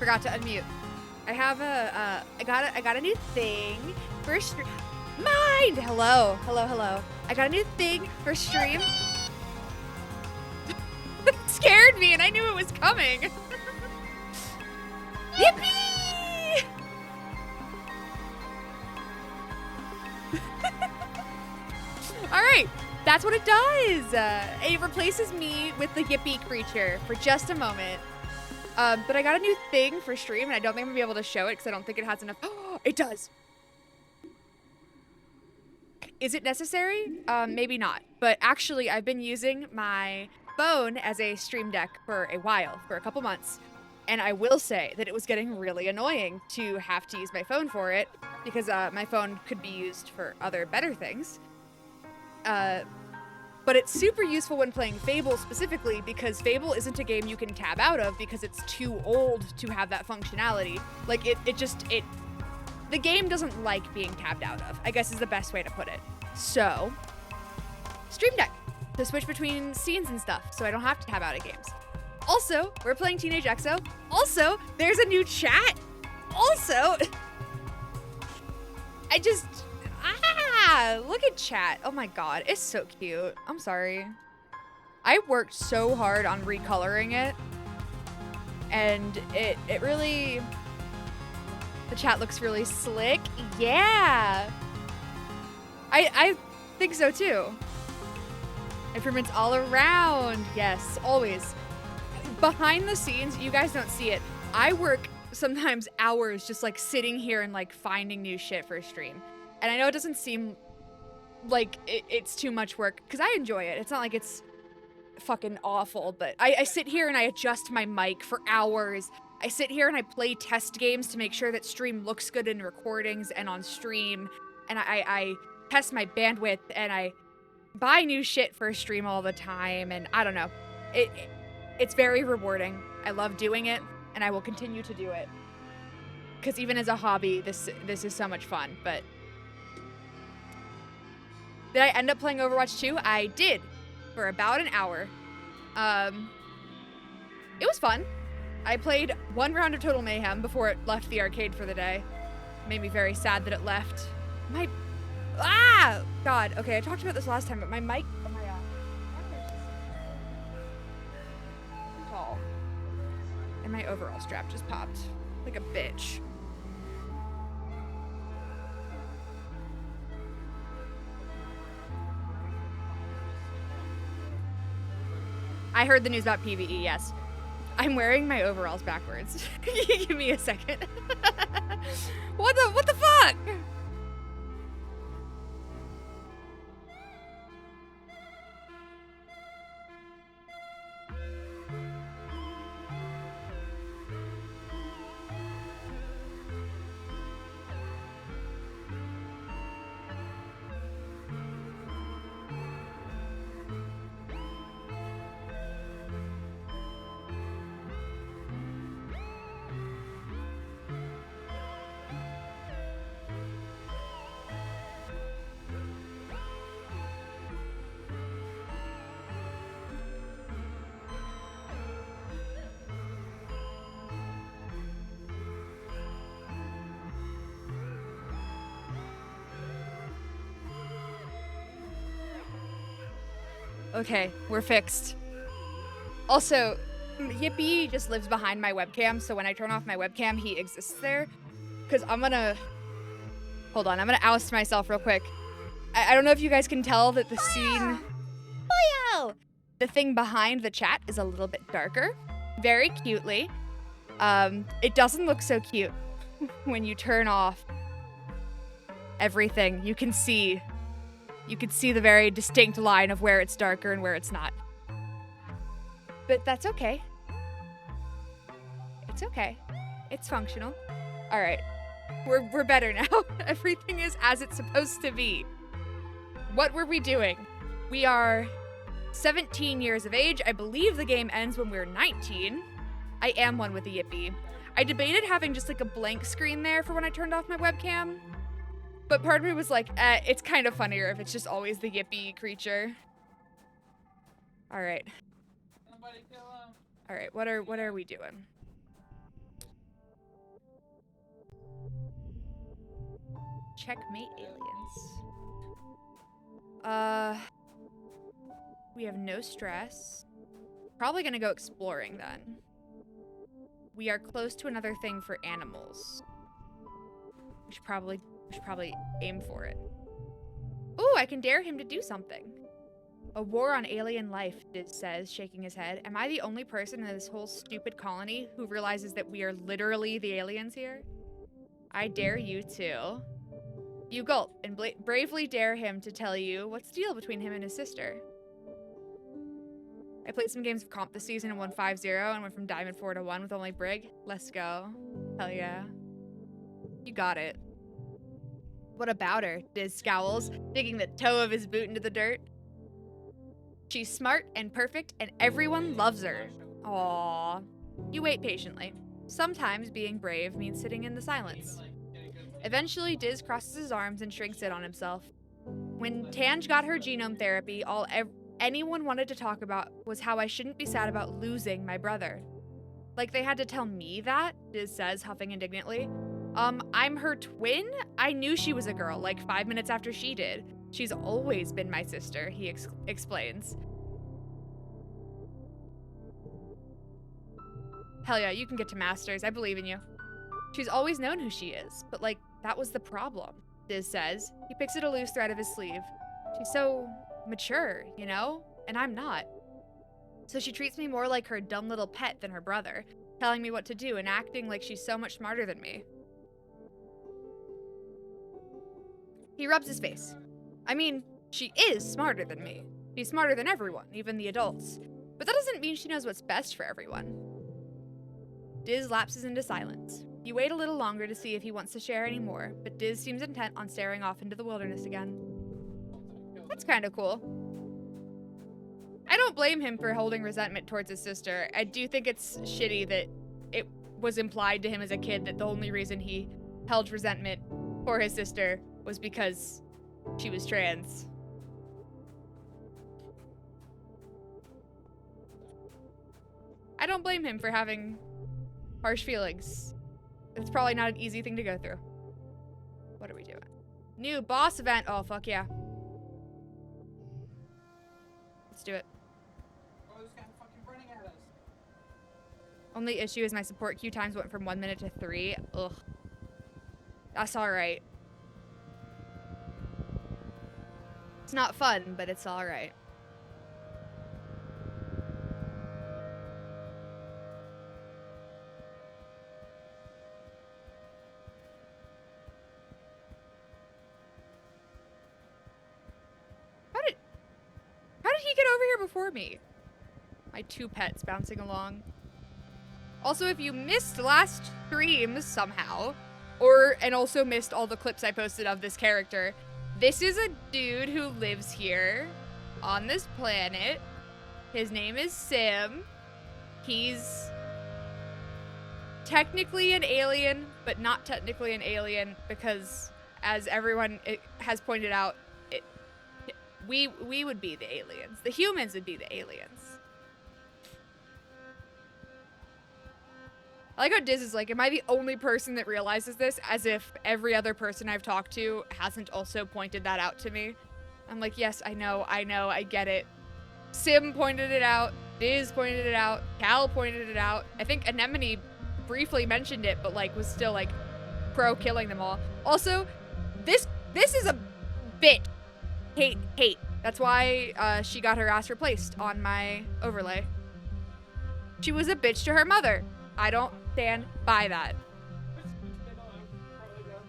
Forgot to unmute. I have I got a new thing for stream. Mind! Hello. I got a new thing for stream. It scared me and I knew it was coming. Yippee! All right, that's what it does. It replaces me with the yippee creature for just a moment. But I got a new thing for stream, and I don't think I'm gonna be able to show it because I don't think it has enough. Oh, it does. Is it necessary? Maybe not. But actually, I've been using my phone as a stream deck for a while, for a couple months. And I will say that it was getting really annoying to have to use my phone for it because my phone could be used for other better things. But it's super useful when playing Fable specifically because Fable isn't a game you can tab out of because it's too old to have that functionality. Like the game doesn't like being tabbed out of, I guess is the best way to put it. So, Stream Deck to switch between scenes and stuff so I don't have to tab out of games. Also, we're playing Teenage Exo. Also, there's a new chat. Also, look at chat. Oh my god, it's so cute. I'm sorry. I worked so hard on recoloring it. And it really... The chat looks really slick. Yeah. I think so too. Improvements all around. Yes, always. Behind the scenes, you guys don't see it. I work sometimes hours just like sitting here and like finding new shit for a stream. And I know it doesn't seem like it's too much work because I enjoy it. It's not like it's fucking awful, but I sit here and I adjust my mic for hours. I sit here and I play test games to make sure that stream looks good in recordings and on stream. And I test my bandwidth and I buy new shit for a stream all the time. And I don't know. It's very rewarding. I love doing it and I will continue to do it. Because even as a hobby, this is so much fun. But did I end up playing Overwatch 2? I did, for about an hour. It was fun. I played one round of Total Mayhem before it left the arcade for the day. Made me very sad that it left. God, okay, I talked about this last time, but my mic, tall. And my overall strap just popped like a bitch. I heard the news about PvE, yes. I'm wearing my overalls backwards. Give me a second. What the fuck? Okay, we're fixed. Also, Yippee just lives behind my webcam, so when I turn off my webcam, he exists there. Because I'm gonna oust myself real quick. I don't know if you guys can tell that the scene... Boyo! The thing behind the chat is a little bit darker. Very cutely. It doesn't look so cute when you turn off everything. You can see the very distinct line of where it's darker and where it's not. But that's okay. It's okay. It's functional. All right. We're better now. Everything is as it's supposed to be. What were we doing? We are 17 years of age. I believe the game ends when we're 19. I am one with a yippee. I debated having just like a blank screen there for when I turned off my webcam. But part of me was like, it's kind of funnier if it's just always the yippee creature. All right. All right, what are we doing? Checkmate aliens. We have no stress. Probably gonna go exploring then. We are close to another thing for animals. We should probably aim for it. Ooh, I can dare him to do something. A war on alien life, Diz says, shaking his head. Am I the only person in this whole stupid colony who realizes that we are literally the aliens here? I dare you to. You gulp and bravely dare him to tell you what's the deal between him and his sister. I played some games of comp this season and won 5-0 and went from Diamond 4 to 1 with only Brig. Let's go. Hell yeah. You got it. What about her? Diz scowls, digging the toe of his boot into the dirt. She's smart and perfect and everyone loves her. Aww. You wait patiently. Sometimes being brave means sitting in the silence. Eventually, Diz crosses his arms and shrinks in on himself. When Tanj got her genome therapy, all anyone wanted to talk about was how I shouldn't be sad about losing my brother. Like they had to tell me that, Diz says, huffing indignantly. I'm her twin? I knew she was a girl, like 5 minutes after she did. She's always been my sister, he explains. Hell yeah, you can get to Masters. I believe in you. She's always known who she is, but like, that was the problem, Diz says. He picks at a loose thread of his sleeve. She's so mature, you know? And I'm not. So she treats me more like her dumb little pet than her brother, telling me what to do and acting like she's so much smarter than me. He rubs his face. I mean, she is smarter than me. She's smarter than everyone, even the adults. But that doesn't mean she knows what's best for everyone. Diz lapses into silence. You wait a little longer to see if he wants to share any more, but Diz seems intent on staring off into the wilderness again. That's kind of cool. I don't blame him for holding resentment towards his sister. I do think it's shitty that it was implied to him as a kid that the only reason he held resentment for his sister was because she was trans. I don't blame him for having harsh feelings. It's probably not an easy thing to go through. What are we doing? New boss event. Oh, fuck yeah. Let's do it. Oh, this guy's fucking running at us. Only issue is my support queue times went from 1 minute to 3. Ugh. That's alright. It's not fun, but it's alright. How did he get over here before me? My two pets bouncing along. Also, if you missed last streams somehow, and also missed all the clips I posted of this character, this is a dude who lives here on this planet. His name is Sim. He's technically an alien, but not technically an alien because, as everyone has pointed out, we would be the aliens. The humans would be the aliens. I like how Diz is like, am I the only person that realizes this? As if every other person I've talked to hasn't also pointed that out to me. I'm like, yes, I know, I get it. Sim pointed it out. Diz pointed it out. Cal pointed it out. I think Anemone briefly mentioned it, but like was still like pro killing them all. Also, this is a bit hate. That's why she got her ass replaced on my overlay. She was a bitch to her mother. I don't stand by that.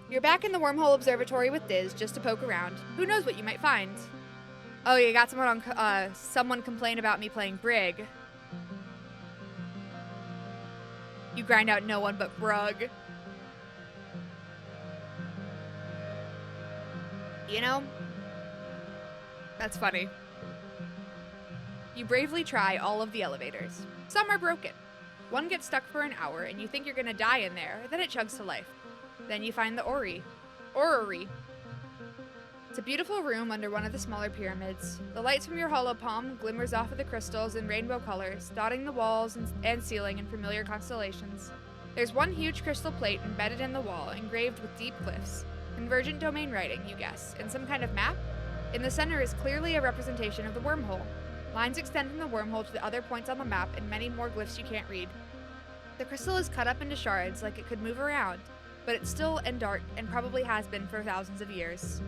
You're back in the wormhole observatory with Diz just to poke around. Who knows what you might find? Oh, you got someone complain about me playing Brig. You grind out no one but Brug. You know? That's funny. You bravely try all of the elevators. Some are broken. One gets stuck for an hour and you think you're gonna die in there, then it chugs to life. Then you find the orrery. It's a beautiful room under one of the smaller pyramids. The lights from your hollow palm glimmers off of the crystals in rainbow colors, dotting the walls and ceiling in familiar constellations. There's one huge crystal plate embedded in the wall, engraved with deep glyphs. Convergent domain writing, you guess. In some kind of map? In the center is clearly a representation of the wormhole. Lines extend from the wormhole to the other points on the map and many more glyphs you can't read. The crystal is cut up into shards like it could move around, but it's still and dark and probably has been for thousands of years.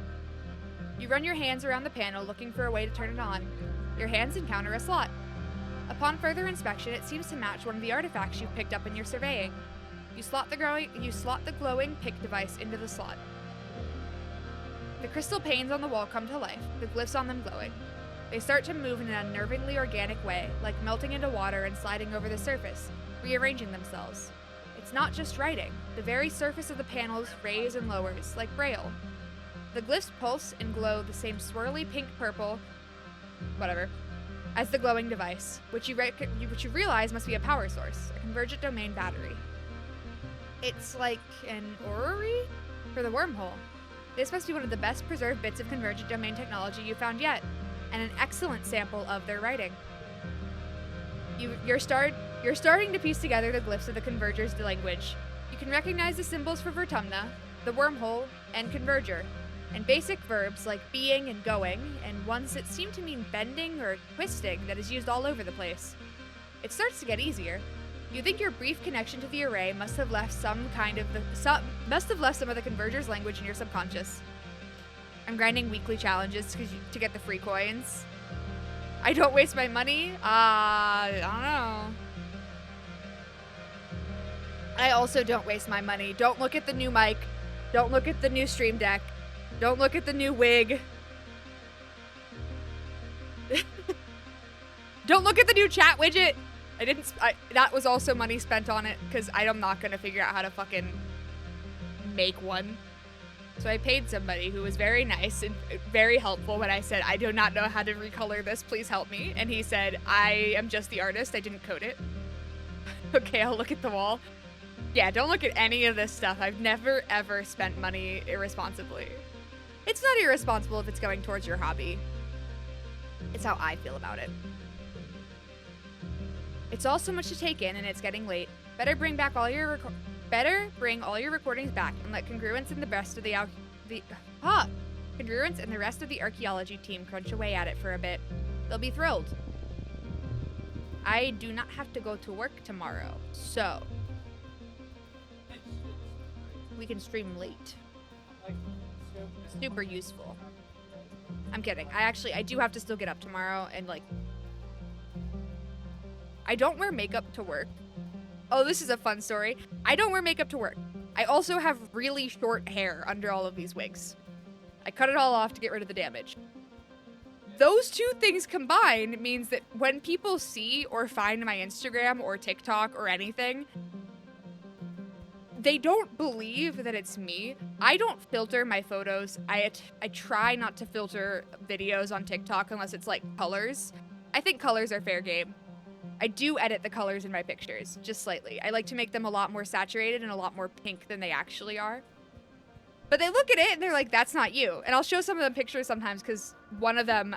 You run your hands around the panel looking for a way to turn it on. Your hands encounter a slot. Upon further inspection, it seems to match one of the artifacts you've picked up in your surveying. You slot the glowing pick device into the slot. The crystal panes on the wall come to life, the glyphs on them glowing. They start to move in an unnervingly organic way, like melting into water and sliding over the surface, rearranging themselves. It's not just writing. The very surface of the panels raise and lowers, like Braille. The glyphs pulse and glow the same swirly pink-purple, whatever, as the glowing device, which you realize must be a power source, a convergent domain battery. It's like an orrery for the wormhole. This must be one of the best preserved bits of convergent domain technology you've found yet, and an excellent sample of their writing. You're starting to piece together the glyphs of the Converger's language. You can recognize the symbols for Vertumna, the wormhole, and Converger, and basic verbs like being and going, and ones that seem to mean bending or twisting that is used all over the place. It starts to get easier. You think your brief connection to the array must have left some of the Converger's language in your subconscious. I'm grinding weekly challenges to get the free coins. I don't waste my money? I don't know. I also don't waste my money. Don't look at the new mic. Don't look at the new stream deck. Don't look at the new wig. Don't look at the new chat widget. That was also money spent on it, because I'm not gonna figure out how to fucking make one. So I paid somebody who was very nice and very helpful when I said, I do not know how to recolor this, please help me. And he said, I am just the artist, I didn't code it. Okay, I'll look at the wall. Yeah, don't look at any of this stuff. I've never, ever spent money irresponsibly. It's not irresponsible if it's going towards your hobby. It's how I feel about it. It's all so much to take in, and it's getting late. Better bring all your recordings back and let Congruence and the rest of the archaeology team crunch away at it for a bit. They'll be thrilled. I do not have to go to work tomorrow, so we can stream late. Super useful. I'm kidding. I do have to still get up tomorrow, and I don't wear makeup to work. Oh, this is a fun story. I don't wear makeup to work. I also have really short hair under all of these wigs. I cut it all off to get rid of the damage. Those two things combined means that when people see or find my Instagram or TikTok or anything, they don't believe that it's me. I don't filter my photos. I try not to filter videos on TikTok unless it's like colors. I think colors are fair game. I do edit the colors in my pictures, just slightly. I like to make them a lot more saturated and a lot more pink than they actually are. But they look at it and they're like, that's not you. And I'll show some of the pictures sometimes, because one of them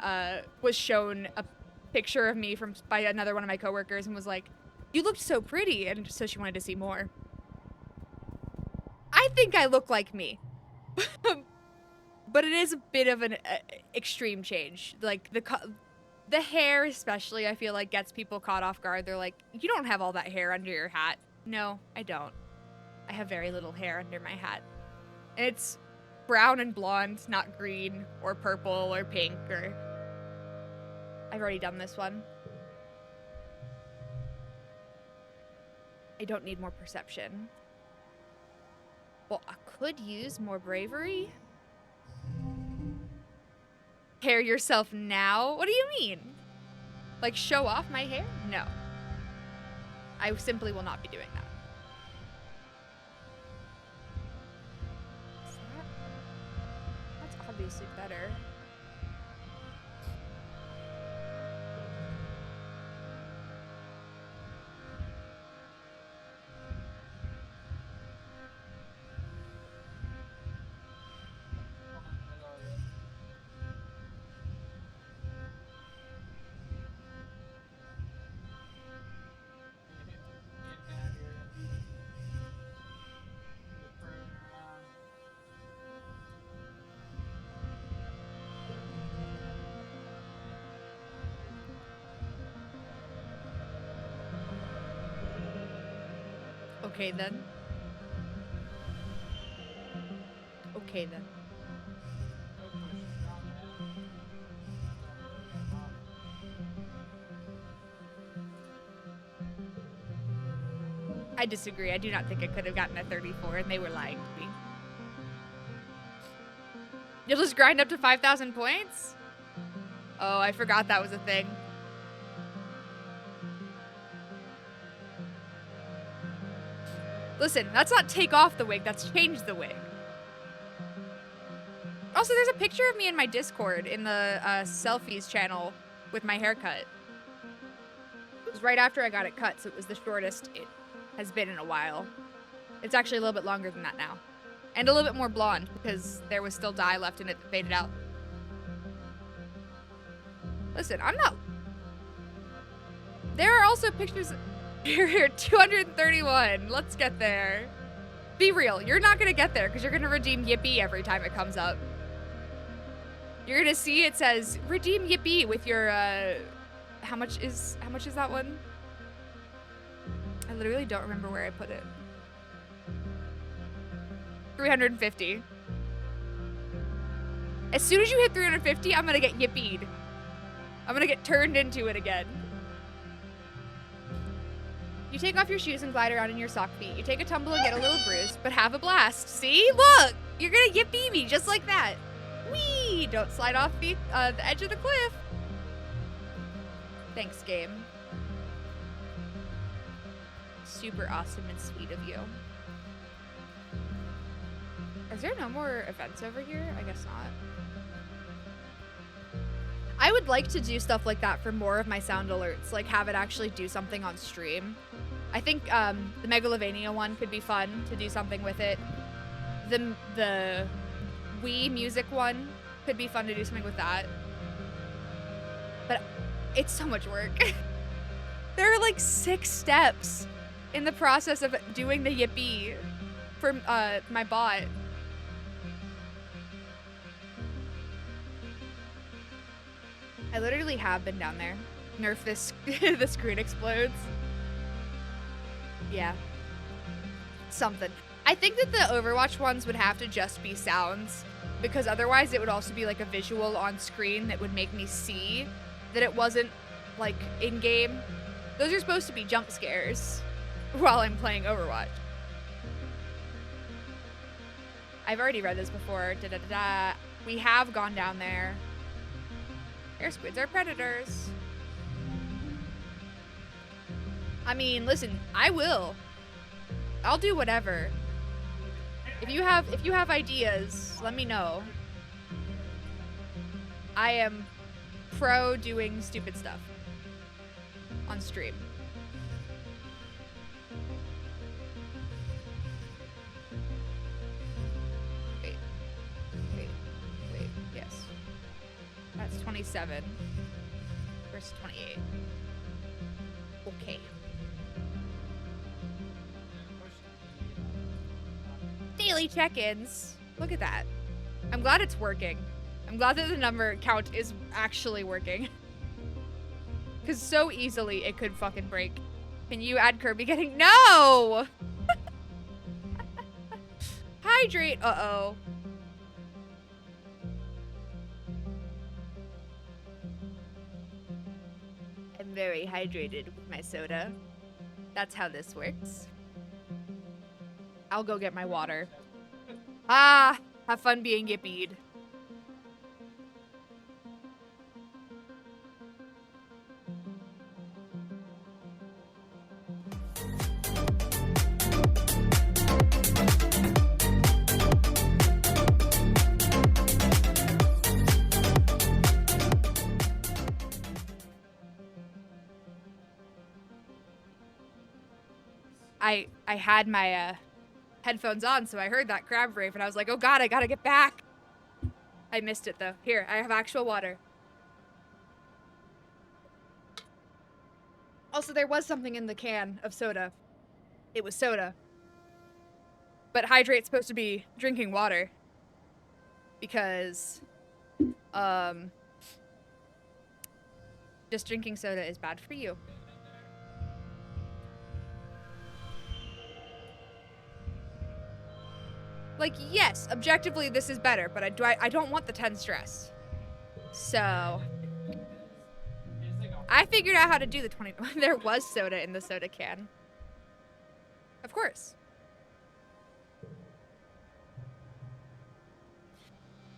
was shown a picture of me by another one of my coworkers and was like, you looked so pretty, and so she wanted to see more. I think I look like me. But it is a bit of an extreme change. Like, the hair especially, I feel like, gets people caught off guard. They're like, you don't have all that hair under your hat. No, I don't. I have very little hair under my hat. And it's brown and blonde, not green or purple or pink or... I've already done this one. I don't need more perception. Well, I could use more bravery. Hair yourself now? What do you mean? Like, show off my hair? No. I simply will not be doing that. That's obviously better. Okay then. Okay then. I disagree. I do not think I could have gotten a 34, and they were lying to me. You'll just grind up to 5,000 points? Oh, I forgot that was a thing. Listen, that's not take off the wig, that's change the wig. Also, there's a picture of me in my Discord in the selfies channel with my haircut. It was right after I got it cut, so it was the shortest it has been in a while. It's actually a little bit longer than that now. And a little bit more blonde, because there was still dye left in it that faded out. Listen, I'm not... There are also pictures... Here, 231. Let's get there. Be real, you're not gonna get there, because you're gonna redeem Yippee every time it comes up. You're gonna see it says, redeem Yippee with your, how much is that one? I literally don't remember where I put it. 350. As soon as you hit 350, I'm gonna get yippied. I'm gonna get turned into it again. You take off your shoes and glide around in your sock feet. You take a tumble and get a little bruise, but have a blast. See? Look! You're gonna yippee me just like that. Whee! Don't slide off the edge of the cliff. Thanks, game. Super awesome and sweet of you. Is there no more events over here? I guess not. I would like to do stuff like that for more of my sound alerts, like have it actually do something on stream. I think the Megalovania one could be fun to do something with it. The Wii music one could be fun to do something with that. But it's so much work. There are like 6 steps in the process of doing the yippee for my bot. I literally have been down there. Nerf this, the screen explodes. Yeah. Something. I think that the Overwatch ones would have to just be sounds, because otherwise it would also be like a visual on screen that would make me see that it wasn't like in-game. Those are supposed to be jump scares while I'm playing Overwatch. I've already read this before. Da-da-da-da. We have gone down there. Air squids are predators. I mean, listen, I will. I'll do whatever. If you have ideas, let me know. I am pro doing stupid stuff on stream. Wait, yes. That's 27 versus 28. Okay. Daily check-ins. Look at that. I'm glad it's working. I'm glad that the number count is actually working. Because so easily it could fucking break. Can you add Kirby getting... No! Hydrate. Uh-oh. I'm very hydrated with my soda. That's how this works. I'll go get my water. Ah, have fun being yippied. I had my headphones on, so I heard that crab rave, and I was like, oh god, I gotta get back. I missed it, though. Here, I have actual water. Also, there was something in the can of soda. It was soda. But hydrate's supposed to be drinking water. Because, just drinking soda is bad for you. Like, yes, objectively this is better, but I don't want the 10 stress. So, I figured out how to do the 20. There was soda in the soda can. Of course.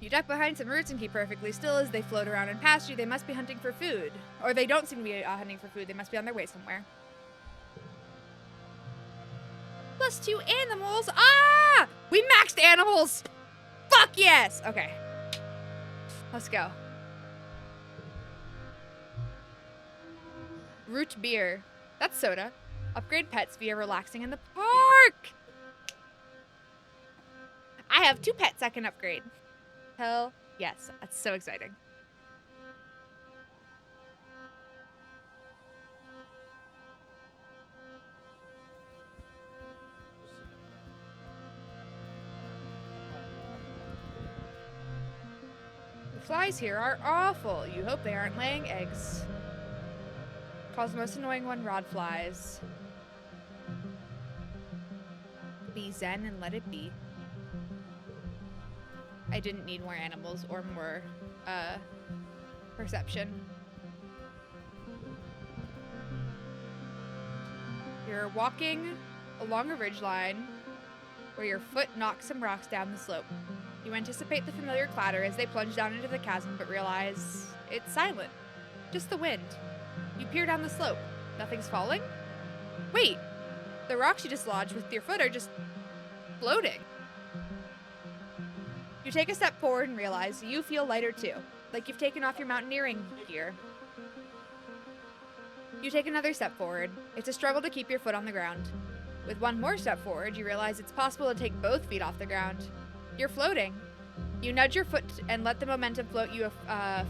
You duck behind some roots and keep perfectly still as they float around and past you. They must be hunting for food. Or they don't seem to be hunting for food. They must be on their way somewhere. +2 animals. Ah! We maxed animals. Fuck yes. Okay. Let's go. Root beer. That's soda. Upgrade pets via relaxing in the park. I have 2 pets I can upgrade. Hell yes. That's so exciting. The flies here are awful. You hope they aren't laying eggs. Calls the most annoying one rod flies. Be zen and let it be. I didn't need more animals or more perception. You're walking along a ridgeline where your foot knocks some rocks down the slope. You anticipate the familiar clatter as they plunge down into the chasm, but realize it's silent. Just the wind. You peer down the slope. Nothing's falling? Wait! The rocks you dislodged with your foot are just floating. You take a step forward and realize you feel lighter too, like you've taken off your mountaineering gear. You take another step forward. It's a struggle to keep your foot on the ground. With one more step forward, you realize it's possible to take both feet off the ground. You're floating. You nudge your foot and let the momentum float you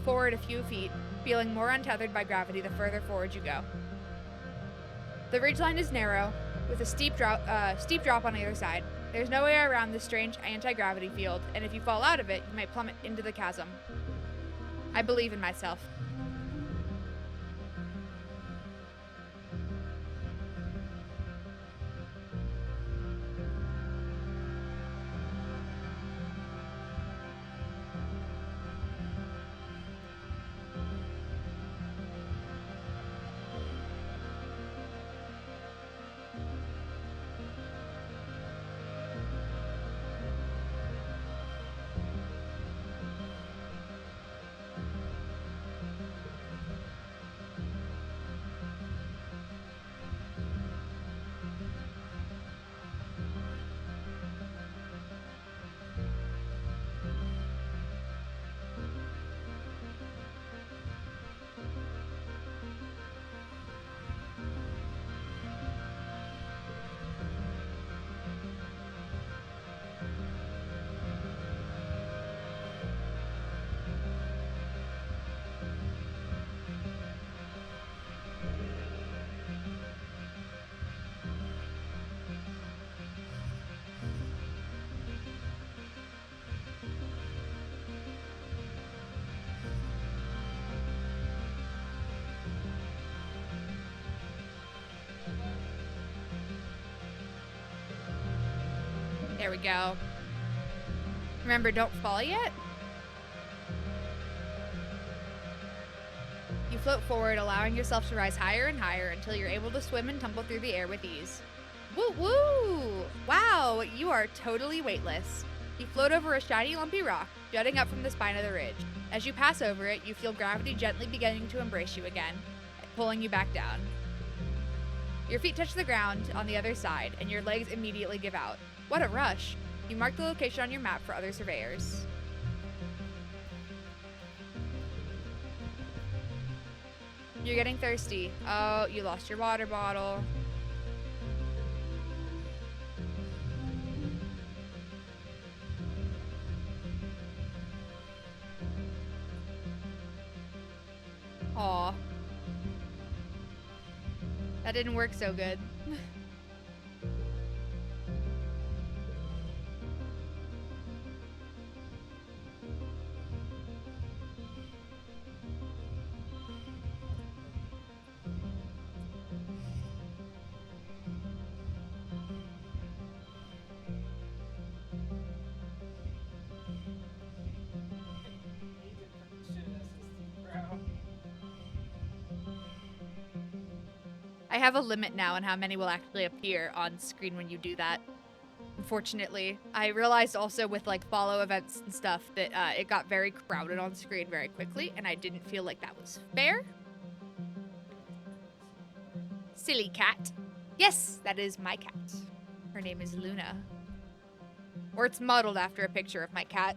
forward a few feet, feeling more untethered by gravity the further forward you go. The ridgeline is narrow, with a steep drop on either side. There's no way around this strange anti-gravity field, and if you fall out of it, you might plummet into the chasm. I believe in myself. There we go. Remember, don't fall yet. You float forward, allowing yourself to rise higher and higher until you're able to swim and tumble through the air with ease. Woo woo! Wow, you are totally weightless. You float over a shiny lumpy rock, jutting up from the spine of the ridge. As you pass over it, you feel gravity gently beginning to embrace you again, pulling you back down. Your feet touch the ground on the other side, and your legs immediately give out. What a rush. You mark the location on your map for other surveyors. You're getting thirsty. Oh, you lost your water bottle. Aw. That didn't work so good. I have a limit now on how many will actually appear on screen when you do that. Unfortunately, I realized also with like follow events and stuff that it got very crowded on screen very quickly, and I didn't feel like that was fair. Silly cat. Yes, that is my cat. Her name is Luna. Or it's modeled after a picture of my cat.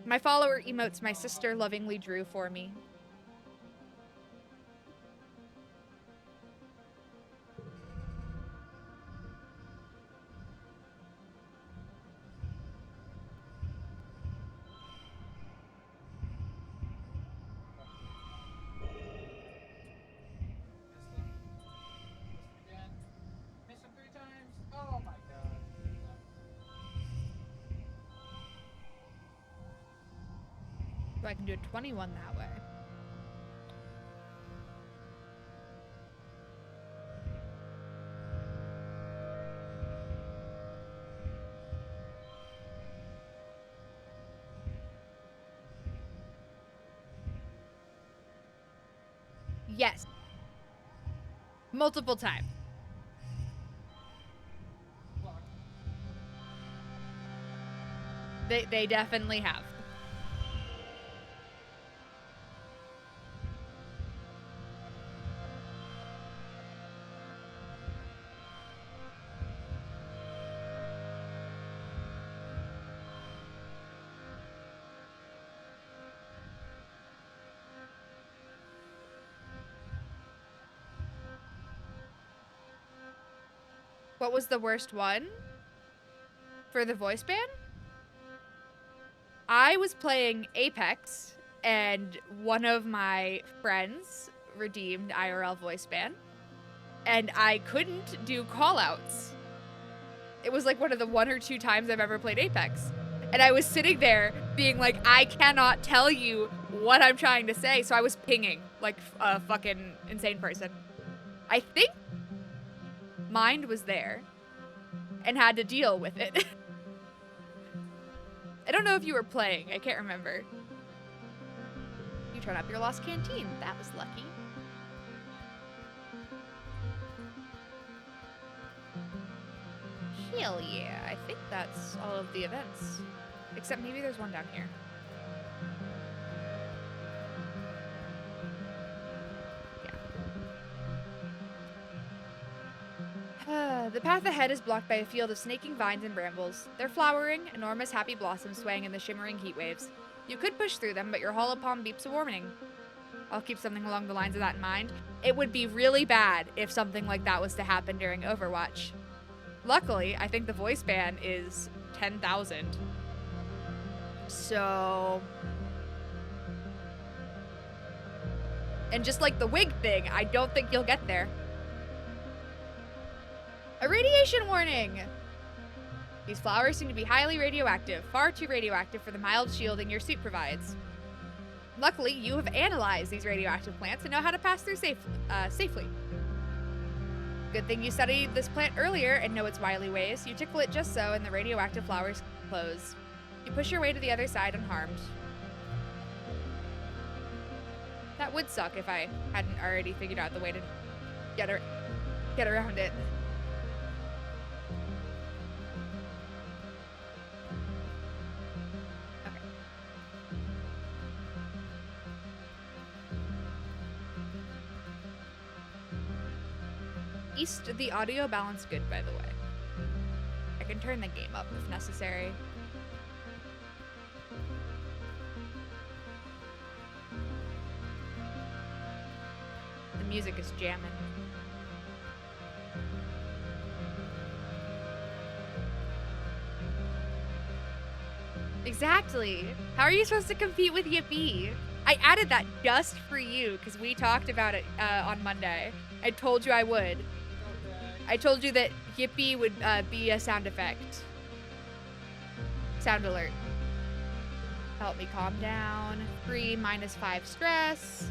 My follower emotes my sister lovingly drew for me. Again. Miss him 3 times. Oh my god. So I can do a 21 that way. Yes. Multiple times. Fuck. They definitely have. What was the worst one? For the voice ban? I was playing Apex, and one of my friends redeemed IRL voice ban, and I couldn't do callouts. It was like one of the 1 or 2 times I've ever played Apex. And I was sitting there being like, I cannot tell you what I'm trying to say, so I was pinging like a fucking insane person. I think Mind was there and had to deal with it. I don't know if you were playing. I can't remember. You turn up your lost canteen. That was lucky. Hell yeah. I think that's all of the events. Except maybe there's one down here. The path ahead is blocked by a field of snaking vines and brambles. They're flowering, enormous happy blossoms swaying in the shimmering heat waves. You could push through them, but your hollow palm beeps a warning. I'll keep something along the lines of that in mind. It would be really bad if something like that was to happen during Overwatch. Luckily, I think the voice ban is 10,000. So... And just like the wig thing, I don't think you'll get there. A radiation warning! These flowers seem to be highly radioactive, far too radioactive for the mild shielding your suit provides. Luckily, you have analyzed these radioactive plants and know how to pass through safely. Good thing you studied this plant earlier and know its wily ways. You tickle it just so and the radioactive flowers close. You push your way to the other side unharmed. That would suck if I hadn't already figured out the way to get around it. East, the audio balance good, by the way. I can turn the game up if necessary. The music is jamming. Exactly. How are you supposed to compete with Yippee? I added that just for you because we talked about it on Monday. I told you I would. I told you that Yippee would be a sound effect. Sound alert. Help me calm down. 3 minus 5 stress.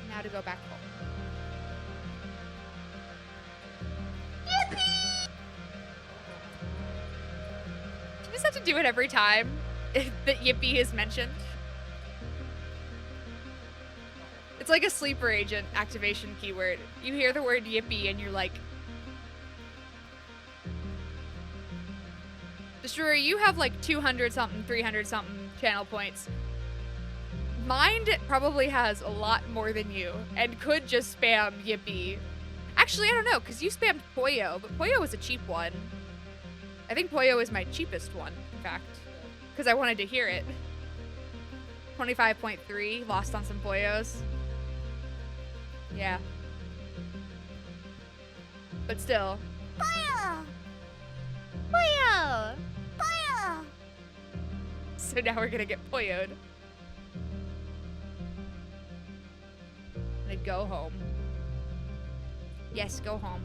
Now to go back home. Yippee! You just have to do it every time that Yippee is mentioned. It's like a sleeper agent activation keyword. You hear the word yippee and you're like... Destroyer, you have like 200 something, 300 something channel points. Mind probably has a lot more than you and could just spam yippee. Actually, I don't know, because you spammed Poyo, but Poyo was a cheap one. I think Poyo is my cheapest one, in fact, because I wanted to hear it. 25.3, lost on some Poyos. Yeah. But still. Poyo! Poyo! Poyo! So now we're gonna get Poyo'd. And go home. Yes, go home.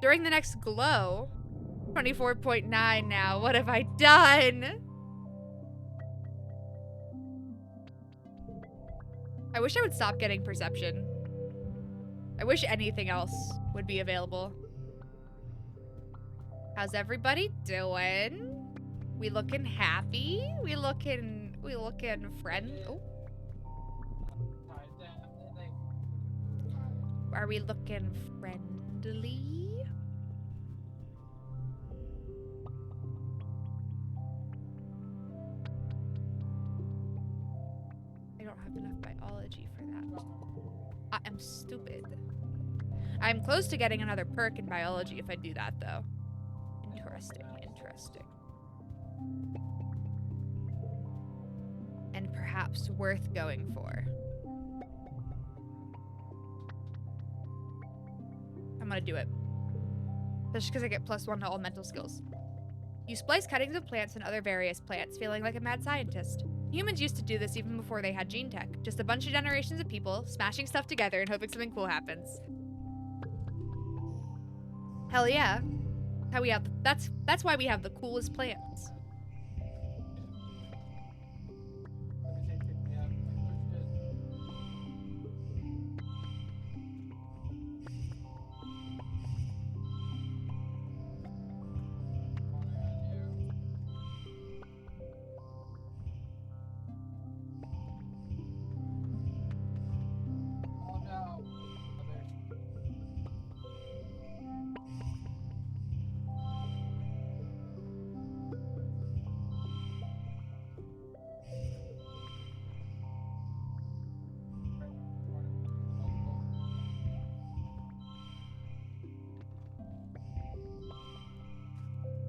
During the next glow, 24.9 now. What have I done? I wish I would stop getting perception. I wish anything else would be available. How's everybody doing? We looking happy? We looking friend? Oh. Are we looking friendly? I don't have enough biology for that. I am stupid. I'm close to getting another perk in biology if I do that, though. Interesting, interesting. And perhaps worth going for. I'm gonna do it. That's just because I get +1 to all mental skills. You splice cuttings of plants and other various plants, feeling like a mad scientist. Humans used to do this even before they had gene tech. Just a bunch of generations of people smashing stuff together and hoping something cool happens. Hell yeah. How we have that's why we have the coolest plants.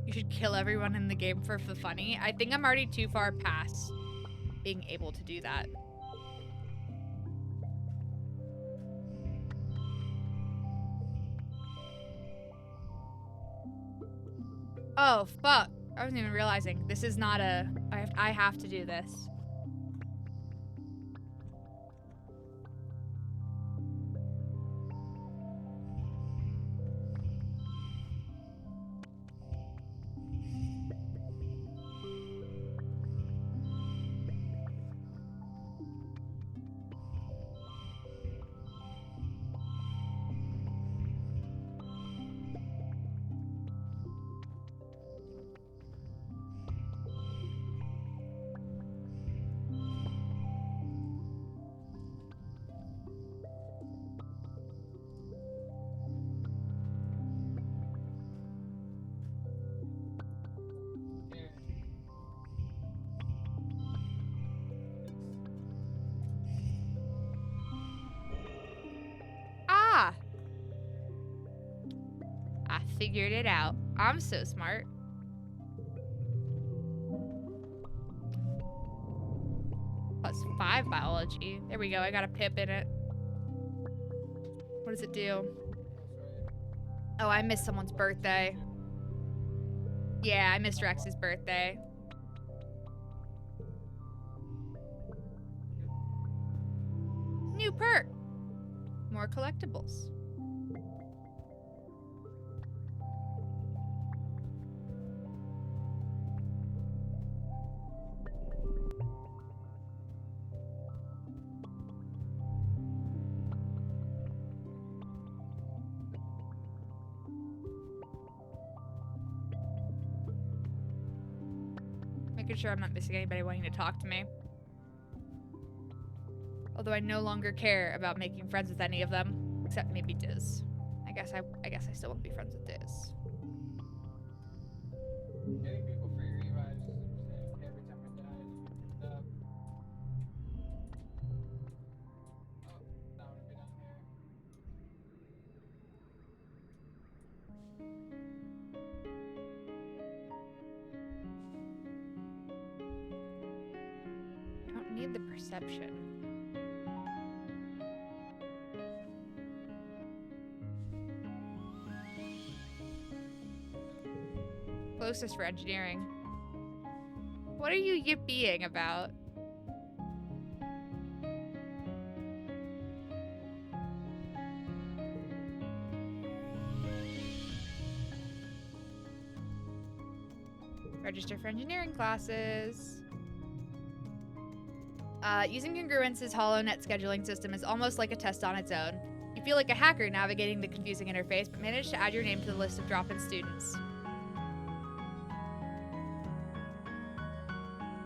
You should kill everyone in the game for the funny. I think I'm already too far past being able to do that. Oh, fuck. I wasn't even realizing. This is not a... I have to do this. Ah! I figured it out. I'm so smart. +5 biology. There we go. I got a pip in it. What does it do? Oh, I missed someone's birthday. Yeah, I missed Rex's birthday. New perk. More collectibles. Making sure I'm not missing anybody wanting to talk to me. Although I no longer care about making friends with any of them, except maybe Diz. I guess I still want to be friends with Diz. Getting people free revives is interesting. Every time I die, I just get picked up. Oh, now I'm gonna be down here. I don't need the perception. Closest for engineering. What are you yippieing about? Register for engineering classes. Using Congruence's HoloNet scheduling system is almost like a test on its own. You feel like a hacker navigating the confusing interface, but manage to add your name to the list of drop-in students.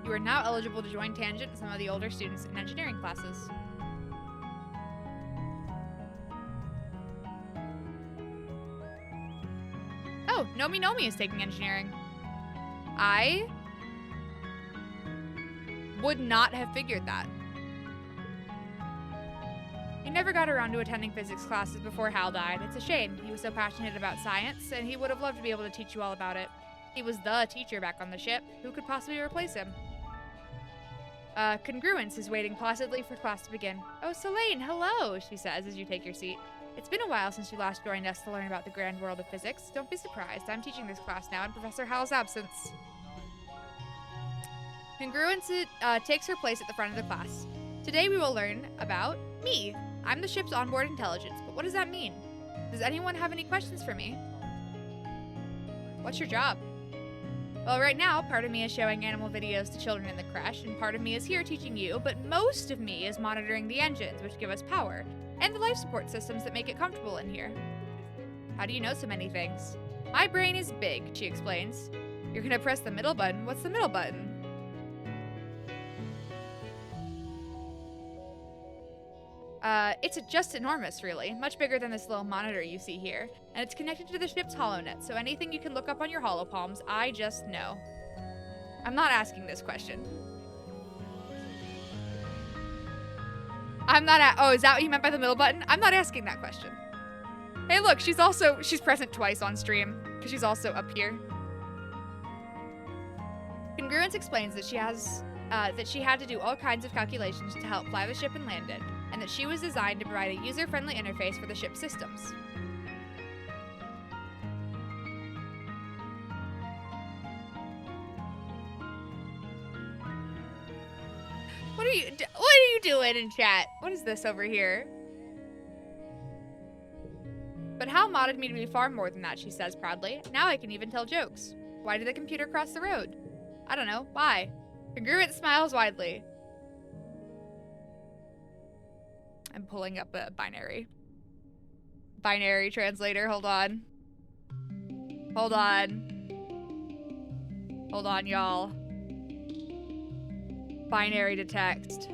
You are now eligible to join Tangent and some of the older students in engineering classes. Oh, Nomi is taking engineering. I would not have figured that. He never got around to attending physics classes before Hal died. It's a shame. He was so passionate about science, and he would have loved to be able to teach you all about it. He was the teacher back on the ship. Who could possibly replace him? Congruence is waiting placidly for class to begin. Oh, Selene, hello, she says as you take your seat. It's been a while since you last joined us to learn about the grand world of physics. Don't be surprised. I'm teaching this class now in Professor Hal's absence. Congruence takes her place at the front of the class. Today we will learn about me. I'm the ship's onboard intelligence, but what does that mean? Does anyone have any questions for me? What's your job? Well, right now, part of me is showing animal videos to children in the creche, and part of me is here teaching you, but most of me is monitoring the engines, which give us power, and the life support systems that make it comfortable in here. How do you know so many things? My brain is big, she explains. You're gonna press the middle button. What's the middle button? It's just enormous, really. Much bigger than this little monitor you see here. And it's connected to the ship's HoloNet, so anything you can look up on your holopalms, I just know. I'm not asking this question. I'm not oh, is that what you meant by the middle button? I'm not asking that question. Hey, look, she's present twice on stream, because she's also up here. Congruence explains that she had to do all kinds of calculations to help fly the ship and land it, and that she was designed to provide a user-friendly interface for the ship's systems. What are you doing in chat? What is this over here? But Hal modded me to be far more than that, she says proudly. Now I can even tell jokes. Why did the computer cross the road? I don't know. Why? Congruence smiles widely. I'm pulling up a binary translator. Hold on. Hold on, y'all. Binary to text.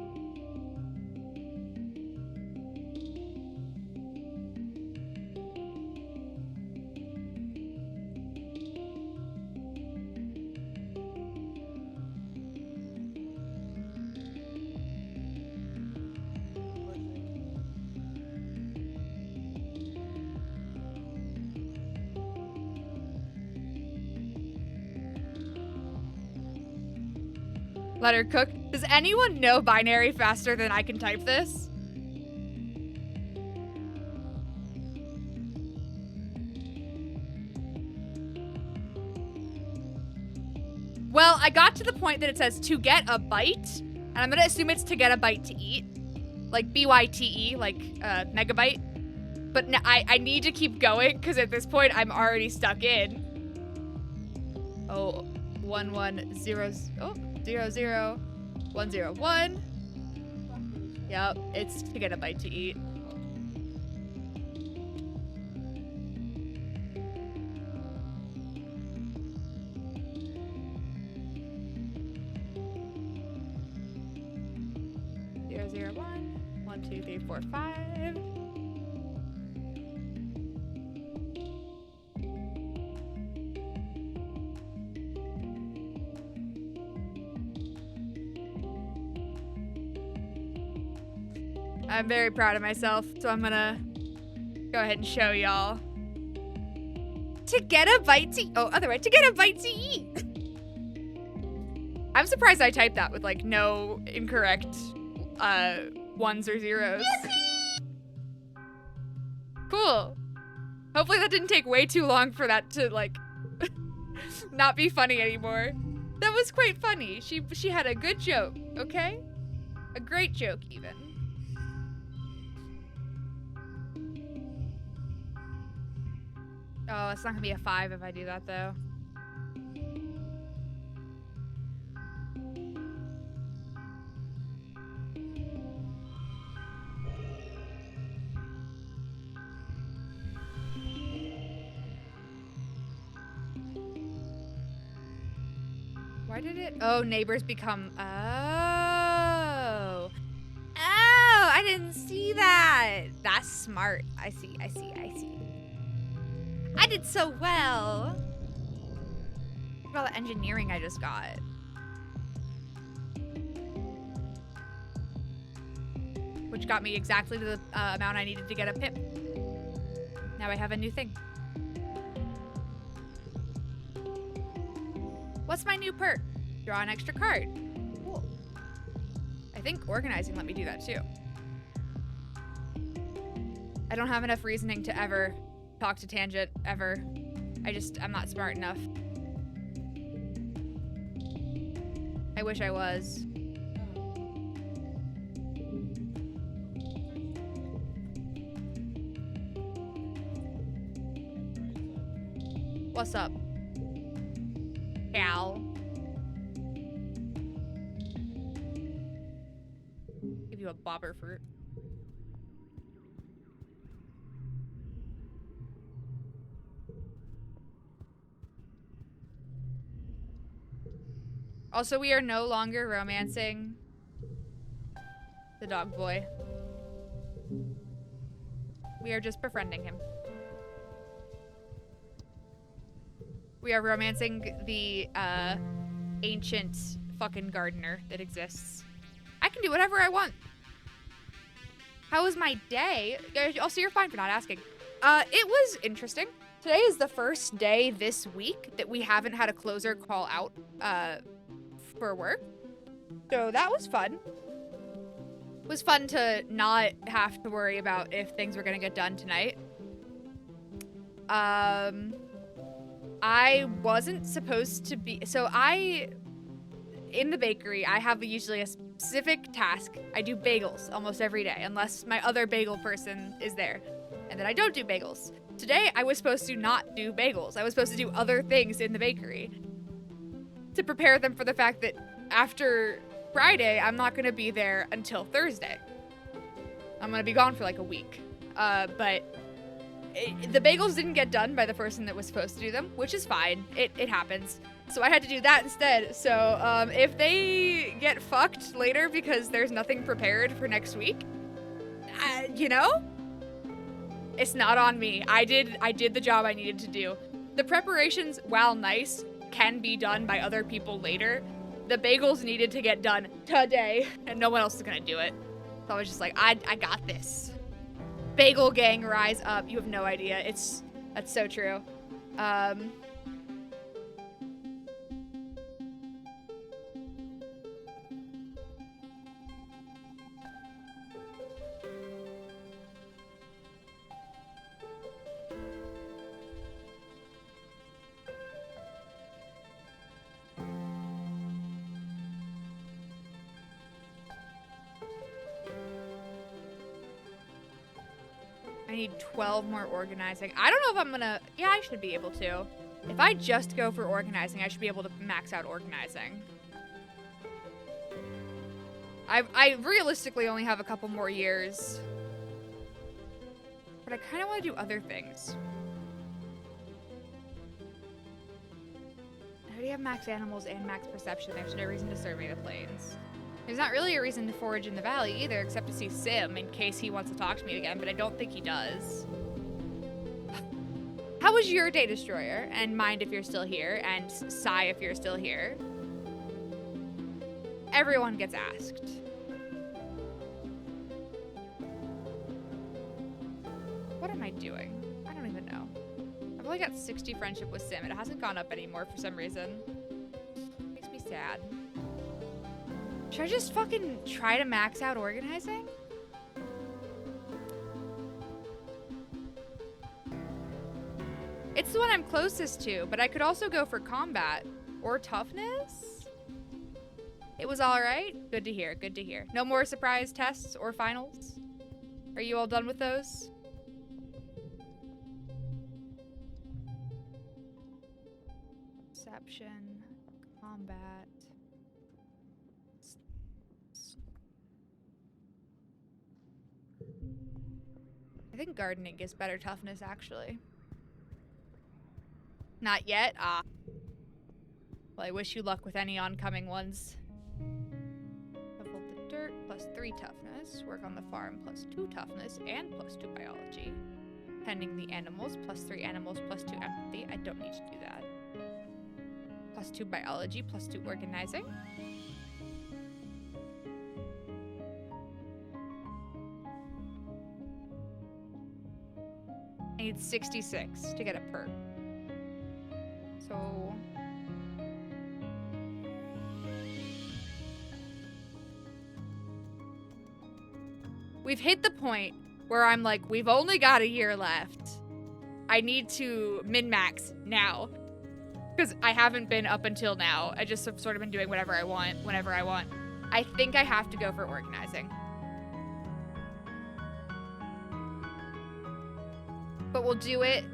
Let her cook. Does anyone know binary faster than I can type this? Well, I got to the point that it says to get a bite, and I'm gonna assume it's to get a bite to eat. Like B-Y-T-E, like megabyte. But I need to keep going, because at this point I'm already stuck in. Oh, 1100101. Yep, it's to get a bite to eat. Zero, 1. 1, 2, 3, 4, 5. I'm very proud of myself, so I'm gonna go ahead and show y'all. To get a bite to to get a bite to eat. I'm surprised I typed that with like no incorrect ones or zeros. Cool. Hopefully that didn't take way too long for that to like not be funny anymore. That was quite funny. She had a good joke, okay? A great joke even. Oh, it's not gonna be a 5 if I do that though. Why did it? Oh, neighbors become. Oh. Oh, I didn't see that. That's smart. I see. I did so well. Look at all the engineering I just got. Which got me exactly to the amount I needed to get a pip. Now I have a new thing. What's my new perk? Draw an extra card. Cool. I think organizing let me do that too. I don't have enough reasoning to ever talk to Tangent, ever. I'm not smart enough. I wish I was. What's up? Cal. Give you a bobber fruit. Also, we are no longer romancing the dog boy. We are just befriending him. We are romancing the ancient fucking gardener that exists. I can do whatever I want. How was my day? Also, you're fine for not asking. It was interesting. Today is the first day this week that we haven't had a closer call out for work. So that was fun. It was fun to not have to worry about if things were gonna get done tonight. I wasn't supposed to be, in the bakery, I have usually a specific task. I do bagels almost every day, unless my other bagel person is there. And then I don't do bagels. Today, I was supposed to not do bagels. I was supposed to do other things in the bakery to prepare them for the fact that after Friday, I'm not gonna be there until Thursday. I'm gonna be gone for like a week. But the bagels didn't get done by the person that was supposed to do them, which is fine. It happens. So I had to do that instead. So if they get fucked later because there's nothing prepared for next week, you know, it's not on me. I did the job I needed to do. The preparations, while nice, can be done by other people later. The bagels needed to get done today, and no one else is gonna do it. So I was just like, I got this. Bagel gang, rise up. You have no idea. That's so true. I need 12 more organizing. I don't know if I'm gonna... Yeah, I should be able to. If I just go for organizing, I should be able to max out organizing. I realistically only have a couple more years. But I kind of want to do other things. I already have max animals and max perception. There's no reason to survey the plains. There's not really a reason to forage in the valley either, except to see Sim in case he wants to talk to me again, but I don't think he does. How was your day, Destroyer? And Mind if you're still here, and Sigh if you're still here. Everyone gets asked. What am I doing? I don't even know. I've only got 60 friendship with Sim. It hasn't gone up anymore for some reason. Makes me sad. Should I just fucking try to max out organizing? It's the one I'm closest to, but I could also go for combat or toughness. It was all right. Good to hear. Good to hear. No more surprise tests or finals? Are you all done with those? Perception, combat. I think gardening gives better toughness, actually. Not yet? Ah. Well, I wish you luck with any oncoming ones. Level the dirt, +3 toughness. Work on the farm, +2 toughness, and +2 biology. Tending the animals, +3 animals, +2 empathy. I don't need to do that. +2 biology, +2 organizing. I need 66 to get a perk. So... we've hit the point where I'm like, we've only got a year left. I need to min-max now. Because I haven't been up until now. I just have sort of been doing whatever I want, whenever I want. I think I have to go for organizing. But we'll do it,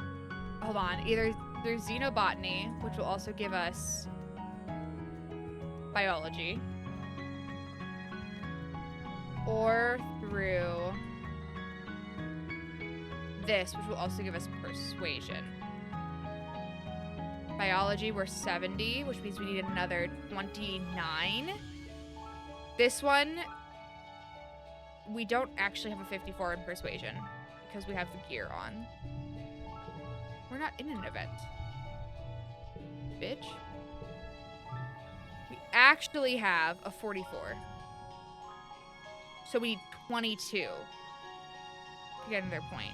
hold on, either through xenobotany, which will also give us biology, or through this, which will also give us persuasion. Biology, we're 70, which means we need another 29. This one, we don't actually have a 54 in persuasion because we have the gear on. We're not in an event. Bitch. We actually have a 44. So we need 22 to get another point.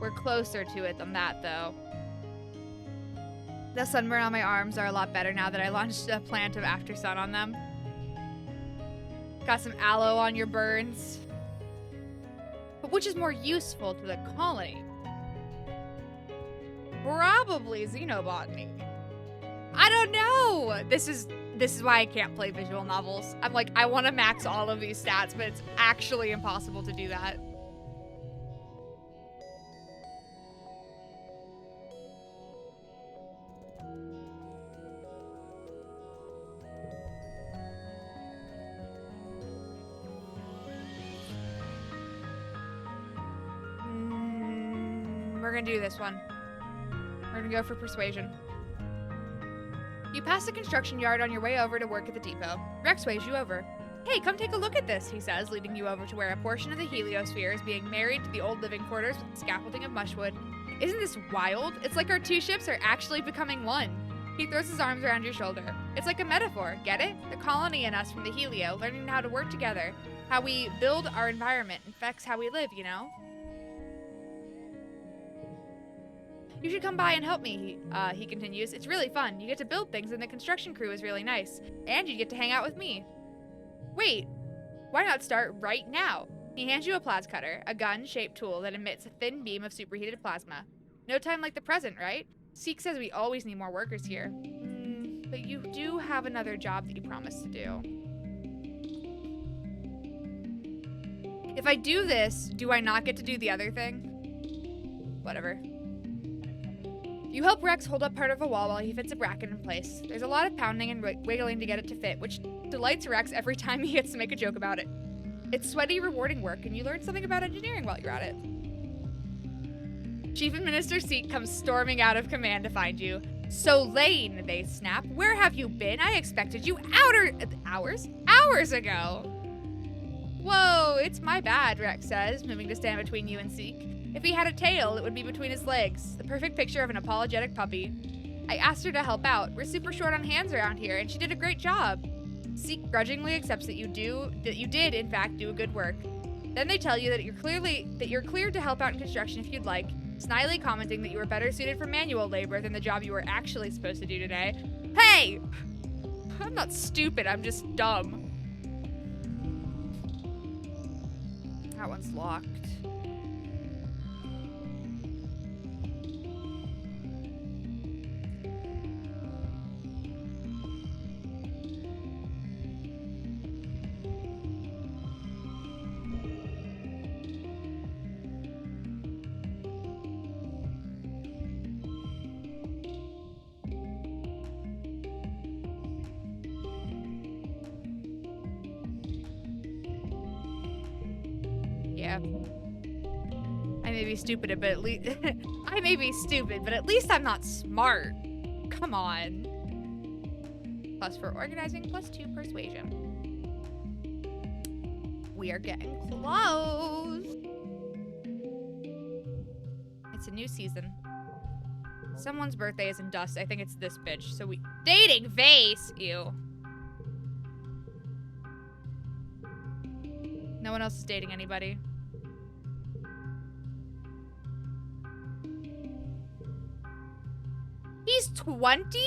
We're closer to it than that, though. The sunburn on my arms are a lot better now that I launched a plant of Aftersun on them. Got some aloe on your burns. But which is more useful to the colony? Probably xenobotany. I don't know! This is why I can't play visual novels. I'm like, I want to max all of these stats, but it's actually impossible to do that. We're gonna do this one. We're gonna go for persuasion. You pass the construction yard on your way over to work at the depot. Rex waves you over. Hey, come take a look at this, he says, leading you over to where a portion of the heliosphere is being married to the old living quarters with scaffolding of mushwood. Isn't this wild? It's like our two ships are actually becoming one. He throws his arms around your shoulder. It's like a metaphor, get it? The colony and us from the helio, learning how to work together. How we build our environment affects how we live, you know? You should come by and help me, he continues. It's really fun. You get to build things and the construction crew is really nice. And you get to hang out with me. Wait, why not start right now? He hands you a plas cutter, a gun-shaped tool that emits a thin beam of superheated plasma. No time like the present, right? Seek says we always need more workers here. But you do have another job that you promised to do. If I do this, do I not get to do the other thing? Whatever. You help Rex hold up part of a wall while he fits a bracket in place. There's a lot of pounding and wiggling to get it to fit, which delights Rex every time he gets to make a joke about it. It's sweaty, rewarding work, and you learn something about engineering while you're at it. Chief Administrator Seek comes storming out of command to find you. So Lane, they snap. Where have you been? I expected you hours ago. Whoa, it's my bad, Rex says, moving to stand between you and Zeke. If he had a tail, it would be between his legs. The perfect picture of an apologetic puppy. I asked her to help out. We're super short on hands around here, and she did a great job. Zeke grudgingly accepts that you did, in fact, do a good work. Then they tell you that you're cleared to help out in construction if you'd like, snidely commenting that you were better suited for manual labor than the job you were actually supposed to do today. Hey! I'm not stupid, I'm just dumb. That one's locked. Yeah. I may be stupid, but at least I may be stupid, but at least I'm not smart. Come on. Plus for organizing, +2 persuasion. We are getting close. It's a new season. Someone's birthday is in dust. I think it's this bitch. So we dating vase. Ew. No one else is dating anybody. He's 20?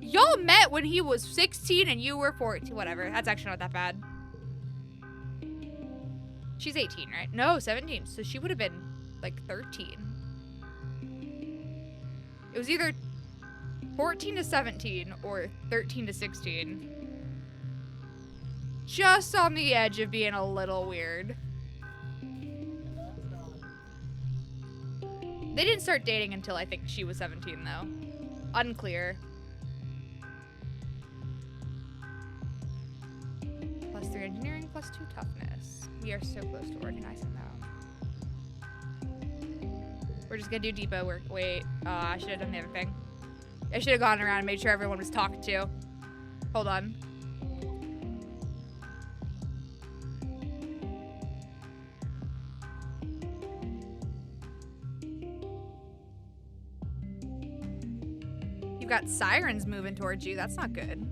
Y'all met when he was 16 and you were 14. Whatever. That's actually not that bad. She's 18, right? No, 17. So she would have been like 13. It was either 14 to 17 or 13 to 16. Just on the edge of being a little weird. They didn't start dating until I think she was 17, though. Unclear. +3 engineering, +2 toughness. We are so close to organizing that. We're just gonna do depot work. Wait, I should have done the other thing. I should have gone around and made sure everyone was talked to. Hold on. You've got sirens moving towards you. That's not good.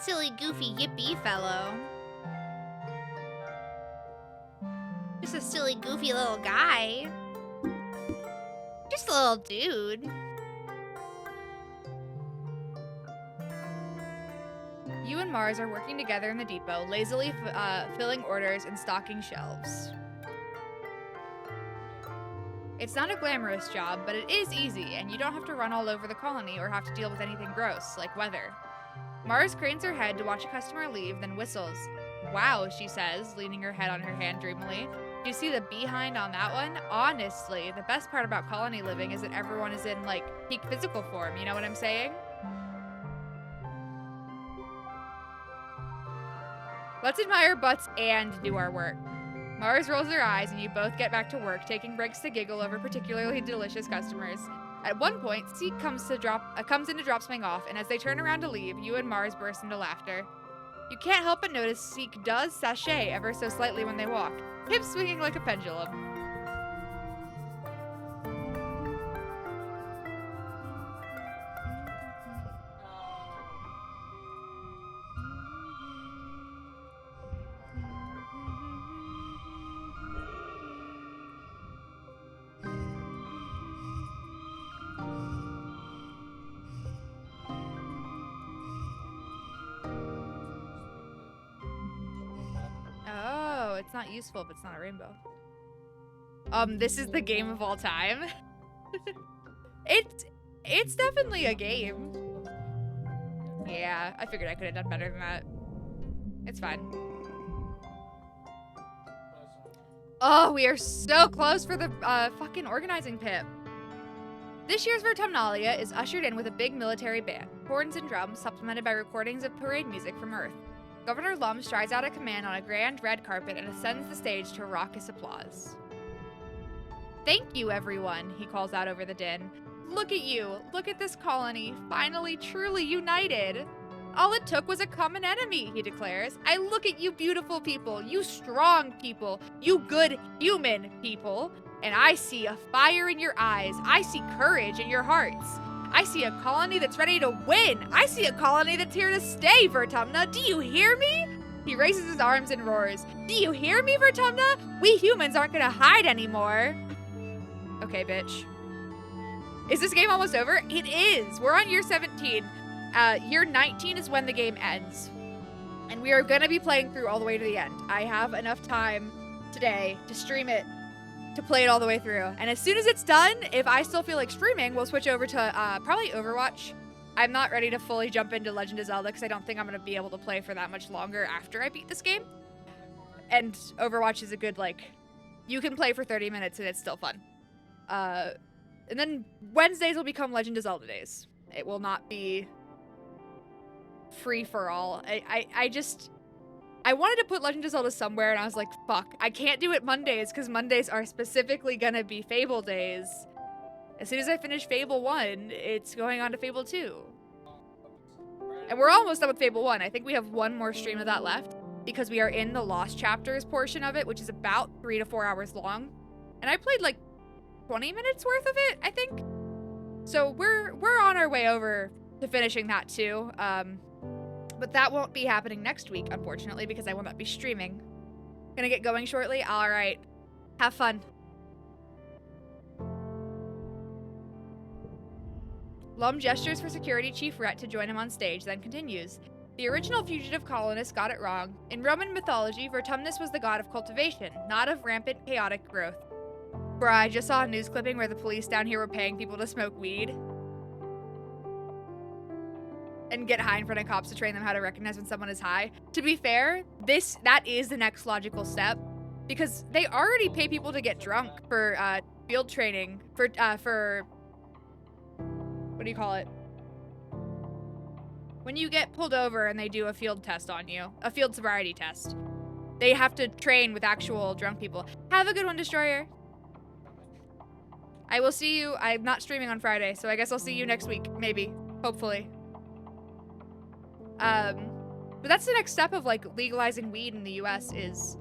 Silly, goofy, yippee fellow. Just a silly, goofy little guy. Just a little dude. You and Mars are working together in the depot, lazily filling orders and stocking shelves. It's not a glamorous job, but it is easy, and you don't have to run all over the colony or have to deal with anything gross, like weather. Mars cranes her head to watch a customer leave, then whistles. Wow, she says, leaning her head on her hand dreamily. Do you see the behind on that one? Honestly, the best part about colony living is that everyone is in, like, peak physical form, you know what I'm saying? Let's admire butts and do our work. Mars rolls her eyes and you both get back to work, taking breaks to giggle over particularly delicious customers. At one point, Zeke comes in to drop something off, and as they turn around to leave, you and Mars burst into laughter. You can't help but notice Seek does sashay ever so slightly when they walk, hips swinging like a pendulum. Oh, it's not useful if it's not a rainbow. This is the game of all time. It's definitely a game. Yeah, I figured I could have done better than that. It's fine. Oh, we are so close for the fucking organizing pip. This year's Vertumnalia is ushered in with a big military band, horns and drums, supplemented by recordings of parade music from Earth. Governor Lum strides out of command on a grand red carpet and ascends the stage to raucous applause. Thank you, everyone, he calls out over the din. Look at you. Look at this colony, finally truly united. All it took was a common enemy, he declares. I look at you beautiful people, you strong people, you good human people, and I see a fire in your eyes. I see courage in your hearts. I see a colony that's ready to win. I see a colony that's here to stay, Vertumna. Do you hear me? He raises his arms and roars. Do you hear me, Vertumna? We humans aren't gonna hide anymore. Okay, bitch. Is this game almost over? It is. We're on year 17. Year 19 is when the game ends. And we are gonna be playing through all the way to the end. I have enough time today to stream it, to play it all the way through. And as soon as it's done, if I still feel like streaming, we'll switch over to probably Overwatch. I'm not ready to fully jump into Legend of Zelda because I don't think I'm going to be able to play for that much longer after I beat this game. And Overwatch is a good, like, you can play for 30 minutes and it's still fun. And then Wednesdays will become Legend of Zelda days. It will not be free for all. I wanted to put Legend of Zelda somewhere, and I was like, fuck, I can't do it Mondays, because Mondays are specifically gonna be Fable days. As soon as I finish Fable 1, it's going on to Fable 2. And we're almost done with Fable 1. I think we have one more stream of that left, because we are in the Lost Chapters portion of it, which is about 3 to 4 hours long. And I played like 20 minutes worth of it, I think. So we're on our way over to finishing that too. But that won't be happening next week, unfortunately, because I will not be streaming. Gonna get going shortly? Alright. Have fun. Lum gestures for Security Chief Rhett to join him on stage, then continues. The original fugitive colonists got it wrong. In Roman mythology, Vertumnus was the god of cultivation, not of rampant, chaotic growth. Bruh, I just saw a news clipping where the police down here were paying people to smoke weed and get high in front of cops to train them how to recognize when someone is high. To be fair, that is the next logical step, because they already pay people to get drunk for field training, for what do you call it? When you get pulled over and they do a field test on you, a field sobriety test, they have to train with actual drunk people. Have a good one, Destroyer. I will see you. I'm not streaming on Friday, so I guess I'll see you next week, maybe, hopefully. But that's the next step of like legalizing weed in the US is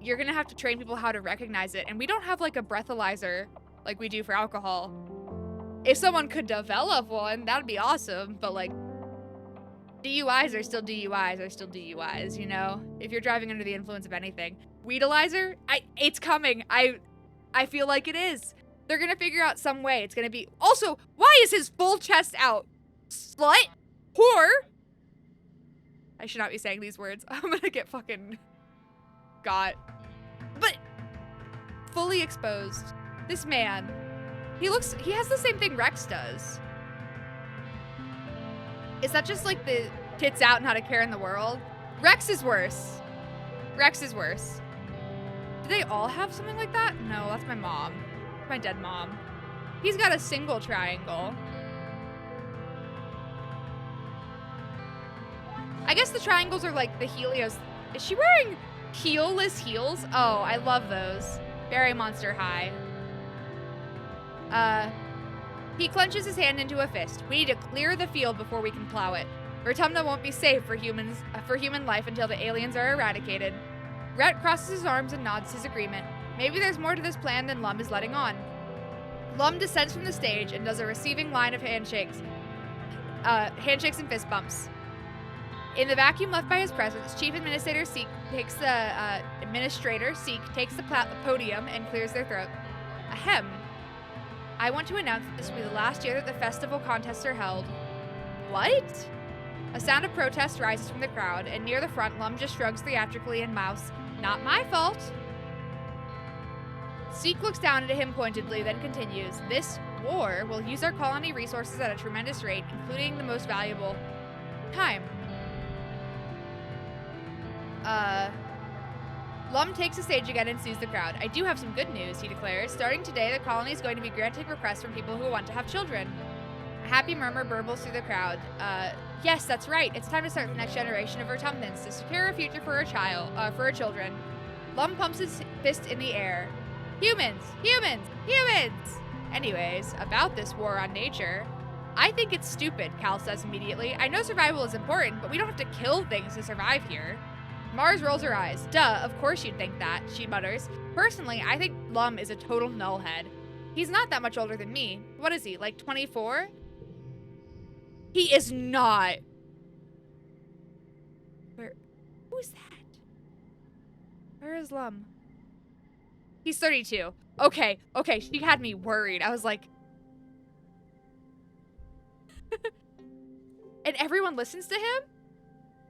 you're gonna have to train people how to recognize it. And we don't have like a breathalyzer like we do for alcohol. If someone could develop one, that'd be awesome. But like DUIs are still DUIs, you know? If you're driving under the influence of anything. Weedalizer, it's coming. I feel like it is. They're gonna figure out some way. It's gonna be, also, why is his full chest out? Slut? Whore? I should not be saying these words. I'm gonna get fucking got. But fully exposed. This man, he has the same thing Rex does. Is that just like the tits out and how to care in the world? Rex is worse. Rex is worse. Do they all have something like that? No, that's my mom. My dead mom. He's got a single triangle. I guess the triangles are like the Helios. Is she wearing heelless heels? Oh, I love those. Very Monster High. He clenches his hand into a fist. We need to clear the field before we can plow it. Vertumna won't be safe for human life until the aliens are eradicated. Rhett crosses his arms and nods his agreement. Maybe there's more to this plan than Lum is letting on. Lum descends from the stage and does a receiving line of handshakes and fist bumps. In the vacuum left by his presence, Chief Administrator Seek takes the podium and clears their throat. Ahem. I want to announce that this will be the last year that the festival contests are held. What? A sound of protest rises from the crowd, and near the front, Lum just shrugs theatrically and mouths, "Not my fault." Seek looks down at him pointedly, then continues, "This war will use our colony resources at a tremendous rate, including the most valuable time." Lum takes the stage again and soothes the crowd. "I do have some good news," he declares. "Starting today, the colony is going to be granting requests from people who want to have children." A happy murmur burbles through the crowd. Yes, that's right. It's time to start the next generation of Vertumnans to secure a future for our children. Lum pumps his fist in the air. Humans! Humans! Humans! Anyways, about this war on nature. I think it's stupid, Cal says immediately. I know survival is important, but we don't have to kill things to survive here. Mars rolls her eyes. Duh, of course you'd think that, she mutters. Personally, I think Lum is a total nullhead. He's not that much older than me. What is he, like 24? He is not. Who is that? Where is Lum? He's 32. Okay, she had me worried. I was like... And everyone listens to him?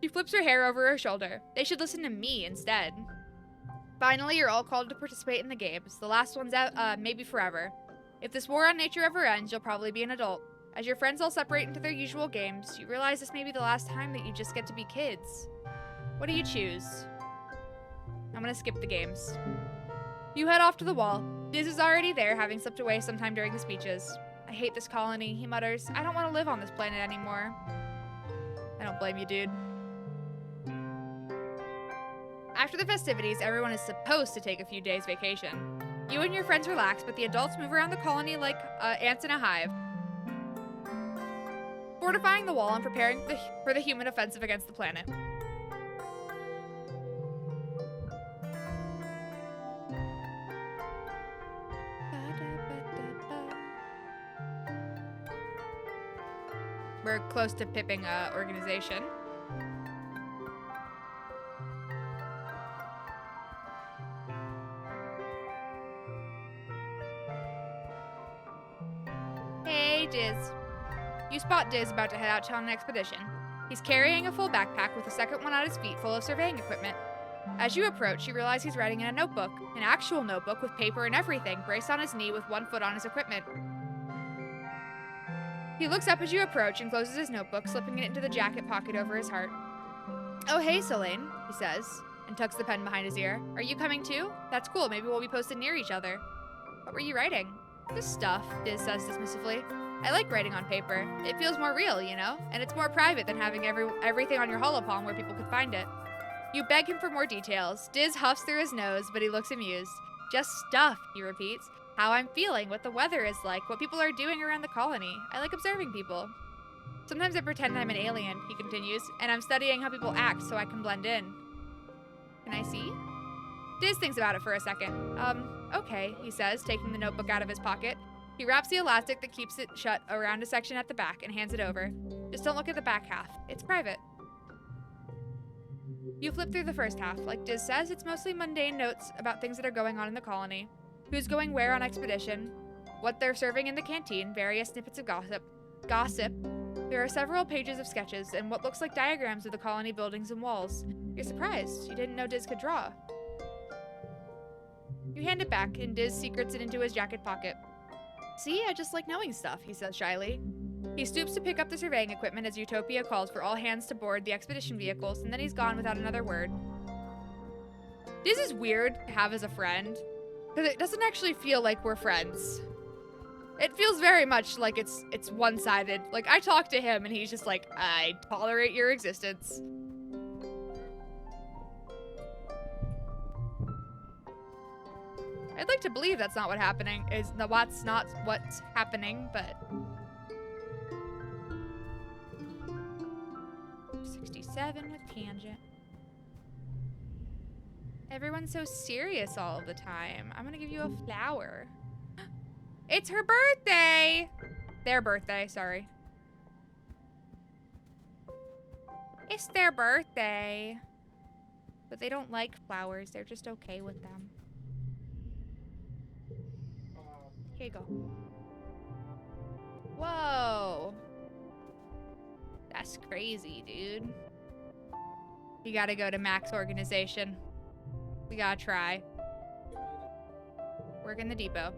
She flips her hair over her shoulder. They should listen to me instead. Finally, you're all called to participate in the games. The last one's out, maybe forever. If this war on nature ever ends, you'll probably be an adult. As your friends all separate into their usual games, you realize this may be the last time that you just get to be kids. What do you choose? I'm gonna skip the games. You head off to the wall. Diz is already there, having slipped away sometime during the speeches. I hate this colony, he mutters. I don't want to live on this planet anymore. I don't blame you, dude. After the festivities, everyone is supposed to take a few days vacation. You and your friends relax, but the adults move around the colony like ants in a hive, fortifying the wall and preparing for the human offensive against the planet. We're close to pipping organization. Hey, Diz. You spot Diz about to head out on an expedition. He's carrying a full backpack with a second one at his feet full of surveying equipment. As you approach, you realize he's writing in a notebook, an actual notebook with paper and everything, braced on his knee with one foot on his equipment. He looks up as you approach and closes his notebook, slipping it into the jacket pocket over his heart. Oh, hey, Selene, he says, and tucks the pen behind his ear. Are you coming too? That's cool, maybe we'll be posted near each other. What were you writing? Just stuff, Diz says dismissively. I like writing on paper. It feels more real, you know? And it's more private than having everything on your holopalm where people could find it. You beg him for more details. Diz huffs through his nose, but he looks amused. Just stuff, he repeats. How I'm feeling, what the weather is like, what people are doing around the colony. I like observing people. Sometimes I pretend I'm an alien, he continues, and I'm studying how people act so I can blend in. Can I see? Diz thinks about it for a second. Okay, he says, taking the notebook out of his pocket. He wraps the elastic that keeps it shut around a section at the back and hands it over. Just don't look at the back half. It's private. You flip through the first half. Like Diz says, it's mostly mundane notes about things that are going on in the colony. Who's going where on expedition, what they're serving in the canteen, various snippets of gossip. There are several pages of sketches and what looks like diagrams of the colony buildings and walls. You're surprised. You didn't know Diz could draw. You hand it back, and Diz secrets it into his jacket pocket. See, I just like knowing stuff, he says shyly. He stoops to pick up the surveying equipment as Utopia calls for all hands to board the expedition vehicles, and then he's gone without another word. Diz is weird to have as a friend, because it doesn't actually feel like we're friends. It feels very much like it's one-sided. Like, I talk to him, and he's just like, I tolerate your existence. I'd like to believe that's not what's happening, but... 7 with tangent. Everyone's so serious all of the time. I'm gonna give you a flower. It's her birthday! Their birthday, sorry. It's their birthday. But they don't like flowers. They're just okay with them. Here you go. Whoa. That's crazy, dude. You gotta go to Mac's organization. We gotta try. Work in the depot.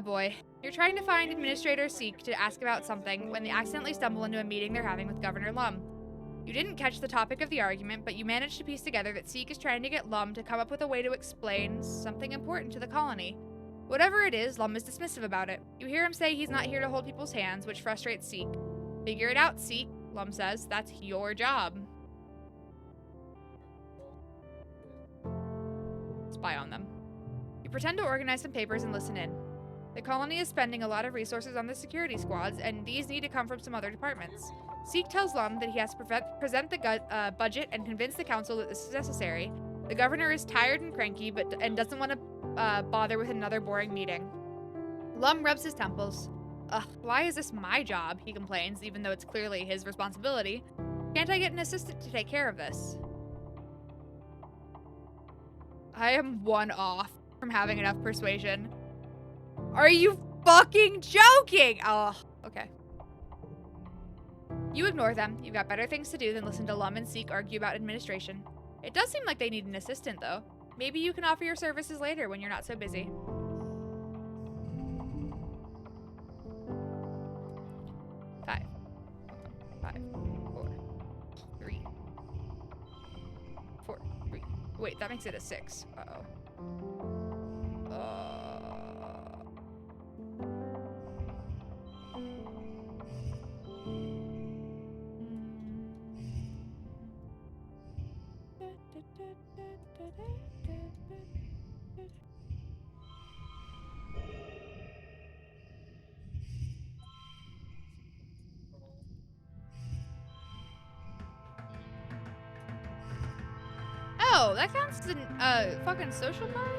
Boy. You're trying to find Administrator Seek to ask about something when they accidentally stumble into a meeting they're having with Governor Lum. You didn't catch the topic of the argument, but you managed to piece together that Seek is trying to get Lum to come up with a way to explain something important to the colony. Whatever it is, Lum is dismissive about it. You hear him say he's not here to hold people's hands, which frustrates Seek. Figure it out, Seek, Lum says. That's your job. Spy on them. You pretend to organize some papers and listen in. The colony is spending a lot of resources on the security squads, and these need to come from some other departments. Seek tells Lum that he has to present the budget and convince the council that this is necessary. The governor is tired and cranky, and doesn't want to bother with another boring meeting. Lum rubs his temples. Ugh, why is this my job? He complains, even though it's clearly his responsibility. Can't I get an assistant to take care of this? I am one off from having enough persuasion. Are you fucking joking? Oh, okay. You ignore them. You've got better things to do than listen to Lum and Seek argue about administration. It does seem like they need an assistant, though. Maybe you can offer your services later when you're not so busy. Five, 4, 3, 4, 3. Wait, that makes it a 6. Uh-oh. Oh, that counts as a fucking social card?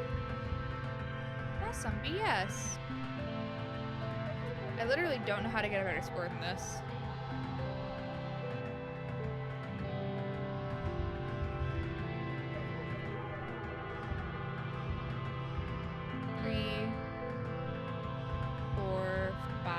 That's some BS. I literally don't know how to get a better score than this. Three, 4, 5.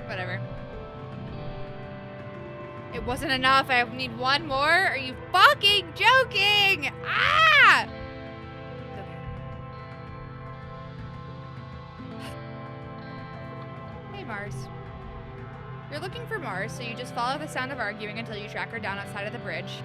Whatever. It wasn't enough. I need one more. Are you fucking joking? Ah! Okay. Hey, Mars. You're looking for Mars, so you just follow the sound of arguing until you track her down outside of the bridge.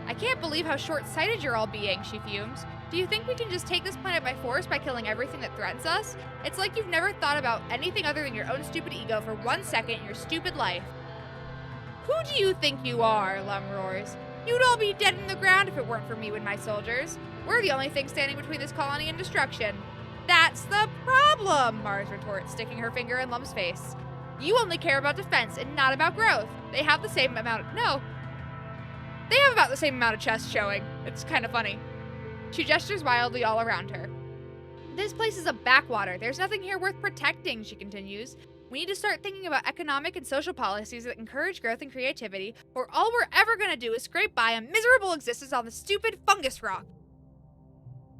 I can't believe how short-sighted you're all being, she fumes. Do you think we can just take this planet by force by killing everything that threatens us? It's like you've never thought about anything other than your own stupid ego for 1 second in your stupid life. Who do you think you are? Lum roars. You'd all be dead in the ground if it weren't for me and my soldiers. We're the only thing standing between this colony and destruction. That's the problem, Mars retorts, sticking her finger in Lum's face. You only care about defense and not about growth. They have the same amount of... No. They have about the same amount of chest showing. It's kind of funny. She gestures wildly all around her. This place is a backwater. There's nothing here worth protecting, she continues. We need to start thinking about economic and social policies that encourage growth and creativity, or all we're ever going to do is scrape by a miserable existence on the stupid fungus rock.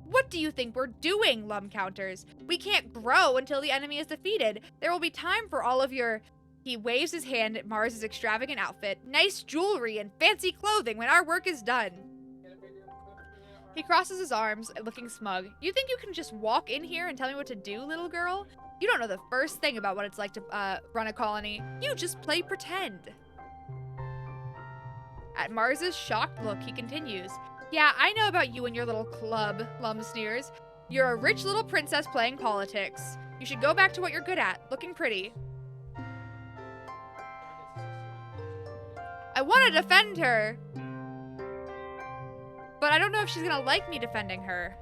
What do you think we're doing? Lum counters. We can't grow until the enemy is defeated. There will be time for all of your... He waves his hand at Mars's extravagant outfit, nice jewelry, and fancy clothing when our work is done. He crosses his arms, looking smug. You think you can just walk in here and tell me what to do, little girl? You don't know the first thing about what it's like to run a colony. You just play pretend. At Mars's shocked look, he continues. Yeah, I know about you and your little club, Lum sneers. You're a rich little princess playing politics. You should go back to what you're good at, looking pretty. I want to defend her, but I don't know if she's gonna like me defending her.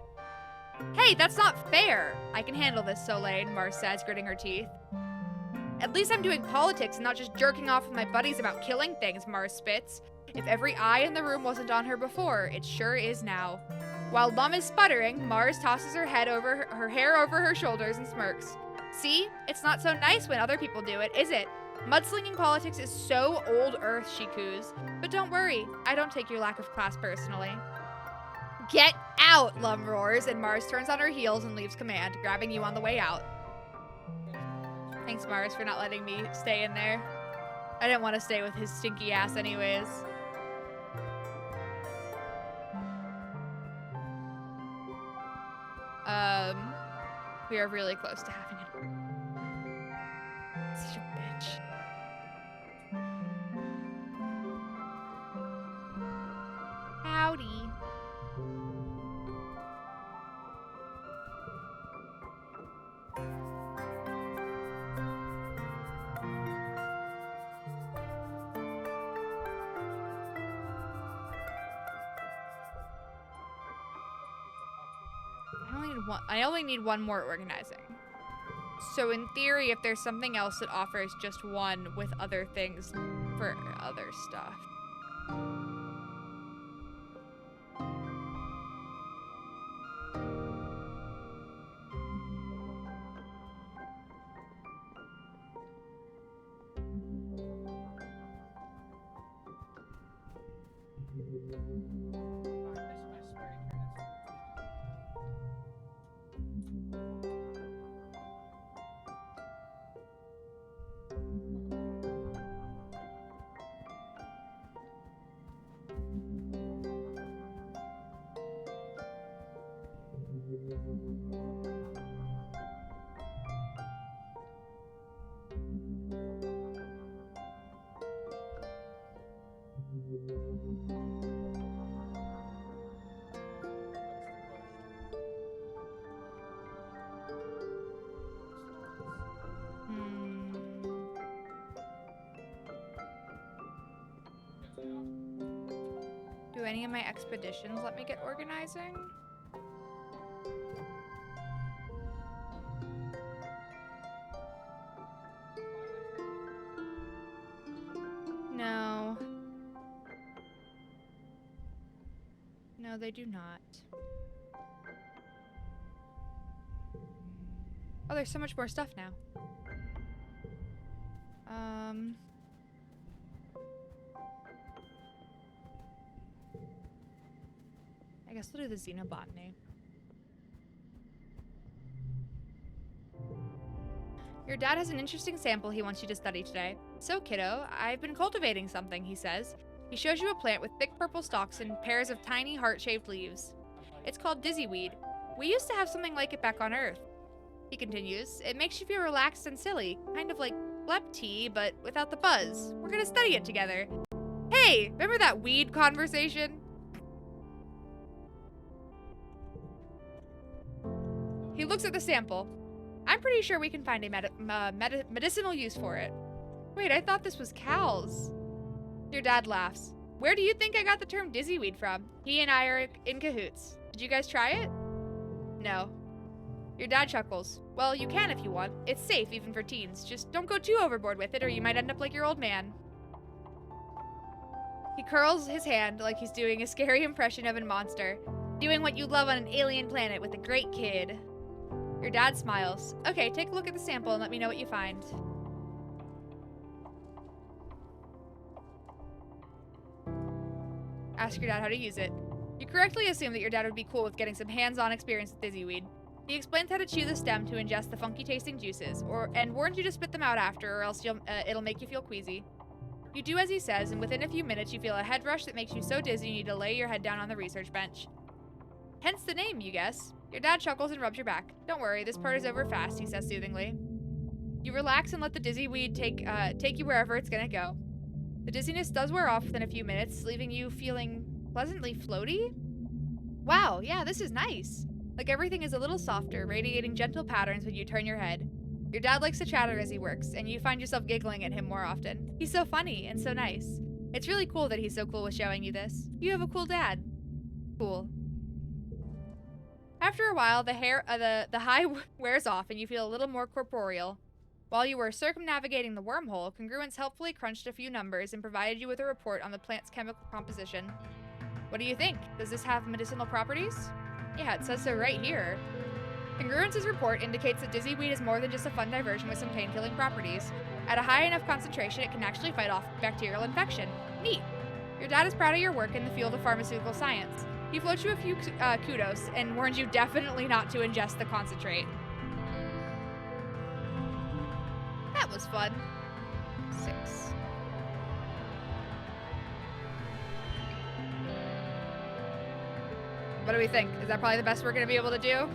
Hey, that's not fair. I can handle this, Soleil, Mars says, gritting her teeth. At least I'm doing politics and not just jerking off with my buddies about killing things, Mars spits. If every eye in the room wasn't on her before, it sure is now. While Lum is sputtering, Mars tosses her head over her hair over her shoulders and smirks. See? It's not so nice when other people do it, is it? Mudslinging politics is so old earth, she coos. But don't worry, I don't take your lack of class personally. Get out, Lum roars, and Mars turns on her heels and leaves command, grabbing you on the way out. Thanks, Mars, for not letting me stay in there. I didn't want to stay with his stinky ass anyways. We are really close to having it. Such a bitch. Howdy. I only need one more organizing. So in theory, if there's something else that offers just one with other things for other stuff. Do any of my expeditions let me get organizing? No. No, they do not. Oh, there's so much more stuff now. I guess we'll do the xenobotany. Your dad has an interesting sample he wants you to study today. So, kiddo, I've been cultivating something, he says. He shows you a plant with thick purple stalks and pairs of tiny heart-shaped leaves. It's called dizzyweed. We used to have something like it back on Earth. He continues, it makes you feel relaxed and silly, kind of like blep tea, but without the buzz. We're gonna study it together. Hey, remember that weed conversation? He looks at the sample. I'm pretty sure we can find a medicinal use for it. Wait, I thought this was Cal's. Your dad laughs. Where do you think I got the term dizzyweed from? He and I are in cahoots. Did you guys try it? No. Your dad chuckles. Well, you can if you want. It's safe even for teens. Just don't go too overboard with it or you might end up like your old man. He curls his hand like he's doing a scary impression of a monster. Doing what you love on an alien planet with a great kid. Your dad smiles. Okay, take a look at the sample and let me know what you find. Ask your dad how to use it. You correctly assume that your dad would be cool with getting some hands-on experience with dizzyweed. He explains how to chew the stem to ingest the funky-tasting juices, and warns you to spit them out after, or else it'll make you feel queasy. You do as he says, and within a few minutes you feel a head rush that makes you so dizzy you need to lay your head down on the research bench. Hence the name, you guess. Your dad chuckles and rubs your back. Don't worry, this part is over fast, he says soothingly. You relax and let the dizzy weed take you wherever it's gonna go. The dizziness does wear off within a few minutes, leaving you feeling pleasantly floaty. Wow, yeah, this is nice. Like everything is a little softer, radiating gentle patterns when you turn your head. Your dad likes to chatter as he works, and you find yourself giggling at him more often. He's so funny and so nice. It's really cool that he's so cool with showing you this. You have a cool dad. Cool. After a while, the high wears off and you feel a little more corporeal. While you were circumnavigating the wormhole, Congruence helpfully crunched a few numbers and provided you with a report on the plant's chemical composition. What do you think? Does this have medicinal properties? Yeah, it says so right here. Congruence's report indicates that dizzy weed is more than just a fun diversion with some pain-killing properties. At a high enough concentration, it can actually fight off bacterial infection. Neat! Your dad is proud of your work in the field of pharmaceutical science. He floats you a few kudos and warns you definitely not to ingest the concentrate. That was fun. 6. What do we think? Is that probably the best we're going to be able to do?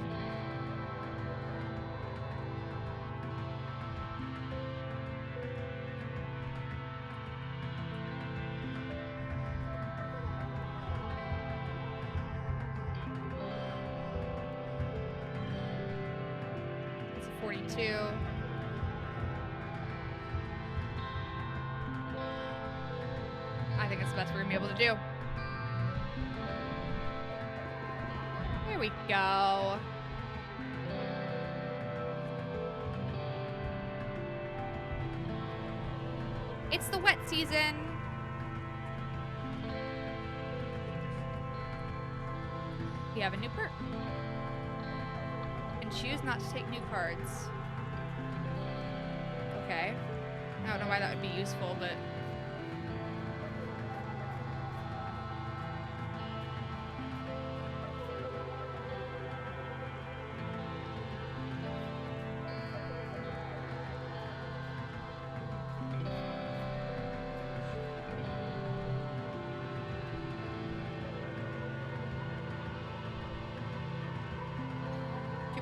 It's a 42. I think it's the best we're going to be able to do. There we go. It's the wet season. You have a new perk. And choose not to take new cards. Okay. I don't know why that would be useful, but...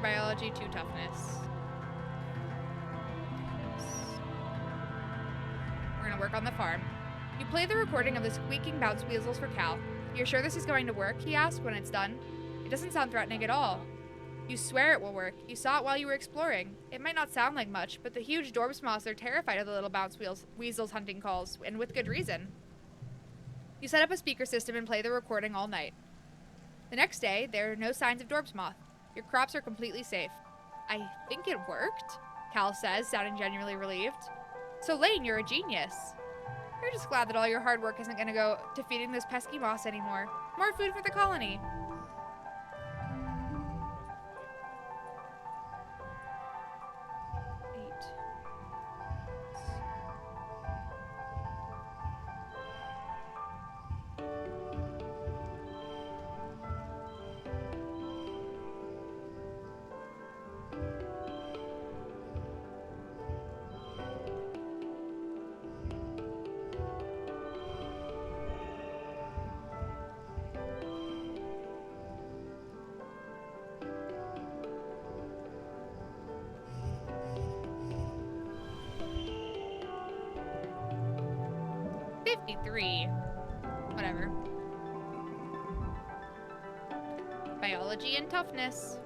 Biology, 2 toughness. We're gonna work on the farm. You play the recording of the squeaking bounce weasels for Cal. You're sure this is going to work? He asks when it's done. It doesn't sound threatening at all. You swear it will work. You saw it while you were exploring. It might not sound like much, but the huge Dorbsmoths are terrified of the little bounce weasels' hunting calls, and with good reason. You set up a speaker system and play the recording all night. The next day, there are no signs of Dorbsmoth. Your crops are completely safe. I think it worked, Cal says, sounding genuinely relieved. So Lane, you're a genius. You're just glad that all your hard work isn't going to go to feeding those pesky moths anymore. More food for the colony. Whatever. Biology and toughness.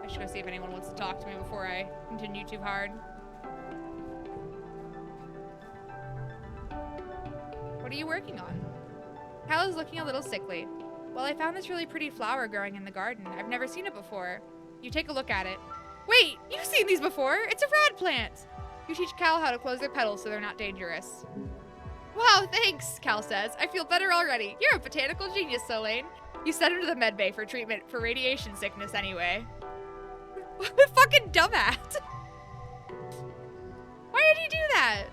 I should go see if anyone wants to talk to me before I continue too hard. What are you working on? Cal is looking a little sickly. Well, I found this really pretty flower growing in the garden. I've never seen it before. You take a look at it. Wait, you've seen these before. It's a rad plant. You teach Cal how to close their petals so they're not dangerous. Wow, thanks, Cal says. I feel better already. You're a botanical genius, Solane. You sent him to the med bay for treatment for radiation sickness anyway. What a fucking dumbass. Why did he do that?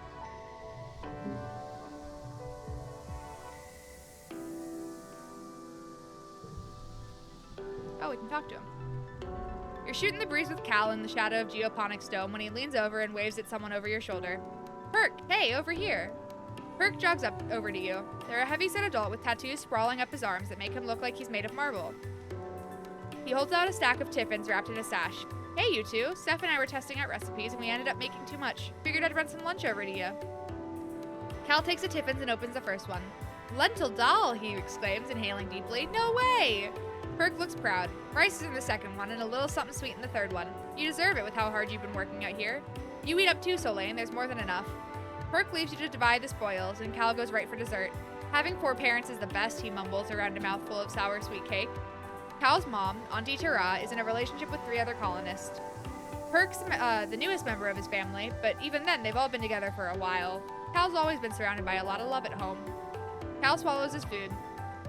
Oh, we can talk to him. You're shooting the breeze with Cal in the shadow of Geoponics Dome when he leans over and waves at someone over your shoulder. Perk, hey, over here. Perk jogs up over to you. They're a heavy-set adult with tattoos sprawling up his arms that make him look like he's made of marble. He holds out a stack of tiffins wrapped in a sash. Hey, you two. Steph and I were testing out recipes, and we ended up making too much. Figured I'd run some lunch over to you. Cal takes the tiffins and opens the first one. Lentil dal, he exclaims, inhaling deeply. No way! Perk looks proud. Rice is in the second one, and a little something sweet in the third one. You deserve it with how hard you've been working out here. You eat up too, Solane. There's more than enough. Perk leaves you to divide the spoils, and Cal goes right for dessert. Having 4 parents is the best, he mumbles around a mouthful of sour sweet cake. Cal's mom, Auntie Tara, is in a relationship with 3 other colonists. Perk's the newest member of his family, but even then, they've all been together for a while. Cal's always been surrounded by a lot of love at home. Cal swallows his food.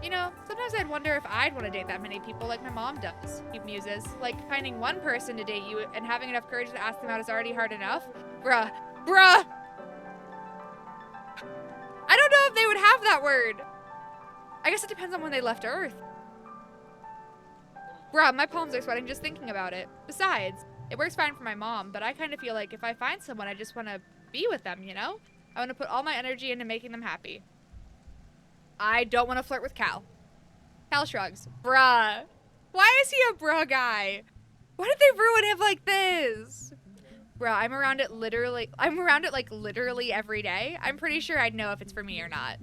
You know, sometimes I'd wonder if I'd want to date that many people like my mom does, he muses. Like, finding one person to date you and having enough courage to ask them out is already hard enough. Bruh. I don't know if they would have that word. I guess it depends on when they left Earth. Bruh, my palms are sweating just thinking about it. Besides, it works fine for my mom, but I kind of feel like if I find someone, I just want to be with them, you know? I want to put all my energy into making them happy. I don't want to flirt with Cal. Cal shrugs. Bruh. Why is he a bruh guy? Why did they ruin him like this? Bruh, I'm around it like literally every day. I'm pretty sure I'd know if it's for me or not.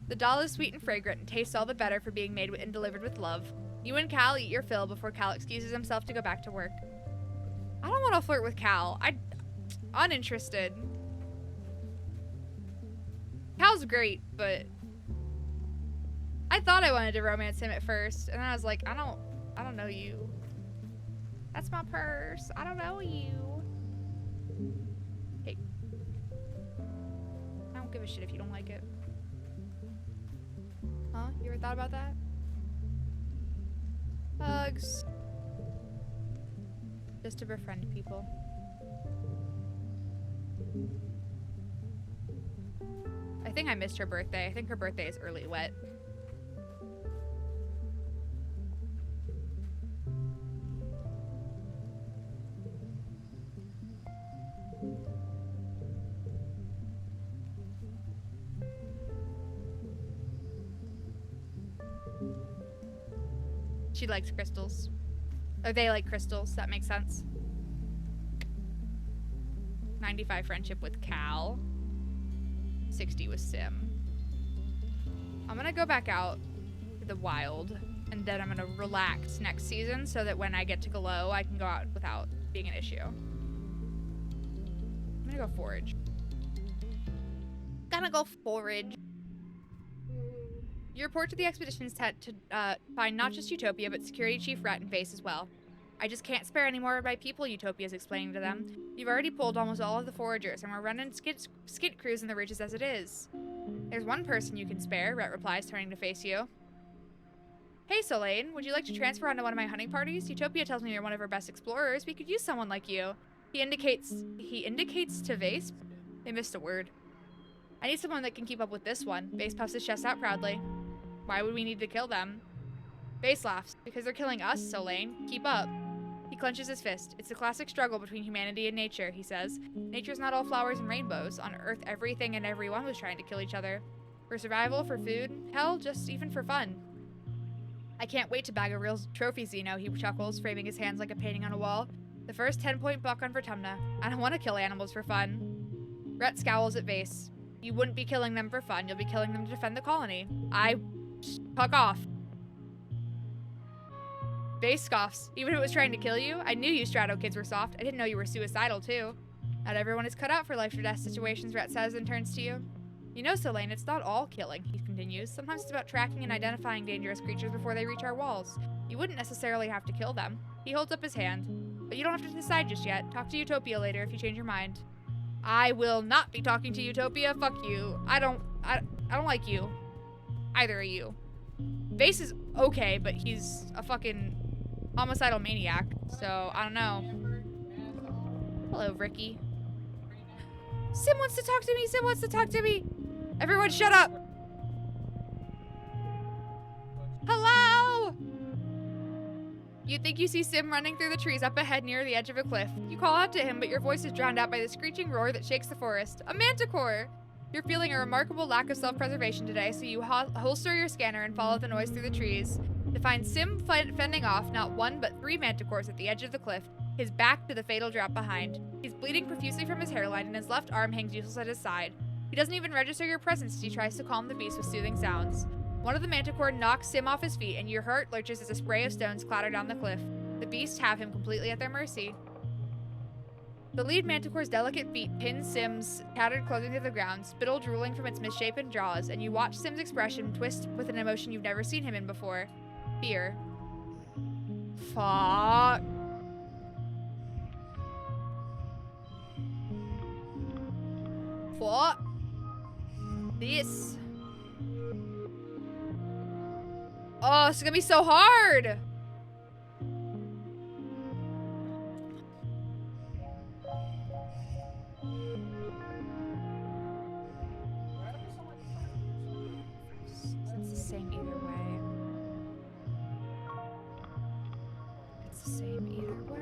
The doll is sweet and fragrant and tastes all the better for being made and delivered with love. You and Cal eat your fill before Cal excuses himself to go back to work. I don't want to flirt with Cal. I'm uninterested. Cal's great, but I thought I wanted to romance him at first, and then I was like, I don't know you. That's my purse. I don't know you. Hey. I don't give a shit if you don't like it. Huh? You ever thought about that? Hugs. Just to befriend people. I think I missed her birthday. I think her birthday is early wet. She likes crystals. Or they like crystals, that makes sense. 95 friendship with Cal. 60 with Sim. I'm gonna go back out to the wild, and then I'm gonna relax next season so that when I get to Glow, I can go out without being an issue. I'm gonna go forage. Gonna go forage. You report to the expedition's tent to find not just Utopia, but Security Chief Rat and Vase as well. I just can't spare any more of my people, Utopia's explaining to them. You've already pulled almost all of the foragers, and we're running skid crews in the ridges as it is. There's one person you can spare, Rat replies, turning to face you. Hey, Solane, would you like to transfer onto one of my hunting parties? Utopia tells me you're one of her best explorers. We could use someone like you. He indicates to Vase. They missed a word. I need someone that can keep up with this one. Vase puffs his chest out proudly. Why would we need to kill them? Vase laughs. Because they're killing us, Solane. Keep up. He clenches his fist. It's a classic struggle between humanity and nature, he says. Nature's not all flowers and rainbows. On Earth, everything and everyone was trying to kill each other. For survival, for food, hell, just even for fun. I can't wait to bag a real trophy, Zeno, he chuckles, framing his hands like a painting on a wall. The first 10-point buck on Vertumna. I don't want to kill animals for fun. Rhett scowls at Vase. You wouldn't be killing them for fun. You'll be killing them to defend the colony. Fuck off. Vase scoffs. Even if it was trying to kill you, I knew you Strato kids were soft. I didn't know you were suicidal, too. Not everyone is cut out for life or death situations, Rhett says and turns to you. You know, Solane, it's not all killing, he continues. Sometimes it's about tracking and identifying dangerous creatures before they reach our walls. You wouldn't necessarily have to kill them. He holds up his hand. But you don't have to decide just yet. Talk to Utopia later if you change your mind. I will not be talking to Utopia. Fuck you. I don't like you. Either of you. Vase is okay, but he's a fucking homicidal maniac, so I don't know. Hello, Ricky. Sim wants to talk to me! Sim wants to talk to me! Everyone shut up! Hello! You think you see Sim running through the trees up ahead near the edge of a cliff. You call out to him, but your voice is drowned out by the screeching roar that shakes the forest. A manticore! You're feeling a remarkable lack of self-preservation today, so you holster your scanner and follow the noise through the trees to find Sim fending off not one but 3 manticores at the edge of the cliff, his back to the fatal drop behind. He's bleeding profusely from his hairline and his left arm hangs useless at his side. He doesn't even register your presence as he tries to calm the beast with soothing sounds. One of the manticore knocks Sim off his feet and your heart lurches as a spray of stones clatter down the cliff. The beasts have him completely at their mercy. The lead manticore's delicate feet pin Sim's tattered clothing to the ground, spittle drooling from its misshapen jaws, and you watch Sim's expression twist with an emotion you've never seen him in before. Fear. Fuck. What? This. Oh, it's gonna be so hard. It's the same either way. It's the same either way.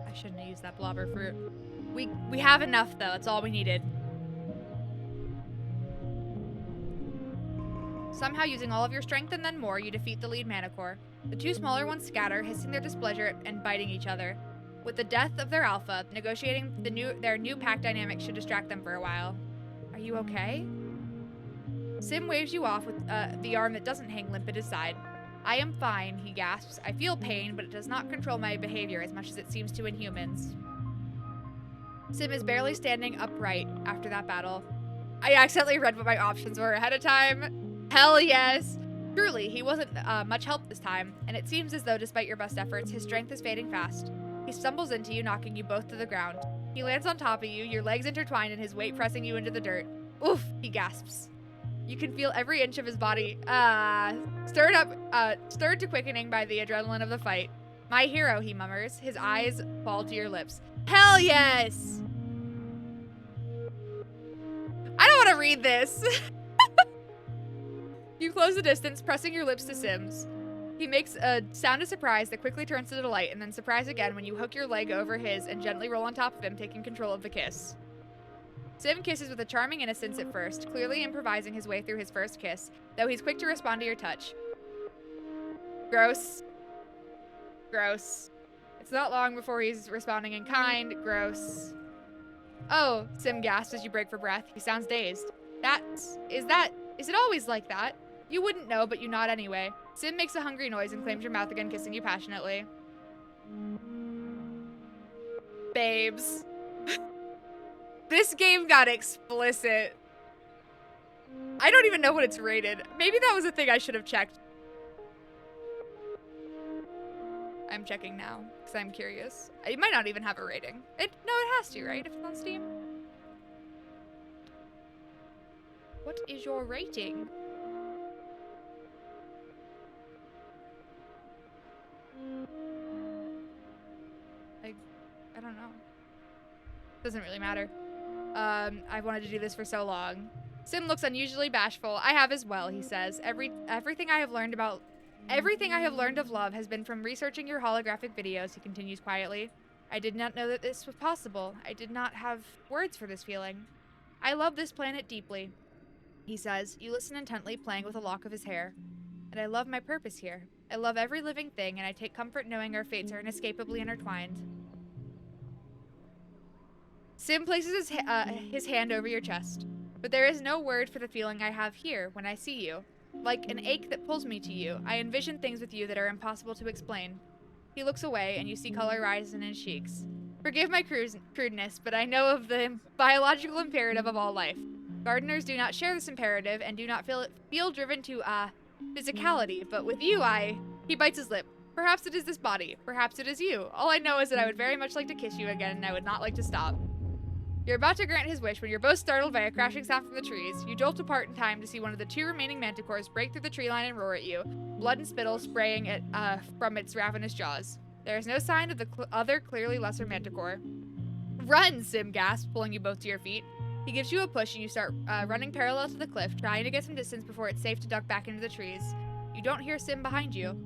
I shouldn't have used that blobber fruit. We have enough though, that's all we needed. Somehow using all of your strength and then more, you defeat the lead manicore. The 2 smaller ones scatter, hissing their displeasure and biting each other. With the death of their alpha, negotiating their new pack dynamic should distract them for a while. Are you okay? Sim waves you off with the arm that doesn't hang limp at his side. I am fine, he gasps. I feel pain, but it does not control my behavior as much as it seems to in humans. Sim is barely standing upright after that battle. I accidentally read what my options were ahead of time. Hell yes! Truly, he wasn't much help this time, and it seems as though despite your best efforts, his strength is fading fast. He stumbles into you, knocking you both to the ground. He lands on top of you, your legs intertwined and his weight pressing you into the dirt. Oof, he gasps. You can feel every inch of his body, stirred to quickening by the adrenaline of the fight. My hero, he mummers. His eyes fall to your lips. Hell yes! I don't want to read this. You close the distance, pressing your lips to Sim's. He makes a sound of surprise that quickly turns to delight, and then surprise again when you hook your leg over his and gently roll on top of him, taking control of the kiss. Sim kisses with a charming innocence at first, clearly improvising his way through his first kiss, though he's quick to respond to your touch. Gross. Gross. It's not long before he's responding in kind. Gross. Oh, Sim gasps as you break for breath. He sounds dazed. Is it always like that? You wouldn't know, but you nod anyway. Sim makes a hungry noise and claims your mouth again, kissing you passionately. Babes. This game got explicit. I don't even know what it's rated. Maybe that was a thing I should have checked. I'm checking now, because I'm curious. It might not even have a rating. No, it has to, right? If it's on Steam. What is your rating? I don't know. Doesn't really matter. I've wanted to do this for so long. Sim looks unusually bashful. I have as well, he says. Everything I have learned about Everything I have learned of love has been from researching your holographic videos, he continues quietly. I did not know that this was possible. I did not have words for this feeling. I love this planet deeply, he says. You listen intently, playing with a lock of his hair. And I love my purpose here. I love every living thing, and I take comfort knowing our fates are inescapably intertwined. Sim places his hand over your chest. But there is no word for the feeling I have here when I see you. Like an ache that pulls me to you, I envision things with you that are impossible to explain. He looks away, and you see color rise in his cheeks. Forgive my crudeness, but I know of the biological imperative of all life. Gardeners do not share this imperative and do not feel driven to, physicality, but with you, He bites his lip. Perhaps it is this body. Perhaps it is you. All I know is that I would very much like to kiss you again, and I would not like to stop. You're about to grant his wish when you're both startled by a crashing sound from the trees. You jolt apart in time to see one of the 2 remaining manticores break through the tree line and roar at you, blood and spittle spraying from its ravenous jaws. There is no sign of the other, clearly lesser manticore. Run, Sim gasps, pulling you both to your feet. He gives you a push and you start running parallel to the cliff, trying to get some distance before it's safe to duck back into the trees. You don't hear Sim behind you.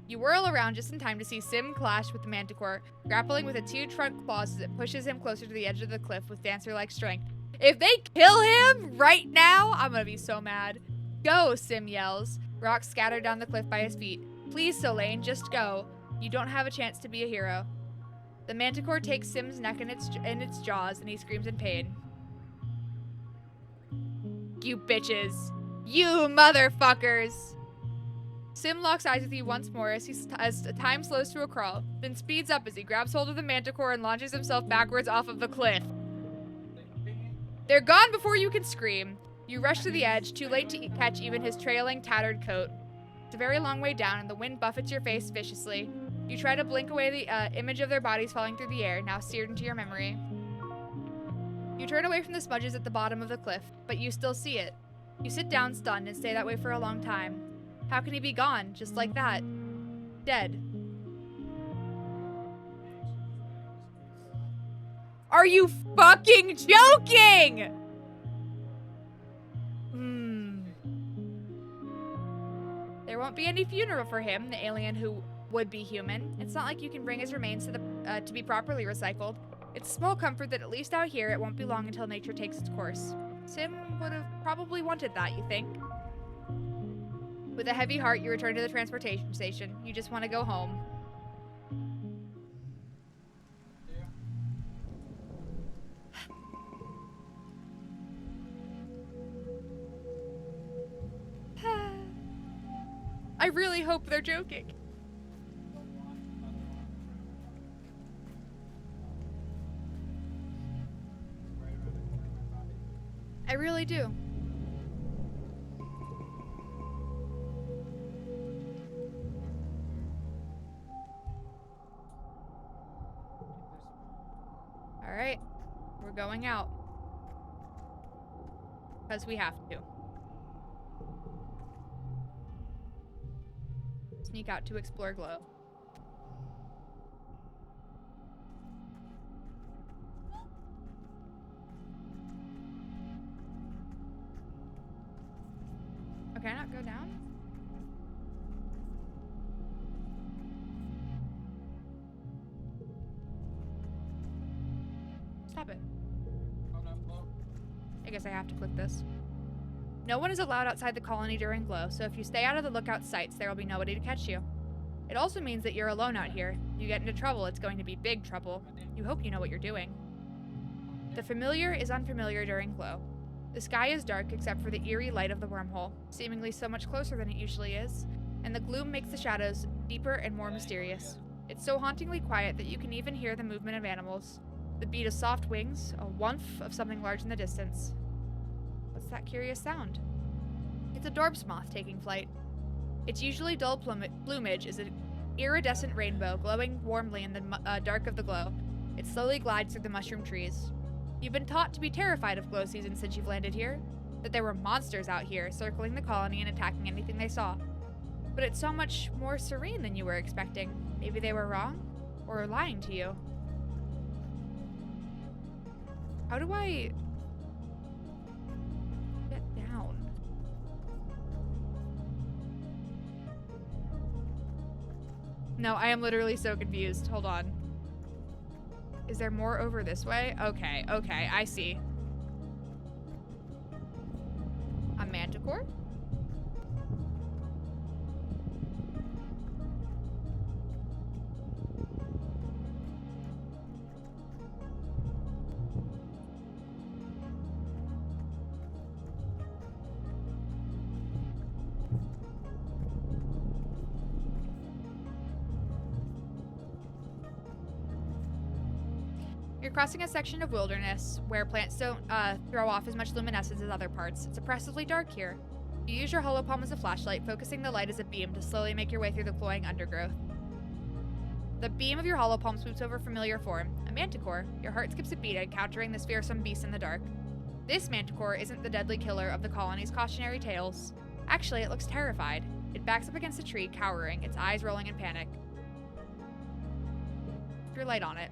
You whirl around just in time to see Sim clash with the manticore, grappling with its 2 trunk claws as it pushes him closer to the edge of the cliff with dancer-like strength. If they kill him right now, I'm gonna be so mad. Go, Sim yells. Rocks scatter down the cliff by his feet. Please, Solane, just go. You don't have a chance to be a hero. The manticore takes Sim's neck in its jaws, and he screams in pain. You bitches. You motherfuckers! Sim locks eyes with you once more as time slows to a crawl, then speeds up as he grabs hold of the manticore and launches himself backwards off of the cliff. They're gone before you can scream. You rush to the edge, too late to catch even his trailing, tattered coat. It's a very long way down, and the wind buffets your face viciously. You try to blink away the image of their bodies falling through the air, now seared into your memory. You turn away from the smudges at the bottom of the cliff, but you still see it. You sit down stunned and stay that way for a long time. How can he be gone, just like that? Dead. Are you fucking joking?! There won't be any funeral for him, the alien who would be human. It's not like you can bring his remains to be properly recycled. It's a small comfort that at least out here it won't be long until nature takes its course. Sim would have probably wanted that, you think? With a heavy heart, you return to the transportation station. You just want to go home. I really hope they're joking. I really do. All right, we're going out. Because we have to. Sneak out to explore Glow. Oh, can I not go down? Stop it. I guess I have to click this. No one is allowed outside the colony during Glow, so if you stay out of the lookout sites, there will be nobody to catch you. It also means that you're alone out here. If you get into trouble, it's going to be big trouble. You hope you know what you're doing. The familiar is unfamiliar during Glow. The sky is dark except for the eerie light of the wormhole, seemingly so much closer than it usually is, and the gloom makes the shadows deeper and more mysterious. It's so hauntingly quiet that you can even hear the movement of animals, the beat of soft wings, a woof of something large in the distance. What's that curious sound? It's a Dorbs moth taking flight. Its usually dull plumage is an iridescent rainbow glowing warmly in the dark of the Glow. It slowly glides through the mushroom trees. You've been taught to be terrified of Glow season since you've landed here, that there were monsters out here circling the colony and attacking anything they saw. But it's so much more serene than you were expecting. Maybe they were wrong? Or lying to you? How do I get down? No, I am literally so confused. Hold on. Is there more over this way? Okay, okay, I see. A manticore? You're crossing a section of wilderness where plants don't throw off as much luminescence as other parts. It's oppressively dark here. You use your hollow palm as a flashlight, focusing the light as a beam to slowly make your way through the cloying undergrowth. The beam of your hollow palm swoops over familiar form, a manticore. Your heart skips a beat, encountering this fearsome beast in the dark. This manticore isn't the deadly killer of the colony's cautionary tales. Actually, it looks terrified. It backs up against a tree, cowering, its eyes rolling in panic. Keep your light on it.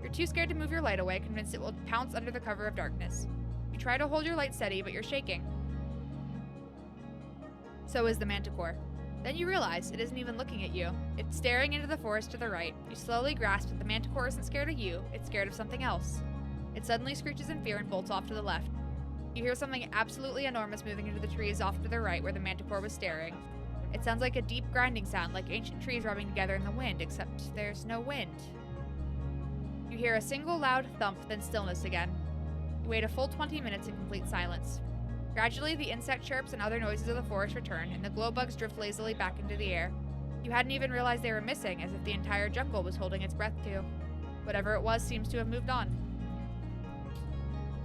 You're too scared to move your light away, convinced it will pounce under the cover of darkness. You try to hold your light steady, but you're shaking. So is the manticore. Then you realize it isn't even looking at you. It's staring into the forest to the right. You slowly grasp that the manticore isn't scared of you, it's scared of something else. It suddenly screeches in fear and bolts off to the left. You hear something absolutely enormous moving into the trees off to the right where the manticore was staring. It sounds like a deep grinding sound, like ancient trees rubbing together in the wind, except there's no wind. You hear a single loud thump, then stillness again. You wait a full 20 minutes in complete silence. Gradually, the insect chirps and other noises of the forest return, and the glow bugs drift lazily back into the air. You hadn't even realized they were missing, as if the entire jungle was holding its breath too. Whatever it was seems to have moved on.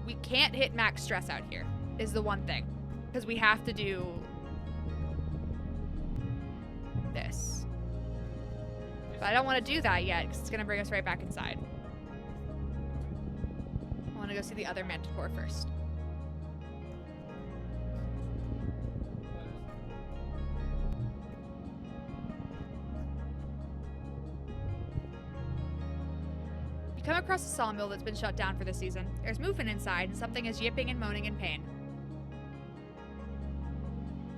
We can't hit max stress out here, is the one thing. Because we have to do this. But I don't want to do that yet, because it's going to bring us right back inside. I want to go see the other manticore first. You come across a sawmill that's been shut down for the season. There's movement inside, and something is yipping and moaning in pain.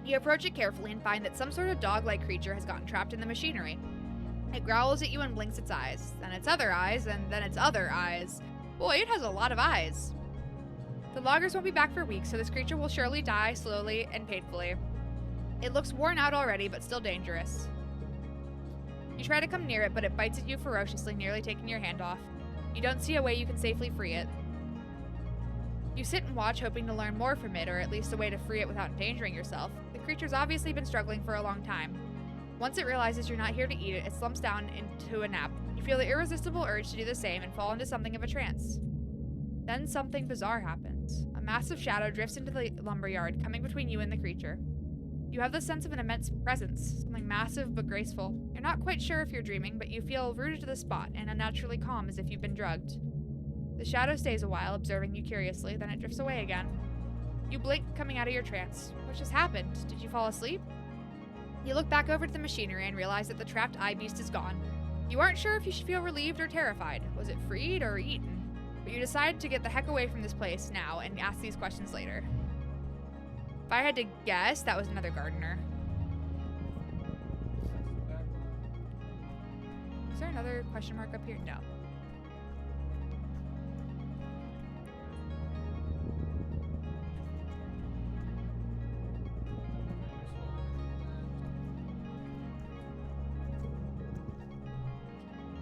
You approach it carefully and find that some sort of dog-like creature has gotten trapped in the machinery. It growls at you and blinks its eyes, then its other eyes, and then its other eyes. Boy, it has a lot of eyes. The loggers won't be back for weeks, so this creature will surely die slowly and painfully. It looks worn out already, but still dangerous. You try to come near it, but it bites at you ferociously, nearly taking your hand off. You don't see a way you can safely free it. You sit and watch, hoping to learn more from it, or at least a way to free it without endangering yourself. The creature's obviously been struggling for a long time. Once it realizes you're not here to eat it, it slumps down into a nap. You feel the irresistible urge to do the same and fall into something of a trance. Then something bizarre happens. A massive shadow drifts into the lumberyard, coming between you and the creature. You have the sense of an immense presence, something massive but graceful. You're not quite sure if you're dreaming, but you feel rooted to the spot and unnaturally calm as if you've been drugged. The shadow stays a while, observing you curiously, then it drifts away again. You blink, coming out of your trance. What just happened? Did you fall asleep? You look back over to the machinery and realize that the trapped eye beast is gone. You aren't sure if you should feel relieved or terrified. Was it freed or eaten? But you decide to get the heck away from this place now and ask these questions later. If I had to guess, that was another gardener. Is there another question mark up here? No.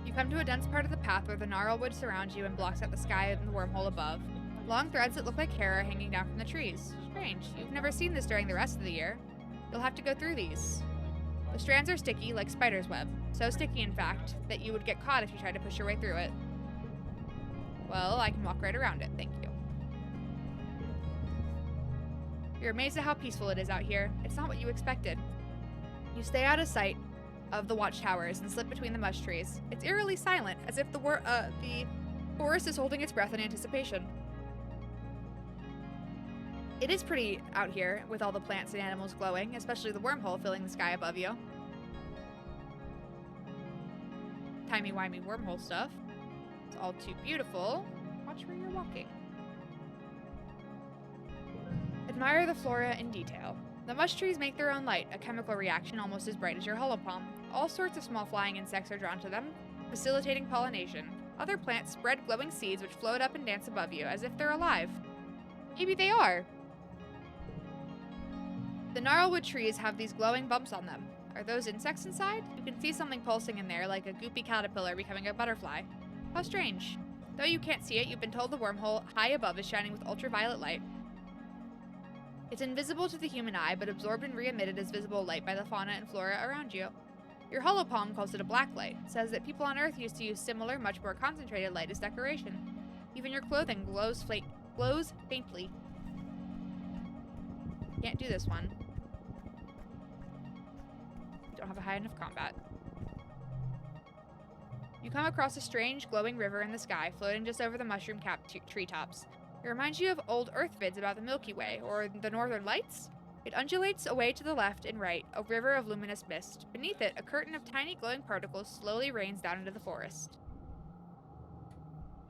You come to a dense part of the path where the gnarlwood surrounds you and blocks out the sky and the wormhole above. Long threads that look like hair are hanging down from the trees. Strange. You've never seen this during the rest of the year. You'll have to go through these. The strands are sticky like spider's web. So sticky, in fact, that you would get caught if you tried to push your way through it. Well, I can walk right around it, thank you. You're amazed at how peaceful it is out here. It's not what you expected. You stay out of sight of the watchtowers and slip between the mush trees. It's eerily silent, as if the forest is holding its breath in anticipation. It is pretty out here, with all the plants and animals glowing, especially the wormhole filling the sky above you. Timey-wimey wormhole stuff. It's all too beautiful. Watch where you're walking. Admire the flora in detail. The mush trees make their own light, a chemical reaction almost as bright as your holopalm. All sorts of small flying insects are drawn to them, facilitating pollination. Other plants spread glowing seeds which float up and dance above you, as if they're alive. Maybe they are. The gnarlwood trees have these glowing bumps on them. Are those insects inside? You can see something pulsing in there, like a goopy caterpillar becoming a butterfly. How strange. Though you can't see it, you've been told the wormhole high above is shining with ultraviolet light. It's invisible to the human eye, but absorbed and re-emitted as visible light by the fauna and flora around you. Your holopalm calls it a black light. It says that people on Earth used to use similar, much more concentrated light as decoration. Even your clothing glows faintly. Can't do this one. Don't have a high enough combat. You come across a strange, glowing river in the sky, floating just over the mushroom-capped treetops. It reminds you of old Earth vids about the Milky Way, or the Northern Lights? It undulates away to the left and right, a river of luminous mist. Beneath it, a curtain of tiny glowing particles slowly rains down into the forest.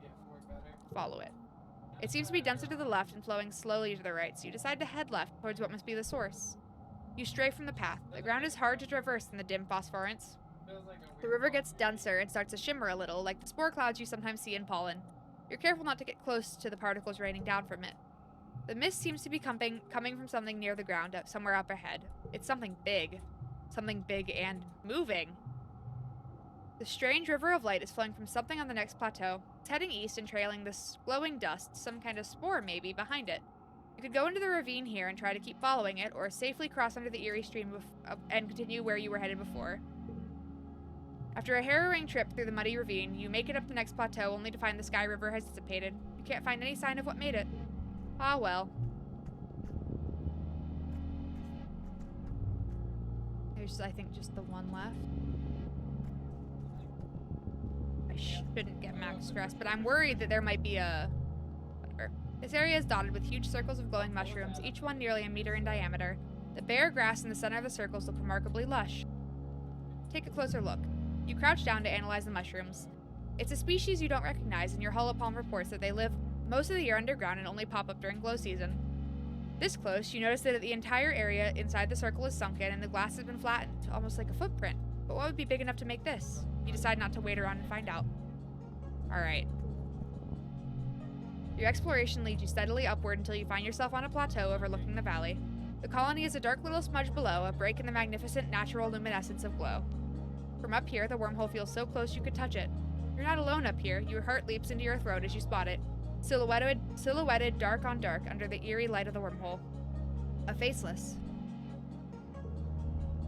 Yeah, forward better. Follow it. It seems to be denser to the left and flowing slowly to the right, so you decide to head left towards what must be the source. You stray from the path. The ground is hard to traverse in the dim phosphorance. Feels like a The weird river gets denser and starts to shimmer a little, like the spore clouds you sometimes see in pollen. You're careful not to get close to the particles raining down from it. The mist seems to be coming from something near the ground, somewhere up ahead. It's something big. Something big and moving. The strange river of light is flowing from something on the next plateau. It's heading east and trailing this glowing dust, some kind of spore maybe, behind it. You could go into the ravine here and try to keep following it, or safely cross under the eerie stream and continue where you were headed before. After a harrowing trip through the muddy ravine, you make it up the next plateau only to find the sky river has dissipated. You can't find any sign of what made it. Ah well. There's, I think, just the one left. I shouldn't get max stress, but I'm worried that there might be a... whatever. This area is dotted with huge circles of glowing mushrooms, each one nearly a meter in diameter. The bare grass in the center of the circles look remarkably lush. Take a closer look. You crouch down to analyze the mushrooms. It's a species you don't recognize, and your holopalm reports that they live most of the year underground and only pop up during glow season. This close, you notice that the entire area inside the circle is sunken and the glass has been flattened, almost like a footprint. But what would be big enough to make this? You decide not to wait around and find out. Alright. Your exploration leads you steadily upward until you find yourself on a plateau overlooking the valley. The colony is a dark little smudge below, a break in the magnificent natural luminescence of glow. From up here, the wormhole feels so close you could touch it. You're not alone up here. Your heart leaps into your throat as you spot it. Silhouetted dark on dark under the eerie light of the wormhole. A faceless.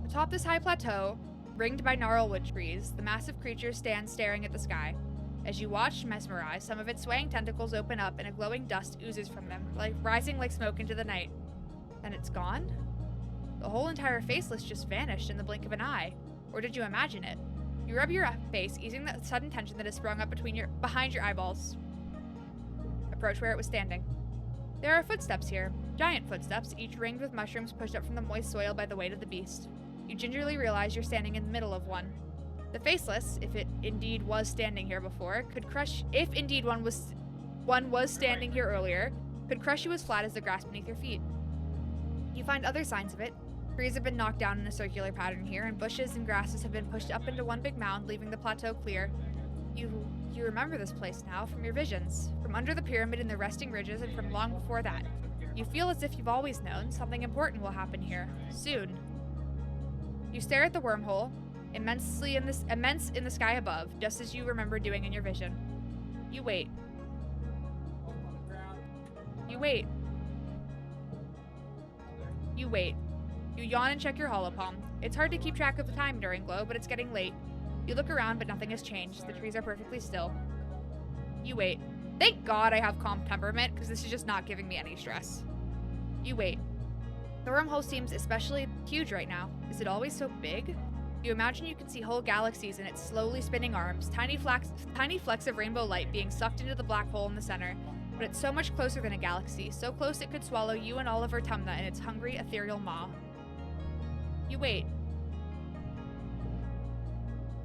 Atop this high plateau, ringed by gnarlwood trees, the massive creature stands staring at the sky. As you watch, mesmerized, some of its swaying tentacles open up and a glowing dust oozes from them, rising like smoke into the night. Then it's gone? The whole entire faceless just vanished in the blink of an eye. Or did you imagine it? You rub your face, easing the sudden tension that has sprung up behind your eyeballs. Approach where it was standing. There are footsteps here. Giant footsteps, each ringed with mushrooms pushed up from the moist soil by the weight of the beast. You gingerly realize you're standing in the middle of one. The faceless, if it indeed was standing here before, could crush... If indeed one was standing here earlier, could crush you as flat as the grass beneath your feet. You find other signs of it. Trees have been knocked down in a circular pattern here, and bushes and grasses have been pushed up into one big mound, leaving the plateau clear. You remember this place now from your visions, from under the pyramid in the resting ridges and from long before that. You feel as if you've always known something important will happen here, soon. You stare at the wormhole, immense in the sky above, just as you remember doing in your vision. You wait. on the ground. You wait. You wait. You yawn and check your holopalm. It's hard to keep track of the time during glow, but it's getting late. You look around, but nothing has changed. The trees are perfectly still. You wait. Thank God I have calm temperament, because this is just not giving me any stress. You wait. The wormhole seems especially huge right now. Is it always so big? You imagine you can see whole galaxies in its slowly spinning arms, tiny flecks of rainbow light being sucked into the black hole in the center. But it's so much closer than a galaxy, so close it could swallow you and all of Tumna in its hungry, ethereal maw. You wait.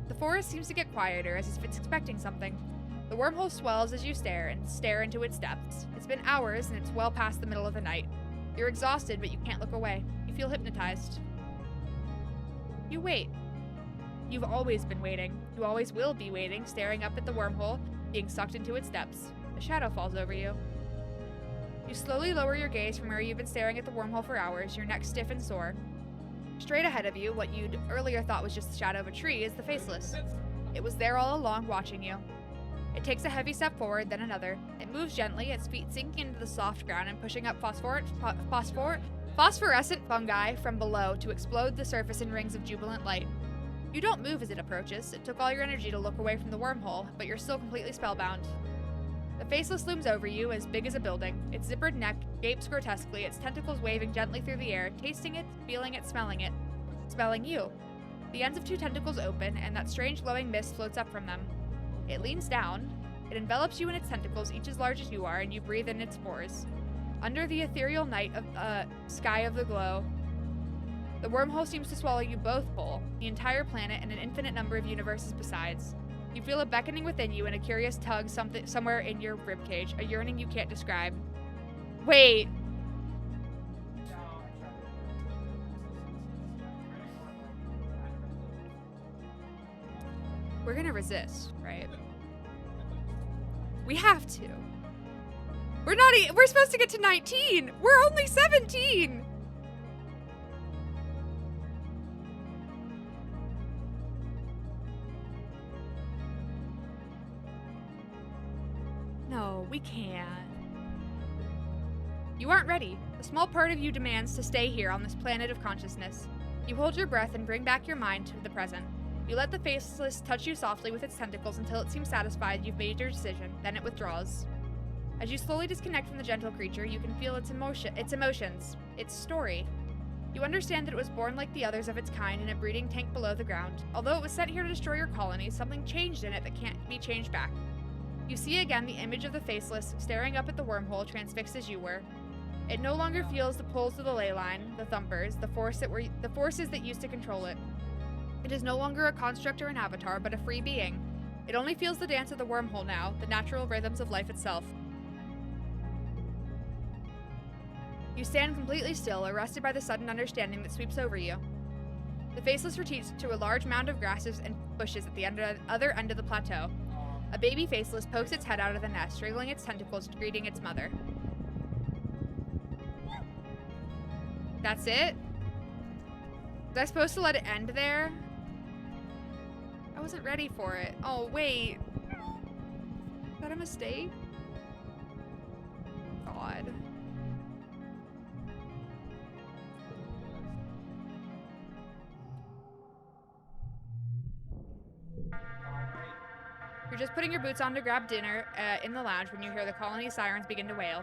The forest seems to get quieter, as if it's expecting something. The wormhole swells as you stare into its depths. It's been hours, and it's well past the middle of the night. You're exhausted, but you can't look away. You feel hypnotized. You wait. You've always been waiting. You always will be waiting, staring up at the wormhole, being sucked into its depths. A shadow falls over you. You slowly lower your gaze from where you've been staring at the wormhole for hours, your neck stiff and sore. Straight ahead of you, what you'd earlier thought was just the shadow of a tree, is the Faceless. It was there all along, watching you. It takes a heavy step forward, then another. It moves gently, its feet sinking into the soft ground and pushing up phosphorescent fungi from below to explode the surface in rings of jubilant light. You don't move as it approaches. It took all your energy to look away from the wormhole, but you're still completely spellbound. The Faceless looms over you, as big as a building. Its zippered neck gapes grotesquely, its tentacles waving gently through the air, tasting it, feeling it, smelling you. The ends of two tentacles open, and that strange glowing mist floats up from them. It leans down. It envelops you in its tentacles, each as large as you are, and you breathe in its spores. Under the ethereal night of sky of the glow, the wormhole seems to swallow you both whole, the entire planet and an infinite number of universes besides. You feel a beckoning within you and a curious tug somewhere in your ribcage, a yearning you can't describe. Wait. We're gonna resist, right? We have to. We're supposed to get to 19! We're only 17! No, we can't. You aren't ready. A small part of you demands to stay here on this planet of consciousness. You hold your breath and bring back your mind to the present. You let the Faceless touch you softly with its tentacles until it seems satisfied you've made your decision, then it withdraws. As you slowly disconnect from the gentle creature, you can feel its emotions, its story. You understand that it was born like the others of its kind in a breeding tank below the ground. Although it was sent here to destroy your colony, something changed in it that can't be changed back. You see again the image of the Faceless, staring up at the wormhole, transfixed as you were. It no longer feels the pulls of the ley line, the thumpers, the forces that used to control it. It is no longer a construct or an avatar, but a free being. It only feels the dance of the wormhole now, the natural rhythms of life itself. You stand completely still, arrested by the sudden understanding that sweeps over you. The Faceless retreats to a large mound of grasses and bushes at the other end of the plateau. A baby Faceless pokes its head out of the nest, wriggling its tentacles, greeting its mother. That's it? Was I supposed to let it end there? I wasn't ready for it. Oh, wait. Is that a mistake? God. You're just putting your boots on to grab dinner in the lounge when you hear the colony sirens begin to wail.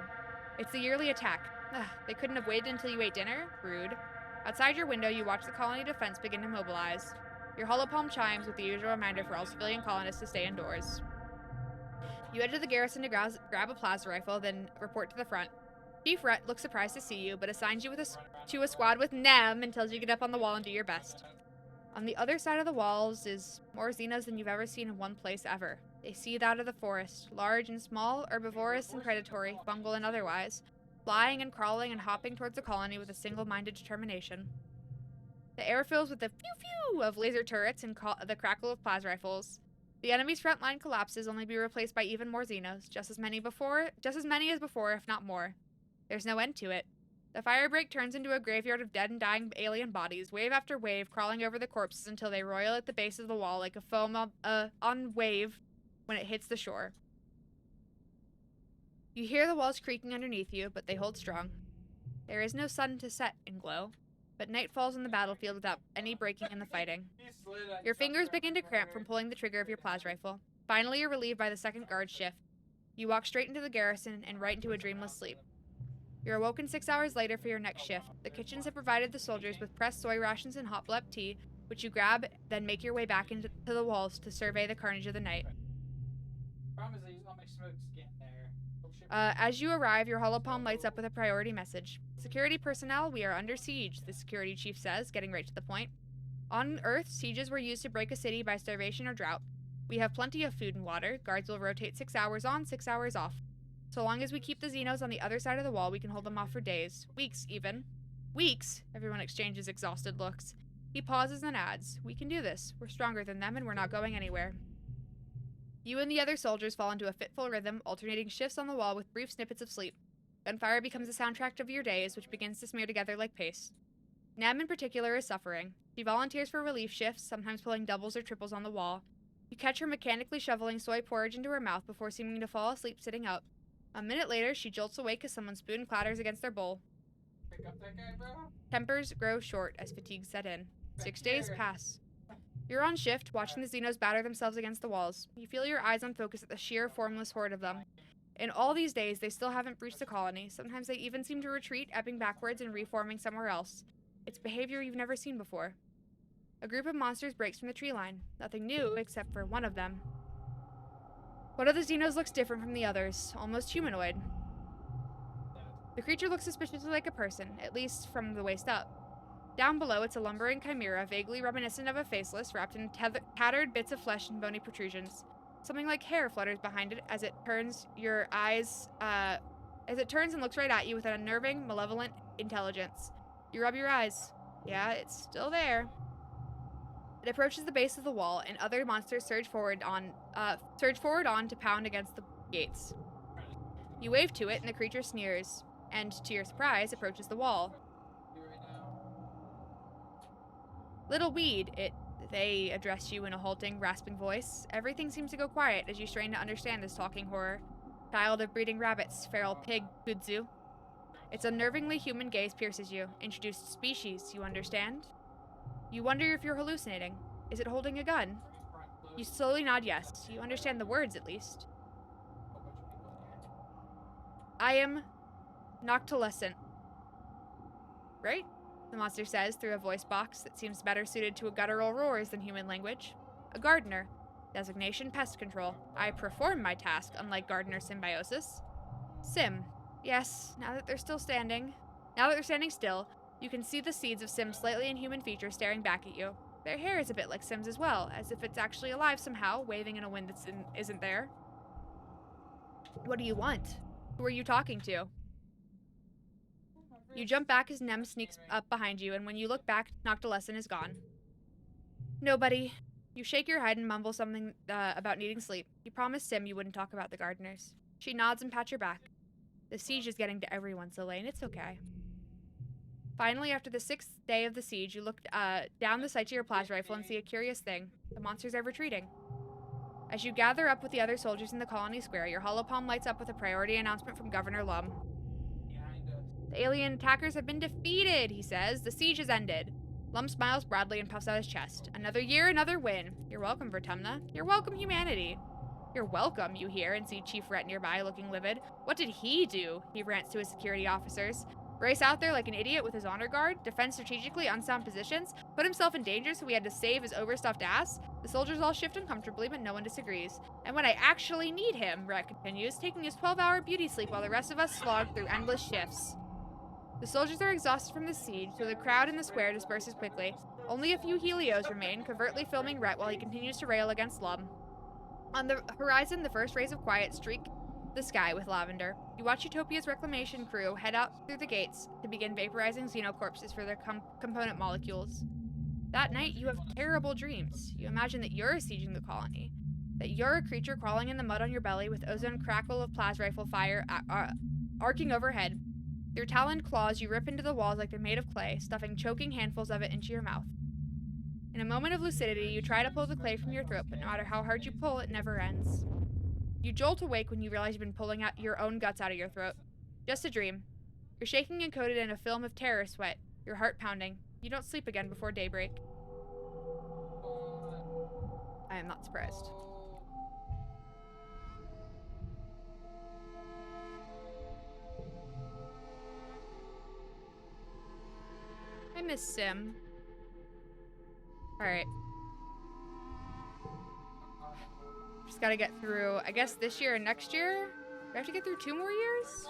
It's the yearly attack. Ugh, they couldn't have waited until you ate dinner? Rude. Outside your window, you watch the colony defense begin to mobilize. Your holopalm chimes with the usual reminder for all civilian colonists to stay indoors. You head to the garrison to grab a plasma rifle, then report to the front. Chief Rhett looks surprised to see you, but assigns you to a squad with Nem and tells you to get up on the wall and do your best. On the other side of the walls is more Xenos than you've ever seen in one place ever. They seethe out of the forest, large and small, herbivorous and predatory, fungal and otherwise, flying and crawling and hopping towards the colony with a single-minded determination. The air fills with the pew-pew of laser turrets and the crackle of plasma rifles. The enemy's front line collapses, only to be replaced by even more Xenos, just as many as before, if not more. There's no end to it. The firebreak turns into a graveyard of dead and dying alien bodies, wave after wave, crawling over the corpses until they roil at the base of the wall like a foam on wave when it hits the shore. You hear the walls creaking underneath you, but they hold strong. There is no sun to set and glow, but night falls on the battlefield without any breaking in the fighting. Your fingers begin to cramp from pulling the trigger of your plasma rifle. Finally, you're relieved by the second guard shift. You walk straight into the garrison and right into a dreamless sleep. You're awoken 6 hours later for your next shift. The kitchens have provided the soldiers with pressed soy rations and hot blep tea, which you grab, then make your way back into the walls to survey the carnage of the night. Problem is I use all my smokes getting there. As you arrive, your holopalm lights up with a priority message. Security personnel, we are under siege, the security chief says, getting right to the point. On Earth, sieges were used to break a city by starvation or drought. We have plenty of food and water. Guards will rotate 6 hours on, 6 hours off. So long as we keep the Xenos on the other side of the wall, we can hold them off for days, weeks even. Weeks? Everyone exchanges exhausted looks. He pauses and adds, we can do this. We're stronger than them and we're not going anywhere. You and the other soldiers fall into a fitful rhythm, alternating shifts on the wall with brief snippets of sleep. Gunfire becomes the soundtrack of your days, which begins to smear together like paste. Nem in particular is suffering. She volunteers for relief shifts, sometimes pulling doubles or triples on the wall. You catch her mechanically shoveling soy porridge into her mouth before seeming to fall asleep sitting up. A minute later, she jolts awake as someone's spoon clatters against their bowl. Pick up that guy, bro. Tempers grow short as fatigue set in. 6 days pass. You're on shift, watching the Xenos batter themselves against the walls. You feel your eyes on focus at the sheer, formless horde of them. In all these days, they still haven't breached the colony. Sometimes they even seem to retreat, ebbing backwards and reforming somewhere else. It's behavior you've never seen before. A group of monsters breaks from the tree line. Nothing new, except for one of them. One of the Xenos looks different from the others, almost humanoid. The creature looks suspiciously like a person, at least from the waist up. Down below, it's a lumbering chimera, vaguely reminiscent of a faceless, wrapped in tattered bits of flesh and bony protrusions. Something like hair flutters behind it as it turns and looks right at you with an unnerving, malevolent intelligence. You rub your eyes. Yeah, it's still there. It approaches the base of the wall, and other monsters surge forward on to pound against the gates. You wave to it, and the creature sneers, and to your surprise, approaches the wall. Little weed, they address you in a halting, rasping voice. Everything seems to go quiet as you strain to understand this talking horror. Child of breeding rabbits, feral pig, kudzu. Its unnervingly human gaze pierces you. Introduced species, you understand? You wonder if you're hallucinating. Is it holding a gun? You slowly nod yes. You understand the words, at least. I am noctilescent. Right? The monster says through a voice box that seems better suited to guttural roars than human language. A gardener. Designation pest control. I perform my task, unlike gardener symbiosis. Sim. Yes, now that they're standing still, you can see the seeds of Sim's slightly inhuman features staring back at you. Their hair is a bit like Sim's as well, as if it's actually alive somehow, waving in a wind that isn't there. What do you want? Who are you talking to? You jump back as Nem sneaks up behind you, and when you look back, Noctilescent is gone. Nobody. You shake your head and mumble something about needing sleep. You promised Sim you wouldn't talk about the gardeners. She nods and pats your back. The siege is getting to everyone, Elaine. It's okay. Finally, after the 6th day of the siege, you look down the sight to your plasma rifle and see a curious thing. The monsters are retreating. As you gather up with the other soldiers in the colony square, your holopalm lights up with a priority announcement from Governor Lum. The alien attackers have been defeated, he says. The siege has ended. Lum smiles broadly and puffs out his chest. Another year, another win. You're welcome, Vertumna. You're welcome, humanity. You're welcome, you hear, and see Chief Rhett nearby looking livid. What did he do? He rants to his security officers. Race out there like an idiot with his honor guard, defend strategically unsound positions, put himself in danger so he had to save his overstuffed ass? The soldiers all shift uncomfortably, but no one disagrees. And when I actually need him, Rhett continues, taking his 12-hour beauty sleep while the rest of us slog through endless shifts. The soldiers are exhausted from the siege, so the crowd in the square disperses quickly. Only a few Helios remain, covertly filming Rhett while he continues to rail against Lum. On the horizon, the first rays of quiet streak the sky with lavender. You watch Utopia's reclamation crew head out through the gates to begin vaporizing xenocorpses for their component molecules. That night, you have terrible dreams. You imagine that you're sieging the colony, that you're a creature crawling in the mud on your belly with ozone crackle of plasma rifle fire arcing overhead. Your taloned claws, you rip into the walls like they're made of clay, stuffing choking handfuls of it into your mouth. In a moment of lucidity, you try to pull the clay from your throat, but no matter how hard you pull, it never ends. You jolt awake when you realize you've been pulling out your own guts out of your throat. Just a dream. You're shaking and coated in a film of terror sweat, your heart pounding. You don't sleep again before daybreak. I am not surprised. I miss Sim. Alright. Just gotta get through, I guess, this year and next year? Do I have to get through 2 more years?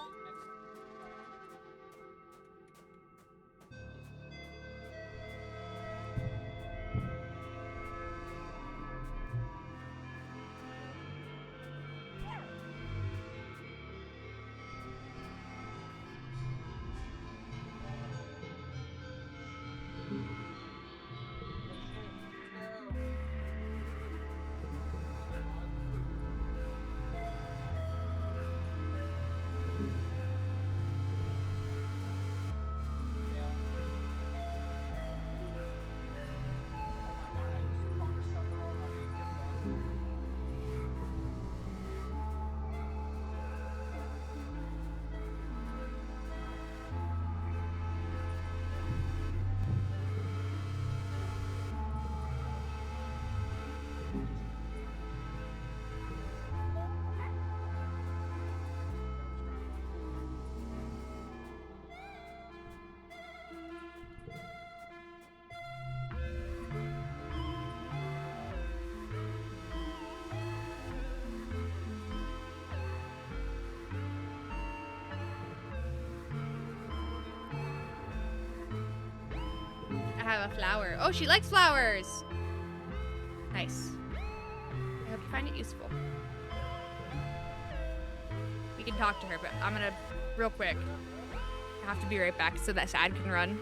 I have a flower. Oh, she likes flowers. Nice. I hope you find it useful. We can talk to her, but I'm gonna, real quick, I have to be right back so that Sad can run.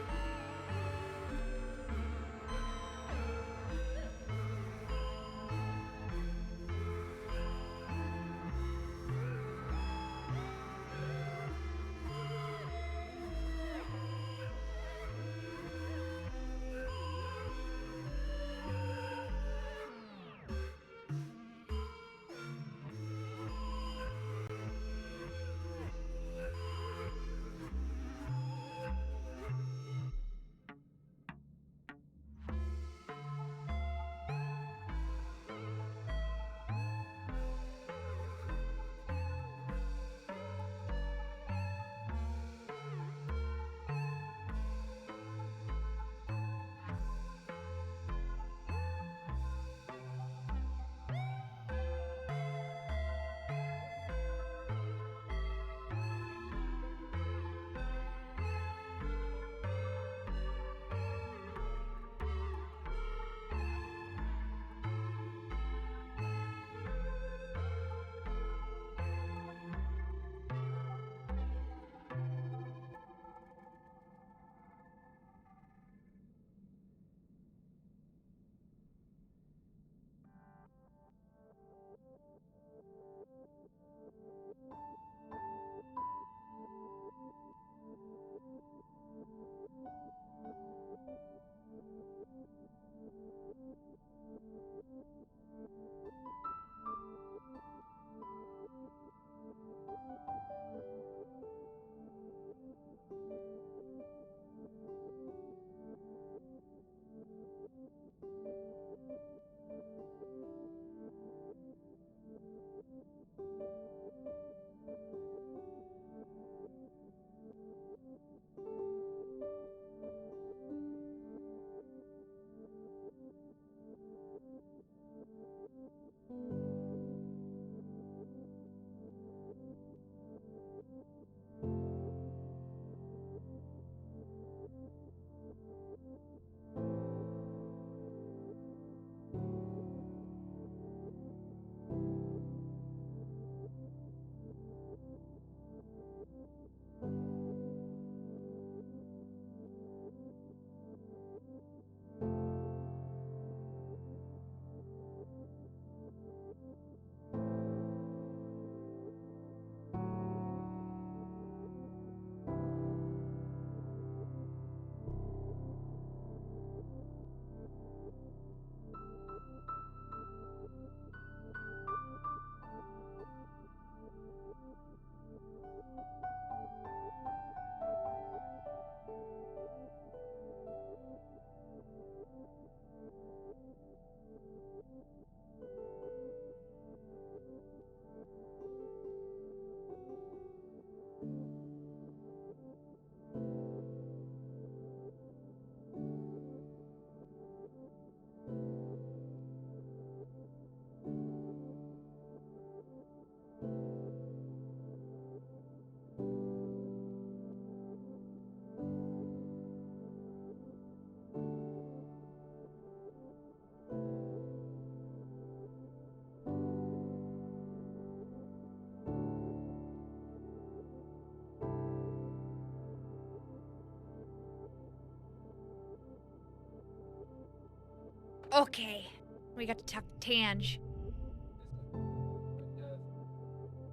Okay, we got to talk to Tange.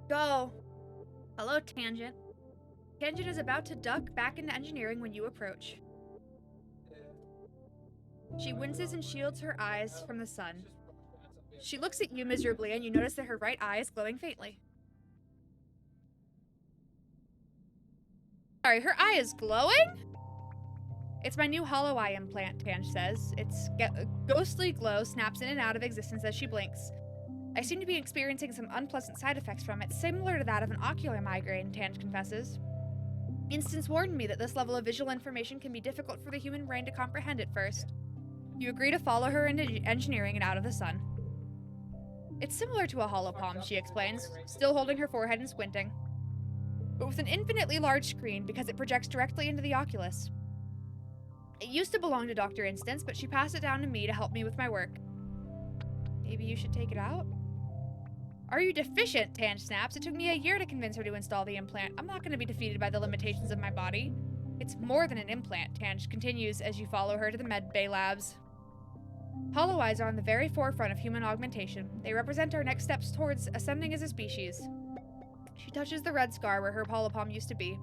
Go. Hello, Tangent. Tangent is about to duck back into engineering when you approach. She winces and shields her eyes from the sun. She looks at you miserably, and you notice that her right eye is glowing faintly. Sorry, her eye is glowing? It's my new hollow eye implant, Tange says. Its ghostly glow snaps in and out of existence as she blinks. I seem to be experiencing some unpleasant side effects from it, similar to that of an ocular migraine, Tange confesses. Instance warned me that this level of visual information can be difficult for the human brain to comprehend at first. You agree to follow her into engineering and out of the sun. It's similar to a hollow palm, she explains, still holding her forehead and squinting, but with an infinitely large screen because it projects directly into the oculus. It used to belong to Dr. Instance, but she passed it down to me to help me with my work. Maybe you should take it out? Are you deficient? Tange snaps. It took me a year to convince her to install the implant. I'm not going to be defeated by the limitations of my body. It's more than an implant, Tange continues as you follow her to the med bay labs. Hollow eyes are on the very forefront of human augmentation. They represent our next steps towards ascending as a species. She touches the red scar where her holopalm used to be.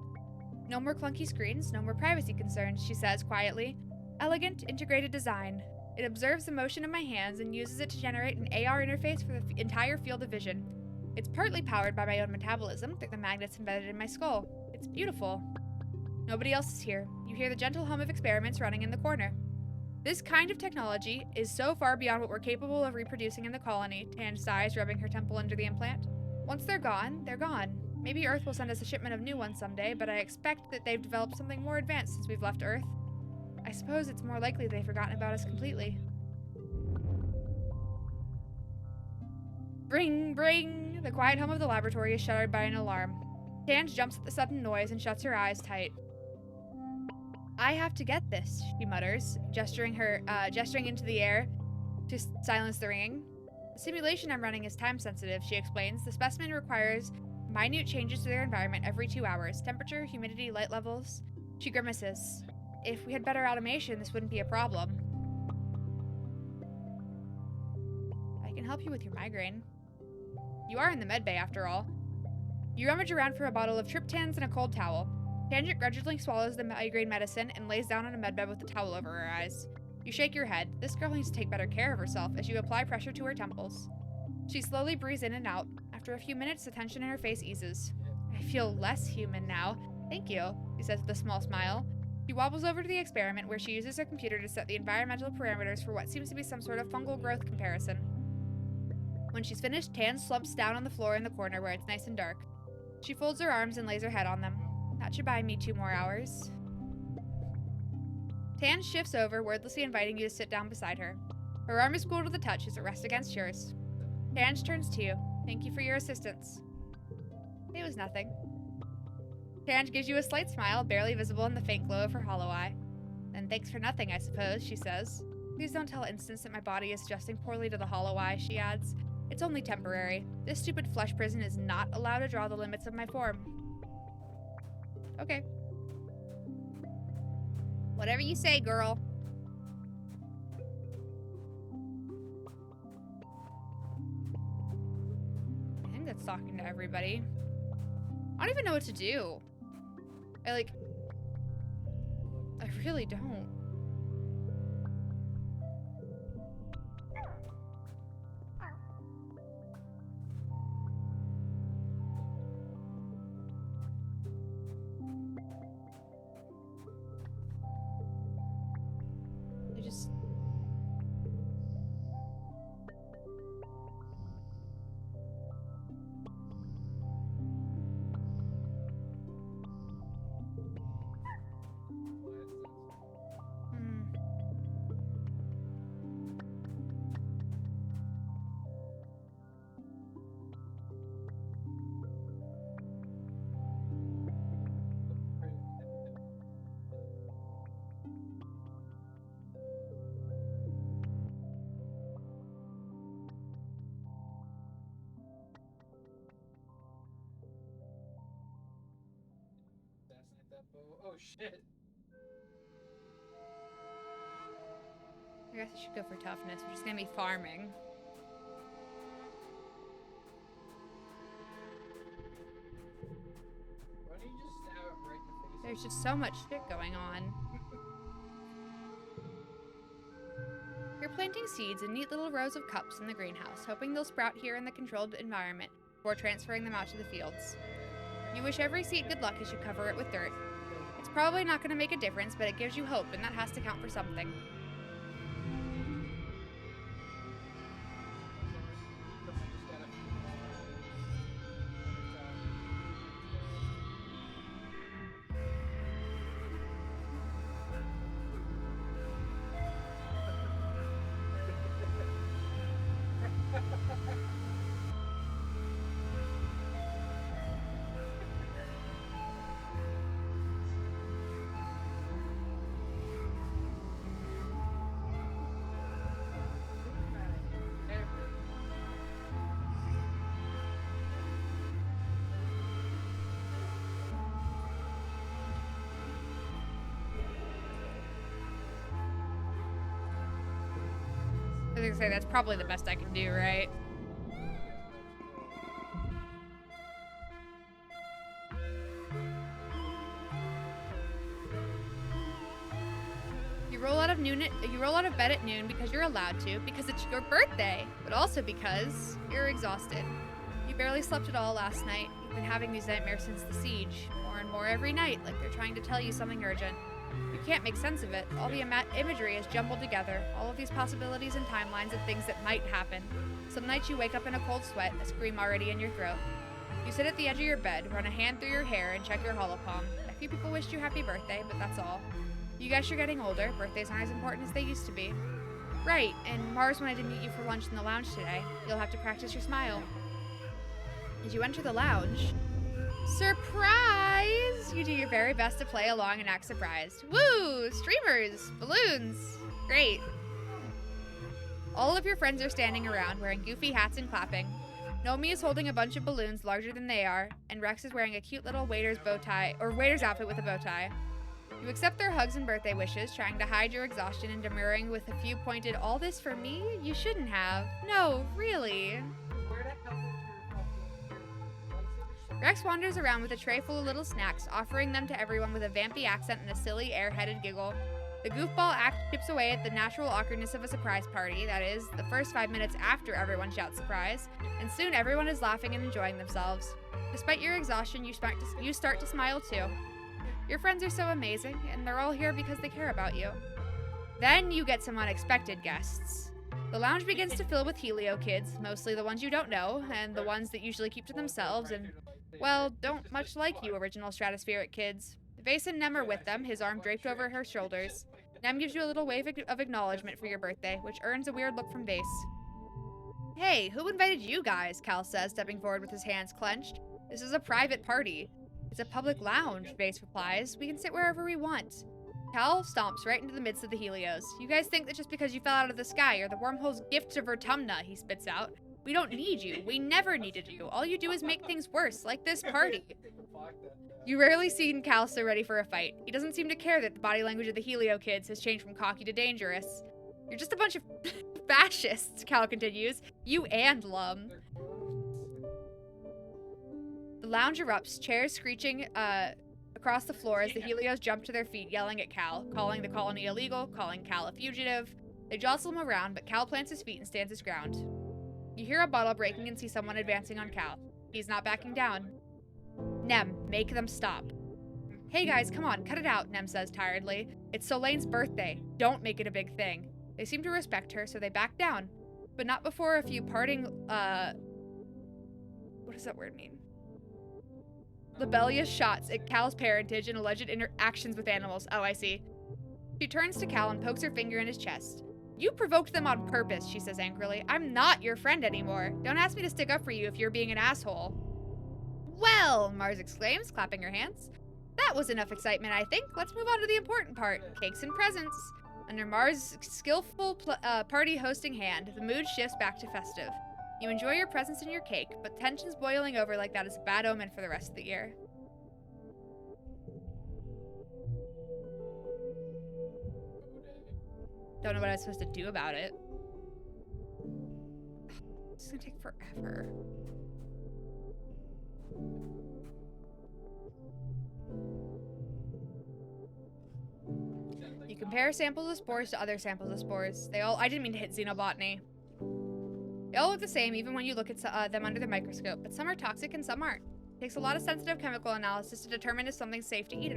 No more clunky screens, no more privacy concerns, she says quietly. Elegant, integrated design. It observes the motion of my hands and uses it to generate an AR interface for the entire field of vision. It's partly powered by my own metabolism through the magnets embedded in my skull. It's beautiful. Nobody else is here. You hear the gentle hum of experiments running in the corner. This kind of technology is so far beyond what we're capable of reproducing in the colony, Tange sighs, rubbing her temple under the implant. Once they're gone, they're gone. Maybe Earth will send us a shipment of new ones someday, but I expect that they've developed something more advanced since we've left Earth. I suppose it's more likely they've forgotten about us completely. Bring, bring! The quiet hum of the laboratory is shuttered by an alarm. Tange jumps at the sudden noise and shuts her eyes tight. I have to get this, she mutters, gesturing into the air to silence the ringing. The simulation I'm running is time-sensitive, she explains. The specimen requires minute changes to their environment every 2 hours. Temperature, humidity, light levels. She grimaces. If we had better automation, this wouldn't be a problem. I can help you with your migraine. You are in the medbay, after all. You rummage around for a bottle of triptans and a cold towel. Tangent grudgingly swallows the migraine medicine and lays down on a medbed with the towel over her eyes. You shake your head. This girl needs to take better care of herself as you apply pressure to her temples. She slowly breathes in and out. After a few minutes, the tension in her face eases. I feel less human now. Thank you, she says with a small smile. She wobbles over to the experiment where she uses her computer to set the environmental parameters for what seems to be some sort of fungal growth comparison. When she's finished, Tan slumps down on the floor in the corner where it's nice and dark. She folds her arms and lays her head on them. That should buy me 2 more hours. Tan shifts over, wordlessly inviting you to sit down beside her. Her arm is cool to the touch as it rests against yours. Tan turns to you. Thank you for your assistance. It was nothing. Tan gives you a slight smile, barely visible in the faint glow of her hollow eye. Then thanks for nothing, I suppose, she says. Please don't tell Instance that my body is adjusting poorly to the hollow eye, she adds. It's only temporary. This stupid flesh prison is not allowed to draw the limits of my form. Okay. Whatever you say, girl. I think that's talking to everybody. I don't even know what to do. I really don't. Oh shit. I guess I should go for toughness. We're just gonna be farming. Why don't you just stab him right in the face? There's just so much shit going on. You're planting seeds in neat little rows of cups in the greenhouse, hoping they'll sprout here in the controlled environment before transferring them out to the fields. You wish every seed good luck as you cover it with dirt. It's probably not going to make a difference, but it gives you hope, and that has to count for something. I was gonna say, that's probably the best I can do, right? You roll out of bed at noon because you're allowed to, because it's your birthday, but also because you're exhausted. You barely slept at all last night. You've been having these nightmares since the siege, more and more every night, like they're trying to tell you something urgent. You can't make sense of it. All the imagery is jumbled together, all of these possibilities and timelines of things that might happen. Some nights you wake up in a cold sweat, a scream already in your throat. You sit at the edge of your bed, run a hand through your hair, and check your holopalm. A few people wished you happy birthday, but that's all. You guys are getting older. Birthdays aren't as important as they used to be. Right, and Mars wanted to meet you for lunch in the lounge today. You'll have to practice your smile. As you enter the lounge, surprise! You do your very best to play along and act surprised. Woo! Streamers! Balloons! Great. All of your friends are standing around wearing goofy hats and clapping. Nomi is holding a bunch of balloons larger than they are, and Rex is wearing a cute little waiter's outfit with a bow tie. You accept their hugs and birthday wishes, trying to hide your exhaustion and demurring with a few pointed, "All this for me? You shouldn't have." No, really. Where the hell did your lightsaber? Rex wanders around with a tray full of little snacks, offering them to everyone with a vampy accent and a silly, airheaded giggle. The goofball act chips away at the natural awkwardness of a surprise party, that is, the first 5 minutes after everyone shouts surprise, and soon everyone is laughing and enjoying themselves. Despite your exhaustion, you start to smile too. Your friends are so amazing, and they're all here because they care about you. Then you get some unexpected guests. The lounge begins to fill with Helio kids, mostly the ones you don't know, and the ones that usually keep to themselves and, well, don't much like you original stratospheric kids. Vase and Nem are with them, his arm draped over her shoulders. Nem gives you a little wave of acknowledgement for your birthday, which earns a weird look from Vase. Hey, who invited you guys? Cal says, stepping forward with his hands clenched. This is a private party. It's a public lounge, Vase replies. We can sit wherever we want. Cal stomps right into the midst of the Helios. You guys think that just because you fell out of the sky, you're the wormhole's gift to Vertumna, he spits out. We don't need you. We never needed you. All you do is make things worse, like this party. You rarely seen Cal so ready for a fight. He doesn't seem to care that the body language of the Helio kids has changed from cocky to dangerous. You're just a bunch of fascists, Cal continues. You and Lum. The lounge erupts, chairs screeching across the floor as the Helios jump to their feet, yelling at Cal, calling the colony illegal, calling Cal a fugitive. They jostle him around, but Cal plants his feet and stands his ground. You hear a bottle breaking and see someone advancing on Cal. He's not backing down. Nem, make them stop. Hey guys, come on, cut it out, Nem says tiredly. It's Solene's birthday. Don't make it a big thing. They seem to respect her, so they back down. But not before a few parting, what does that word mean? Libellous shots at Cal's parentage and alleged interactions with animals. Oh, I see. She turns to Cal and pokes her finger in his chest. You provoked them on purpose, she says angrily. I'm not your friend anymore. Don't ask me to stick up for you if you're being an asshole. Well, Mars exclaims, clapping her hands. That was enough excitement, I think. Let's move on to the important part, cakes and presents. Under Mars' skillful party hosting hand, the mood shifts back to festive. You enjoy your presents and your cake, but tension's boiling over like that is a bad omen for the rest of the year. Don't know what I was supposed to do about it. This is gonna take forever. You compare samples of spores to other samples of spores. I didn't mean to hit xenobotany. They all look the same even when you look at them under the microscope, but some are toxic and some aren't. It takes a lot of sensitive chemical analysis to determine if something's safe to eat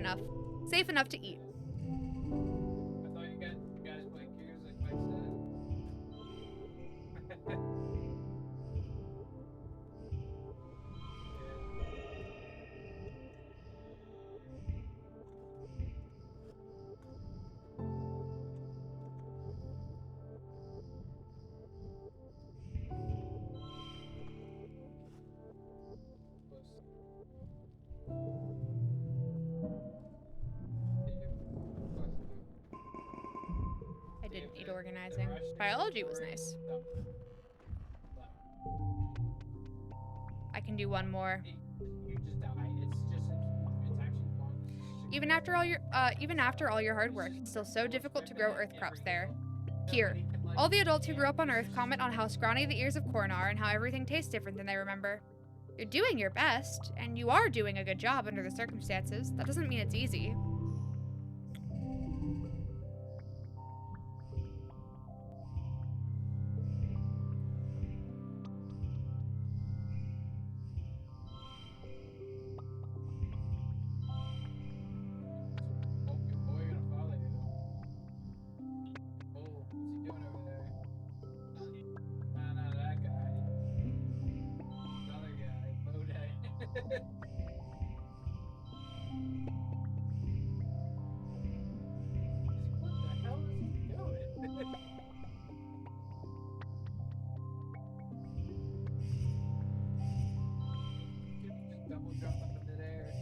safe enough to eat. I thought you guys play Gears like Mike said. I didn't need organizing. Biology was nice. I can do one more. You just die. It's actually fun. Even after all your hard work, it's still so difficult to grow earth crops there. Here, All the adults who grew up on Earth comment on how scrawny the ears of corn are and how everything tastes different than they remember. You're doing your best, and you are doing a good job under the circumstances. That doesn't mean it's easy. Oh, your boy gonna follow you. Oh, what's he doing over there? Nah, not that guy. The other guy, Bodai. What the hell is he doing? Just double jump up in midair.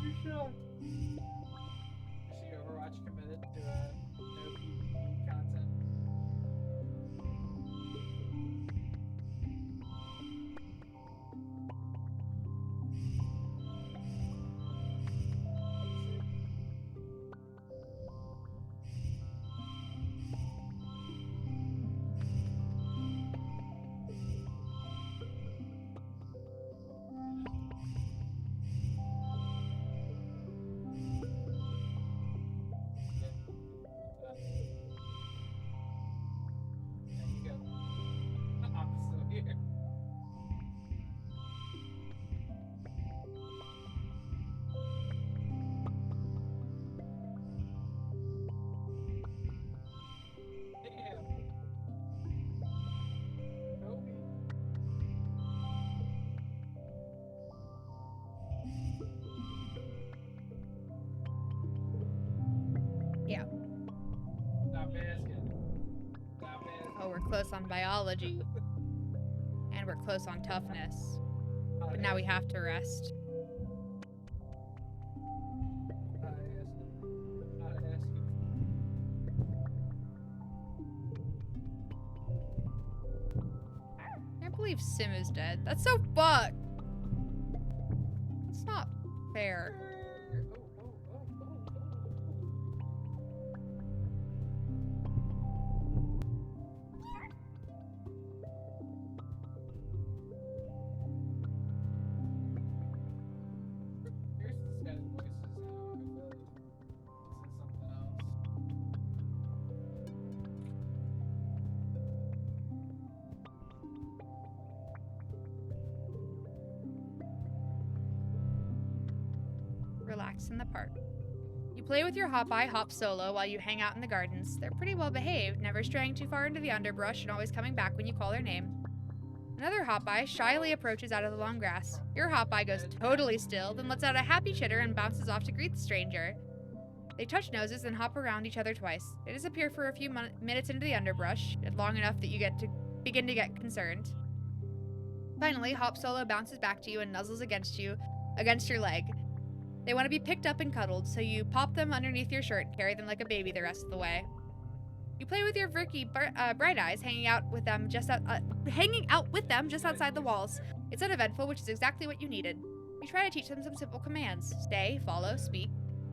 You shocked. Is she Overwatch committed to no PvP content? There you go. I'm still here. Damn. Kobe. Yeah. Stop asking. Stop asking. Oh, we're close on biology. And we're close on toughness. But now we have to rest. Not asking. Not asking. I can't believe Sim is dead. That's so fucked. It's not fair. Here's this guy's voices now. I feel like this is something else. Relax in the park. You play with your Hop-Eye Hop Solo while you hang out in the gardens. They're pretty well behaved, never straying too far into the underbrush and always coming back when you call their name. Another Hop-Eye shyly approaches out of the long grass. Your Hop-Eye goes totally still, then lets out a happy chitter and bounces off to greet the stranger. They touch noses and hop around each other twice. They disappear for a few minutes into the underbrush, long enough that you begin to get concerned. Finally, Hop Solo bounces back to you and nuzzles against your leg. They want to be picked up and cuddled, so you pop them underneath your shirt and carry them like a baby the rest of the way. You play with your Vricky Bright Eyes, hanging out with them just outside the walls. It's uneventful, which is exactly what you needed. You try to teach them some simple commands: stay, follow, speak.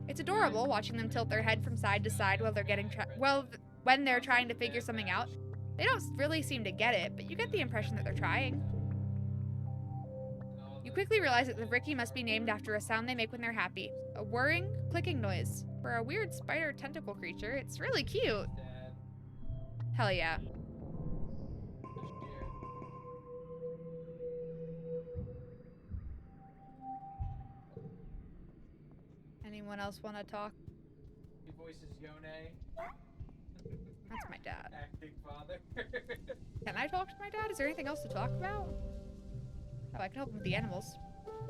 It's adorable watching them tilt their head from side to side while when they're trying to figure something out. They don't really seem to get it, but you get the impression that they're trying. You quickly realize that the Vricky must be named after a sound they make when they're happy. A whirring, clicking noise. For a weird spider tentacle creature, it's really cute. Dad. Hell yeah. Anyone else want to talk? He voices Yone. That's my dad. Acting father. Can I talk to my dad? Is there anything else to talk about? Oh, I can help him with the animals.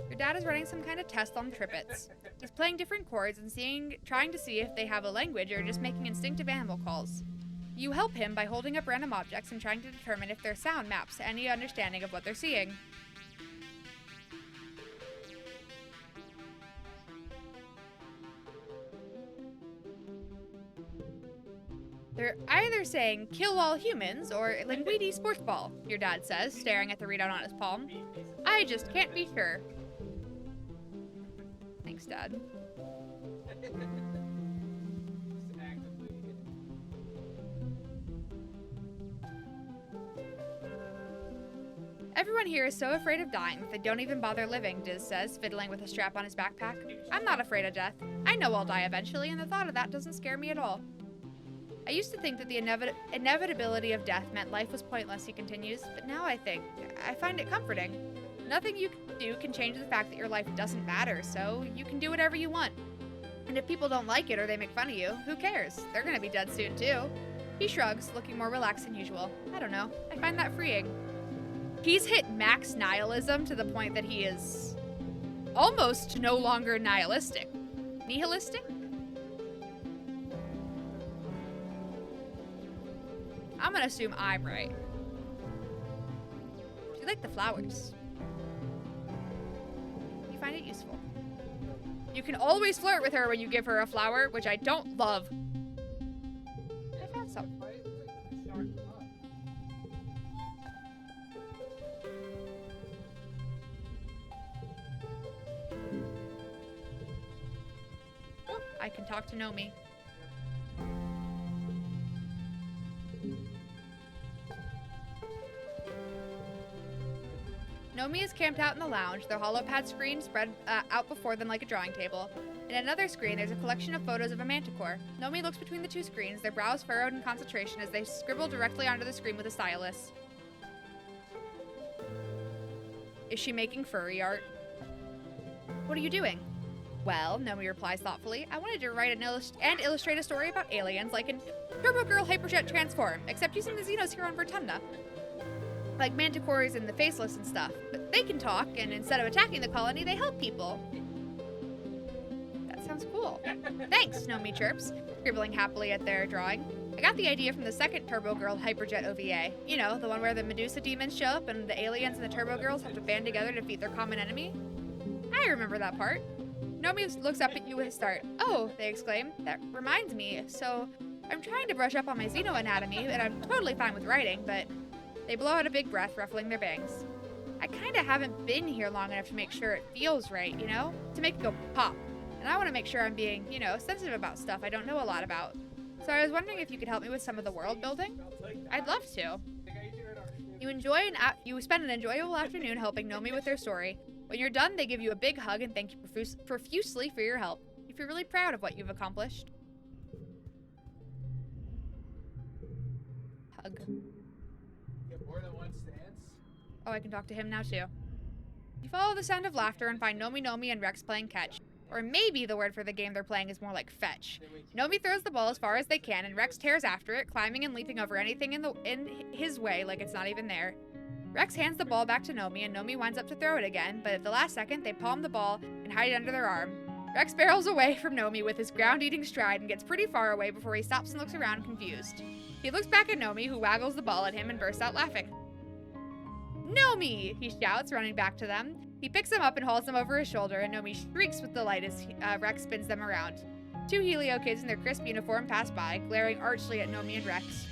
Your dad is running some kind of test on trippets. He's playing different chords and trying to see if they have a language or just making instinctive animal calls. You help him by holding up random objects and trying to determine if their sound maps to any understanding of what they're seeing. They're either saying kill all humans or linguini sports ball, your dad says, staring at the readout on his palm. I just can't be sure. Thanks, Dad. Just actively. Everyone here is so afraid of dying that they don't even bother living, Diz says, fiddling with a strap on his backpack. I'm not afraid of death. I know I'll die eventually, and the thought of that doesn't scare me at all. I used to think that the inevitability of death meant life was pointless, he continues, but now I find it comforting. Nothing you can do can change the fact that your life doesn't matter, so you can do whatever you want. And if people don't like it or they make fun of you, who cares? They're gonna be dead soon, too. He shrugs, looking more relaxed than usual. I don't know. I find that freeing. He's hit max nihilism to the point that he is almost no longer nihilistic. Nihilistic? I'm gonna assume I'm right. You like the flowers. You find it useful. You can always flirt with her when you give her a flower, which I don't love. I found some. Oh, I can talk to Nomi. Nomi is camped out in the lounge, their holopad screen spread out before them like a drawing table. In another screen, there's a collection of photos of a manticore. Nomi looks between the two screens, their brows furrowed in concentration as they scribble directly onto the screen with a stylus. Is she making furry art? What are you doing? Well, Nomi replies thoughtfully, I wanted to write and illustrate a story about aliens like in Turbo Girl Hyperjet Transform, except using the Xenos here on Vertunda. Like manticores and the faceless and stuff. But they can talk, and instead of attacking the colony, they help people. That sounds cool. Thanks, Nomi chirps, scribbling happily at their drawing. I got the idea from the second Turbo Girl Hyperjet OVA. You know, the one where the Medusa demons show up and the aliens and the Turbo Girls have to band together to defeat their common enemy. I remember that part. Nomi looks up at you with a start. Oh, they exclaim. That reminds me. So, I'm trying to brush up on my xenoanatomy, and I'm totally fine with writing, but... They blow out a big breath, ruffling their bangs. I kinda haven't been here long enough to make sure it feels right, you know? To make it go pop. And I want to make sure I'm being, you know, sensitive about stuff I don't know a lot about. So I was wondering if you could help me with some of the world building? I'd love to. You spend an enjoyable afternoon helping Nomi with their story. When you're done, they give you a big hug and thank you profusely for your help. You feel really proud of what you've accomplished. Hug. More than one stance? Oh, I can talk to him now, too. You follow the sound of laughter and find Nomi and Rex playing catch. Or maybe the word for the game they're playing is more like fetch. Nomi throws the ball as far as they can, and Rex tears after it, climbing and leaping over anything in his way like it's not even there. Rex hands the ball back to Nomi, and Nomi winds up to throw it again, but at the last second, they palm the ball and hide it under their arm. Rex barrels away from Nomi with his ground-eating stride and gets pretty far away before he stops and looks around confused. He looks back at Nomi, who waggles the ball at him and bursts out laughing. Nomi! He shouts, running back to them. He picks them up and hauls them over his shoulder, and Nomi shrieks with delight as Rex spins them around. Two Helio kids in their crisp uniform pass by, glaring archly at Nomi and Rex.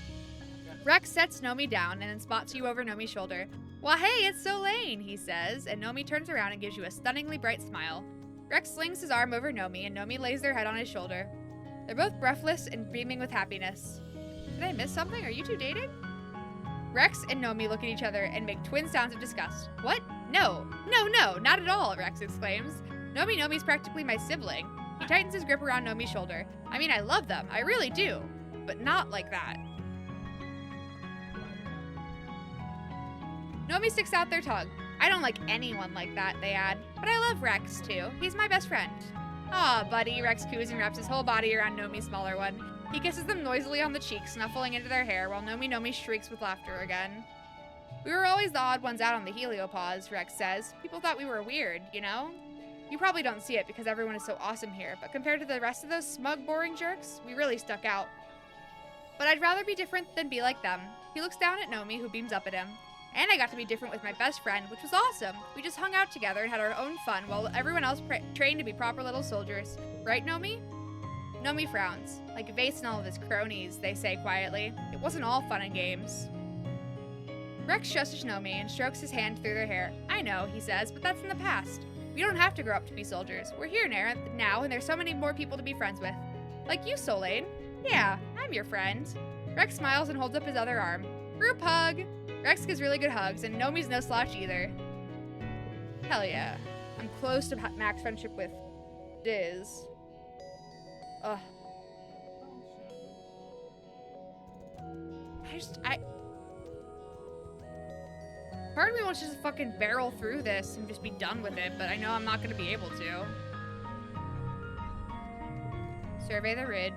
Rex sets Nomi down and then spots you over Nomi's shoulder. Well, hey, it's Solane, he says, and Nomi turns around and gives you a stunningly bright smile. Rex slings his arm over Nomi, and Nomi lays their head on his shoulder. They're both breathless and beaming with happiness. Did I miss something? Are you two dating? Rex and Nomi look at each other and make twin sounds of disgust. What? No, not at all, Rex exclaims. Nomi's practically my sibling. He tightens his grip around Nomi's shoulder. I mean, I love them. I really do. But not like that. Nomi sticks out their tongue. I don't like anyone like that, they add. But I love Rex, too. He's my best friend. Aw, buddy, Rex coos and wraps his whole body around Nomi's smaller one. He kisses them noisily on the cheek, snuffling into their hair, while Nomi shrieks with laughter again. We were always the odd ones out on the heliopause, Rex says. People thought we were weird, you know? You probably don't see it because everyone is so awesome here, but compared to the rest of those smug, boring jerks, we really stuck out. But I'd rather be different than be like them. He looks down at Nomi, who beams up at him. And I got to be different with my best friend, which was awesome. We just hung out together and had our own fun while everyone else trained to be proper little soldiers. Right, Nomi? Nomi frowns. Like Vase and all of his cronies, they say quietly. It wasn't all fun and games. Rex stresses Nomi and strokes his hand through their hair. I know, he says, but that's in the past. We don't have to grow up to be soldiers. We're here now, and there's so many more people to be friends with. Like you, Solane. Yeah, I'm your friend. Rex smiles and holds up his other arm. Group hug! Rex gives really good hugs, and Nomi's no slouch either. Hell yeah. I'm close to max friendship with Diz. Ugh. Part of me wants to just fucking barrel through this and just be done with it, but I know I'm not gonna be able to. Survey the ridge.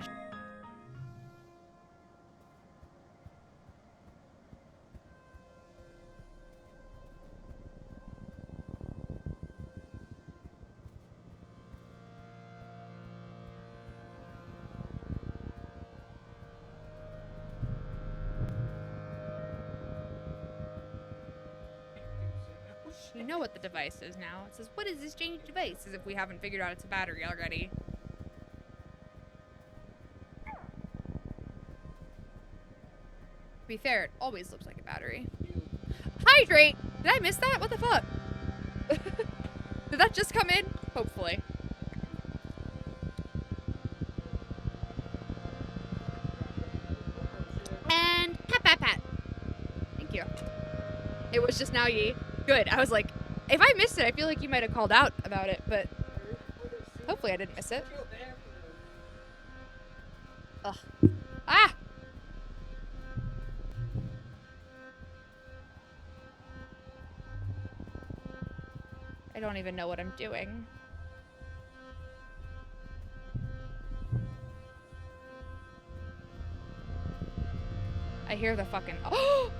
You know what the device is now. It says, what is this strange device? As if we haven't figured out it's a battery already. To be fair, it always looks like a battery. Hydrate! Did I miss that? What the fuck? Did that just come in? Hopefully. And pat pat pat. Thank you. It was just now ye. Good. I was like, if I missed it, I feel like you might have called out about it, but hopefully I didn't miss it. Ugh. Ah! I don't even know what I'm doing. I hear the fucking... Oh!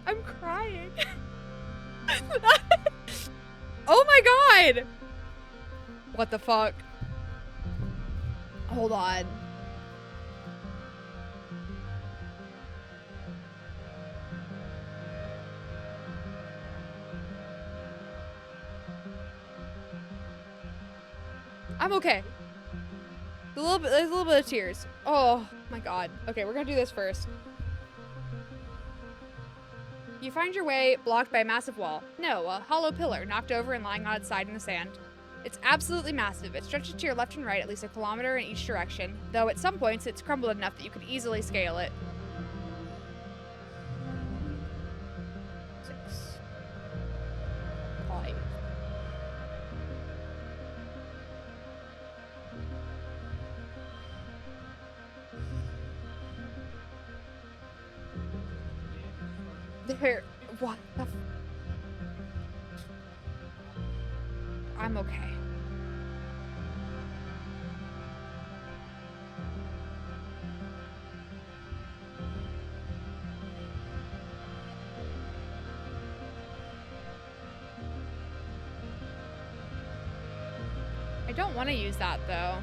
I'm crying. Oh my god! What the fuck? Hold on. I'm okay. There's a little bit of tears. Oh my god. Okay, we're gonna do this first. You find your way blocked by a massive wall. No, a hollow pillar knocked over and lying on its side in the sand. It's absolutely massive. It stretches to your left and right at least a kilometer in each direction, though at some points it's crumbled enough that you could easily scale it. 6. 5. There. What the f- I'm okay. I don't want to use that though.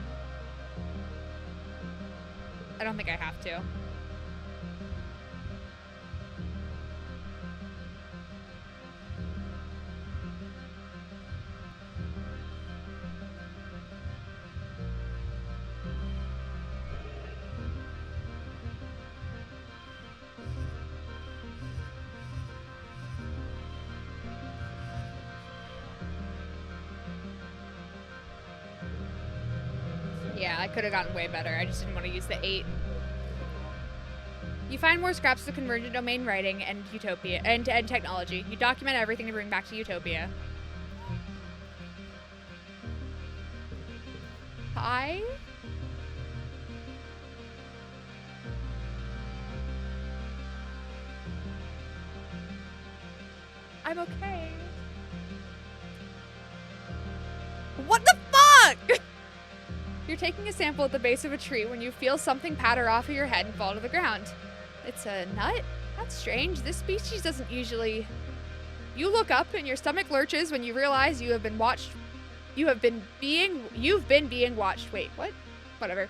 I don't think I have to. Yeah, I could have gotten way better. I just didn't want to use the 8. You find more scraps of convergent domain writing and Utopia and technology. You document everything to bring back to Utopia. Hi? I'm okay. What the fuck? You're taking a sample at the base of a tree when you feel something patter off of your head and fall to the ground. It's a nut? That's strange. This species doesn't usually... You look up and your stomach lurches when you realize you have been watched. You've been being watched. Wait, what? Whatever.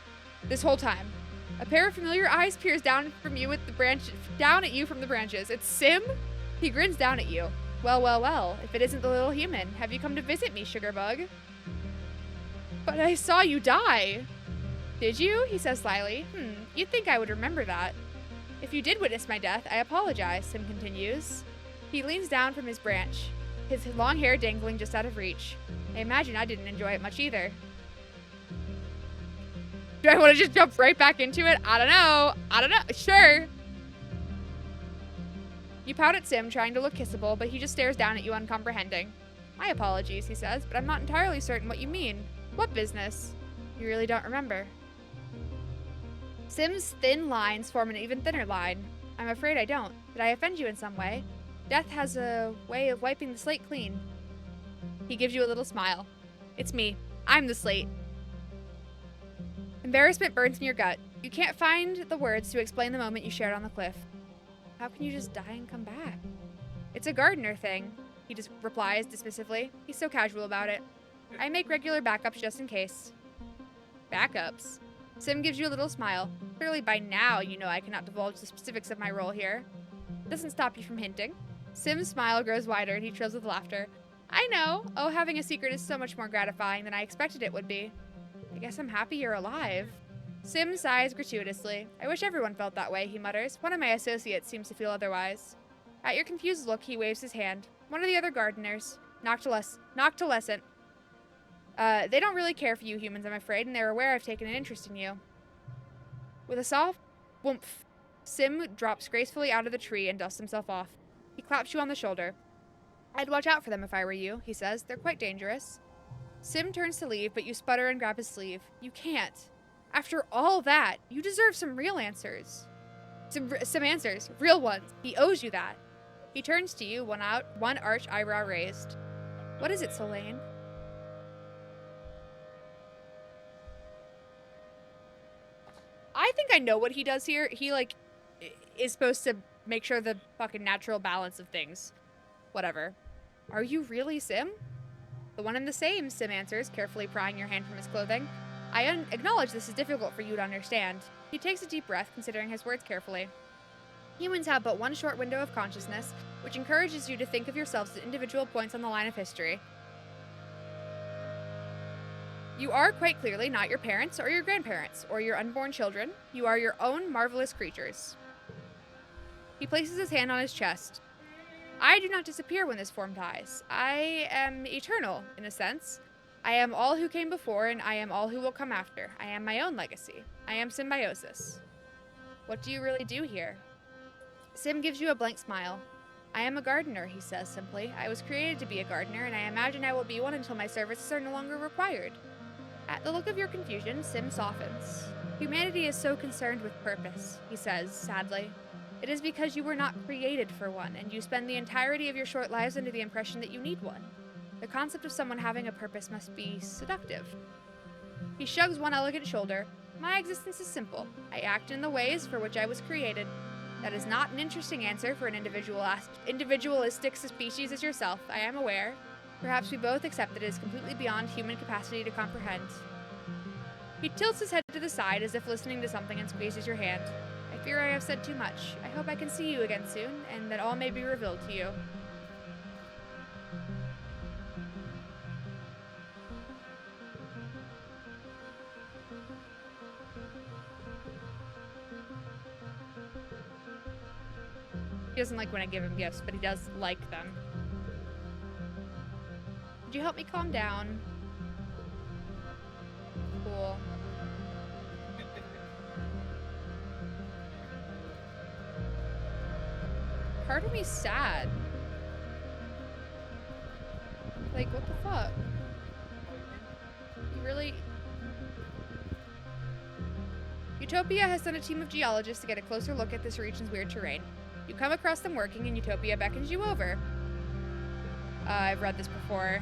This whole time. A pair of familiar eyes peers down at you from the branches. It's Sim. He grins down at you. Well, well, well. If it isn't the little human, have you come to visit me, Sugarbug? But I saw you die. Did you? He says slyly. You'd think I would remember that. If you did witness my death, I apologize, Sim continues. He leans down from his branch, his long hair dangling just out of reach. I imagine I didn't enjoy it much either. Do I want to just jump right back into it? I don't know. Sure. You pout at Sim, trying to look kissable, but he just stares down at you uncomprehending. My apologies, he says, but I'm not entirely certain what you mean. What business? You really don't remember. Sim's thin lines form an even thinner line. I'm afraid I don't. Did I offend you in some way? Death has a way of wiping the slate clean. He gives you a little smile. It's me. I'm the slate. Embarrassment burns in your gut. You can't find the words to explain the moment you shared on the cliff. How can you just die and come back? It's a gardener thing, he just replies dismissively. He's so casual about it. I make regular backups just in case. Backups? Sim gives you a little smile. Clearly by now you know I cannot divulge the specifics of my role here. Doesn't stop you from hinting. Sim's smile grows wider and he trills with laughter. I know. Oh, having a secret is so much more gratifying than I expected it would be. I guess I'm happy you're alive. Sim sighs gratuitously. I wish everyone felt that way, he mutters. One of my associates seems to feel otherwise. At your confused look, he waves his hand. One of the other gardeners. Noctilescent. They don't really care for you humans, I'm afraid, and they're aware I've taken an interest in you. With a soft whoomph, Sim drops gracefully out of the tree and dusts himself off. He claps you on the shoulder. I'd watch out for them if I were you, he says. They're quite dangerous. Sim turns to leave, but you sputter and grab his sleeve. You can't. After all that, you deserve some real answers. Some answers. Real ones. He owes you that. He turns to you, one arch eyebrow raised. What is it, Solane? I think I know what he does here. He, is supposed to make sure the fucking natural balance of things. Whatever. Are you really Sim? The one and the same, Sim answers, carefully prying your hand from his clothing. I acknowledge this is difficult for you to understand. He takes a deep breath, considering his words carefully. Humans have but one short window of consciousness, which encourages you to think of yourselves as individual points on the line of history. You are quite clearly not your parents or your grandparents or your unborn children. You are your own marvelous creatures. He places his hand on his chest. I do not disappear when this form dies. I am eternal, in a sense. I am all who came before, and I am all who will come after. I am my own legacy. I am symbiosis. What do you really do here? Sim gives you a blank smile. I am a gardener, he says simply. I was created to be a gardener, and I imagine I will be one until my services are no longer required. At the look of your confusion, Sim softens. Humanity is so concerned with purpose, he says, sadly. It is because you were not created for one, and you spend the entirety of your short lives under the impression that you need one. The concept of someone having a purpose must be seductive. He shrugs one elegant shoulder. My existence is simple. I act in the ways for which I was created. That is not an interesting answer for an individualistic species as yourself, I am aware. Perhaps we both accept that it is completely beyond human capacity to comprehend. He tilts his head to the side as if listening to something and squeezes your hand. I fear I have said too much. I hope I can see you again soon, and that all may be revealed to you. He doesn't like when I give him gifts, but he does like them. Could you help me calm down? Cool. Part of me's sad. Like, what the fuck? You really... Utopia has sent a team of geologists to get a closer look at this region's weird terrain. You come across them working, and Utopia beckons you over. I've read this before.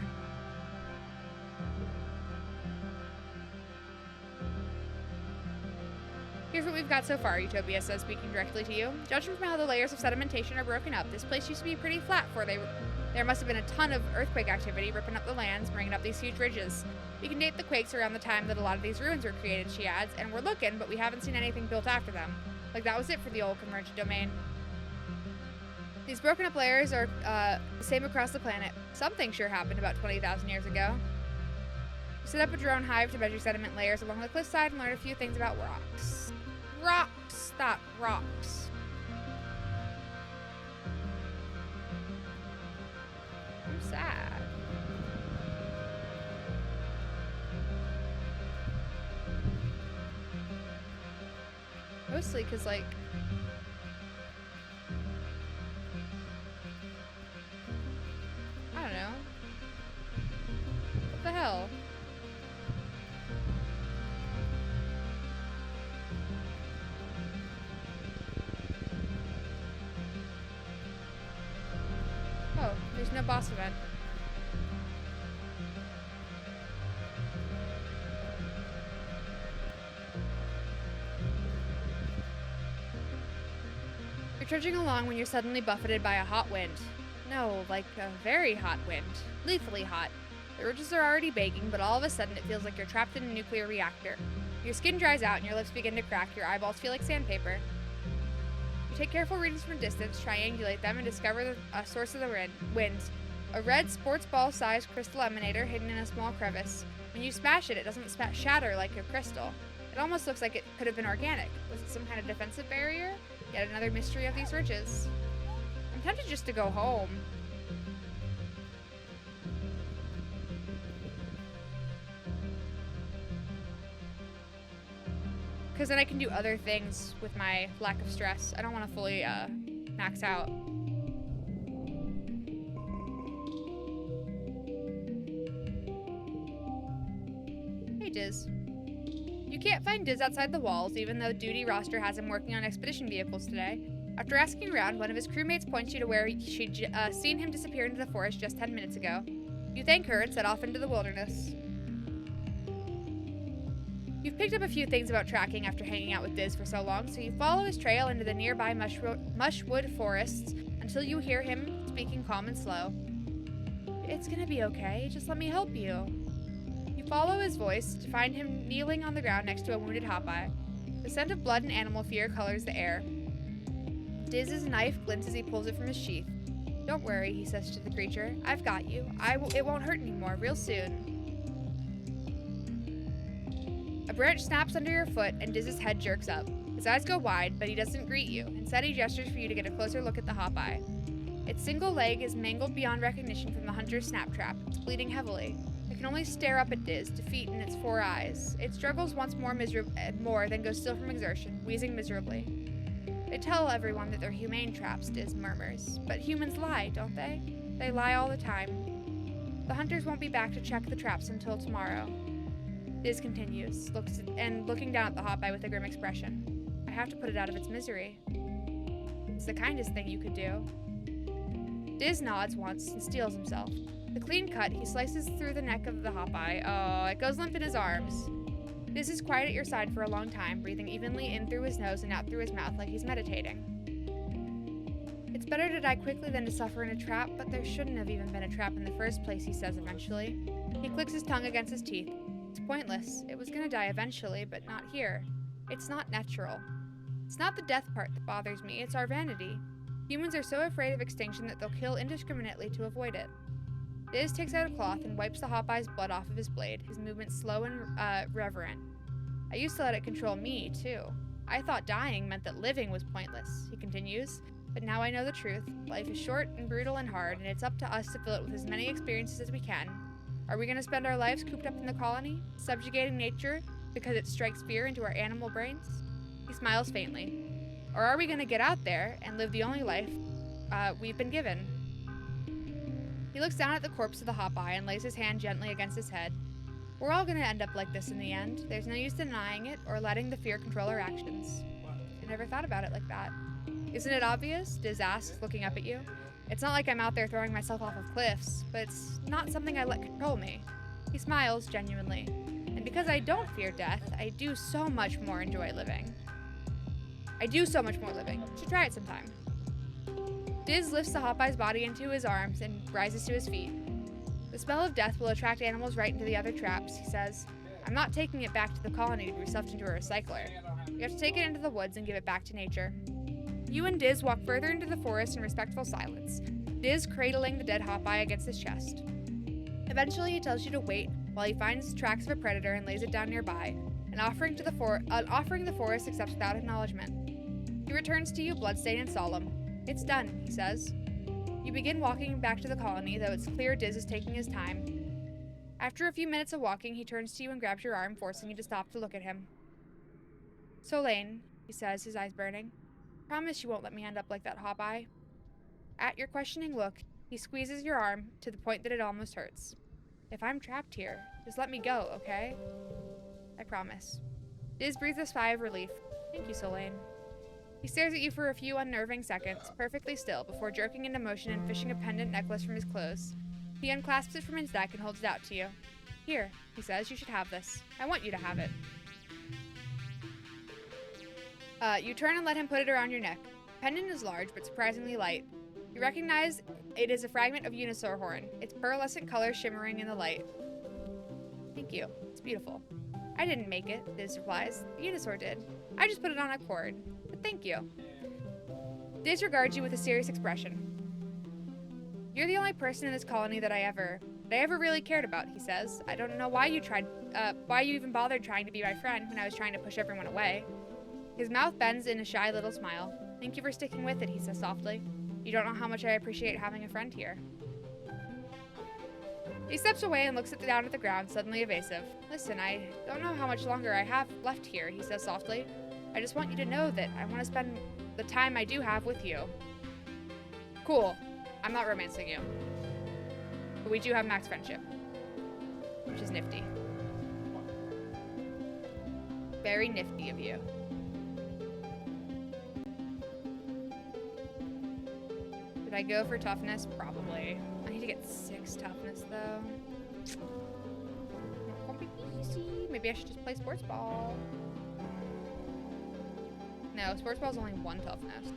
Here's what we've got so far, Utopia says, speaking directly to you. Judging from how the layers of sedimentation are broken up, this place used to be pretty flat There must have been a ton of earthquake activity ripping up the lands, bringing up these huge ridges. We can date the quakes around the time that a lot of these ruins were created, she adds, and we're looking, but we haven't seen anything built after them. Like that was it for the old convergent domain. These broken up layers are the same across the planet. Something sure happened about 20,000 years ago. We set up a drone hive to measure sediment layers along the cliffside and learn a few things about rocks. Rocks, not rocks. I'm sad. Mostly because, like, I don't know. What the hell? Oh, there's no boss event. You're trudging along when you're suddenly buffeted by a hot wind. No, like a very hot wind. Lethally hot. The ridges are already baking, but all of a sudden it feels like you're trapped in a nuclear reactor. Your skin dries out and your lips begin to crack, your eyeballs feel like sandpaper. You take careful readings from a distance, triangulate them, and discover the source of the wind. A red sports ball-sized crystal emanator hidden in a small crevice. When you smash it, it doesn't shatter like a crystal. It almost looks like it could have been organic. Was it some kind of defensive barrier? Yet another mystery of these ridges. I'm tempted just to go home. Because then I can do other things with my lack of stress. I don't want to fully max out. Hey, Diz. You can't find Diz outside the walls, even though duty roster has him working on expedition vehicles today. After asking around, one of his crewmates points you to where she'd seen him disappear into the forest just 10 minutes ago. You thank her and set off into the wilderness. You've picked up a few things about tracking after hanging out with Diz for so long, so you follow his trail into the nearby mushwood forests until you hear him speaking calm and slow. It's gonna be okay, just let me help you. You follow his voice to find him kneeling on the ground next to a wounded Hopeye. The scent of blood and animal fear colors the air. Diz's knife glints as he pulls it from his sheath. Don't worry, he says to the creature. I've got you. It won't hurt anymore, real soon. A branch snaps under your foot and Diz's head jerks up. His eyes go wide, but he doesn't greet you. Instead, he gestures for you to get a closer look at the Hopeye. Its single leg is mangled beyond recognition from the hunter's snap trap. It's bleeding heavily. It can only stare up at Diz, defeat in its 4 eyes. It struggles once more, then goes still from exertion, wheezing miserably. They tell everyone that they're humane traps, Diz murmurs. But humans lie, don't they? They lie all the time. The hunters won't be back to check the traps until tomorrow. Diz continues, looking down at the Hopeye with a grim expression. I have to put it out of its misery. It's the kindest thing you could do. Diz nods once and steels himself. The clean cut, he slices through the neck of the Hopeye. Oh, it goes limp in his arms. Diz is quiet at your side for a long time, breathing evenly in through his nose and out through his mouth like he's meditating. It's better to die quickly than to suffer in a trap, but there shouldn't have even been a trap in the first place, he says eventually. He clicks his tongue against his teeth. It's pointless. It was gonna die eventually, but not here. It's not natural. It's not the death part that bothers me, it's our vanity. Humans are so afraid of extinction that they'll kill indiscriminately to avoid it. Diz takes out a cloth and wipes the Hopeye's blood off of his blade, his movements slow and reverent. I used to let it control me, too. I thought dying meant that living was pointless, he continues, but now I know the truth. Life is short and brutal and hard, and it's up to us to fill it with as many experiences as we can. Are we going to spend our lives cooped up in the colony, subjugating nature because it strikes fear into our animal brains? He smiles faintly. Or are we going to get out there and live the only life we've been given? He looks down at the corpse of the Hopeye and lays his hand gently against his head. We're all going to end up like this in the end. There's no use denying it or letting the fear control our actions. I never thought about it like that. Isn't it obvious? Diz asks, looking up at you. It's not like I'm out there throwing myself off of cliffs, but it's not something I let control me. He smiles genuinely. And because I don't fear death, I do so much more enjoy living. I do so much more living. Should try it sometime. Diz lifts the Hopeye's body into his arms and rises to his feet. The smell of death will attract animals right into the other traps, he says. I'm not taking it back to the colony to be stuffed into a recycler. You have to take it into the woods and give it back to nature. You and Diz walk further into the forest in respectful silence, Diz cradling the dead Hopeye against his chest. Eventually, he tells you to wait while he finds tracks of a predator and lays it down nearby, an offering the forest accepts without acknowledgement. He returns to you, bloodstained and solemn. It's done, he says. You begin walking back to the colony, though it's clear Diz is taking his time. After a few minutes of walking, he turns to you and grabs your arm, forcing you to stop to look at him. Solane, he says, his eyes burning. Promise you won't let me end up like that Hopeye. At your questioning look, he squeezes your arm to the point that it almost hurts. If I'm trapped here, just let me go, okay? I promise. Diz breathes a sigh of relief. Thank you, Solane. He stares at you for a few unnerving seconds, perfectly still, before jerking into motion and fishing a pendant necklace from his clothes. He unclasps it from his neck and holds it out to you. Here, he says, you should have this. I want you to have it. You turn and let him put it around your neck. The pendant is large, but surprisingly light. You recognize it is a fragment of unisaur horn, its pearlescent color shimmering in the light. Thank you. It's beautiful. I didn't make it, Diz replies. The unisaur did. I just put it on a cord. But thank you. Diz regards you with a serious expression. You're the only person in this colony that I ever really cared about, he says. I don't know why you even bothered trying to be my friend when I was trying to push everyone away. His mouth bends in a shy little smile. Thank you for sticking with it, he says softly. You don't know how much I appreciate having a friend here. He steps away and looks down at the ground, suddenly evasive. Listen, I don't know how much longer I have left here, he says softly. I just want you to know that I want to spend the time I do have with you. Cool. I'm not romancing you. But we do have max friendship. Which is nifty. Very nifty of you. Did I go for toughness? Probably. I need to get 6 toughness, though. Not gonna be easy. Maybe I should just play sports ball. No, sports ball is only 1 toughness.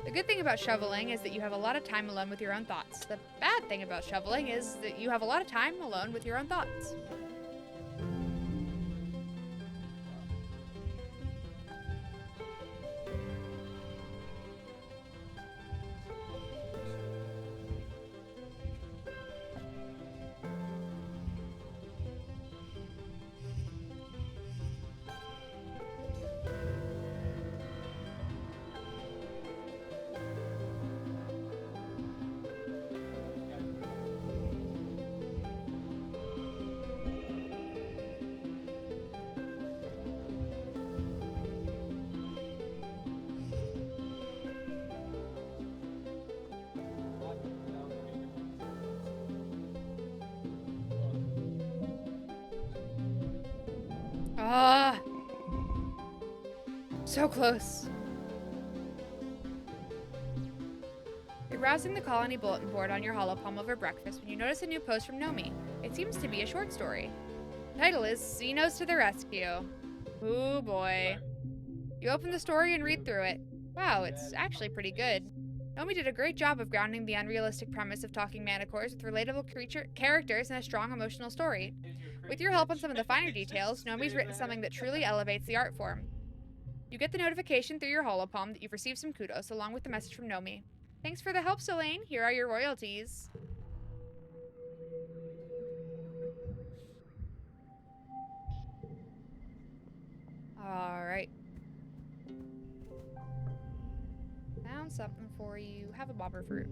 The good thing about shoveling is that you have a lot of time alone with your own thoughts. The bad thing about shoveling is that you have a lot of time alone with your own thoughts. Ah, so close. You're browsing the colony bulletin board on your holopalm over breakfast when you notice a new post from Nomi. It seems to be a short story. The title is Xenos to the Rescue. Ooh boy. You open the story and read through it. Wow, it's actually pretty good. Nomi did a great job of grounding the unrealistic premise of talking manticores with relatable characters and a strong emotional story. With your help on some of the finer details, Nomi's written something that truly elevates the art form. You get the notification through your holopalm that you've received some kudos, along with the message from Nomi. Thanks for the help, Solane. Here are your royalties. Alright. Found something for you. Have a bobber fruit.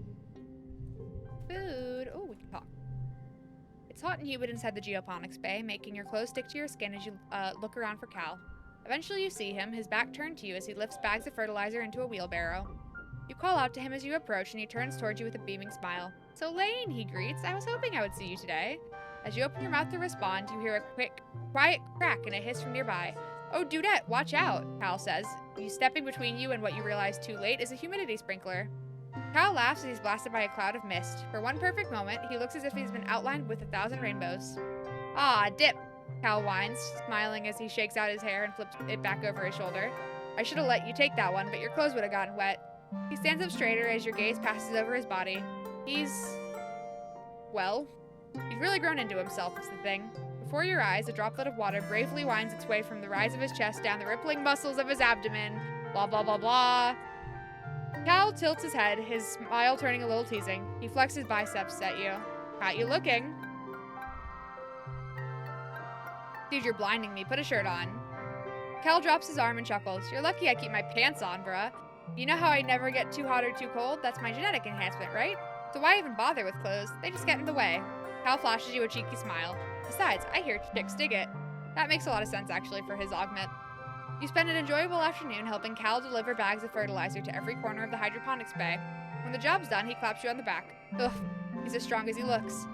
Food. Oh, we can talk. It's hot and humid inside the geoponics bay, making your clothes stick to your skin as you look around for Cal. Eventually you see him, his back turned to you as he lifts bags of fertilizer into a wheelbarrow. You call out to him as you approach, and he turns towards you with a beaming smile. Solane, he greets. I was hoping I would see you today. As you open your mouth to respond, you hear a quiet crack and a hiss from nearby. Oh, Dudette, watch out, Cal says. He's stepping between you and what you realize too late is a humidity sprinkler. Cal laughs as he's blasted by a cloud of mist. For one perfect moment, he looks as if he's been outlined with 1,000 rainbows. Ah, dip, Cal whines, smiling as he shakes out his hair and flips it back over his shoulder. I should have let you take that one, but your clothes would have gotten wet. He stands up straighter as your gaze passes over his body. Well, he's really grown into himself, is the thing. Before your eyes, a droplet of water bravely winds its way from the rise of his chest down the rippling muscles of his abdomen. Blah, blah, blah, blah. Cal tilts his head, his smile turning a little teasing. He flexes biceps at you. Got you looking. Dude, you're blinding me. Put a shirt on. Cal drops his arm and chuckles. You're lucky I keep my pants on, bruh. You know how I never get too hot or too cold? That's my genetic enhancement, right? So why even bother with clothes? They just get in the way. Cal flashes you a cheeky smile. Besides, I hear chicks dig it. That makes a lot of sense, actually, for his augment. You spend an enjoyable afternoon helping Cal deliver bags of fertilizer to every corner of the hydroponics bay. When the job's done, he claps you on the back. Ugh, he's as strong as he looks.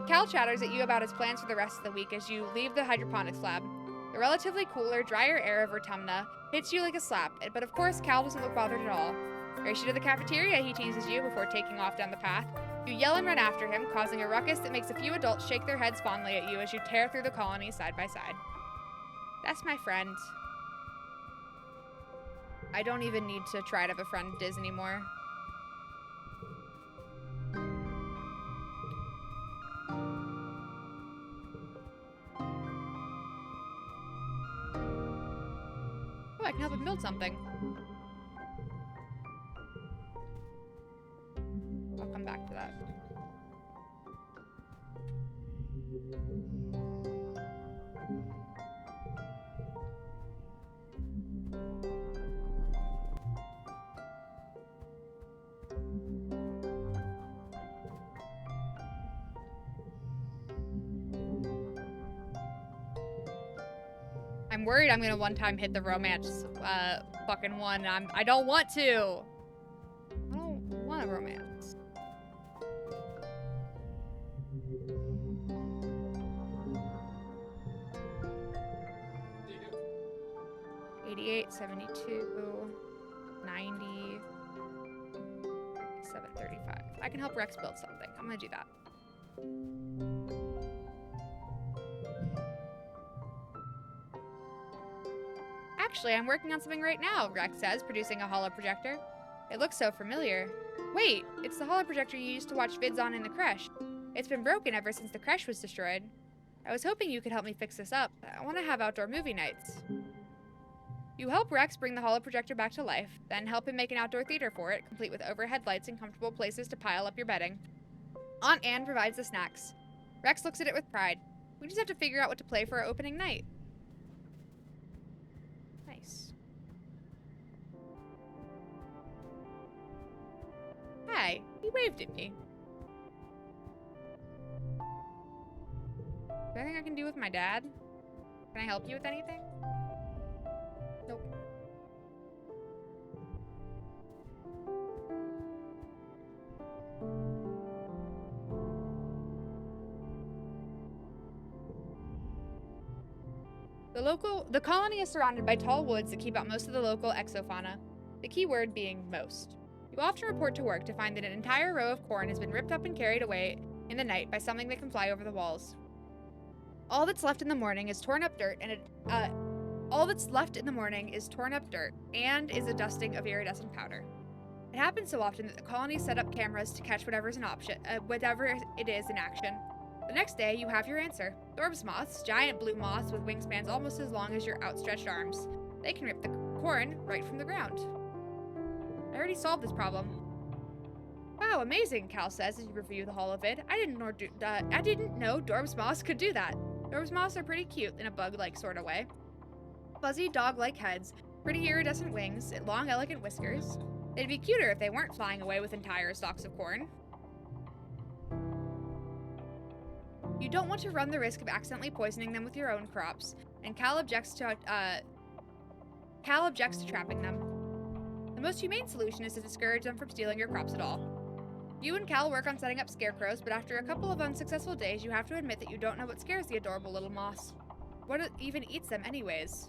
Cal chatters at you about his plans for the rest of the week as you leave the hydroponics lab. The relatively cooler, drier air of Rotumna hits you like a slap, but of course Cal doesn't look bothered at all. Race you to the cafeteria, he teases you before taking off down the path. You yell and run after him, causing a ruckus that makes a few adults shake their heads fondly at you as you tear through the colony side by side. That's my friend. I don't even need to try to befriend Diz anymore. Oh, I can help him build something. I'll come back to that. I'm worried I'm gonna one time hit the romance fucking one. I don't want to. I don't want a romance. Dude. 88, 72, 90, 735. I can help Rex build something. I'm gonna do that. Actually, I'm working on something right now, Rex says, producing a holo projector. It looks so familiar. Wait, it's the holo projector you used to watch vids on in the creche. It's been broken ever since the creche was destroyed. I was hoping you could help me fix this up. I want to have outdoor movie nights. You help Rex bring the holo projector back to life, then help him make an outdoor theater for it, complete with overhead lights and comfortable places to pile up your bedding. Aunt Anne provides the snacks. Rex looks at it with pride. We just have to figure out what to play for our opening night. Nice. Hi, he waved at me. Is there anything I can do with my dad? Can I help you with anything? Nope. The colony is surrounded by tall woods that keep out most of the local exofauna, the key word being most. You often report to work to find that an entire row of corn has been ripped up and carried away in the night by something that can fly over the walls. All that's left in the morning is torn up dirt and is a dusting of iridescent powder. It happens so often that the colony set up cameras to catch whatever it is in action. The next day, you have your answer. Dorbs moths, giant blue moths with wingspans almost as long as your outstretched arms. They can rip the corn right from the ground. I already solved this problem. Wow, amazing, Cal says as you review the holovid. I didn't know Dorbs moths could do that. Dorbs moths are pretty cute in a bug-like sort of way. Fuzzy dog-like heads, pretty iridescent wings, and long, elegant whiskers. They'd be cuter if they weren't flying away with entire stalks of corn. You don't want to run the risk of accidentally poisoning them with your own crops, and Cal objects to trapping them. The most humane solution is to discourage them from stealing your crops at all. You and Cal work on setting up scarecrows, but after a couple of unsuccessful days, you have to admit that you don't know what scares the adorable little moss. What even eats them anyways?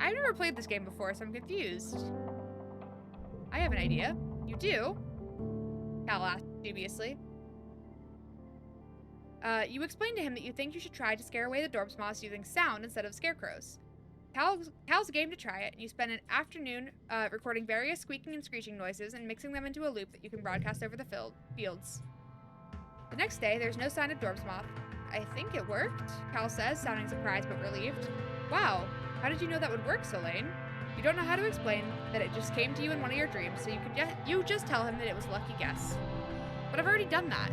I've never played this game before, so I'm confused. I have an idea. You do? Cal asked dubiously. You explained to him that you think you should try to scare away the Dorp's moss using sound instead of scarecrows. Cal's game to try it, and you spend an afternoon recording various squeaking and screeching noises and mixing them into a loop that you can broadcast over the fields. The next day, there's no sign of Dorp's moth. I think it worked, Cal says, sounding surprised but relieved. Wow, how did you know that would work, Solane? You don't know how to explain that it just came to you in one of your dreams, so you just tell him that it was a lucky guess. But I've already done that.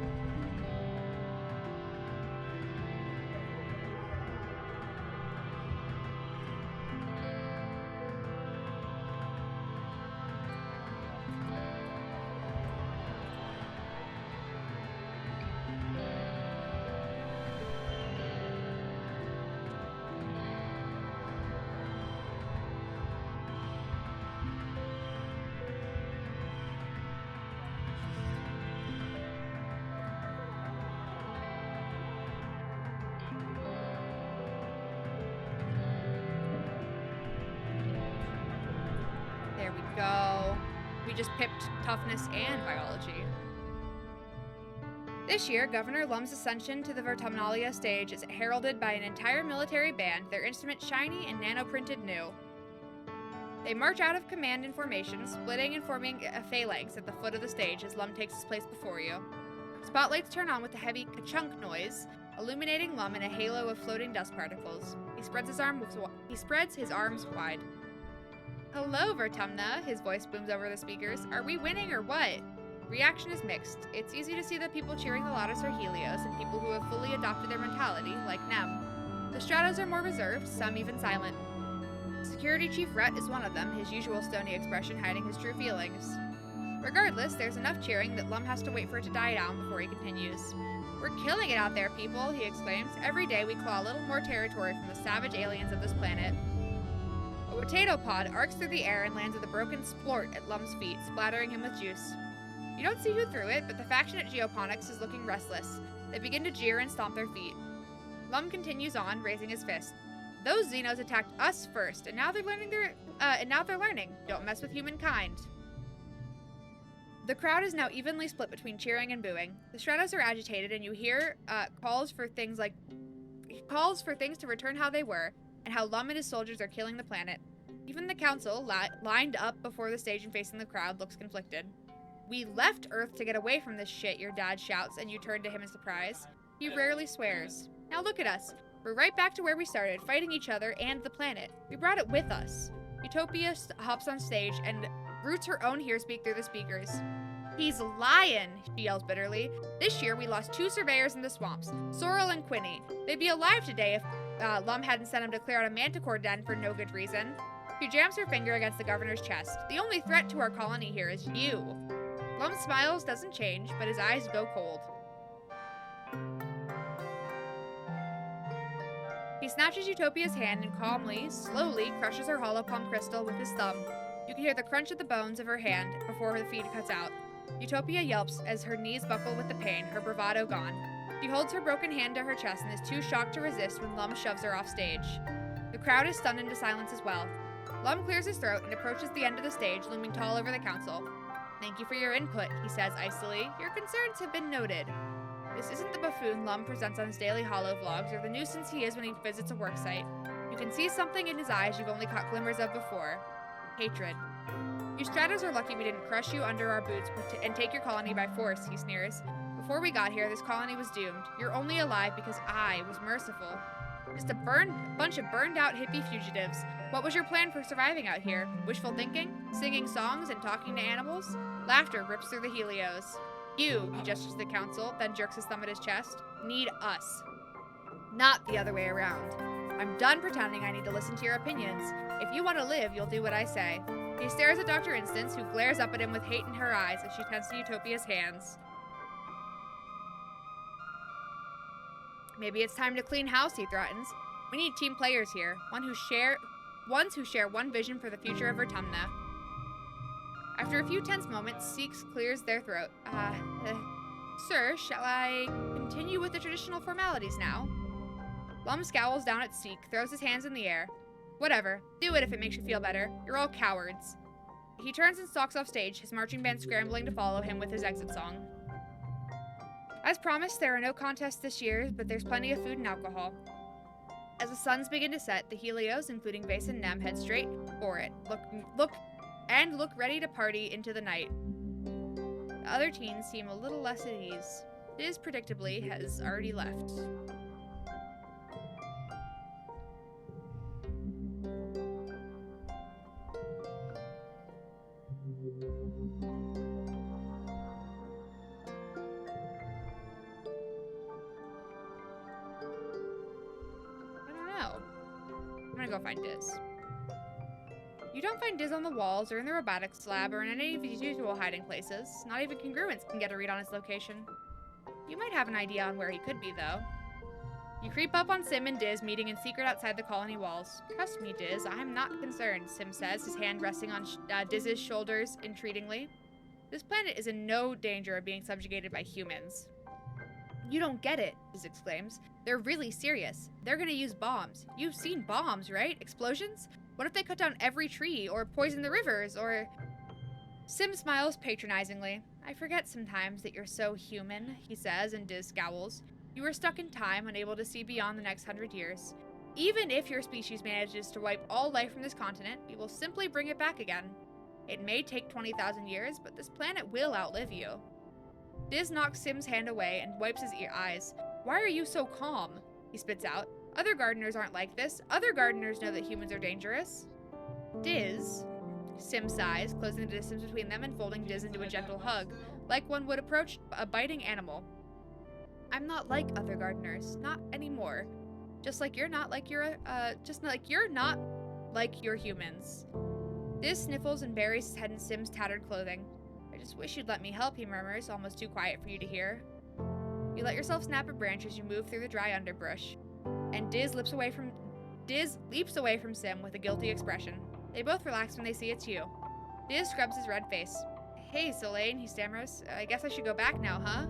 There we go. We just pipped toughness and biology. This year, Governor Lum's ascension to the Vertumnalia stage is heralded by an entire military band, their instruments shiny and nano-printed new. They march out of command in formation, splitting and forming a phalanx at the foot of the stage as Lum takes his place before you. Spotlights turn on with a heavy ka-chunk noise, illuminating Lum in a halo of floating dust particles. He spreads his arms wide. Hello, Vertumna, his voice booms over the speakers. Are we winning or what? Reaction is mixed. It's easy to see that people cheering the loudest are Helios and people who have fully adopted their mentality, like Nem. The Stratos are more reserved, some even silent. Security Chief Rhett is one of them, his usual stony expression hiding his true feelings. Regardless, there's enough cheering that Lum has to wait for it to die down before he continues. We're killing it out there, people, he exclaims. Every day we claw a little more territory from the savage aliens of this planet. A potato pod arcs through the air and lands with a broken splort at Lum's feet, splattering him with juice. You don't see who threw it, but the faction at Geoponics is looking restless. They begin to jeer and stomp their feet. Lum continues on, raising his fist. Those Xenos attacked us first, and now they're learning. Don't mess with humankind. The crowd is now evenly split between cheering and booing. The Stratos are agitated, and you hear calls for things to return how they were, and how Lum and his soldiers are killing the planet. Even the council, lined up before the stage and facing the crowd, looks conflicted. We left Earth to get away from this shit, your dad shouts, and you turn to him in surprise. He rarely swears. Now look at us. We're right back to where we started, fighting each other and the planet. We brought it with us. Utopia hops on stage and roots her own hearspeak through the speakers. He's lying, she yells bitterly. This year we lost 2 surveyors in the swamps, Sorrel and Quinny. They'd be alive today if Lum hadn't sent him to clear out a manticore den for no good reason. She jams her finger against the governor's chest. The only threat to our colony here is you. Lum smiles, doesn't change, but his eyes go cold. He snatches Utopia's hand and calmly, slowly crushes her hollow palm crystal with his thumb. You can hear the crunch of the bones of her hand before her feet cuts out. Utopia yelps as her knees buckle with the pain, her bravado gone. She holds her broken hand to her chest and is too shocked to resist when Lum shoves her off stage. The crowd is stunned into silence as well. Lum clears his throat and approaches the end of the stage, looming tall over the council. Thank you for your input, he says icily. Your concerns have been noted. This isn't the buffoon Lum presents on his daily holo vlogs, or the nuisance he is when he visits a worksite. You can see something in his eyes you've only caught glimmers of before. Hatred. You Stratos are lucky we didn't crush you under our boots and take your colony by force, he sneers. Before we got here, this colony was doomed. You're only alive because I was merciful. Just a bunch of burned-out hippie fugitives. What was your plan for surviving out here? Wishful thinking? Singing songs and talking to animals? Laughter rips through the Helios. You, he gestures to the council, then jerks his thumb at his chest, need us. Not the other way around. I'm done pretending I need to listen to your opinions. If you want to live, you'll do what I say. He stares at Dr. Instance, who glares up at him with hate in her eyes as she tends to Utopia's hands. Maybe it's time to clean house, he threatens. We need team players here, ones who share one vision for the future of Vertumna. After a few tense moments, Seeks clears their throat. Sir, shall I continue with the traditional formalities now? Lum scowls down at Seek, throws his hands in the air. Whatever. Do it if it makes you feel better. You're all cowards. He turns and stalks off stage, his marching band scrambling to follow him with his exit song. As promised, there are no contests this year, but there's plenty of food and alcohol. As the suns begin to set, the Helios, including Vase and Nem, head straight for it. Look ready to party into the night. The other teens seem a little less at ease. Diz, predictably, has already left. I'm gonna go find Diz. You don't find Diz on the walls or in the robotics lab or in any of his usual hiding places. Not even congruence can get a read on his location. You might have an idea on where he could be, though. You creep up on Sim and Diz meeting in secret outside the colony walls. Trust me, Diz, I'm not concerned, Sim says, his hand resting on Diz's shoulders entreatingly. This planet is in no danger of being subjugated by humans. You don't get it, Diz exclaims. They're really serious. They're gonna use bombs. You've seen bombs, right? Explosions? What if they cut down every tree, or poison the rivers, or... Sim smiles patronizingly. I forget sometimes that you're so human, he says, and Diz scowls. You were stuck in time, unable to see beyond the next 100 years. Even if your species manages to wipe all life from this continent, we will simply bring it back again. It may take 20,000 years, but this planet will outlive you. Diz knocks Sim's hand away and wipes his eyes. Why are you so calm? He spits out. Other gardeners aren't like this. Other gardeners know that humans are dangerous. Diz, Sim sighs, closing the distance between them and folding Diz into a gentle hug, like one would approach a biting animal. I'm not like other gardeners, not anymore. Just like you're not like your humans. Diz sniffles and buries his head in Sim's tattered clothing. I just wish you'd let me help, he murmurs, almost too quiet for you to hear. You let yourself snap a branch as you move through the dry underbrush, and Diz leaps away from Sim with a guilty expression. They both relax when they see it's you. Diz scrubs his red face. Hey, Solane, he stammers. I guess I should go back now, huh?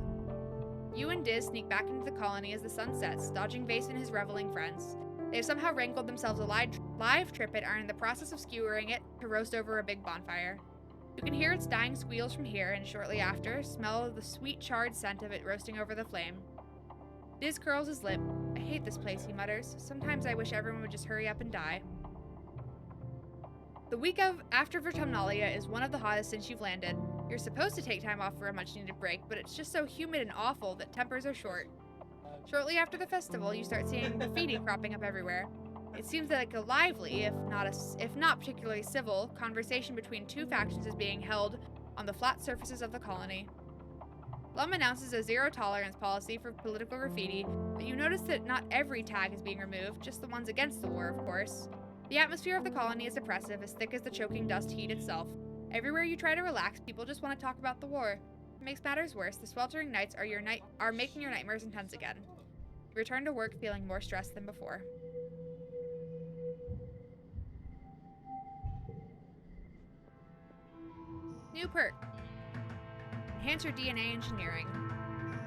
You and Diz sneak back into the colony as the sun sets, dodging Vase and his reveling friends. They have somehow wrangled themselves a live triplet and are in the process of skewering it to roast over a big bonfire. You can hear its dying squeals from here, and shortly after, smell the sweet charred scent of it roasting over the flame. Diz curls his lip. I hate this place, he mutters. Sometimes I wish everyone would just hurry up and die. The week after Vertumnalia is one of the hottest since you've landed. You're supposed to take time off for a much-needed break, but it's just so humid and awful that tempers are short. Shortly after the festival, you start seeing graffiti cropping up everywhere. It seems like a lively, if not particularly civil, conversation between two factions is being held on the flat surfaces of the colony. Lum announces a zero-tolerance policy for political graffiti, but you notice that not every tag is being removed, just the ones against the war, of course. The atmosphere of the colony is oppressive, as thick as the choking dust heat itself. Everywhere you try to relax, people just want to talk about the war. It makes matters worse, the sweltering nights are making your nightmares intense again. You return to work feeling more stressed than before. New perk. Enhance your DNA engineering.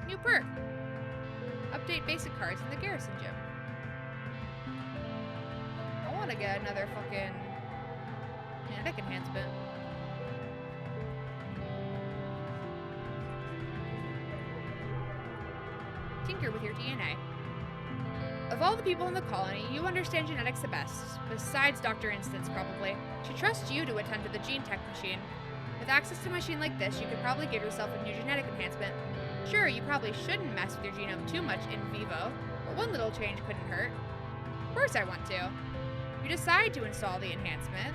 New perk. Update basic cards in the garrison gym. I want to get another fucking genetic enhancement. Tinker with your DNA. Of all the people in the colony, you understand genetics the best, besides Dr. Instance, probably. She trusts you to attend to the gene tech machine. With access to a machine like this, you could probably give yourself a new genetic enhancement. Sure, you probably shouldn't mess with your genome too much in vivo, but one little change couldn't hurt. Of course I want to. You decide to install the enhancement.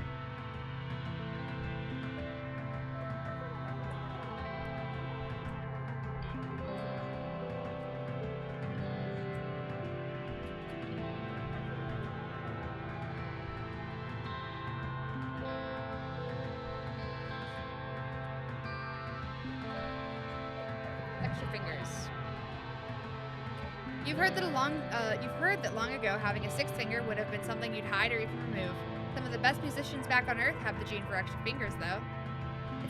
Fingers. You've heard that long ago having a sixth finger would have been something you'd hide or even remove. Some of the best musicians back on Earth have the gene for extra fingers, though.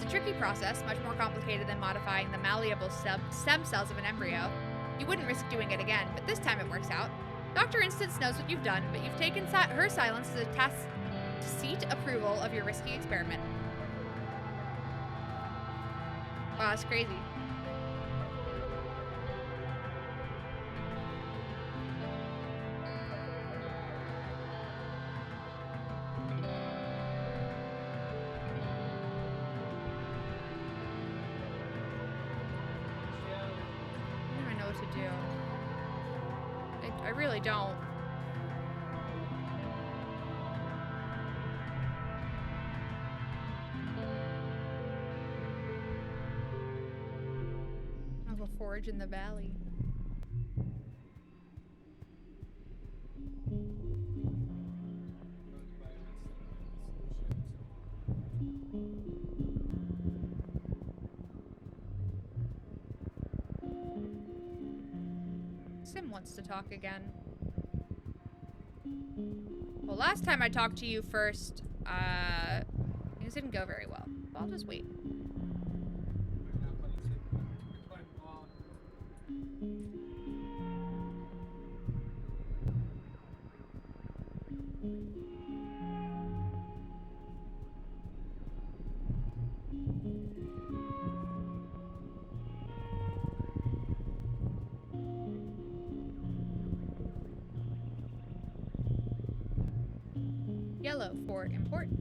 It's a tricky process, much more complicated than modifying the malleable stem cells of an embryo. You wouldn't risk doing it again, but this time it works out. Dr. Instance knows what you've done, but you've taken her silence as a tacit approval of your risky experiment. Wow, that's crazy. I really don't. I'll go forage in the valley. Sim wants to talk again. Well, last time I talked to you first, things didn't go very well. I'll just wait. Yellow for important.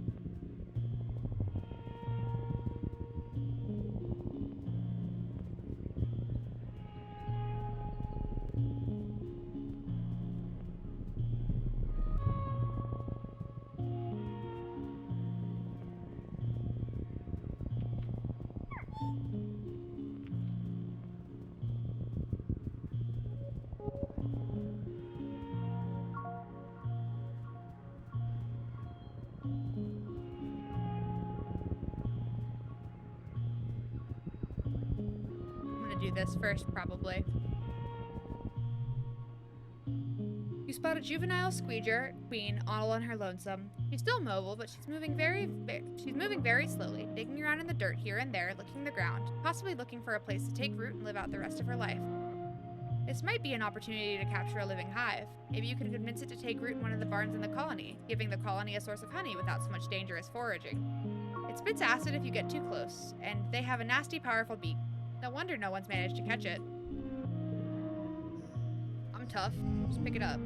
Do this first, probably. You spot a juvenile squeeger queen all on her lonesome. She's still mobile, but she's moving very slowly, digging around in the dirt here and there, licking the ground, possibly looking for a place to take root and live out the rest of her life. This might be an opportunity to capture a living hive. Maybe you could convince it to take root in one of the barns in the colony, giving the colony a source of honey without so much dangerous foraging. It spits acid if you get too close, and they have a nasty, powerful beak. No wonder no one's managed to catch it. I'm tough. Just pick it up.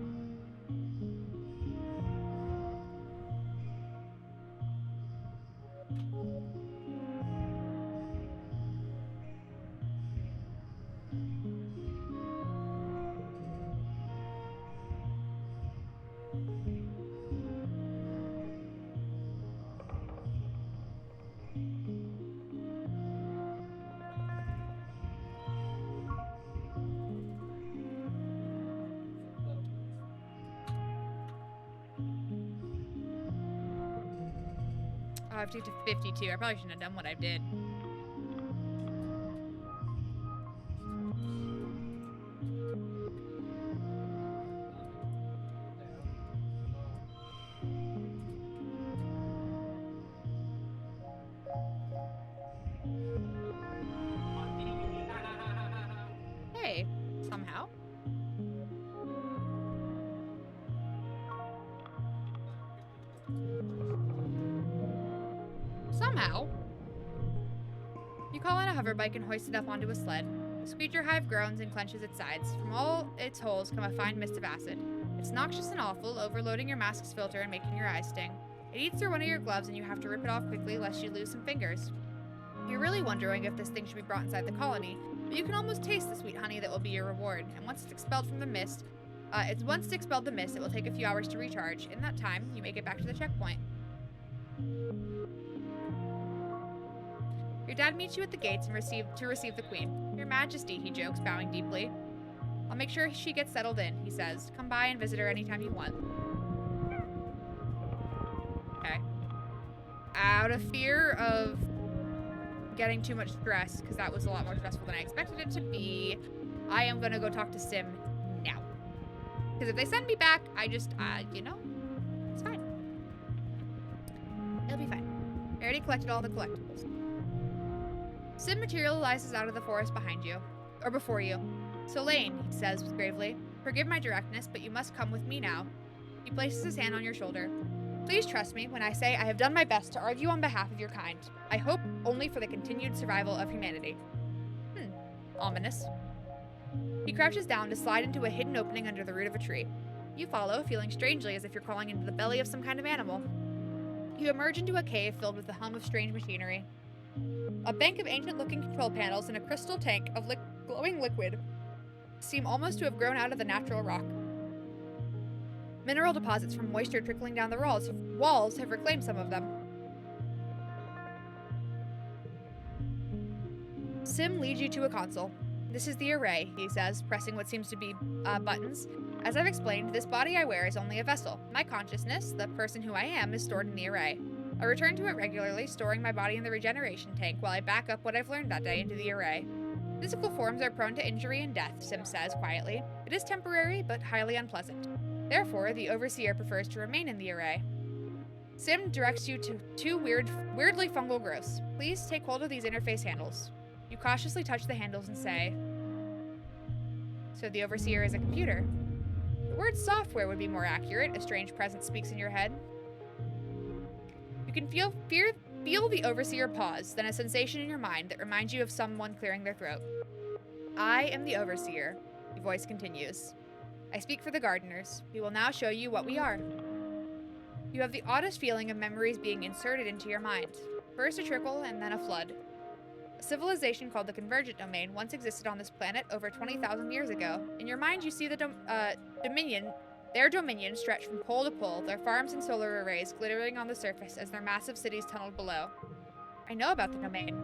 Oh, I have to get to 52. I probably shouldn't have done what I did. Hey, somehow. Somehow. You call in a hoverbike and hoist it up onto a sled. The squeeger hive groans and clenches its sides. From all its holes come a fine mist of acid. It's noxious and awful, overloading your mask's filter and making your eyes sting. It eats through one of your gloves and you have to rip it off quickly lest you lose some fingers. You're really wondering if this thing should be brought inside the colony, but you can almost taste the sweet honey that will be your reward, and once it's expelled from the mist, it will take a few hours to recharge. In that time, you make it back to the checkpoint. Your dad meets you at the gates and receive the queen. Your Majesty, he jokes, bowing deeply. I'll make sure she gets settled in, he says. Come by and visit her anytime you want. Okay. Out of fear of getting too much stress, because that was a lot more stressful than I expected it to be, I am gonna go talk to Sim now. Because if they send me back, I just, it's fine. It'll be fine. I already collected all the collectibles. Sim materializes out of the forest behind you, or before you. Solane, he says gravely, forgive my directness, but you must come with me now. He places his hand on your shoulder. Please trust me when I say I have done my best to argue on behalf of your kind. I hope only for the continued survival of humanity. Ominous. He crouches down to slide into a hidden opening under the root of a tree. You follow, feeling strangely as if you're crawling into the belly of some kind of animal. You emerge into a cave filled with the hum of strange machinery. A bank of ancient-looking control panels and a crystal tank of glowing liquid seem almost to have grown out of the natural rock. Mineral deposits from moisture trickling down the walls have reclaimed some of them. Sim leads you to a console. This is the array, he says, pressing what seems to be buttons. As I've explained, this body I wear is only a vessel. My consciousness, the person who I am, is stored in the array. I return to it regularly, storing my body in the regeneration tank while I back up what I've learned that day into the array. Physical forms are prone to injury and death, Sim says quietly. It is temporary, but highly unpleasant. Therefore, the Overseer prefers to remain in the array. Sim directs you to two weirdly fungal growths. Please take hold of these interface handles. You cautiously touch the handles and say, so the Overseer is a computer. The word software would be more accurate, a strange presence speaks in your head. You can feel the Overseer pause, then a sensation in your mind that reminds you of someone clearing their throat. I am the Overseer, the voice continues. I speak for the gardeners. We will now show you what we are. You have the oddest feeling of memories being inserted into your mind. First a trickle and then a flood. A civilization called the Convergent Domain once existed on this planet over 20,000 years ago. In your mind, you see the their dominion stretched from pole to pole, their farms and solar arrays glittering on the surface as their massive cities tunneled below. I know about the domain.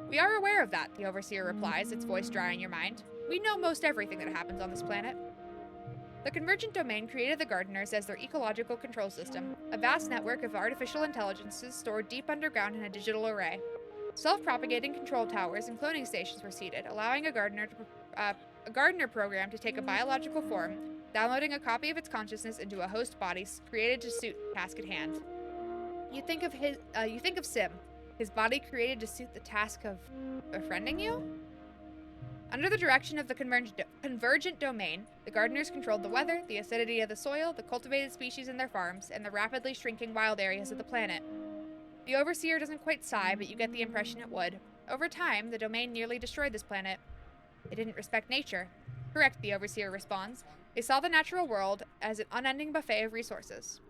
We are aware of that, the Overseer replies, its voice dry in your mind. We know most everything that happens on this planet. The Convergent Domain created the Gardeners as their ecological control system, a vast network of artificial intelligences stored deep underground in a digital array. Self-propagating control towers and cloning stations were seeded, allowing a gardener program to take a biological form, downloading a copy of its consciousness into a host body created to suit the task at hand. You think of Sim, his body created to suit the task of befriending you? Under the direction of the Convergent Domain, the gardeners controlled the weather, the acidity of the soil, the cultivated species in their farms, and the rapidly shrinking wild areas of the planet. The Overseer doesn't quite sigh, but you get the impression it would. Over time, the Domain nearly destroyed this planet. They didn't respect nature. Correct, the Overseer responds. They saw the natural world as an unending buffet of resources.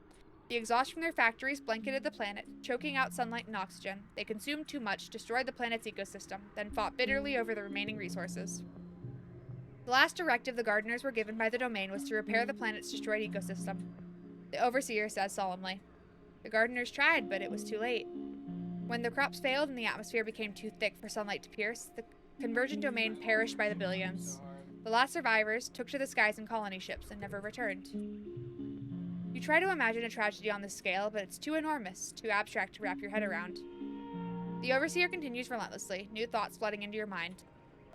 The exhaust from their factories blanketed the planet, choking out sunlight and oxygen. They consumed too much, destroyed the planet's ecosystem, then fought bitterly over the remaining resources. The last directive the gardeners were given by the Domain was to repair the planet's destroyed ecosystem. The Overseer says solemnly. The gardeners tried, but it was too late. When the crops failed and the atmosphere became too thick for sunlight to pierce, the Convergent Domain perished by the billions. The last survivors took to the skies in colony ships and never returned. You try to imagine a tragedy on this scale, but it's too enormous, too abstract to wrap your head around. The Overseer continues relentlessly, new thoughts flooding into your mind.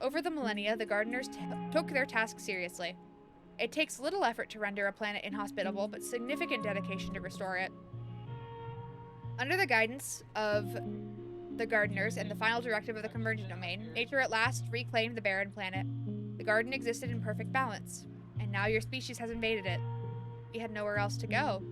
Over the millennia, the gardeners took their task seriously. It takes little effort to render a planet inhospitable, but significant dedication to restore it. Under the guidance of the gardeners and the final directive of the Convergent Domain, nature at last reclaimed the barren planet. The garden existed in perfect balance, and now your species has invaded it. You had nowhere else to go.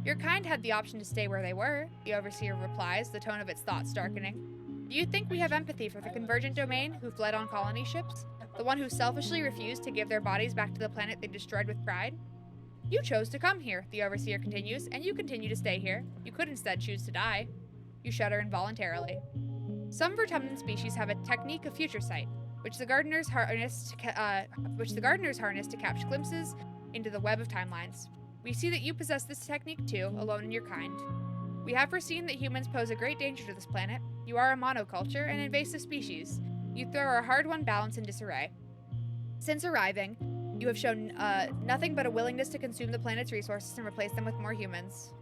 Your kind had the option to stay where they were, the Overseer replies, the tone of its thoughts darkening. Do you think we have empathy for the Convergent Domain who fled on colony ships? The one who selfishly refused to give their bodies back to the planet they destroyed with pride? You chose to come here, the Overseer continues, and you continue to stay here. You could instead choose to die. You shudder involuntarily. Some vertumnant species have a technique of future sight, which the gardeners harness to catch glimpses into the web of timelines. We see that you possess this technique too, alone in your kind. We have foreseen that humans pose a great danger to this planet. You are a monoculture, an invasive species. You throw a hard-won balance in disarray. Since arriving, you have shown nothing but a willingness to consume the planet's resources and replace them with more humans.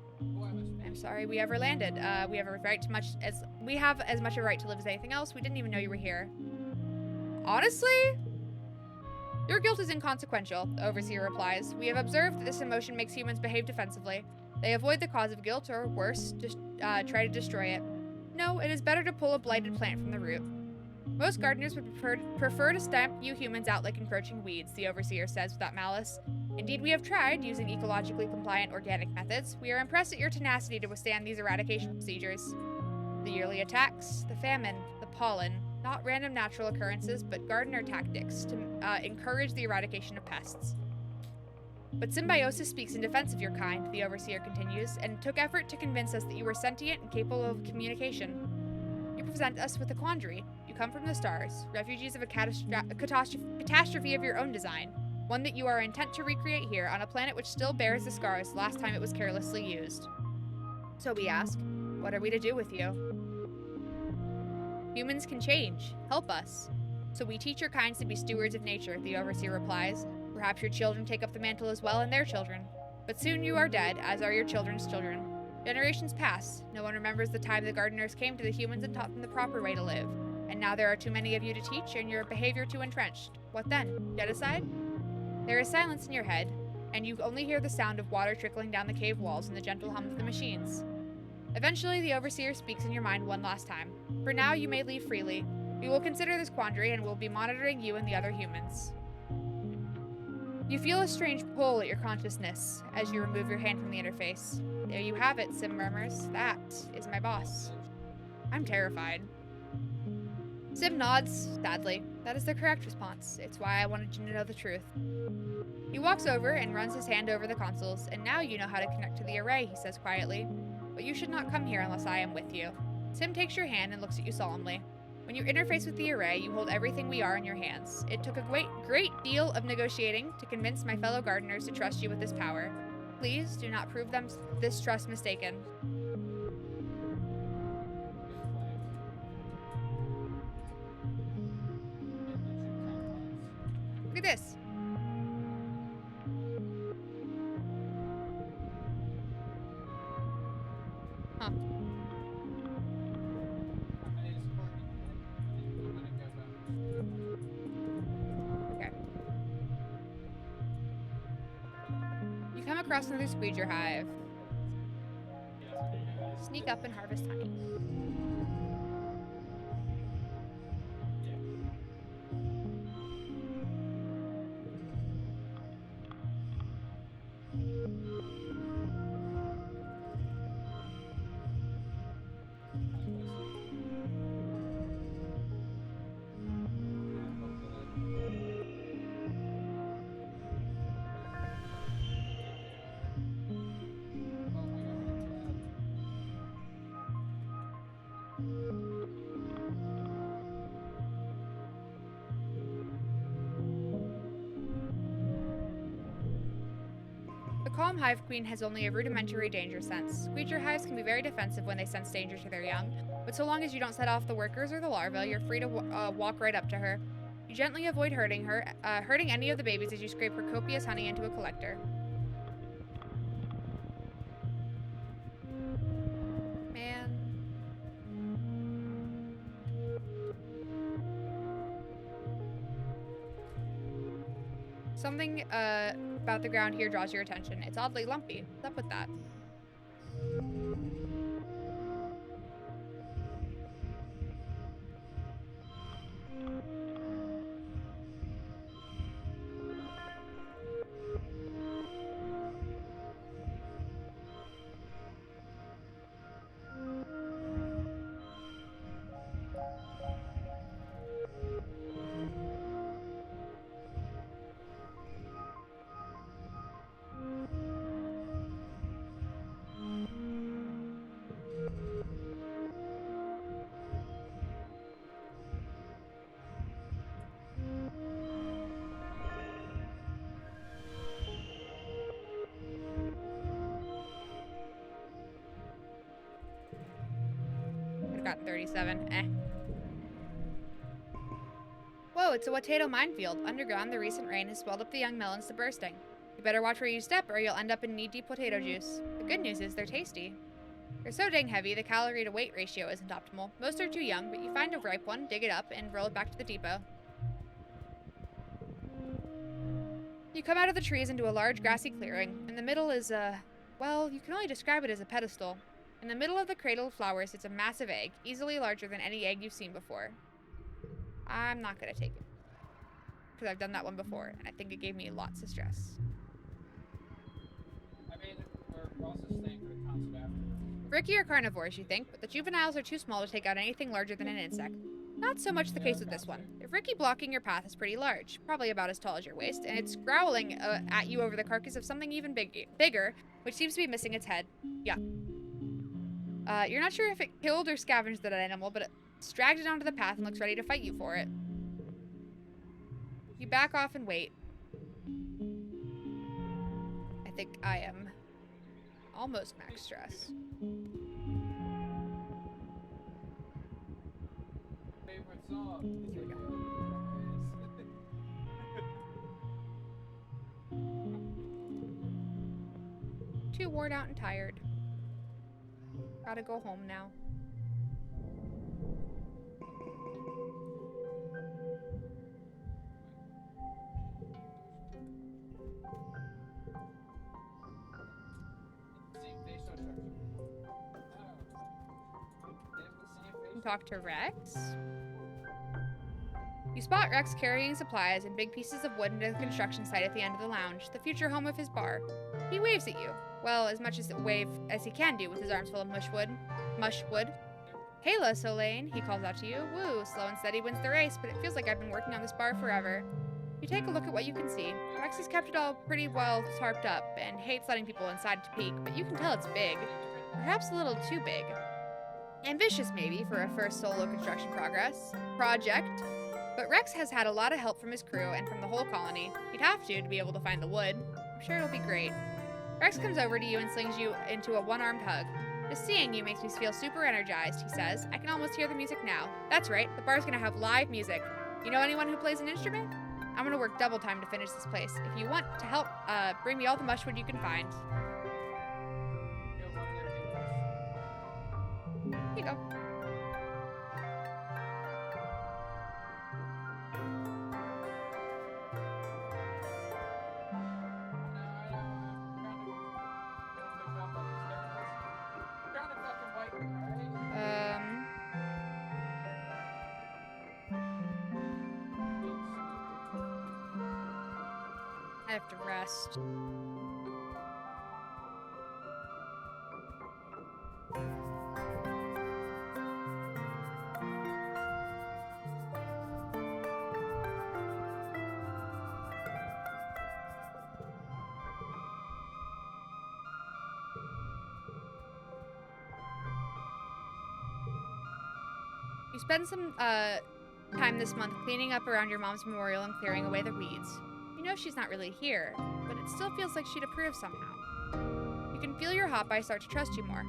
I'm sorry we ever landed. We have as much a right to live as anything else. We didn't even know you were here. Honestly? Your guilt is inconsequential, the Overseer replies. We have observed that this emotion makes humans behave defensively. They avoid the cause of guilt, or worse, try to destroy it. No, it is better to pull a blighted plant from the root. Most gardeners would prefer to stamp you humans out like encroaching weeds, the overseer says without malice. Indeed, we have tried, using ecologically compliant organic methods. We are impressed at your tenacity to withstand these eradication procedures. The yearly attacks, the famine, the pollen, not random natural occurrences, but gardener tactics to encourage the eradication of pests. But symbiosis speaks in defense of your kind, the overseer continues, and took effort to convince us that you were sentient and capable of communication. You present us with a quandary. You come from the stars, refugees of a catastrophe of your own design, one that you are intent to recreate here on a planet which still bears the scars last time it was carelessly used. So we ask, what are we to do with you? Humans can change. Help us. So we teach your kinds to be stewards of nature, the overseer replies. Perhaps your children take up the mantle as well and their children. But soon you are dead, as are your children's children. Generations pass. No one remembers the time the gardeners came to the humans and taught them the proper way to live. And now there are too many of you to teach and your behavior too entrenched. What then? Genocide? There is silence in your head, and you only hear the sound of water trickling down the cave walls and the gentle hum of the machines. Eventually, the overseer speaks in your mind one last time. For now, you may leave freely. We will consider this quandary and will be monitoring you and the other humans. You feel a strange pull at your consciousness as you remove your hand from the interface. There you have it, Sim murmurs. That is my boss. I'm terrified. Sim nods, sadly. That is the correct response. It's why I wanted you to know the truth. He walks over and runs his hand over the consoles, and now you know how to connect to the array, he says quietly. But you should not come here unless I am with you. Sim takes your hand and looks at you solemnly. When you interface with the array, you hold everything we are in your hands. It took a great deal of negotiating to convince my fellow gardeners to trust you with this power. Please do not prove this trust mistaken. Look at this. Huh. Okay. You come across another squeeger hive. Sneak up and harvest honey. The calm hive queen has only a rudimentary danger sense. Squeeger hives can be very defensive when they sense danger to their young, but so long as you don't set off the workers or the larvae, you're free to walk right up to her. You gently avoid hurting any of the babies as you scrape her copious honey into a collector. Man. Something about the ground here draws your attention. It's oddly lumpy. What's up with that? I've got 37. Whoa, it's a potato minefield. Underground, the recent rain has swelled up the young melons to bursting. You better watch where you step or you'll end up in knee-deep potato juice. The good news is they're tasty. They're so dang heavy, the calorie-to-weight ratio isn't optimal. Most are too young, but you find a ripe one, dig it up, and roll it back to the depot. You come out of the trees into a large grassy clearing. In the middle is well, you can only describe it as a pedestal. In the middle of the cradle of flowers sits a massive egg, easily larger than any egg you've seen before. I'm not gonna take it. Because I've done that one before, and I think it gave me lots of stress. I mean, we're also staying for the concert after. Ricky are carnivores, you think, but the juveniles are too small to take out anything larger than an insect. Not so much the case with this one. If Ricky blocking your path is pretty large, probably about as tall as your waist, and it's growling at you over the carcass of something even bigger, which seems to be missing its head. Yeah. You're not sure if it killed or scavenged that animal, but it's dragged it onto the path and looks ready to fight you for it. You back off and wait. I think I am almost max stress. Favorite song. Here we go. Too worn out and tired. Gotta go home now. Same facial structure. Oh. They have the same facial. Talk to Rex. You spot Rex carrying supplies and big pieces of wood into the construction site at the end of the lounge, the future home of his bar. He waves at you. Well, as much as a wave as he can do with his arms full of mushwood. Hayla, Solane, he calls out to you. Woo, slow and steady wins the race, but it feels like I've been working on this bar forever. You take a look at what you can see. Rex has kept it all pretty well tarped up and hates letting people inside to peek, but you can tell it's big. Perhaps a little too big. Ambitious, maybe, for a first solo construction project. But Rex has had a lot of help from his crew and from the whole colony. He'd have to be able to find the wood. I'm sure it'll be great. Rex comes over to you and slings you into a one-armed hug. Just seeing you makes me feel super energized, he says. I can almost hear the music now. That's right, the bar's gonna have live music. You know anyone who plays an instrument? I'm gonna work double time to finish this place. If you want to help, bring me all the mushwood you can find. Here you go. I have to rest. You spend some time this month cleaning up around your mom's memorial and clearing away the weeds. You know she's not really here, but it still feels like she'd approve somehow. You can feel your hot eye start to trust you more.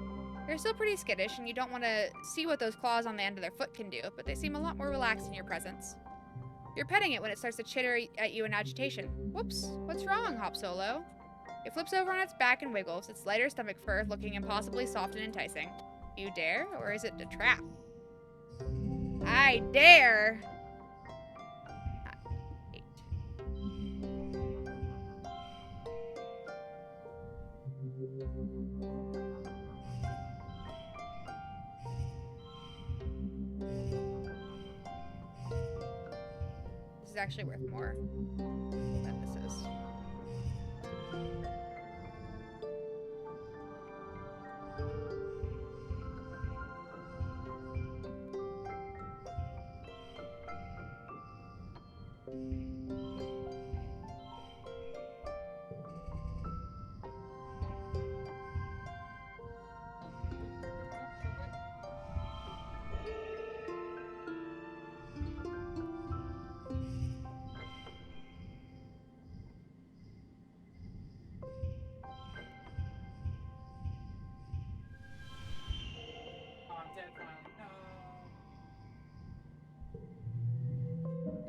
They're still pretty skittish, and you don't want to see what those claws on the end of their foot can do, but they seem a lot more relaxed in your presence. You're petting it when it starts to chitter at you in agitation. Whoops, what's wrong, Hop Solo? It flips over on its back and wiggles, its lighter stomach fur looking impossibly soft and enticing. You dare, or is it a trap? I dare! This is actually worth more than this is.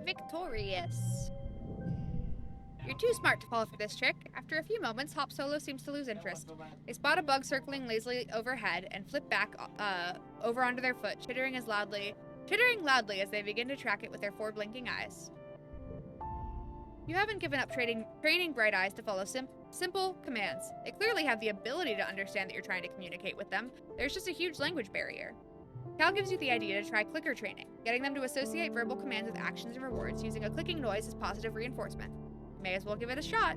Victorious. You're too smart to fall for this trick. After a few moments, Hop Solo seems to lose interest. They spot a bug circling lazily overhead and flip back over onto their foot, chittering loudly as they begin to track it with their 4 blinking eyes. You haven't given up training bright eyes to follow simple commands. They clearly have the ability to understand that you're trying to communicate with them. There's just a huge language barrier. Cal gives you the idea to try clicker training, getting them to associate verbal commands with actions and rewards using a clicking noise as positive reinforcement. May as well give it a shot.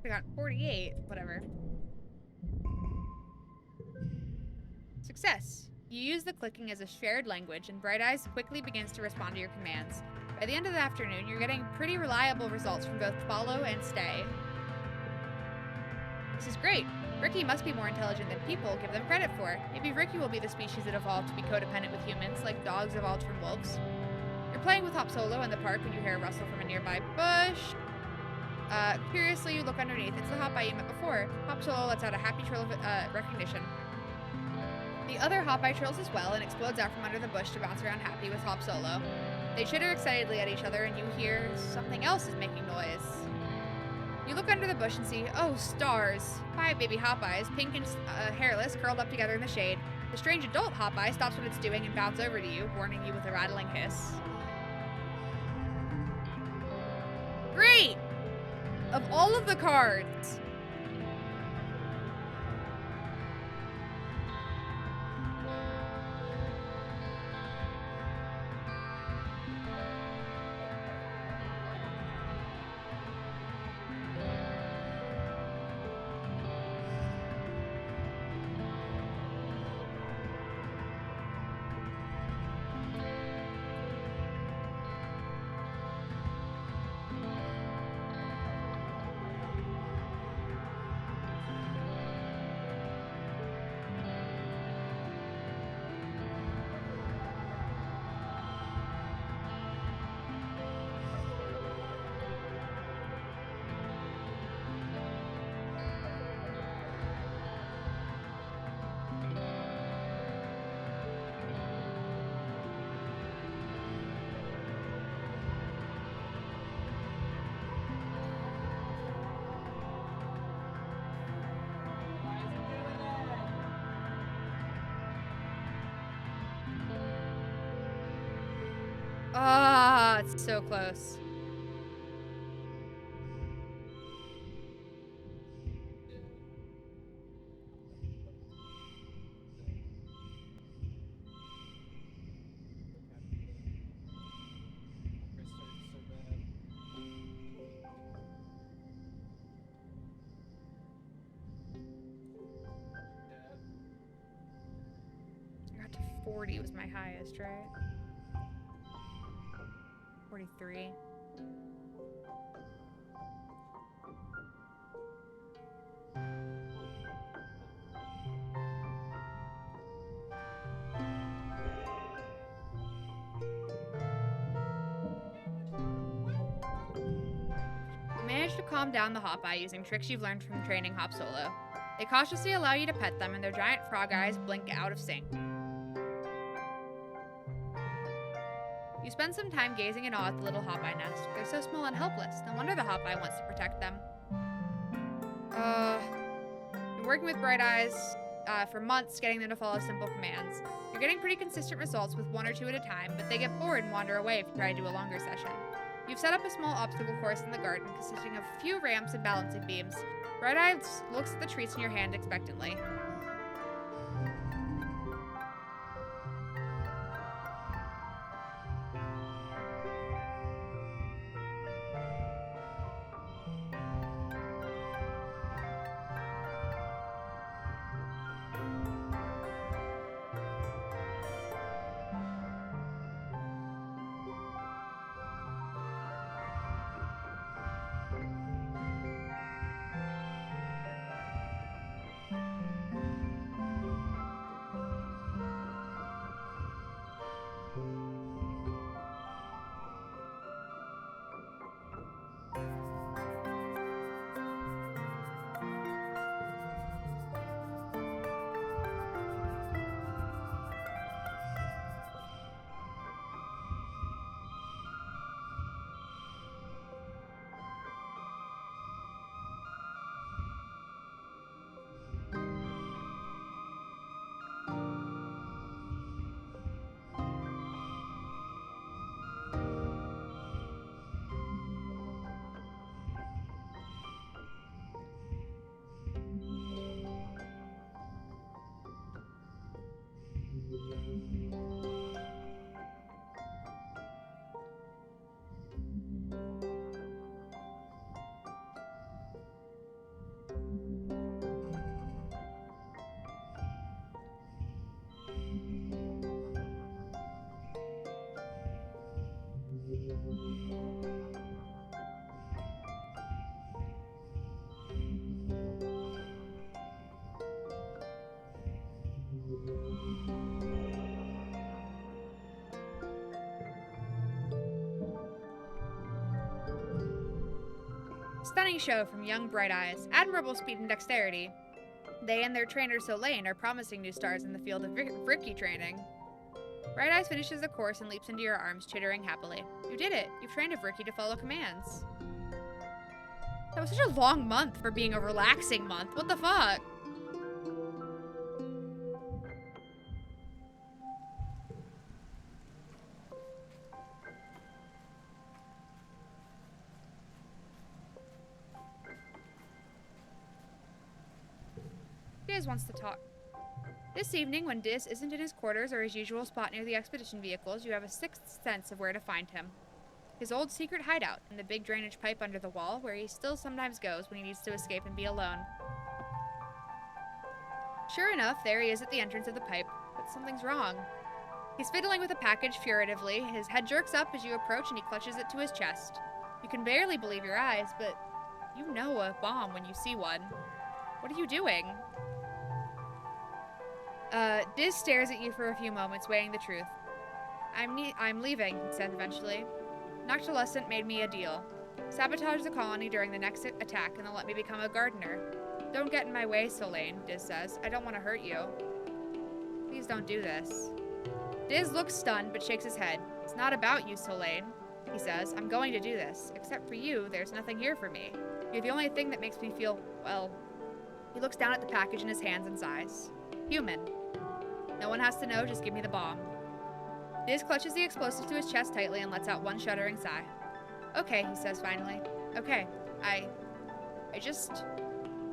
I got 48, whatever. Success. You use the clicking as a shared language, and Bright Eyes quickly begins to respond to your commands. By the end of the afternoon, you're getting pretty reliable results from both follow and stay. This is great. Ricky must be more intelligent than people give them credit for. Maybe Ricky will be the species that evolved to be codependent with humans, like dogs evolved from wolves. You're playing with Hop Solo in the park when you hear a rustle from a nearby bush. Curiously, you look underneath. It's the Hopeye you met before. Hop Solo lets out a happy trill of recognition. The other Hopeye trills as well and explodes out from under the bush to bounce around happy with Hop Solo. They chitter excitedly at each other, and you hear something else is making noise. You look under the bush and see, oh, stars. 5 baby Hopeyes, pink and hairless, curled up together in the shade. The strange adult Hopeye stops what it's doing and bounds over to you, warning you with a rattling hiss. Great! Of all of the cards, ah, it's so close. I got to 40 was my highest, right? 43. You manage to calm down the Hopeye using tricks you've learned from training Hop Solo. They cautiously allow you to pet them, and their giant frog eyes blink out of sync. You spend some time gazing in awe at the little Hopeye nest. They're so small and helpless. No wonder the Hopeye wants to protect them. You're working with Bright Eyes for months, getting them to follow simple commands. You're getting pretty consistent results with 1 or 2 at a time, but they get bored and wander away if you try to do a longer session. You've set up a small obstacle course in the garden consisting of a few ramps and balancing beams. Bright Eyes looks at the treats in your hand expectantly. Stunning show from young Bright Eyes. Admirable speed and dexterity. They and their trainer Solane are promising new stars in the field of Ricky training. Bright Eyes finishes the course and leaps into your arms, chittering happily. You did it! You've trained a Ricky to follow commands. That was such a long month for being a relaxing month. What the fuck? Diz wants to talk. This evening, when Diz isn't in his quarters or his usual spot near the expedition vehicles, you have a sixth sense of where to find him. His old secret hideout, in the big drainage pipe under the wall, where he still sometimes goes when he needs to escape and be alone. Sure enough, there he is at the entrance of the pipe, but something's wrong. He's fiddling with a package furtively, his head jerks up as you approach and he clutches it to his chest. You can barely believe your eyes, but you know a bomb when you see one. What are you doing? Diz stares at you for a few moments, weighing the truth. I'm leaving, he said eventually. Noctilescent made me a deal. Sabotage the colony during the next attack and then let me become a gardener. Don't get in my way, Solane, Diz says. I don't want to hurt you. Please don't do this. Diz looks stunned but shakes his head. It's not about you, Solane, he says. I'm going to do this. Except for you, there's nothing here for me. You're the only thing that makes me feel, well... He looks down at the package in his hands and sighs. Human. No one has to know, just give me the bomb. Diz clutches the explosive to his chest tightly and lets out one shuddering sigh. Okay, he says finally. Okay,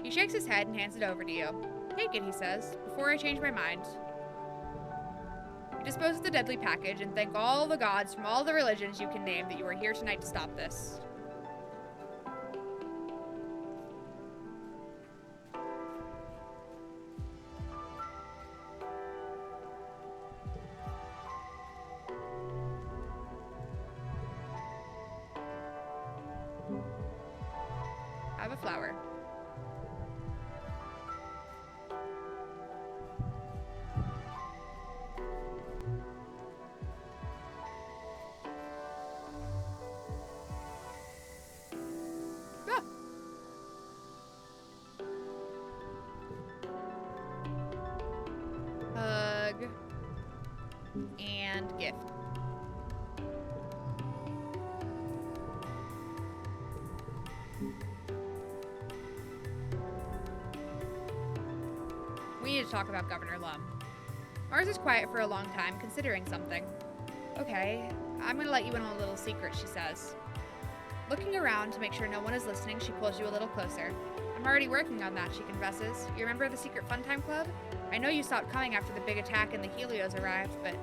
He shakes his head and hands it over to you. Take it, he says, before I change my mind. You dispose of the deadly package and thank all the gods from all the religions you can name that you are here tonight to stop this. Have a flower. Ah. Hug. And gift. talk about Governor Lum. Mars is quiet for a long time, considering something. Okay, I'm gonna let you in on a little secret, she says. Looking around to make sure no one is listening, she pulls you a little closer. I'm already working on that, she confesses. You remember the Secret Fun Time Club? I know you stopped coming after the big attack and the Helios arrived, but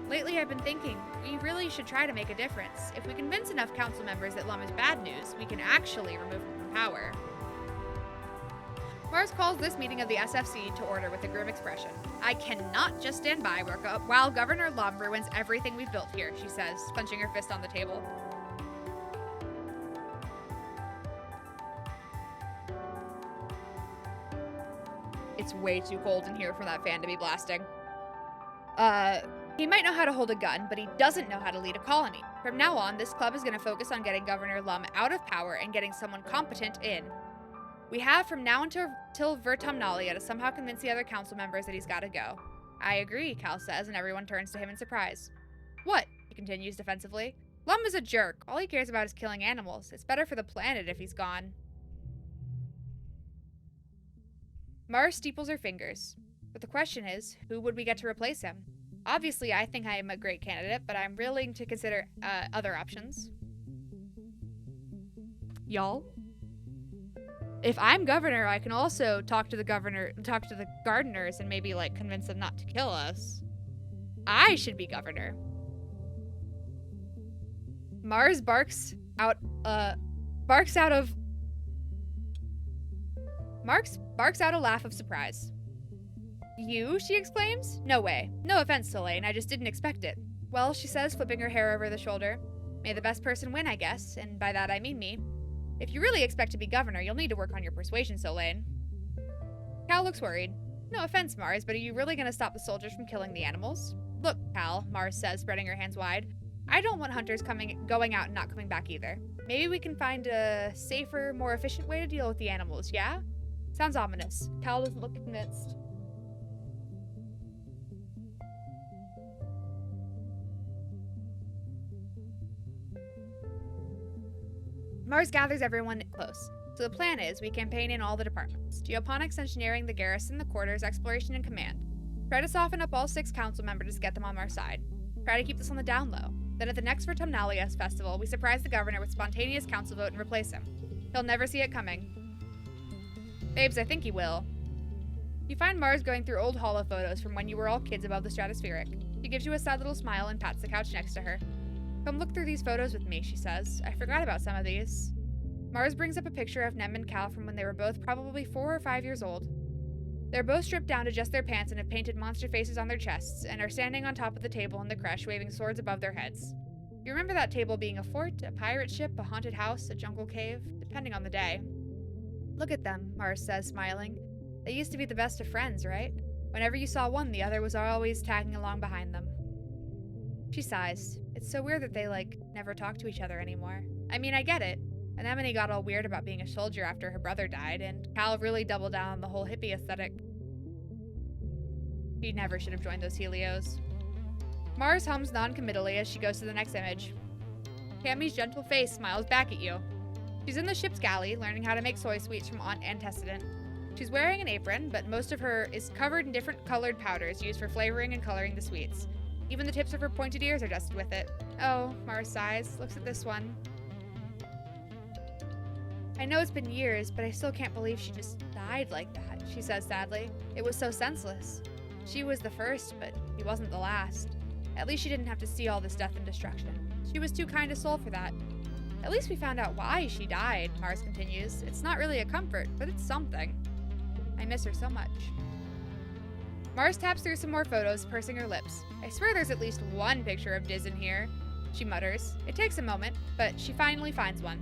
lately I've been thinking, we really should try to make a difference. If we convince enough council members that Lum is bad news, we can actually remove him from power. Mars calls this meeting of the SFC to order with a grim expression. I cannot just stand by while Governor Lum ruins everything we've built here, she says, clenching her fist on the table. It's way too cold in here for that fan to be blasting. He might know how to hold a gun, but he doesn't know how to lead a colony. From now on, this club is going to focus on getting Governor Lum out of power and getting someone competent in. We have from now until Vertumnalia to somehow convince the other council members that he's got to go. I agree, Cal says, and everyone turns to him in surprise. What? He continues defensively. Lum is a jerk. All he cares about is killing animals. It's better for the planet if he's gone. Mars steeples her fingers. But the question is, who would we get to replace him? Obviously, I think I am a great candidate, but I'm willing to consider other options. Y'all? If I'm governor, I can also talk to the gardeners and maybe, like, convince them not to kill us. I should be governor. Mars barks out a laugh of surprise. You? She exclaims. No way. No offense, Solane, I just didn't expect it. Well, she says, flipping her hair over the shoulder. May the best person win, I guess, and by that I mean me. If you really expect to be governor, you'll need to work on your persuasion, Solane. Cal looks worried. No offense, Mars, but are you really going to stop the soldiers from killing the animals? Look, Cal, Mars says, spreading her hands wide. I don't want hunters going out and not coming back either. Maybe we can find a safer, more efficient way to deal with the animals, yeah? Sounds ominous. Cal doesn't look convinced. Mars gathers everyone close. So the plan is, we campaign in all the departments. Geoponics, engineering, the garrison, the quarters, exploration, and command. Try to soften up all 6 council members to get them on our side. Try to keep this on the down low. Then at the next Vertumnalias festival, we surprise the governor with spontaneous council vote and replace him. He'll never see it coming. Babes, I think he will. You find Mars going through old holo photos from when you were all kids above the stratospheric. She gives you a sad little smile and pats the couch next to her. Come look through these photos with me, she says. I forgot about some of these. Mars brings up a picture of Nem and Cal from when they were both probably 4 or 5 years old. They're both stripped down to just their pants and have painted monster faces on their chests, and are standing on top of the table in the creche waving swords above their heads. You remember that table being a fort, a pirate ship, a haunted house, a jungle cave, depending on the day. Look at them, Mars says, smiling. They used to be the best of friends, right? Whenever you saw one, the other was always tagging along behind them. She sighs. It's so weird that they, never talk to each other anymore. I mean, I get it. Anemone got all weird about being a soldier after her brother died, and Cal really doubled down on the whole hippie aesthetic. She never should have joined those Helios. Mars hums non-committally as she goes to the next image. Cammy's gentle face smiles back at you. She's in the ship's galley, learning how to make soy sweets from Aunt Antecedent. She's wearing an apron, but most of her is covered in different colored powders used for flavoring and coloring the sweets. Even the tips of her pointed ears are dusted with it. Oh, Mars sighs, looks at this one. I know it's been years, but I still can't believe she just died like that, she says sadly. It was so senseless. She was the first, but she wasn't the last. At least she didn't have to see all this death and destruction. She was too kind a soul for that. At least we found out why she died, Mars continues. It's not really a comfort, but it's something. I miss her so much. Mars taps through some more photos, pursing her lips. I swear there's at least one picture of Diz in here, she mutters. It takes a moment, but she finally finds one.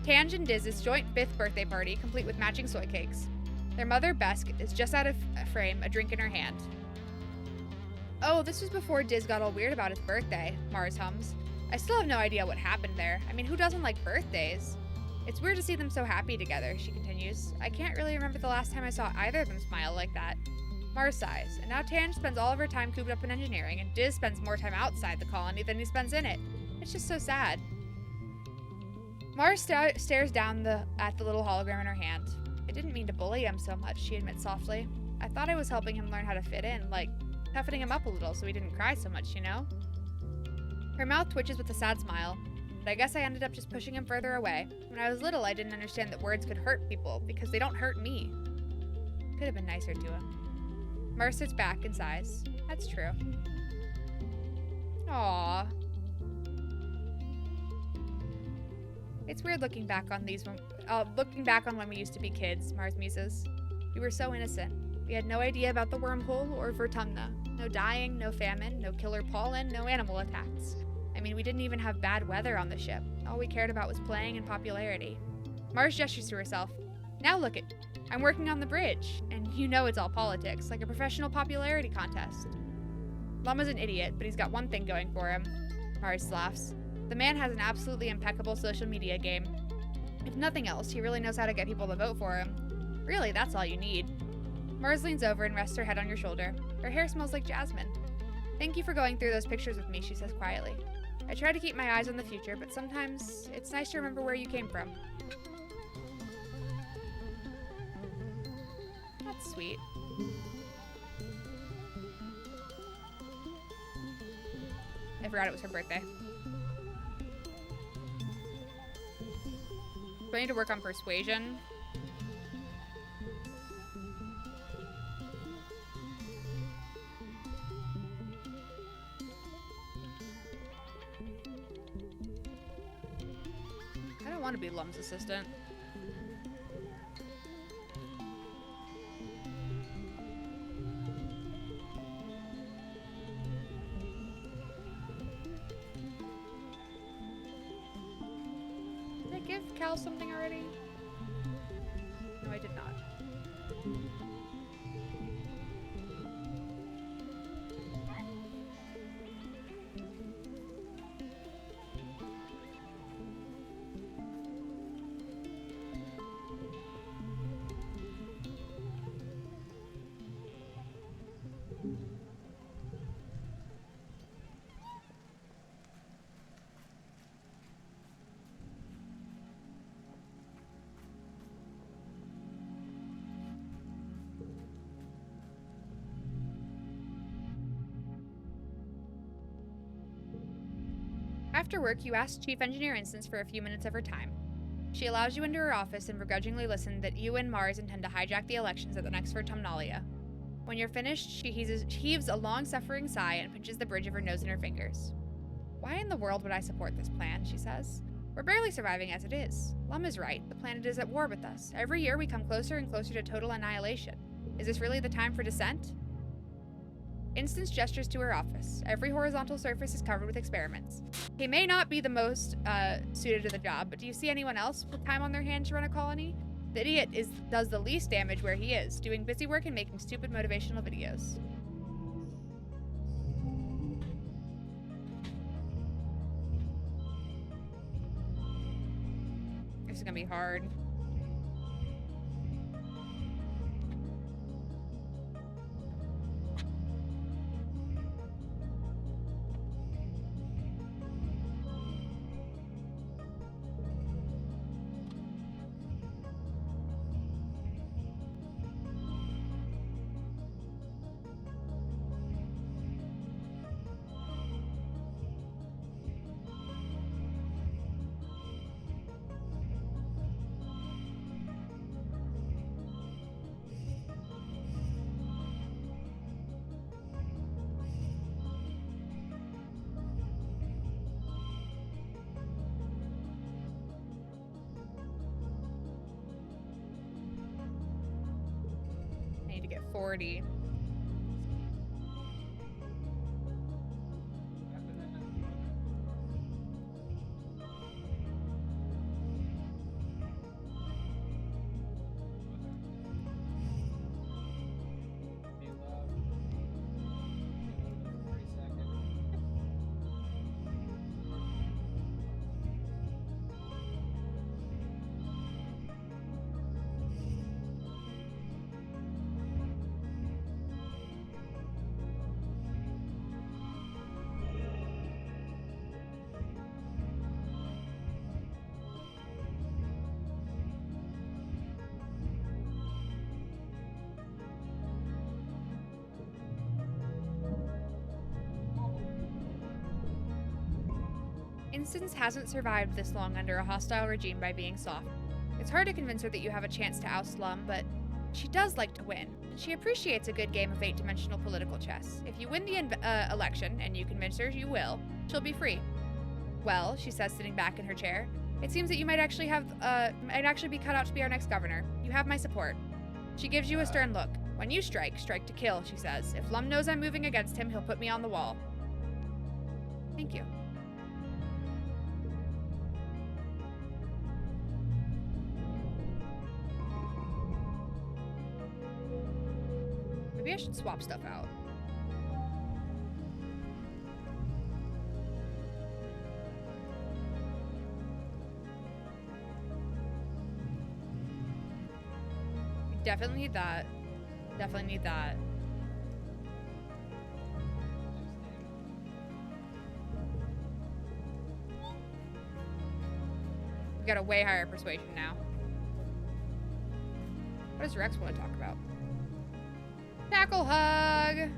Tange and Diz's joint 5th birthday party, complete with matching soy cakes. Their mother, Besk, is just out of frame, a drink in her hand. Oh, this was before Diz got all weird about his birthday, Mars hums. I still have no idea what happened there. I mean, who doesn't like birthdays? It's weird to see them so happy together, she continues. I can't really remember the last time I saw either of them smile like that. Mars sighs, and now Tange spends all of her time cooped up in engineering, and Diz spends more time outside the colony than he spends in it. It's just so sad. Mars stares down at the little hologram in her hand. I didn't mean to bully him so much, she admits softly. I thought I was helping him learn how to fit in, like toughening him up a little so he didn't cry so much, you know? Her mouth twitches with a sad smile, but I guess I ended up just pushing him further away. When I was little, I didn't understand that words could hurt people because they don't hurt me. Could have been nicer to him. Mars sits back and sighs. That's true. Aww. It's weird looking back on when we used to be kids, Mars muses. We were so innocent. We had no idea about the wormhole or Vertumna. No dying, no famine, no killer pollen, no animal attacks. I mean, we didn't even have bad weather on the ship. All we cared about was playing and popularity. Mars gestures to herself. Now look at, I'm working on the bridge, and you know it's all politics, like a professional popularity contest. Llama's an idiot, but he's got one thing going for him. Mars laughs. The man has an absolutely impeccable social media game. If nothing else, he really knows how to get people to vote for him. Really, that's all you need. Mars leans over and rests her head on your shoulder. Her hair smells like jasmine. Thank you for going through those pictures with me, she says quietly. I try to keep my eyes on the future, but sometimes it's nice to remember where you came from. That's sweet. I forgot it was her birthday. Do I need to work on persuasion? I don't want to be Lum's assistant. Did I give Cal something already? No, I did not. After work, you ask Chief Engineer Instance for a few minutes of her time. She allows you into her office and begrudgingly listen that you and Mars intend to hijack the elections at the next Vertumnalia. When you're finished, she heaves a long-suffering sigh and pinches the bridge of her nose in her fingers. Why in the world would I support this plan, she says. We're barely surviving as it is. Lum is right. The planet is at war with us. Every year we come closer and closer to total annihilation. Is this really the time for dissent? Instance gestures to her office. Every horizontal surface is covered with experiments. He may not be the most suited to the job, but do you see anyone else with time on their hands to run a colony? The idiot does the least damage where he is, doing busy work and making stupid motivational videos. This is gonna be hard. To get 40. Instance hasn't survived this long under a hostile regime by being soft. It's hard to convince her that you have a chance to oust Lum, but she does like to win, and she appreciates a good game of 8-dimensional political chess. If you win the election, and you convince her you will, she'll be free. Well, she says, sitting back in her chair, it seems that you might actually be cut out to be our next governor. You have my support. She gives you a stern look. When you strike, strike to kill, she says. If Lum knows I'm moving against him, he'll put me on the wall. Thank you. Maybe I should swap stuff out. Definitely need that. Definitely need that. We got a way higher persuasion now. What does Rex want to talk about? Tackle hug!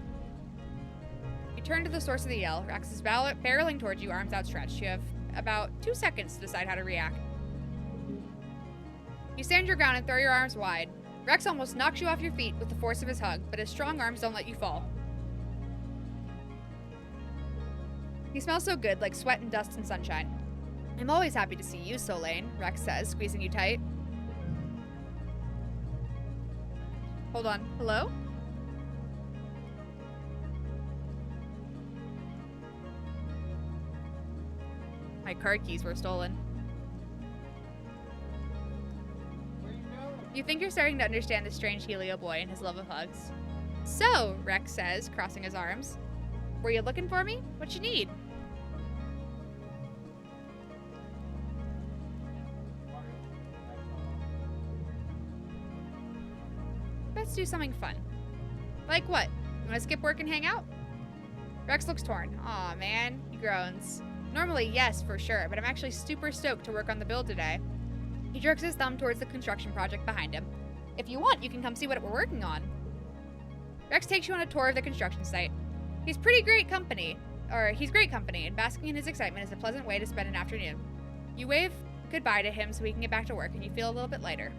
You turn to the source of the yell. Rex is barreling towards you, arms outstretched. You have about 2 seconds to decide how to react. You stand your ground and throw your arms wide. Rex almost knocks you off your feet with the force of his hug, but his strong arms don't let you fall. He smells so good, like sweat and dust and sunshine. I'm always happy to see you, Solane, Rex says, squeezing you tight. Hold on. Hello? My car keys were stolen. You think you're starting to understand the strange Helio boy and his love of hugs. So, Rex says, crossing his arms. Were you looking for me? What you need? Let's do something fun. Like what? You wanna skip work and hang out? Rex looks torn. Aw, man, he groans. Normally, yes, for sure, but I'm actually super stoked to work on the build today. He jerks his thumb towards the construction project behind him. If you want, you can come see what we're working on. Rex takes you on a tour of the construction site. He's great company, and basking in his excitement is a pleasant way to spend an afternoon. You wave goodbye to him so he can get back to work, and you feel a little bit lighter.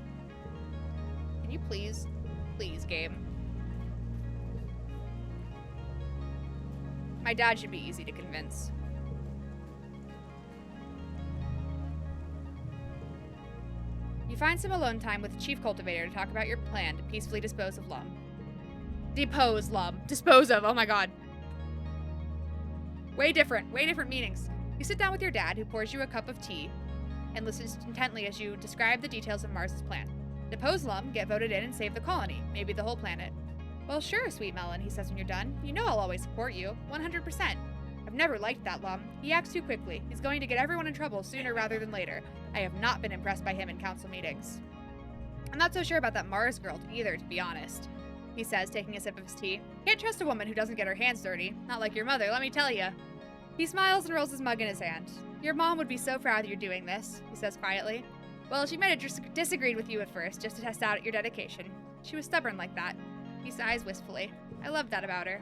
Can you please, game? My dad should be easy to convince. You find some alone time with the chief cultivator to talk about your plan to peacefully dispose of Lum. Depose Lum. Dispose of. Oh my god. Way different meanings. You sit down with your dad, who pours you a cup of tea and listens intently as you describe the details of Mars's plan. Depose Lum, get voted in, and save the colony, maybe the whole planet. Well, sure, sweet melon, he says when you're done. You know I'll always support you. 100%. I've never liked that Lum. He acts too quickly. He's going to get everyone in trouble sooner rather than later. I have not been impressed by him in council meetings. I'm not so sure about that Mars girl either, to be honest, he says, taking a sip of his tea. Can't trust a woman who doesn't get her hands dirty. Not like your mother, let me tell you. He smiles and rolls his mug in his hand. Your mom would be so proud that you're doing this, he says quietly. Well, she might have disagreed with you at first, just to test out your dedication. She was stubborn like that. He sighs wistfully. I love that about her.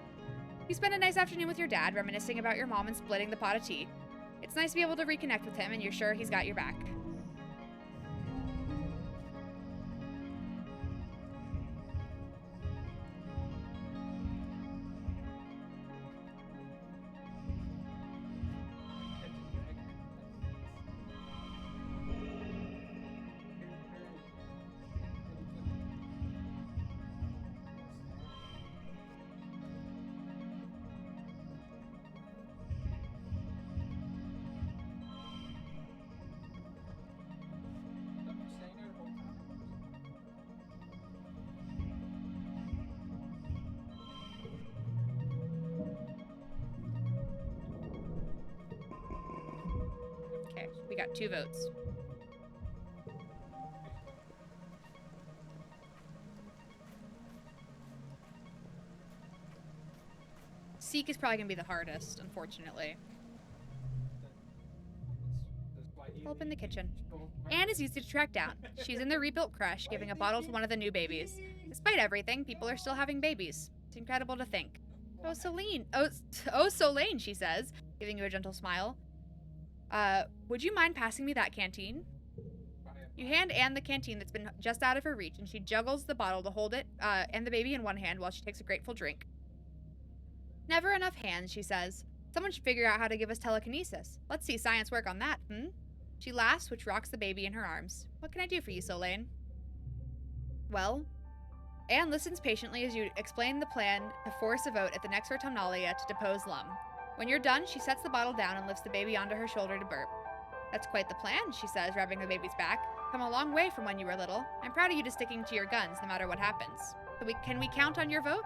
You spend a nice afternoon with your dad, reminiscing about your mom and splitting the pot of tea. It's nice to be able to reconnect with him, and you're sure he's got your back. Okay, we got 2 votes. Seek is probably going to be the hardest, unfortunately. Help in the kitchen. Anne is easy to track down. She's in the rebuilt creche, giving a bottle to one of the new babies. Despite everything, people are still having babies. It's incredible to think. Oh, Solane, she says, giving you a gentle smile. Would you mind passing me that canteen? You hand Anne the canteen that's been just out of her reach, and she juggles the bottle to hold it and the baby in one hand while she takes a grateful drink. Never enough hands, she says. Someone should figure out how to give us telekinesis. Let's see science work on that, She laughs, which rocks the baby in her arms. What can I do for you, Solane? Well, Anne listens patiently as you explain the plan to force a vote at the next Autumnalia to depose Lum. When you're done, she sets the bottle down and lifts the baby onto her shoulder to burp. That's quite the plan, she says, rubbing the baby's back. Come a long way from when you were little. I'm proud of you to sticking to your guns, no matter what happens. So can we count on your vote?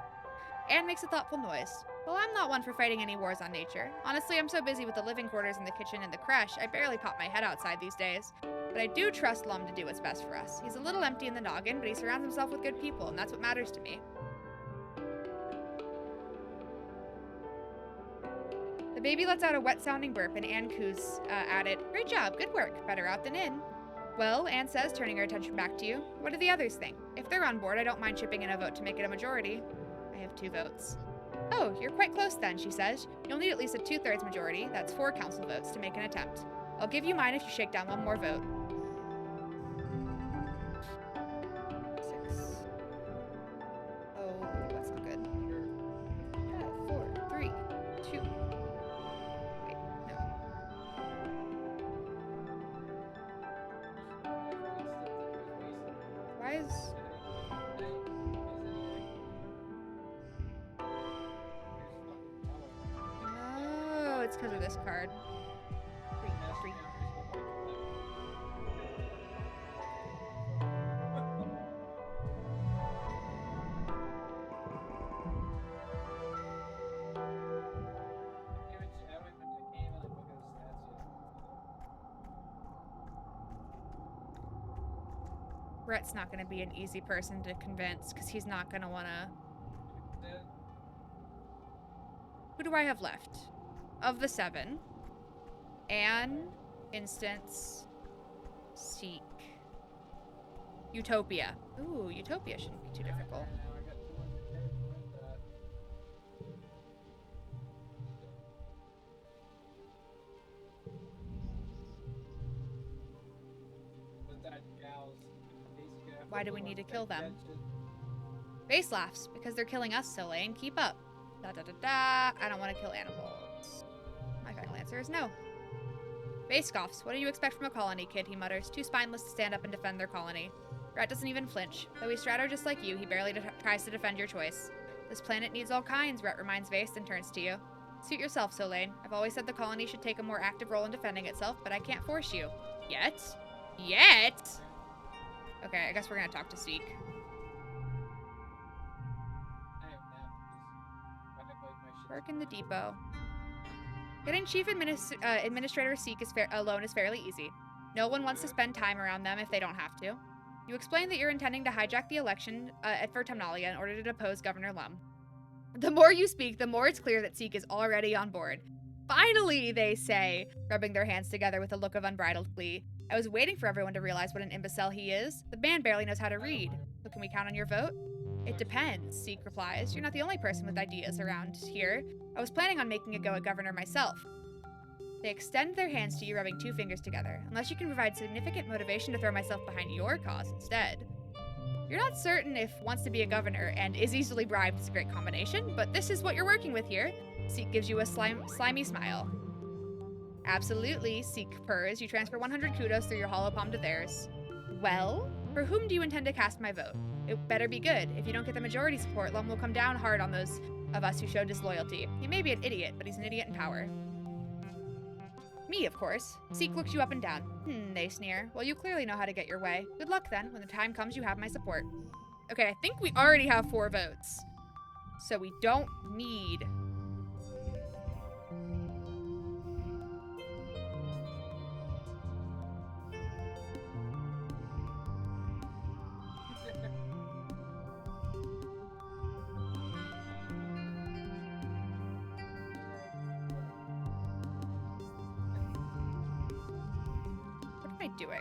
Anne makes a thoughtful noise. Well, I'm not one for fighting any wars on nature. Honestly, I'm so busy with the living quarters and the kitchen and the creche, I barely pop my head outside these days. But I do trust Lum to do what's best for us. He's a little empty in the noggin, but he surrounds himself with good people, and that's what matters to me. The baby lets out a wet-sounding burp, and Anne coos at it. Great job, good work. Better out than in. Well, Anne says, turning her attention back to you. What do the others think? If they're on board, I don't mind chipping in a vote to make it a majority. I have 2 votes. Oh, you're quite close then, she says. You'll need at least a 2/3 majority, that's 4 council votes, to make an attempt. I'll give you mine if you shake down one more vote. 6. Oh, that's not good. 5, 4, 3, 2. Wait, no. Why is... Oh, it's because of this card. 3, 3. Brett's not going to be an easy person to convince because he's not going to want to... Who do I have left? Of the 7. Anne, Instance, Seek, Utopia. Ooh, Utopia shouldn't be too difficult. Why do we need to kill them? Base laughs, because they're killing us, Solane. Keep up. Da da da da. I don't want to kill animals. My final answer is no. Base scoffs. What do you expect from a colony, kid? He mutters. Too spineless to stand up and defend their colony. Rat doesn't even flinch. Though he's strato just like you, he barely tries to defend your choice. This planet needs all kinds, Rat reminds Vase and turns to you. Suit yourself, Solane. I've always said the colony should take a more active role in defending itself, but I can't force you. Yet? Yet? Okay, I guess we're gonna talk to Seek. Work in the depot. Getting Chief Administrator Seek alone is fairly easy. No one wants to spend time around them if they don't have to. You explain that you're intending to hijack the election at Autumnalia in order to depose Governor Lum. The more you speak, the more it's clear that Seek is already on board. Finally, they say, rubbing their hands together with a look of unbridled glee. I was waiting for everyone to realize what an imbecile he is. The man barely knows how to read. So can we count on your vote? It depends, Seek replies. You're not the only person with ideas around here. I was planning on making a go at Governor myself. They extend their hands to you, rubbing 2 fingers together. Unless you can provide significant motivation to throw myself behind your cause instead. You're not certain if wants to be a governor and is easily bribed is a great combination, but this is what you're working with here. Seek gives you a slimy smile. Absolutely, Seek purrs. You transfer 100 kudos through your hollow palm to theirs. Well, for whom do you intend to cast my vote? It better be good. If you don't get the majority support, Lum will come down hard on those of us who show disloyalty. He may be an idiot, but he's an idiot in power. Me, of course. Seek looks you up and down. They sneer. Well, you clearly know how to get your way. Good luck, then. When the time comes, you have my support. Okay, I think we already have 4 votes. So we don't need... What am I doing?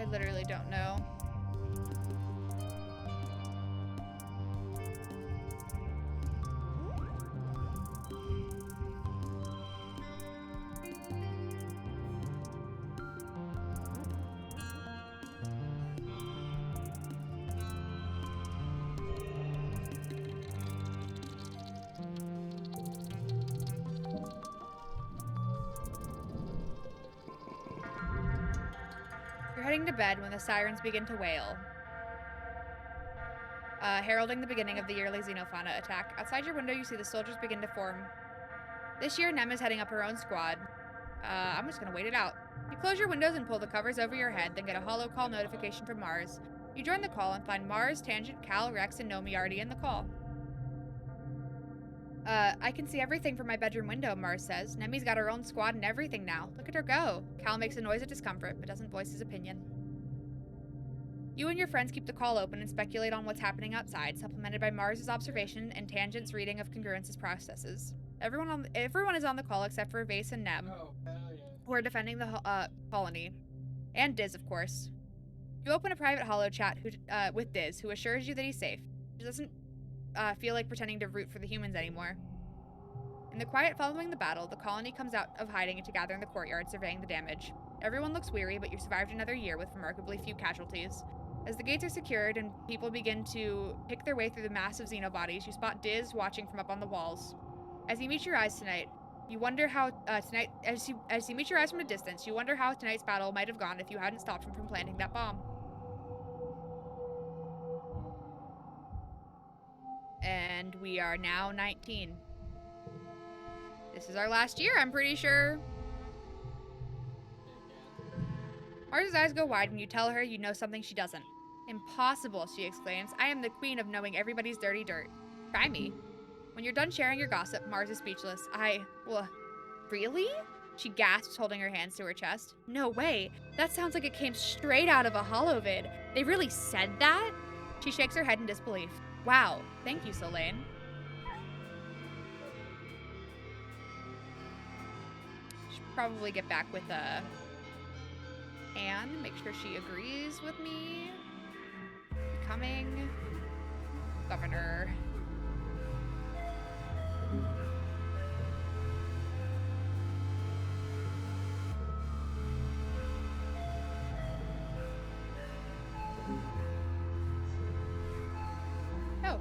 I literally don't know. You're heading to bed when the sirens begin to wail, heralding the beginning of the yearly xenofauna attack. Outside your window, you see the soldiers begin to form. This year, Nem is heading up her own squad. I'm just gonna wait it out. You close your windows and pull the covers over your head, then get a holo call notification from Mars. You join the call and find Mars, Tangent, Cal, Rex, and Nomi already in the call. I can see everything from my bedroom window, Mars says. Nemi's got her own squad and everything now. Look at her go. Cal makes a noise of discomfort, but doesn't voice his opinion. You and your friends keep the call open and speculate on what's happening outside, supplemented by Mars's observation and Tangent's reading of congruence's processes. Everyone is on the call except for Vase and Nem, Oh, hell yeah. who are defending the colony. And Diz, of course. You open a private holo chat with Diz, who assures you that he's safe. She doesn't feel like pretending to root for the humans anymore. In the quiet following the battle, the colony comes out of hiding to gather in the courtyard, surveying the damage. Everyone looks weary, but you survived another year with remarkably few casualties. As the gates are secured and people begin to pick their way through the massive xenobodies, you spot Diz watching from up on the walls. As you meet your eyes tonight, you wonder how as you meet your eyes from a distance, you wonder how tonight's battle might have gone if you hadn't stopped him from planting that bomb. And we are now 19. This is our last year, I'm pretty sure. Mars's eyes go wide when you tell her you know something she doesn't. Impossible, she exclaims. I am the queen of knowing everybody's dirty dirt. Try me. When you're done sharing your gossip, Mars is speechless. Really? She gasps, holding her hands to her chest. No way. That sounds like it came straight out of a holovid. They really said that? She shakes her head in disbelief. Wow. Thank you, Solane. Should probably get back with Anne, make sure she agrees with me. Becoming governor. Oh.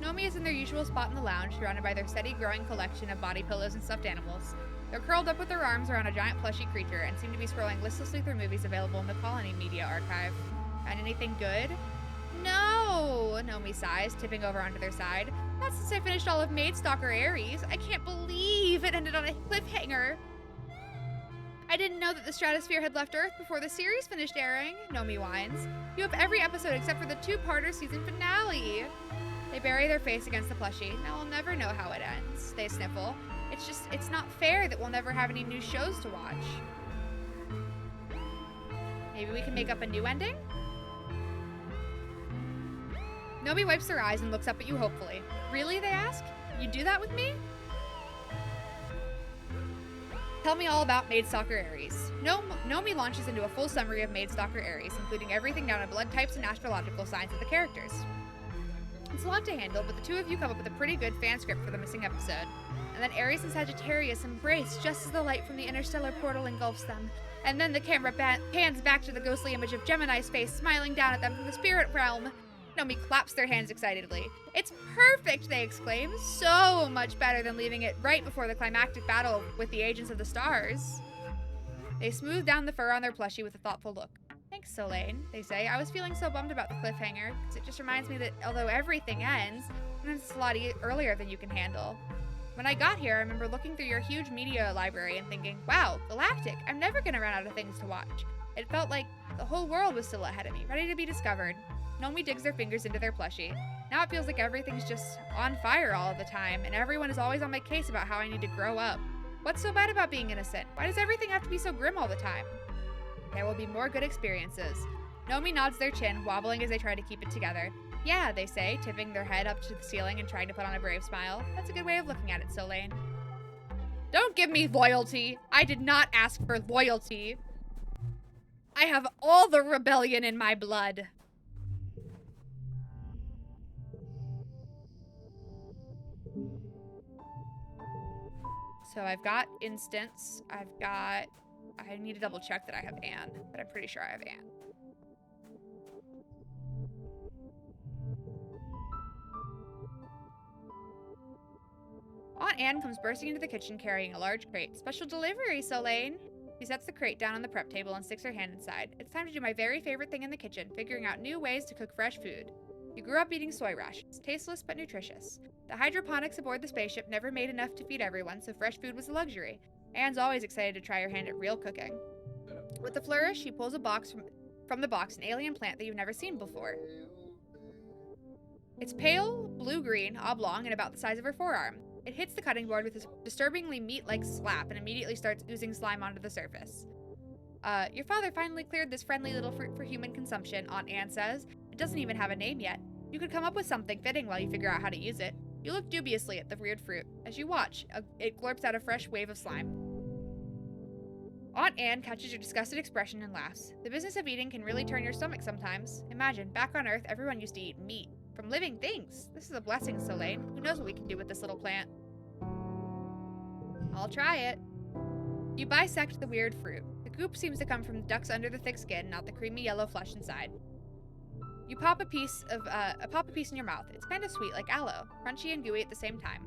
Nomi is in their usual spot in the lounge, surrounded by their steady growing collection of body pillows and stuffed animals. They're curled up with their arms around a giant plushy creature and seem to be scrolling listlessly through movies available in the Colony Media Archive. And anything good? No, Nomi sighs, tipping over onto their side. Not since I finished all of Maidstocker Aries. I can't believe it ended on a cliffhanger. I didn't know that the stratosphere had left Earth before the series finished airing, Nomi whines. You have every episode except for the two-parter season finale. They bury their face against the plushie. Now we'll never know how it ends, they sniffle. It's not fair that we'll never have any new shows to watch. Maybe we can make up a new ending? Nomi wipes her eyes and looks up at you hopefully. Really, they ask? You do that with me? Tell me all about Maidstocker Aries. Nomi launches into a full summary of Maidstocker Aries, including everything down to blood types and astrological signs of the characters. It's a lot to handle, but the two of you come up with a pretty good fan script for the missing episode. And then Aries and Sagittarius embrace just as the light from the interstellar portal engulfs them. And then the camera pans back to the ghostly image of Gemini's face smiling down at them from the spirit realm. Nomi claps their hands excitedly. It's perfect, they exclaim. So much better than leaving it right before the climactic battle with the Agents of the Stars. They smooth down the fur on their plushie with a thoughtful look. Thanks, Solane, they say. I was feeling so bummed about the cliffhanger, because it just reminds me that although everything ends, it's a lot earlier than you can handle. When I got here, I remember looking through your huge media library and thinking, wow, Galactic, I'm never gonna run out of things to watch. It felt like the whole world was still ahead of me, ready to be discovered. Nomi digs their fingers into their plushie. Now it feels like everything's just on fire all of the time, and everyone is always on my case about how I need to grow up. What's so bad about being innocent? Why does everything have to be so grim all the time? There will be more good experiences. Nomi nods their chin, wobbling as they try to keep it together. Yeah, they say, tipping their head up to the ceiling and trying to put on a brave smile. That's a good way of looking at it, Solane. Don't give me loyalty! I did not ask for loyalty! I have all the rebellion in my blood. So I've got instance. I need to double check that I have Anne, but I'm pretty sure I have Anne. Aunt Anne comes bursting into the kitchen carrying a large crate. Special delivery, Solane. She sets the crate down on the prep table and sticks her hand inside. It's time to do my very favorite thing in the kitchen, figuring out new ways to cook fresh food. You grew up eating soy rations, tasteless but nutritious. The hydroponics aboard the spaceship never made enough to feed everyone, so fresh food was a luxury. Anne's always excited to try her hand at real cooking. With a flourish, she pulls a box from the box, an alien plant that you've never seen before. It's pale, blue-green, oblong, and about the size of her forearm. It hits the cutting board with a disturbingly meat-like slap and immediately starts oozing slime onto the surface. Your father finally cleared this friendly little fruit for human consumption, Aunt Anne says. It doesn't even have a name yet. You could come up with something fitting while you figure out how to use it. You look dubiously at the weird fruit. As you watch, it glorps out a fresh wave of slime. Aunt Anne catches your disgusted expression and laughs. The business of eating can really turn your stomach sometimes. Imagine, back on Earth, everyone used to eat meat. From living things. This is a blessing, Solane. Who knows what we can do with this little plant? I'll try it. You bisect the weird fruit. The goop seems to come from the ducts under the thick skin, not the creamy yellow flesh inside. You pop a piece in your mouth. It's kind of sweet, like aloe, crunchy and gooey at the same time.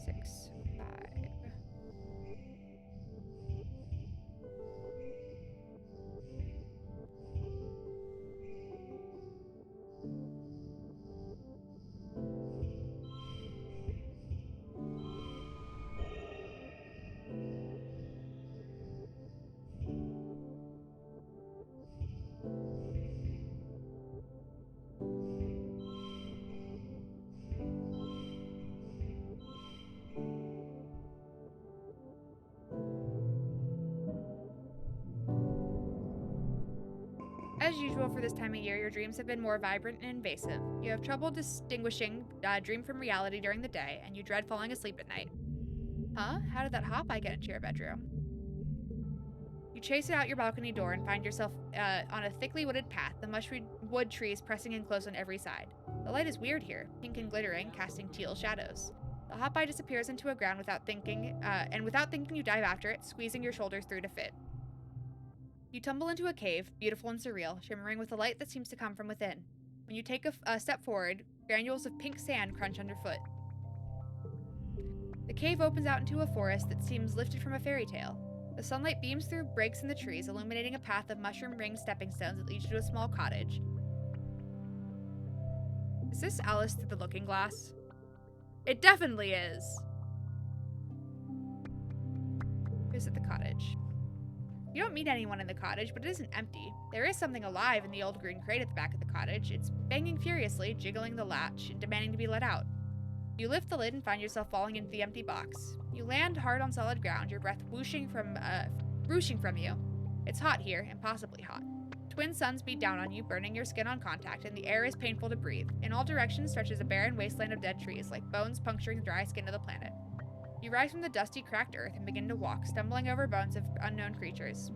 Six, five. As usual for this time of year, your dreams have been more vibrant and invasive. You have trouble distinguishing dream from reality during the day, and you dread falling asleep at night. Huh? How did that hop-eye get into your bedroom? You chase it out your balcony door and find yourself on a thickly wooded path, the mushroot trees pressing in close on every side. The light is weird here, pink and glittering, casting teal shadows. The hop-eye disappears into a ground without thinking, and without thinking you dive after it, squeezing your shoulders through to fit. You tumble into a cave, beautiful and surreal, shimmering with a light that seems to come from within. When you take a step forward, granules of pink sand crunch underfoot. The cave opens out into a forest that seems lifted from a fairy tale. The sunlight beams through breaks in the trees, illuminating a path of mushroom-ringed stepping stones that leads you to a small cottage. Is this Alice through the looking glass? It definitely is! Visit the cottage. You don't meet anyone in the cottage, but it isn't empty. There is something alive in the old green crate at the back of the cottage. It's banging furiously, jiggling the latch, and demanding to be let out. You lift the lid and find yourself falling into the empty box. You land hard on solid ground, your breath whooshing from you. It's hot here, impossibly hot. Twin suns beat down on you, burning your skin on contact, and the air is painful to breathe. In all directions stretches a barren wasteland of dead trees, like bones puncturing the dry skin of the planet. You rise from the dusty, cracked earth and begin to walk, stumbling over bones of unknown creatures.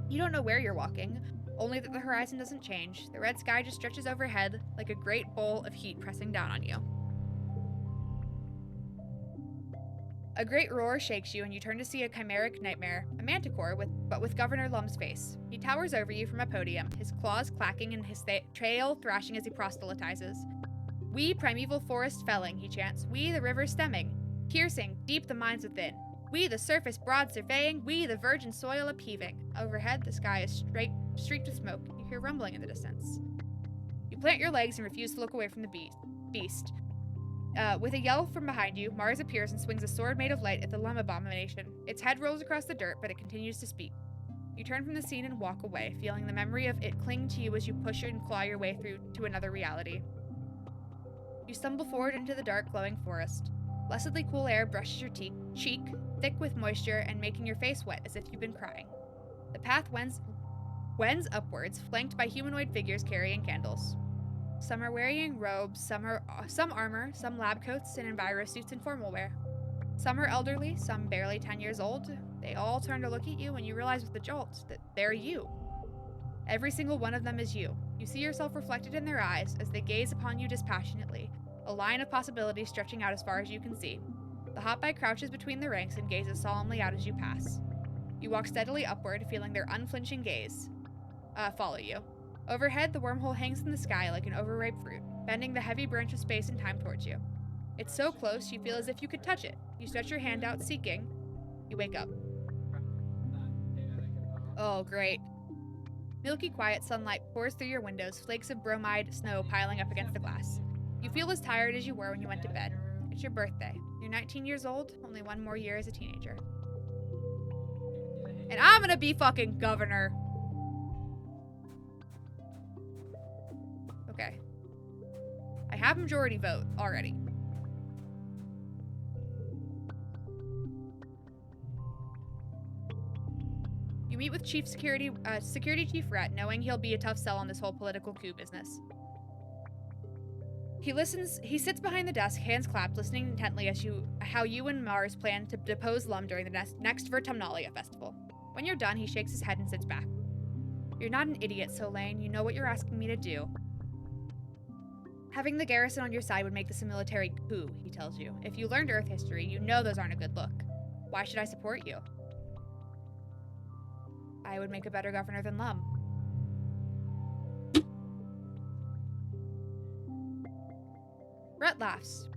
You don't know where you're walking, only that the horizon doesn't change. The red sky just stretches overhead like a great bowl of heat pressing down on you. A great roar shakes you, and you turn to see a chimeric nightmare, a manticore, but with Governor Lum's face. He towers over you from a podium, his claws clacking and his tail thrashing as he proselytizes. We, primeval forest felling, he chants. We, the river stemming. Piercing, deep the mines within. We, the surface broad surveying. We, the virgin soil upheaving. Overhead, the sky is streaked with smoke. You hear rumbling in the distance. You plant your legs and refuse to look away from the beast. With a yell from behind you, Mars appears and swings a sword made of light at the Lum abomination. Its head rolls across the dirt, but it continues to speak. You turn from the scene and walk away, feeling the memory of it cling to you as you push and claw your way through to another reality. You stumble forward into the dark, glowing forest. Blessedly cool air brushes your cheek, thick with moisture and making your face wet as if you've been crying. The path wends upwards, flanked by humanoid figures carrying candles. Some are wearing robes, some armor, some lab coats and enviro suits and formal wear. Some are elderly, some barely 10 years old. They all turn to look at you and you realize with a jolt that they're you. Every single one of them is you. You see yourself reflected in their eyes as they gaze upon you dispassionately, a line of possibilities stretching out as far as you can see. The hotbike crouches between the ranks and gazes solemnly out as you pass. You walk steadily upward, feeling their unflinching gaze follow you. Overhead, the wormhole hangs in the sky like an overripe fruit, bending the heavy branch of space and time towards you. It's so close, you feel as if you could touch it. You stretch your hand out, seeking. You wake up. Oh, great. Milky quiet sunlight pours through your windows, flakes of bromide snow piling up against the glass. You feel as tired as you were when you went to bed. It's your birthday. You're 19 years old, only one more year as a teenager. And I'm gonna be fucking governor. Okay. I have majority vote already. You meet with Security Chief Rhett, knowing he'll be a tough sell on this whole political coup business. He sits behind the desk, hands clapped, listening intently as how you and Mars plan to depose Lum during the next Vertumnalia festival. When you're done, he shakes his head and sits back. You're not an idiot, Solane. You know what you're asking me to do. Having the garrison on your side would make this a military coup, he tells you. If you learned Earth history, you know those aren't a good look. Why should I support you? I would make a better governor than Lum. Rhett laughs.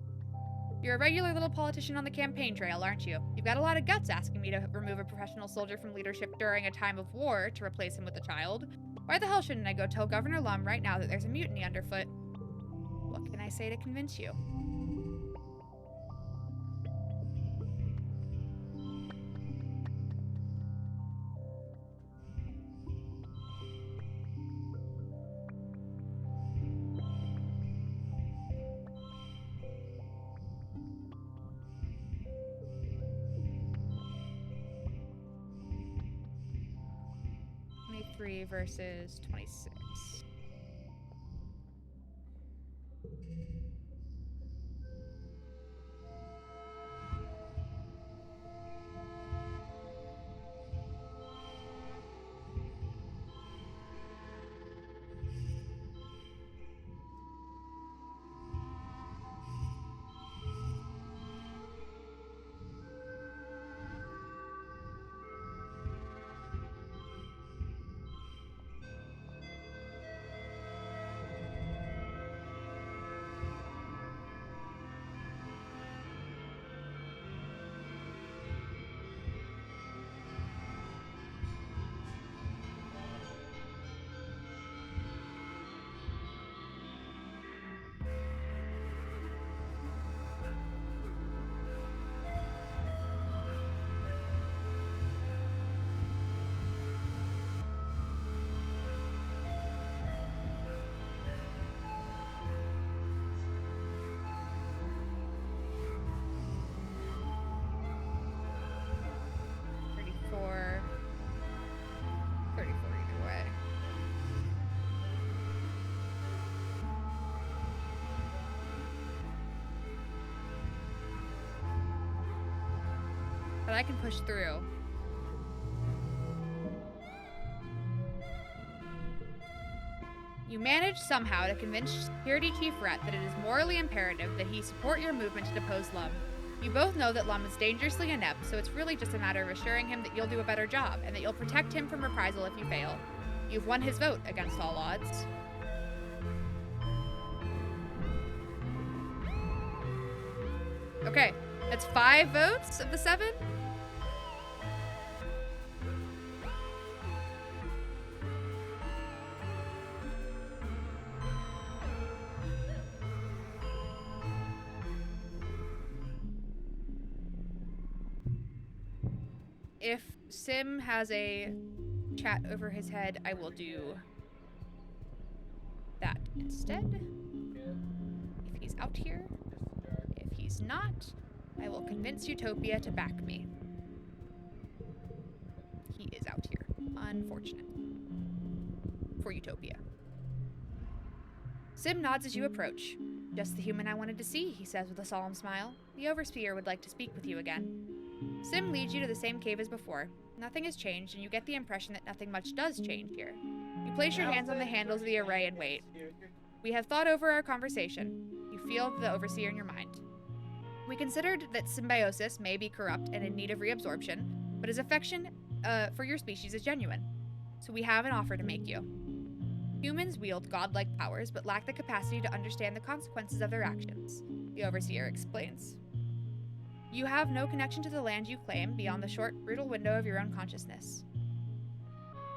You're a regular little politician on the campaign trail, aren't you? You've got a lot of guts asking me to remove a professional soldier from leadership during a time of war to replace him with a child. Why the hell shouldn't I go tell Governor Lum right now that there's a mutiny underfoot? What can I say to convince you? Versus 26. But I can push through. You manage somehow to convince Security Chief Rhett that it is morally imperative that he support your movement to depose Lum. You both know that Lum is dangerously inept, so it's really just a matter of assuring him that you'll do a better job, and that you'll protect him from reprisal if you fail. You've won his vote against all odds. Okay, that's 5 votes of the 7? If Sim has a chat over his head, I will do that instead. If he's out here. If he's not, I will convince Utopia to back me. He is out here. Unfortunate. For Utopia. Sim nods as you approach. Just the human I wanted to see, he says with a solemn smile. The Overseer would like to speak with you again. Sim leads you to the same cave as before. Nothing has changed, and you get the impression that nothing much does change here. You place your hands on the handles of the array and wait. We have thought over our conversation. You feel the Overseer in your mind. We considered that symbiosis may be corrupt and in need of reabsorption, but his affection for your species is genuine. So we have an offer to make you. Humans wield godlike powers, but lack the capacity to understand the consequences of their actions, the Overseer explains. You have no connection to the land you claim beyond the short, brutal window of your own consciousness.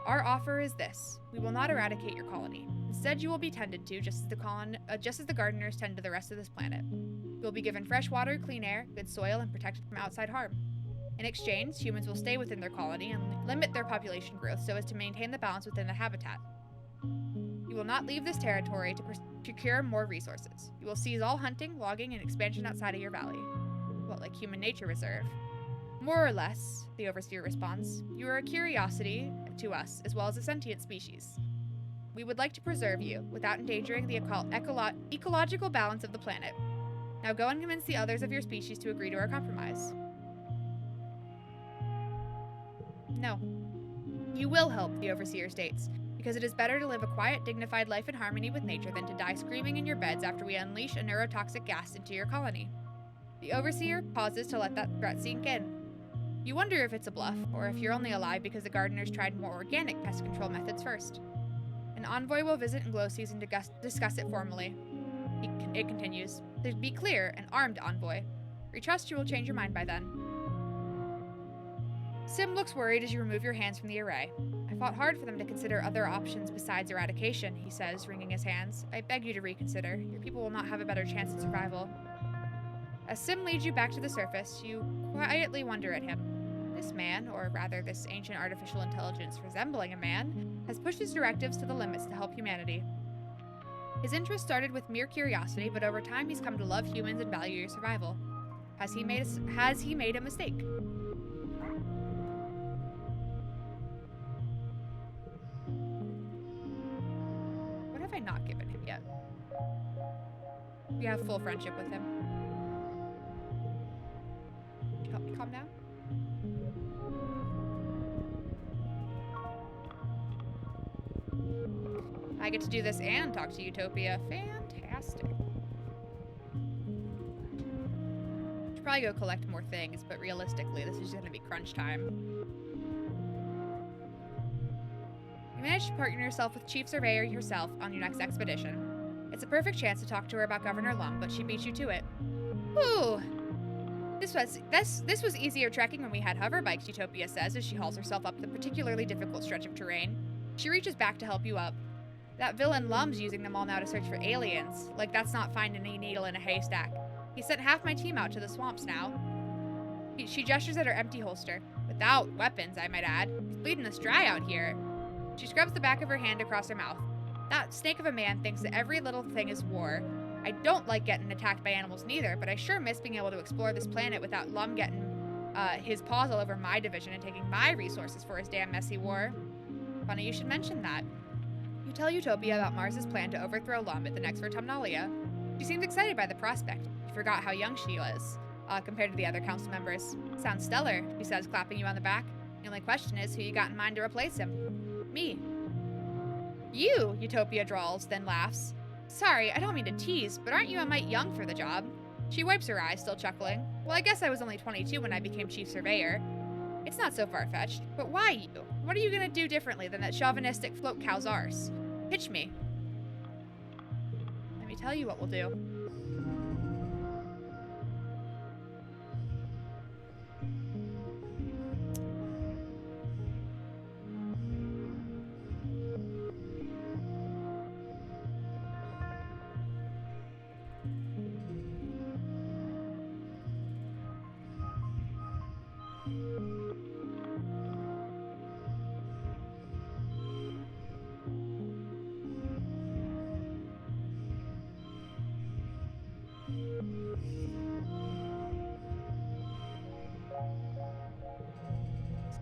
Our offer is this. We will not eradicate your colony. Instead, you will be tended to just as the gardeners tend to the rest of this planet. You will be given fresh water, clean air, good soil, and protected from outside harm. In exchange, humans will stay within their colony and limit their population growth so as to maintain the balance within the habitat. You will not leave this territory to procure more resources. You will seize all hunting, logging, and expansion outside of your valley. Well, like human nature reserve. More or less, the Overseer responds, you are a curiosity to us, as well as a sentient species. We would like to preserve you, without endangering the ecological balance of the planet. Now go and convince the others of your species to agree to our compromise. No. You will help, the Overseer states, because it is better to live a quiet, dignified life in harmony with nature than to die screaming in your beds after we unleash a neurotoxic gas into your colony. The Overseer pauses to let that threat sink in. You wonder if it's a bluff, or if you're only alive because the gardeners tried more organic pest control methods first. An envoy will visit in Glow Season to discuss it formally. It continues. To be clear, an armed envoy. We trust you will change your mind by then. Sim looks worried as you remove your hands from the array. I fought hard for them to consider other options besides eradication, he says, wringing his hands. I beg you to reconsider. Your people will not have a better chance at survival. As Sim leads you back to the surface, you quietly wonder at him. This man, or rather this ancient artificial intelligence resembling a man, has pushed his directives to the limits to help humanity. His interest started with mere curiosity, but over time he's come to love humans and value your survival. Has he made a mistake? What have I not given him yet? We have full friendship with him. Could you help me calm down? I get to do this and talk to Utopia. Fantastic. Should probably go collect more things, but realistically, this is going to be crunch time. You managed to partner yourself with Chief Surveyor herself on your next expedition. It's a perfect chance to talk to her about Governor Lum, but she beat you to it. Ooh. This was easier trekking when we had hover bikes, Utopia says as she hauls herself up the particularly difficult stretch of terrain. She reaches back to help you up. That villain Lum's using them all now to search for aliens. Like that's not finding a needle in a haystack. He sent half my team out to the swamps now. She gestures at her empty holster. Without weapons, I might add. He's bleeding us dry out here. She scrubs the back of her hand across her mouth. That snake of a man thinks that every little thing is war. I don't like getting attacked by animals neither, but I sure miss being able to explore this planet without Lum getting his paws all over my division and taking my resources for his damn messy war. Funny you should mention that. You tell Utopia about Mars's plan to overthrow Lum at the next Vertumnalia. She seems excited by the prospect. You forgot how young she was, compared to the other council members. Sounds stellar, she says, clapping you on the back. The only question is who you got in mind to replace him. Me. You, Utopia drawls, then laughs. Sorry, I don't mean to tease, but aren't you a mite young for the job? She wipes her eyes, still chuckling. Well, I guess I was only 22 when I became Chief Surveyor. It's not so far-fetched, but why you? What are you gonna do differently than that chauvinistic float cow's arse? Pitch me. Let me tell you what we'll do.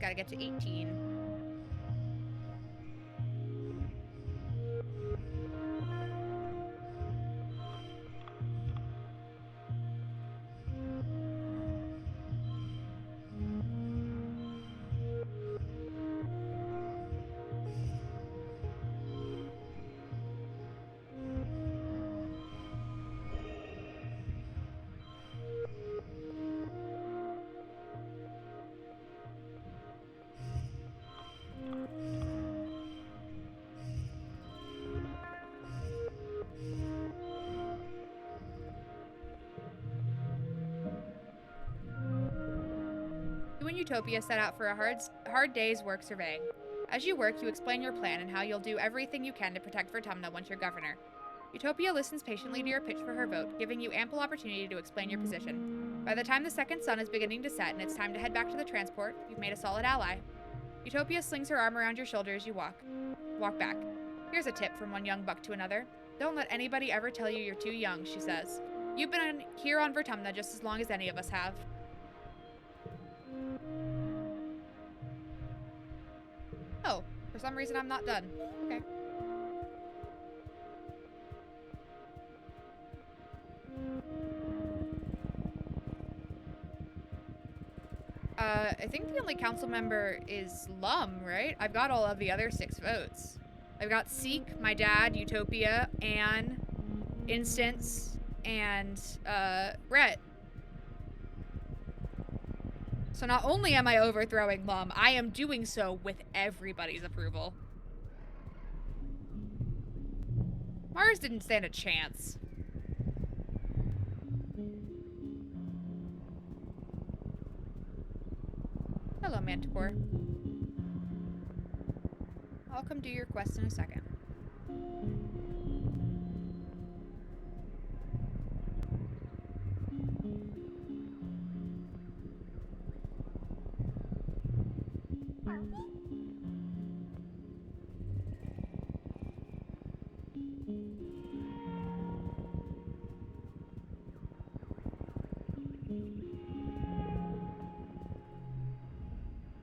Gotta get to 18. and Utopia set out for a hard day's work surveying. As you work, you explain your plan and how you'll do everything you can to protect Vertumna once you're governor. Utopia listens patiently to your pitch for her vote, giving you ample opportunity to explain your position. By the time the second sun is beginning to set and it's time to head back to the transport, you've made a solid ally. Utopia slings her arm around your shoulder as you walk back. Here's a tip from one young buck to another. Don't let anybody ever tell you you're too young, she says. You've been here on Vertumna just as long as any of us have. Oh, for some reason I'm not done. Okay. I think the only council member is Lum, right? I've got all of the other 6 votes. I've got Seek, my dad, Utopia, Anne, Instance, and Rhett. So not only am I overthrowing Lum, I am doing so with everybody's approval. Mars didn't stand a chance. Hello, Manticore. I'll come do your quest in a second.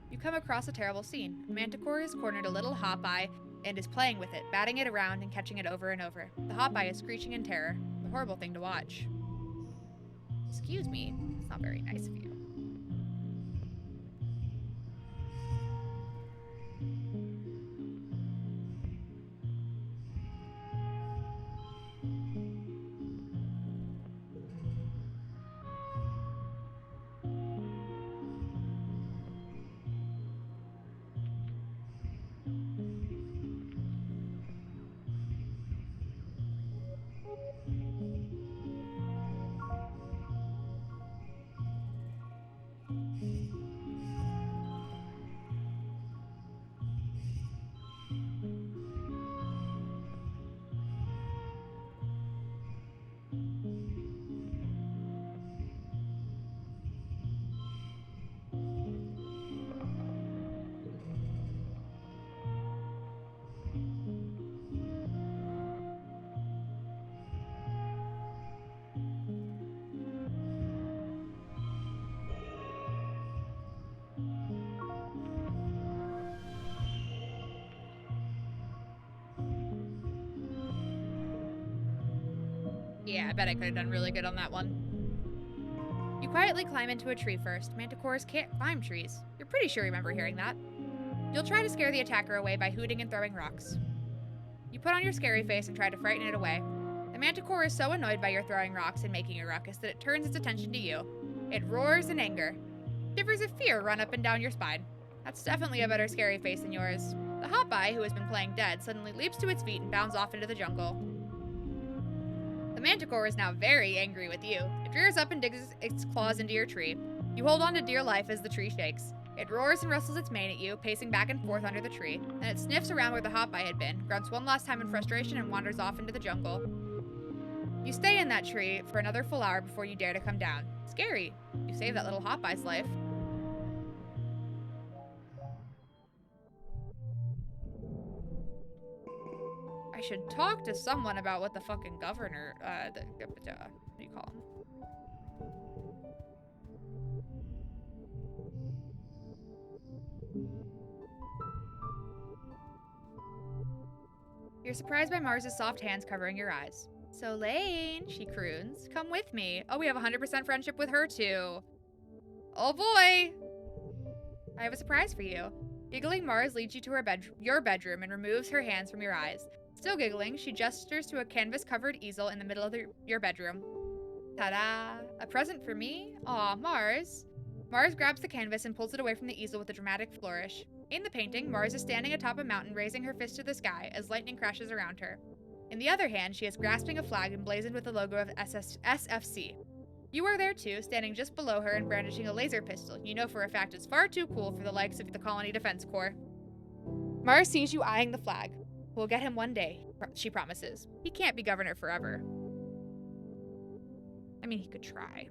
You come across a terrible scene. Manticore has cornered a little Hopeye and is playing with it, batting it around and catching it over and over. The Hopeye is screeching in terror. A horrible thing to watch. Excuse me. It's not very nice of you. Yeah, I bet I could have done really good on that one. You quietly climb into a tree first. Manticores can't climb trees. You're pretty sure you remember hearing that. You'll try to scare the attacker away by hooting and throwing rocks. You put on your scary face and try to frighten it away. The Manticore is so annoyed by your throwing rocks and making a ruckus that it turns its attention to you. It roars in anger. Shivers of fear run up and down your spine. That's definitely a better scary face than yours. The Hopeye, who has been playing dead, suddenly leaps to its feet and bounds off into the jungle. The Manticore is now very angry with you. It rears up and digs its claws into your tree. You hold on to dear life as the tree shakes. It roars and wrestles its mane at you, pacing back and forth under the tree. Then it sniffs around where the Hopeye had been, grunts one last time in frustration, and wanders off into the jungle. You stay in that tree for another full hour before you dare to come down. Scary. You saved that little Hopeye's life. I should talk to someone about what the fucking governor, what do you call him? You're surprised by Mars's soft hands covering your eyes. So Lane, she croons, come with me. Oh, we have 100% friendship with her too. Oh boy. I have a surprise for you. Giggling, Mars leads you to your bedroom and removes her hands from your eyes. Still giggling, she gestures to a canvas-covered easel in the middle of your bedroom. Ta-da! A present for me? Aw, Mars. Mars grabs the canvas and pulls it away from the easel with a dramatic flourish. In the painting, Mars is standing atop a mountain raising her fist to the sky as lightning crashes around her. In the other hand, she is grasping a flag emblazoned with the logo of SFC. You are there too, standing just below her and brandishing a laser pistol. You know for a fact it's far too cool for the likes of the Colony Defense Corps. Mars sees you eyeing the flag. We'll get him one day, she promises. He can't be governor forever. I mean, he could try.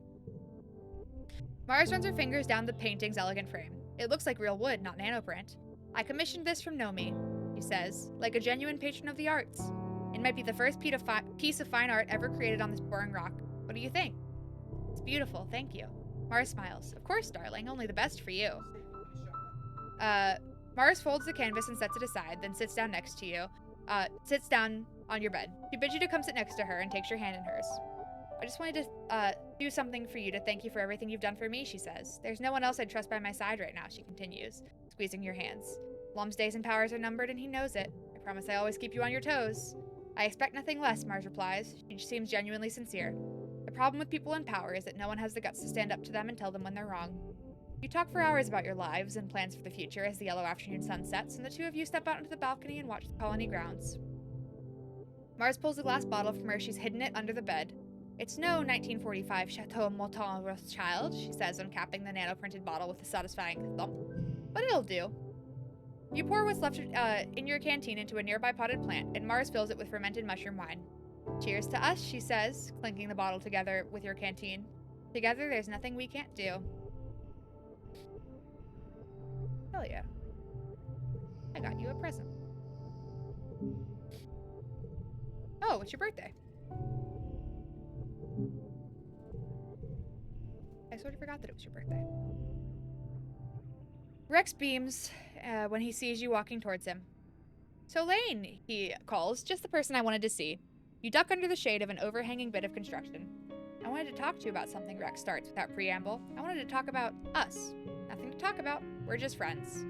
Mars runs her fingers down the painting's elegant frame. It looks like real wood, not nanoprint. I commissioned this from Nomi, he says, like a genuine patron of the arts. It might be the first piece of fine art ever created on this boring rock. What do you think? It's beautiful, thank you. Mars smiles. Of course, darling, only the best for you. Mars folds the canvas and sets it aside, then sits down next to you. Sits down on your bed. She bids you to come sit next to her and takes your hand in hers. I just wanted to do something for you to thank you for everything you've done for me, she says. There's no one else I'd trust by my side right now, she continues, squeezing your hands. Lom's days and powers are numbered and he knows it. I promise I always keep you on your toes. I expect nothing less, Mars replies. She seems genuinely sincere. The problem with people in power is that no one has the guts to stand up to them and tell them when they're wrong. You talk for hours about your lives and plans for the future as the yellow afternoon sun sets, and the two of you step out into the balcony and watch the colony grounds. Mars pulls a glass bottle from where she's hidden it under the bed. It's no 1945 Chateau Mouton Rothschild, she says, uncapping the nano-printed bottle with a satisfying thump. But it'll do. You pour what's left in your canteen into a nearby potted plant, and Mars fills it with fermented mushroom wine. Cheers to us, she says, clinking the bottle together with your canteen. Together, there's nothing we can't do. Hell yeah. I got you a present. Oh, it's your birthday. I sort of forgot that it was your birthday. Rex beams when he sees you walking towards him. So Lane, he calls, just the person I wanted to see. You duck under the shade of an overhanging bit of construction. I wanted to talk to you about something, Rex starts without preamble. I wanted to talk about us. Nothing to talk about. We're just friends.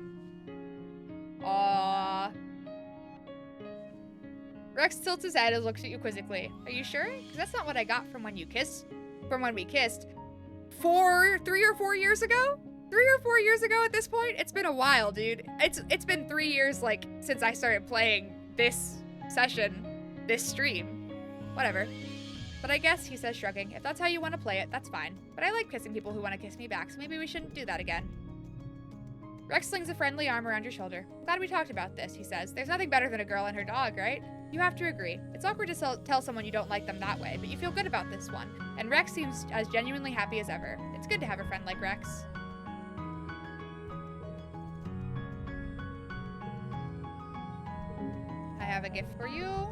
Aww. Rex tilts his head and looks at you quizzically. Are you sure? Because that's not what I got from when you kissed. From when we kissed. 3 or 4 years ago? 3 or 4 years ago at this point? It's been a while, dude. It's been 3 years, like, since I started playing this session, this stream. Whatever. But I guess, he says, shrugging, if that's how you want to play it, that's fine. But I like kissing people who want to kiss me back, so maybe we shouldn't do that again. Rex slings a friendly arm around your shoulder. Glad we talked about this, he says. There's nothing better than a girl and her dog, right? You have to agree. It's awkward to tell someone you don't like them that way, but you feel good about this one. And Rex seems as genuinely happy as ever. It's good to have a friend like Rex. I have a gift for you.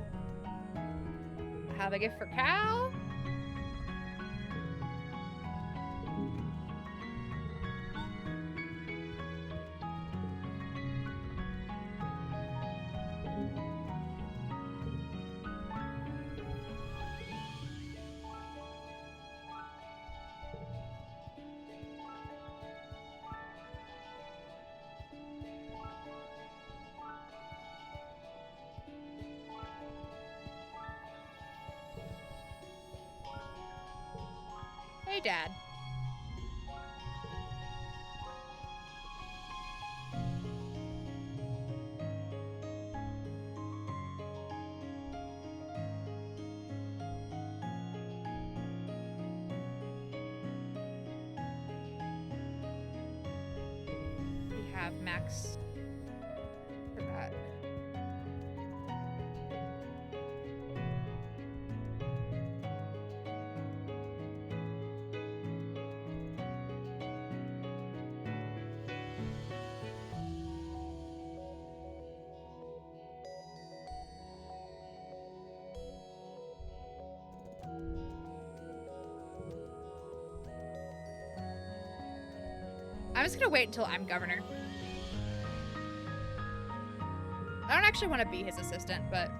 I have a gift for Cal. Hey, Dad. We have Max for that. I'm just gonna wait until I'm governor. I don't actually want to be his assistant, but...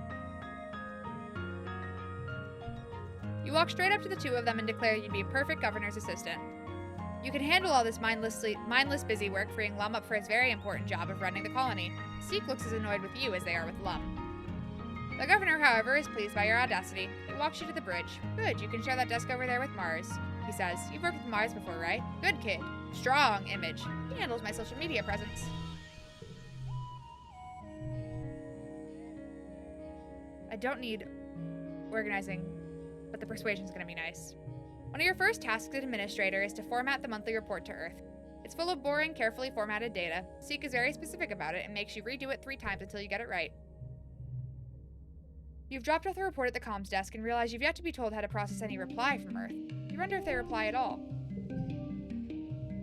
You walk straight up to the two of them and declare you'd be a perfect governor's assistant. You can handle all this mindless busy work, freeing Lum up for his very important job of running the colony. Seek looks as annoyed with you as they are with Lum. The governor, however, is pleased by your audacity. He walks you to the bridge. Good, you can share that desk over there with Mars, he says. You've worked with Mars before, right? Good kid. Strong image. He handles my social media presence. I don't need organizing, but the persuasion's gonna be nice. One of your first tasks as administrator is to format the monthly report to Earth. It's full of boring, carefully formatted data. Seek is very specific about it and makes you redo it 3 times until you get it right. You've dropped off the report at the comms desk and realize you've yet to be told how to process any reply from Earth. You wonder if they reply at all.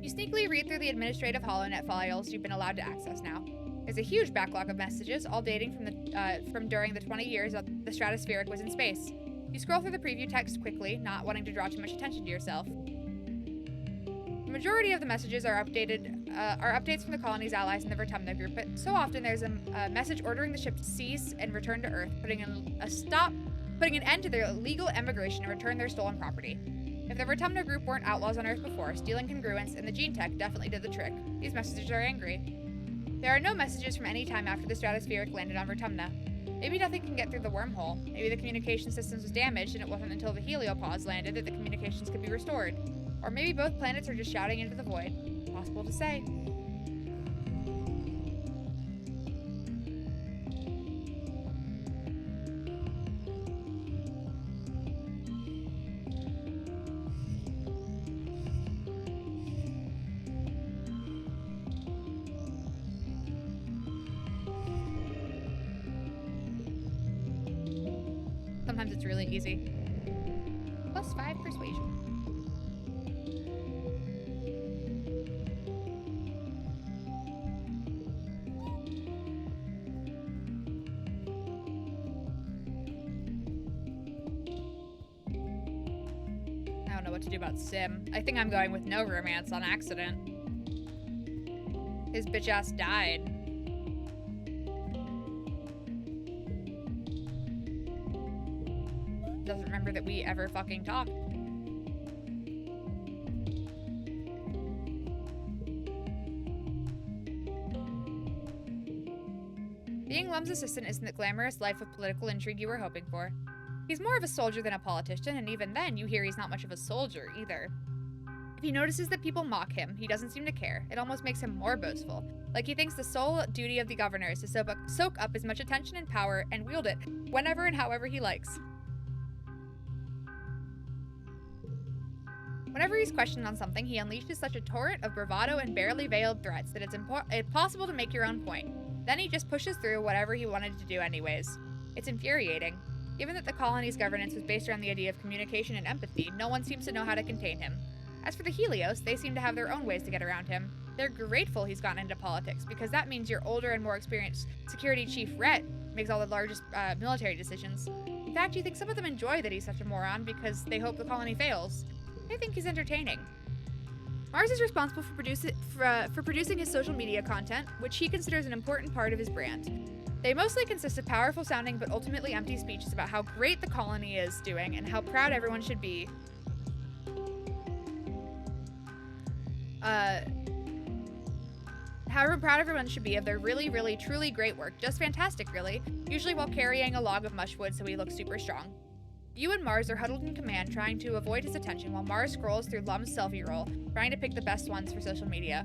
You sneakily read through the administrative HoloNet files you've been allowed to access now. There's a huge backlog of messages, all dating from during the 20 years that the Stratospheric was in space. You scroll through the preview text quickly, not wanting to draw too much attention to yourself. The majority of the messages are updates from the colony's allies in the Vertumna group, but so often there's a message ordering the ship to cease and return to Earth, putting an end to their illegal emigration and return their stolen property. If the Vertumna group weren't outlaws on Earth before, stealing congruence and the gene tech definitely did the trick. These messages are angry. There are no messages from any time after the Stratospheric landed on Vertumna. Maybe nothing can get through the wormhole. Maybe the communication systems was damaged and it wasn't until the heliopause landed that the communications could be restored. Or maybe both planets are just shouting into the void. Possible to say. Sometimes it's really easy. +5 persuasion. I don't know what to do about Sim. I think I'm going with no romance on accident. His bitch ass died. Doesn't remember that we ever fucking talked. Being Lum's assistant isn't the glamorous life of political intrigue you were hoping for. He's more of a soldier than a politician, and even then, you hear he's not much of a soldier, either. If he notices that people mock him, he doesn't seem to care. It almost makes him more boastful. Like he thinks the sole duty of the governor is to soak up as much attention and power and wield it whenever and however he likes. Whenever he's questioned on something, he unleashes such a torrent of bravado and barely veiled threats that it's impossible to make your own point. Then he just pushes through whatever he wanted to do anyways. It's infuriating. Given that the colony's governance was based around the idea of communication and empathy, no one seems to know how to contain him. As for the Helios, they seem to have their own ways to get around him. They're grateful he's gotten into politics, because that means your older and more experienced security chief, Rhett, makes all the largest military decisions. In fact, you think some of them enjoy that he's such a moron because they hope the colony fails. I think he's entertaining. Mars is responsible for producing his social media content, which he considers an important part of his brand. They mostly consist of powerful sounding but ultimately empty speeches about how great the colony is doing and how proud everyone should be. However proud everyone should be of their really, really, truly great work. Just fantastic, really. Usually while carrying a log of mushwood so he looks super strong. You and Mars are huddled in command, trying to avoid his attention while Mars scrolls through Lum's selfie roll, trying to pick the best ones for social media.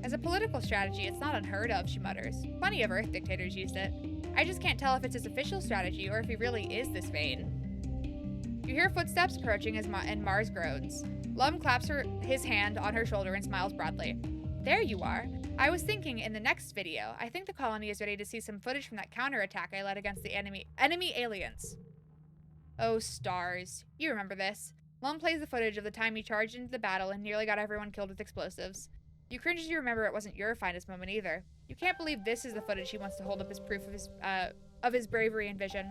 As a political strategy, it's not unheard of, she mutters. Plenty of Earth dictators used it. I just can't tell if it's his official strategy or if he really is this vain. You hear footsteps approaching and Mars groans. Lum claps his hand on her shoulder and smiles broadly. There you are. I was thinking in the next video, I think the colony is ready to see some footage from that counterattack I led against the enemy aliens. Oh, stars. You remember this. Lum plays the footage of the time he charged into the battle and nearly got everyone killed with explosives. You cringe as you remember it wasn't your finest moment either. You can't believe this is the footage he wants to hold up as proof of his bravery and vision.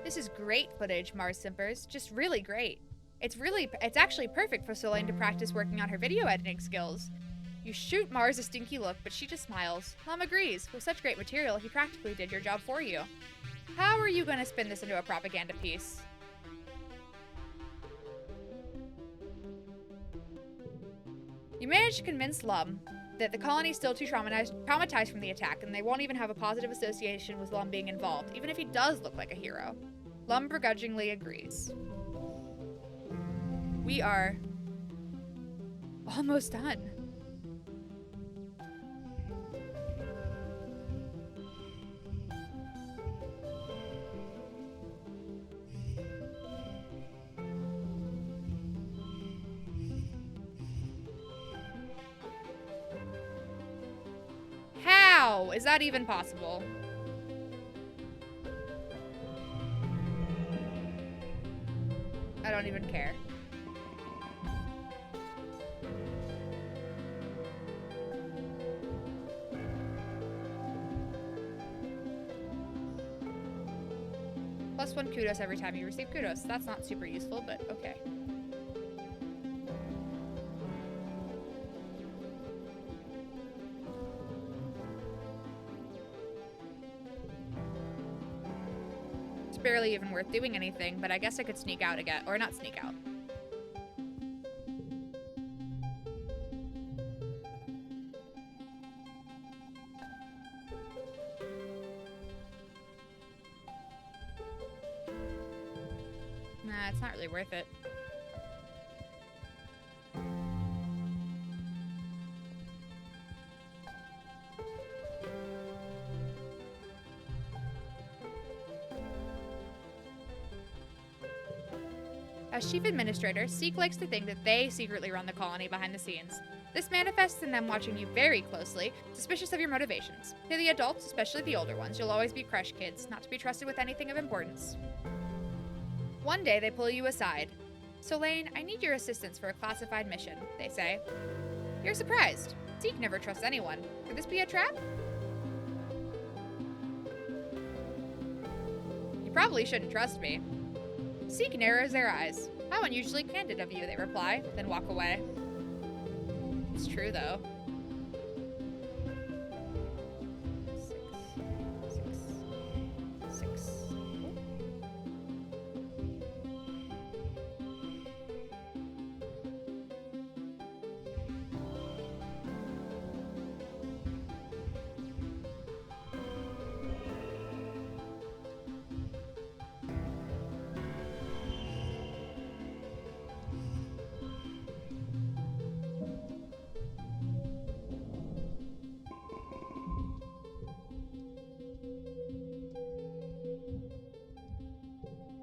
This is great footage, Mars simpers. Just really great. It's actually perfect for Soleil to practice working on her video editing skills. You shoot Mars a stinky look, but she just smiles. Lum agrees. With such great material, he practically did your job for you. How are you going to spin this into a propaganda piece? You manage to convince Lum that the colony is still too traumatized from the attack, and they won't even have a positive association with Lum being involved, even if he does look like a hero. Lum begrudgingly agrees. We are almost done. How is that even possible? I don't even care. +1 kudos every time you receive kudos. That's not super useful, but okay. It's barely even worth doing anything, but I guess I could sneak out again. Or not sneak out. Nah, it's not really worth it. As chief administrator, Seek likes to think that they secretly run the colony behind the scenes. This manifests in them watching you very closely, suspicious of your motivations. To the adults, especially the older ones, you'll always be crush kids, not to be trusted with anything of importance. One day, they pull you aside. "Solane, I need your assistance for a classified mission," they say. You're surprised. Seek never trusts anyone. Could this be a trap? You probably shouldn't trust me. Seek narrows their eyes. How unusually candid of you, they reply, then walk away. It's true, though. Six.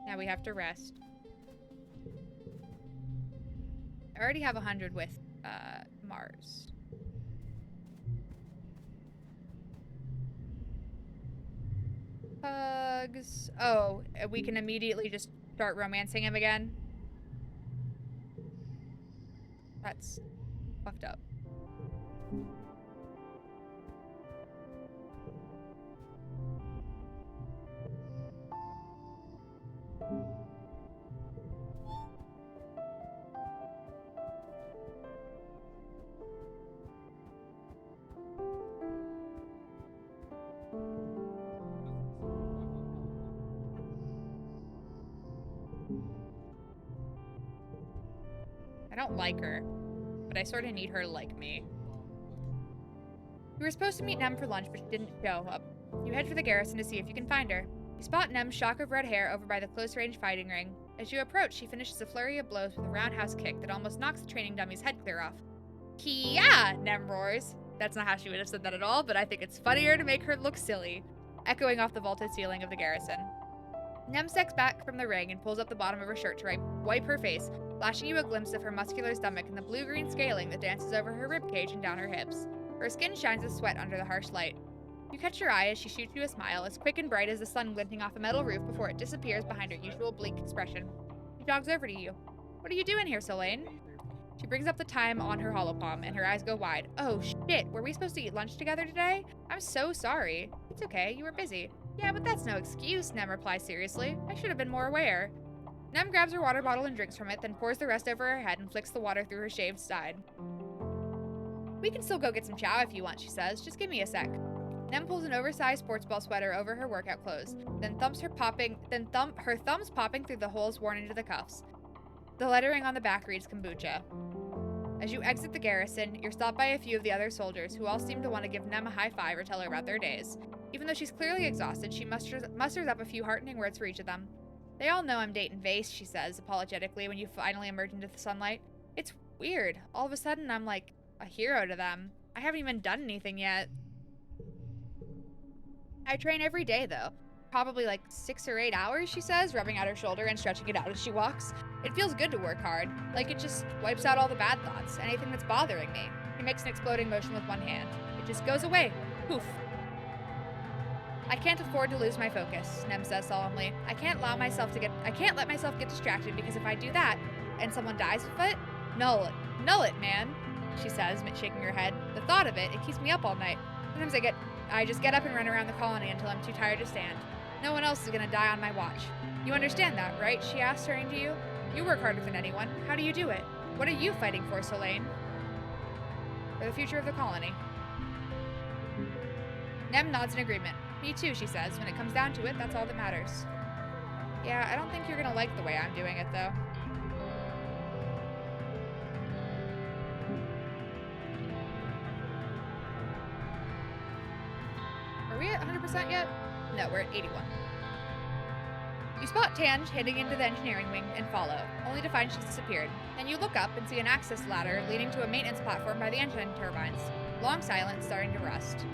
Now we have to rest. I already have 100 with Mars. Hugs. Oh, we can immediately just start romancing him again. That's fucked up. I don't like her, but I sort of need her to like me. You were supposed to meet Nem for lunch, but she didn't show up. You head for the garrison to see if you can find her. You spot Nem's shock of red hair over by the close-range fighting ring. As you approach, she finishes a flurry of blows with a roundhouse kick that almost knocks the training dummy's head clear off. Kia! Nem roars. That's not how she would have said that at all, but I think it's funnier to make her look silly, echoing off the vaulted ceiling of the garrison. Nem steps back from the ring and pulls up the bottom of her shirt to wipe her face, flashing you a glimpse of her muscular stomach and the blue-green scaling that dances over her ribcage and down her hips. Her skin shines with sweat under the harsh light. You catch her eye as she shoots you a smile as quick and bright as the sun glinting off a metal roof before it disappears behind her usual bleak expression. She jogs over to you. "What are you doing here, Solane?" She brings up the time on her holopalm, and her eyes go wide. "Oh, shit, were we supposed to eat lunch together today? I'm so sorry." "It's okay, you were busy." "Yeah, but that's no excuse," Nem replies seriously. "I should have been more aware." Nem grabs her water bottle and drinks from it, then pours the rest over her head and flicks the water through her shaved side. "We can still go get some chow if you want," she says. "Just give me a sec." Nem pulls an oversized sports ball sweater over her workout clothes, then her thumbs popping through the holes worn into the cuffs. The lettering on the back reads kombucha. As you exit the garrison, you're stopped by a few of the other soldiers who all seem to want to give Nem a high five or tell her about their days. Even though she's clearly exhausted, she musters up a few heartening words for each of them. "They all know I'm dating Vase," she says apologetically when you finally emerge into the sunlight. "It's weird. All of a sudden, I'm like a hero to them. I haven't even done anything yet." "I train every day, though. Probably like 6 or 8 hours," she says, rubbing out her shoulder and stretching it out as she walks. "It feels good to work hard. Like it just wipes out all the bad thoughts, anything that's bothering me." He makes an exploding motion with one hand. "It just goes away. Poof." I can't afford to lose my focus, Nem says solemnly. I can't let myself get distracted, because if I do that, and someone dies of it, null it, man, she says, shaking her head. The thought of it keeps me up all night. Sometimes I just get up and run around the colony until I'm too tired to stand. No one else is gonna die on my watch. You understand that, right? She asked, turning to you. You work harder than anyone. How do you do it? What are you fighting for, Solane? For the future of the colony. Nem nods in agreement. Me too, she says. When it comes down to it, that's all that matters. Yeah, I don't think you're gonna like the way I'm doing it, though. Are we at 100% yet? No, we're at 81. You spot Tange heading into the engineering wing and follow, only to find she's disappeared. Then you look up and see an access ladder leading to a maintenance platform by the engine turbines. Long silence, starting to rust.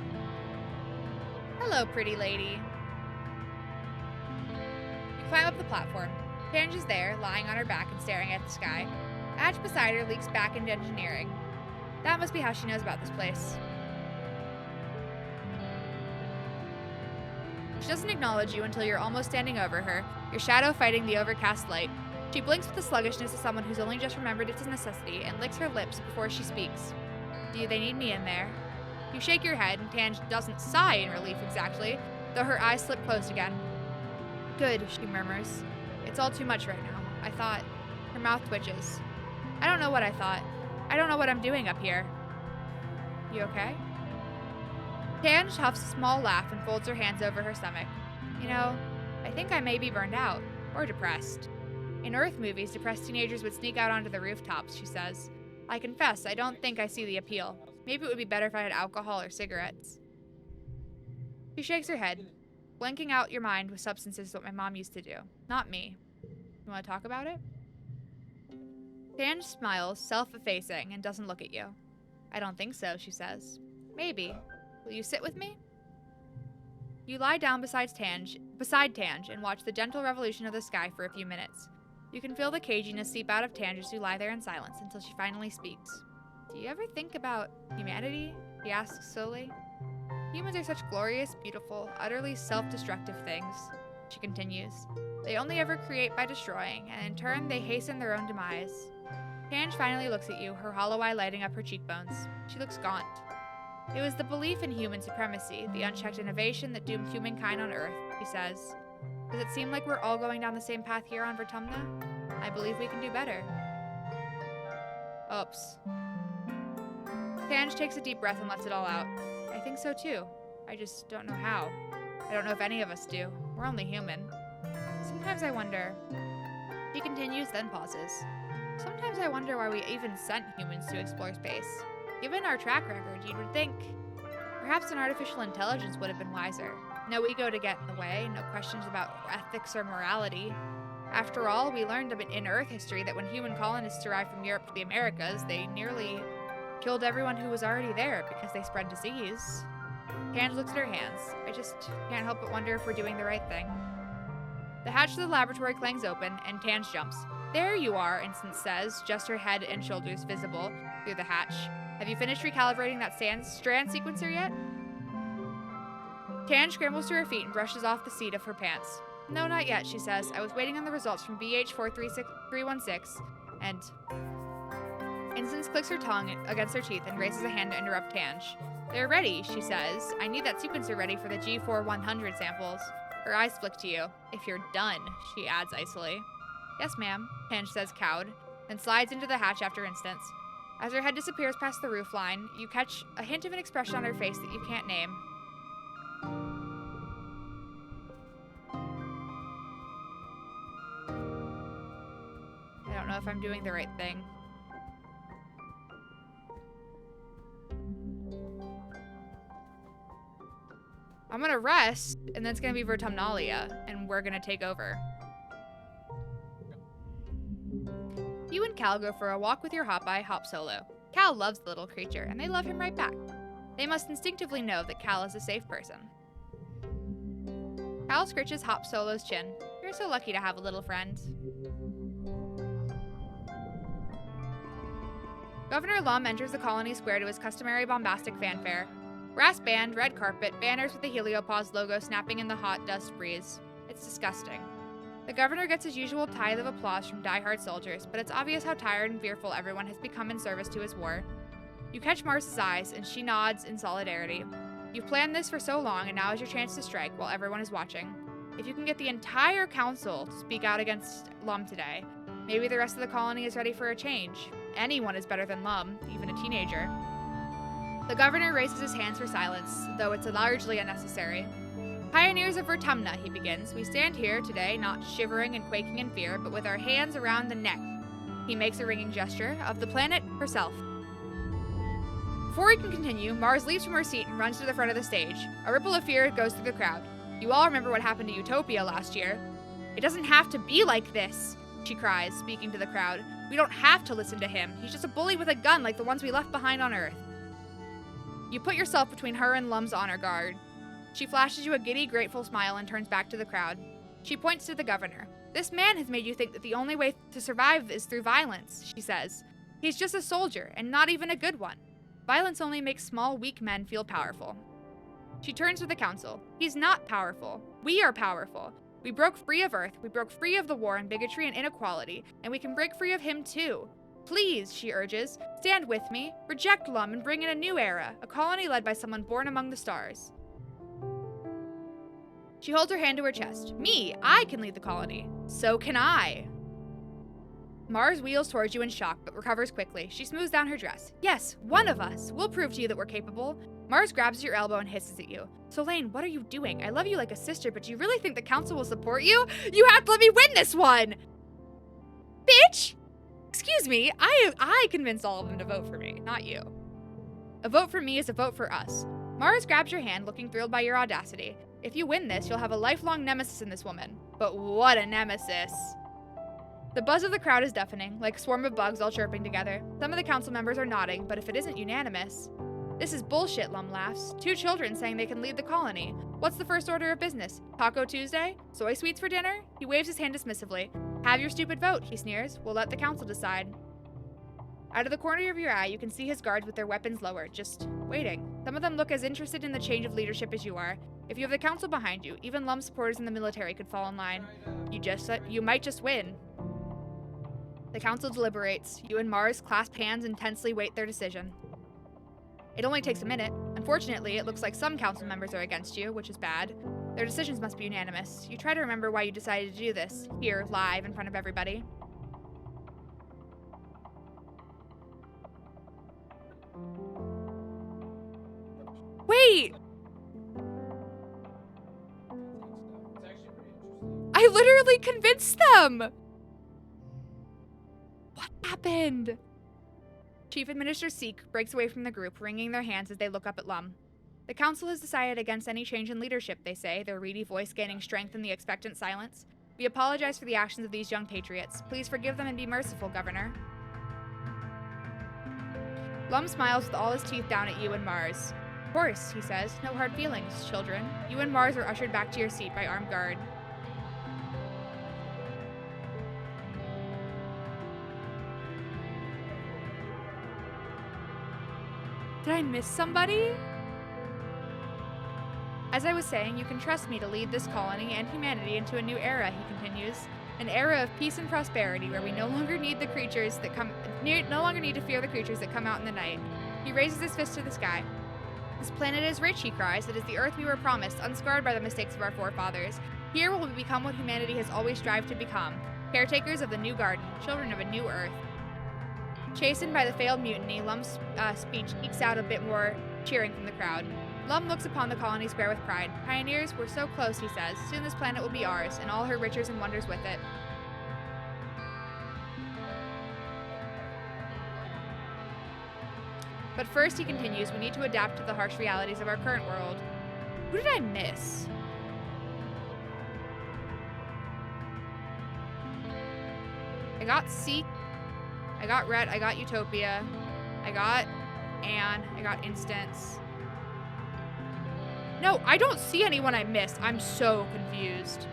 Hello, pretty lady. You climb up the platform. Tange is there, lying on her back and staring at the sky. Ash beside her leaks back into engineering. That must be how she knows about this place. She doesn't acknowledge you until you're almost standing over her, your shadow fighting the overcast light. She blinks with the sluggishness of someone who's only just remembered its necessity and licks her lips before she speaks. Do they need me in there? You shake your head, and Tange doesn't sigh in relief exactly, though her eyes slip closed again. Good, she murmurs. It's all too much right now. I thought... Her mouth twitches. I don't know what I thought. I don't know what I'm doing up here. You okay? Tange huffs a small laugh and folds her hands over her stomach. You know, I think I may be burned out. Or depressed. In Earth movies, depressed teenagers would sneak out onto the rooftops, she says. I confess, I don't think I see the appeal. Maybe it would be better if I had alcohol or cigarettes. She shakes her head. Blanking out your mind with substances is what my mom used to do. Not me. You want to talk about it? Tange smiles, self-effacing, and doesn't look at you. I don't think so, she says. Maybe. Will you sit with me? You lie down beside Tange, and watch the gentle revolution of the sky for a few minutes. You can feel the caginess seep out of Tange as you lie there in silence until she finally speaks. Do you ever think about humanity? He asks slowly. Humans are such glorious, beautiful, utterly self-destructive things, she continues. They only ever create by destroying, and in turn they hasten their own demise. Tange finally looks at you, her hollow eye lighting up her cheekbones. She looks gaunt. It was the belief in human supremacy, the unchecked innovation that doomed humankind on Earth, he says. Does it seem like we're all going down the same path here on Vertumna? I believe we can do better. Oops. Tange takes a deep breath and lets it all out. I think so too. I just don't know how. I don't know if any of us do. We're only human. Sometimes I wonder... He continues, then pauses. Sometimes I wonder why we even sent humans to explore space. Given our track record, you would think perhaps an artificial intelligence would have been wiser. No ego to get in the way, no questions about ethics or morality. After all, we learned in Earth history that when human colonists arrived from Europe to the Americas, they nearly killed everyone who was already there because they spread disease. Tange looks at her hands. I just can't help but wonder if we're doing the right thing. The hatch to the laboratory clangs open, and Tange jumps. There you are, Instance says, just her head and shoulders visible through the hatch. Have you finished recalibrating that strand sequencer yet? Tange scrambles to her feet and brushes off the seat of her pants. No, not yet, she says. I was waiting on the results from BH43316, and... Instance clicks her tongue against her teeth and raises a hand to interrupt Tange. They're ready, she says. I need that sequencer ready for the G4100 samples. Her eyes flick to you. If you're done, she adds icily. Yes, ma'am, Tange says, cowed, then slides into the hatch after Instance. As her head disappears past the roof line, you catch a hint of an expression on her face that you can't name. I don't know if I'm doing the right thing. I'm gonna rest, and then it's gonna be Vertumnalia, and we're gonna take over. You and Cal go for a walk with your Hop-Eye, Hop Solo. Cal loves the little creature, and they love him right back. They must instinctively know that Cal is a safe person. Cal scritches Hop Solo's chin. You're so lucky to have a little friend. Governor Lum enters the colony square to his customary bombastic fanfare. Brass band, red carpet, banners with the Heliopause logo snapping in the hot dust breeze. It's disgusting. The governor gets his usual tithe of applause from die-hard soldiers, but it's obvious how tired and fearful everyone has become in service to his war. You catch Mars's eyes, and she nods in solidarity. You've planned this for so long, and now is your chance to strike while everyone is watching. If you can get the entire council to speak out against Lum today, maybe the rest of the colony is ready for a change. Anyone is better than Lum, even a teenager. The governor raises his hands for silence, though it's largely unnecessary. Pioneers of Vertumna, he begins, we stand here today not shivering and quaking in fear, but with our hands around the neck, he makes a ringing gesture, of the planet herself. Before he can continue, Mars leaps from her seat and runs to the front of the stage. A ripple of fear goes through the crowd. You all remember what happened to Utopia last year. It doesn't have to be like this, she cries, speaking to the crowd. We don't have to listen to him. He's just a bully with a gun like the ones we left behind on Earth. You put yourself between her and Lum's honor guard. She flashes you a giddy, grateful smile and turns back to the crowd. She points to the governor. This man has made you think that the only way to survive is through violence, she says. He's just a soldier, and not even a good one. Violence only makes small, weak men feel powerful. She turns to the council. He's not powerful. We are powerful. We broke free of Earth, we broke free of the war and bigotry and inequality, and we can break free of him too. Please, she urges, stand with me, reject Lum, and bring in a new era, a colony led by someone born among the stars. She holds her hand to her chest. Me, I can lead the colony. So can I. Mars wheels towards you in shock, but recovers quickly. She smooths down her dress. Yes, one of us. We'll prove to you that we're capable. Mars grabs your elbow and hisses at you. Solane, what are you doing? I love you like a sister, but do you really think the council will support you? You have to let me win this one! Bitch! Excuse me, I convinced all of them to vote for me, not you. A vote for me is a vote for us. Mars grabs your hand, looking thrilled by your audacity. If you win this, you'll have a lifelong nemesis in this woman. But what a nemesis! The buzz of the crowd is deafening, like a swarm of bugs all chirping together. Some of the council members are nodding, but if it isn't unanimous... This is bullshit, Lum laughs. 2 children saying they can lead the colony. What's the first order of business? Taco Tuesday? Soy sweets for dinner? He waves his hand dismissively. Have your stupid vote, he sneers. We'll let the council decide. Out of the corner of your eye, you can see his guards with their weapons lowered, just waiting. Some of them look as interested in the change of leadership as you are. If you have the council behind you, even Lum supporters in the military could fall in line. You might just win. The council deliberates. You and Mars clasp hands and tensely wait their decision. It only takes a minute. Unfortunately, it looks like some council members are against you, which is bad. Their decisions must be unanimous. You try to remember why you decided to do this, here, live, in front of everybody. Wait! It's actually pretty interesting. I literally convinced them! What happened? Chief Administrator Seek breaks away from the group, wringing their hands as they look up at Lum. The council has decided against any change in leadership, they say, their reedy voice gaining strength in the expectant silence. We apologize for the actions of these young patriots. Please forgive them and be merciful, Governor. Lum smiles with all his teeth down at you and Mars. Of course, he says. No hard feelings, children. You and Mars are ushered back to your seat by armed guard. Did I miss somebody? As I was saying, you can trust me to lead this colony and humanity into a new era, he continues. An era of peace and prosperity where we no longer need to fear the creatures that come out in the night. He raises his fist to the sky. This planet is rich, he cries. It is the Earth we were promised, unscarred by the mistakes of our forefathers. Here will we become what humanity has always strived to become. Caretakers of the new garden, children of a new Earth. Chastened by the failed mutiny, Lum's speech ekes out a bit more cheering from the crowd. Lum looks upon the colony square with pride. Pioneers, we're so close, he says. Soon this planet will be ours, and all her riches and wonders with it. But first, he continues, we need to adapt to the harsh realities of our current world. Who did I miss? I got Seek. I got Red, I got Utopia, I got Anne, I got Instance. No, I don't see anyone I missed. I'm so confused.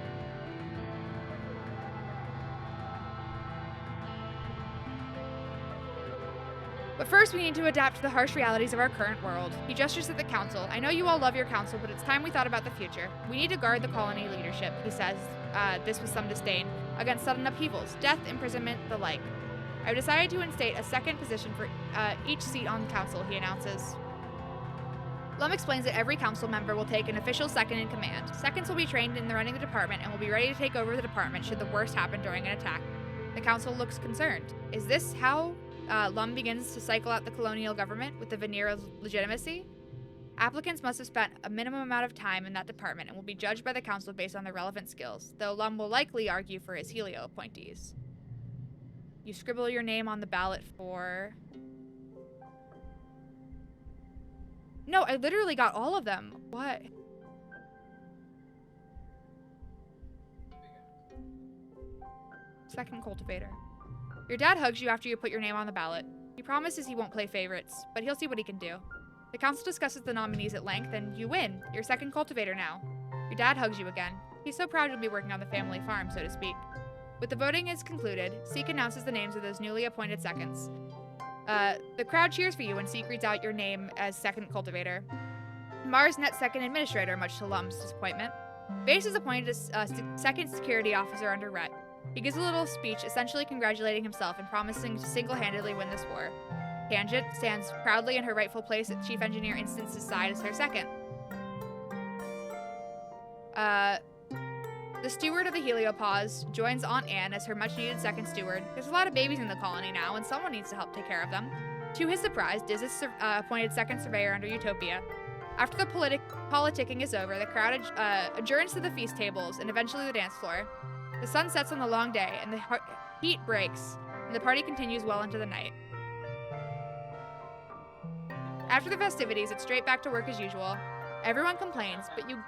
But first, we need to adapt to the harsh realities of our current world. He gestures at the council. I know you all love your council, but it's time we thought about the future. We need to guard the colony leadership, he says, this with some disdain, against sudden upheavals, death, imprisonment, the like. I've decided to instate a second position for each seat on the council, he announces. Lum explains that every council member will take an official second in command. Seconds will be trained in running the department and will be ready to take over the department should the worst happen during an attack. The council looks concerned. Is this how Lum begins to cycle out the colonial government with the veneer of legitimacy? Applicants must have spent a minimum amount of time in that department and will be judged by the council based on their relevant skills, though Lum will likely argue for his Helio appointees. You scribble your name on the ballot for... No, I literally got all of them. What? Second cultivator. Your dad hugs you after you put your name on the ballot. He promises he won't play favorites, but he'll see what he can do. The council discusses the nominees at length, and you win. You're second cultivator now. Your dad hugs you again. He's so proud you'll be working on the family farm, so to speak. With the voting is concluded, Seek announces the names of those newly appointed seconds. The crowd cheers for you when Seek reads out your name as second cultivator. Mars net second administrator, much to Lum's disappointment. Base is appointed as second security officer under Rhett. He gives a little speech essentially congratulating himself and promising to single-handedly win this war. Tangent stands proudly in her rightful place at Chief Engineer Instance's side as her second. The steward of the Heliopause joins Aunt Anne as her much-needed second steward. There's a lot of babies in the colony now, and someone needs to help take care of them. To his surprise, Diz is appointed second surveyor under Utopia. After the politicking is over, the crowd adjourns to the feast tables and eventually the dance floor. The sun sets on the long day, and the heat breaks, and the party continues well into the night. After the festivities, it's straight back to work as usual. Everyone complains, but you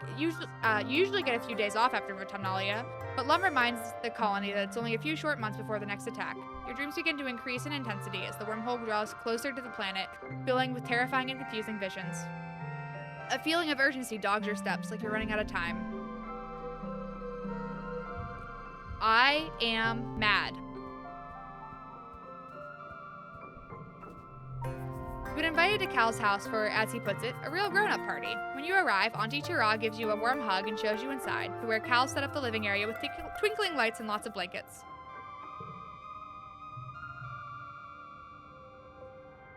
usually get a few days off after Vertumnalia, but Lum reminds the colony that it's only a few short months before the next attack. Your dreams begin to increase in intensity as the wormhole draws closer to the planet, filling with terrifying and confusing visions. A feeling of urgency dogs your steps, like you're running out of time. I am mad. You've been invited to Cal's house for, as he puts it, a real grown-up party. When you arrive, Auntie Tira gives you a warm hug and shows you inside, to where Cal set up the living area with twinkling lights and lots of blankets.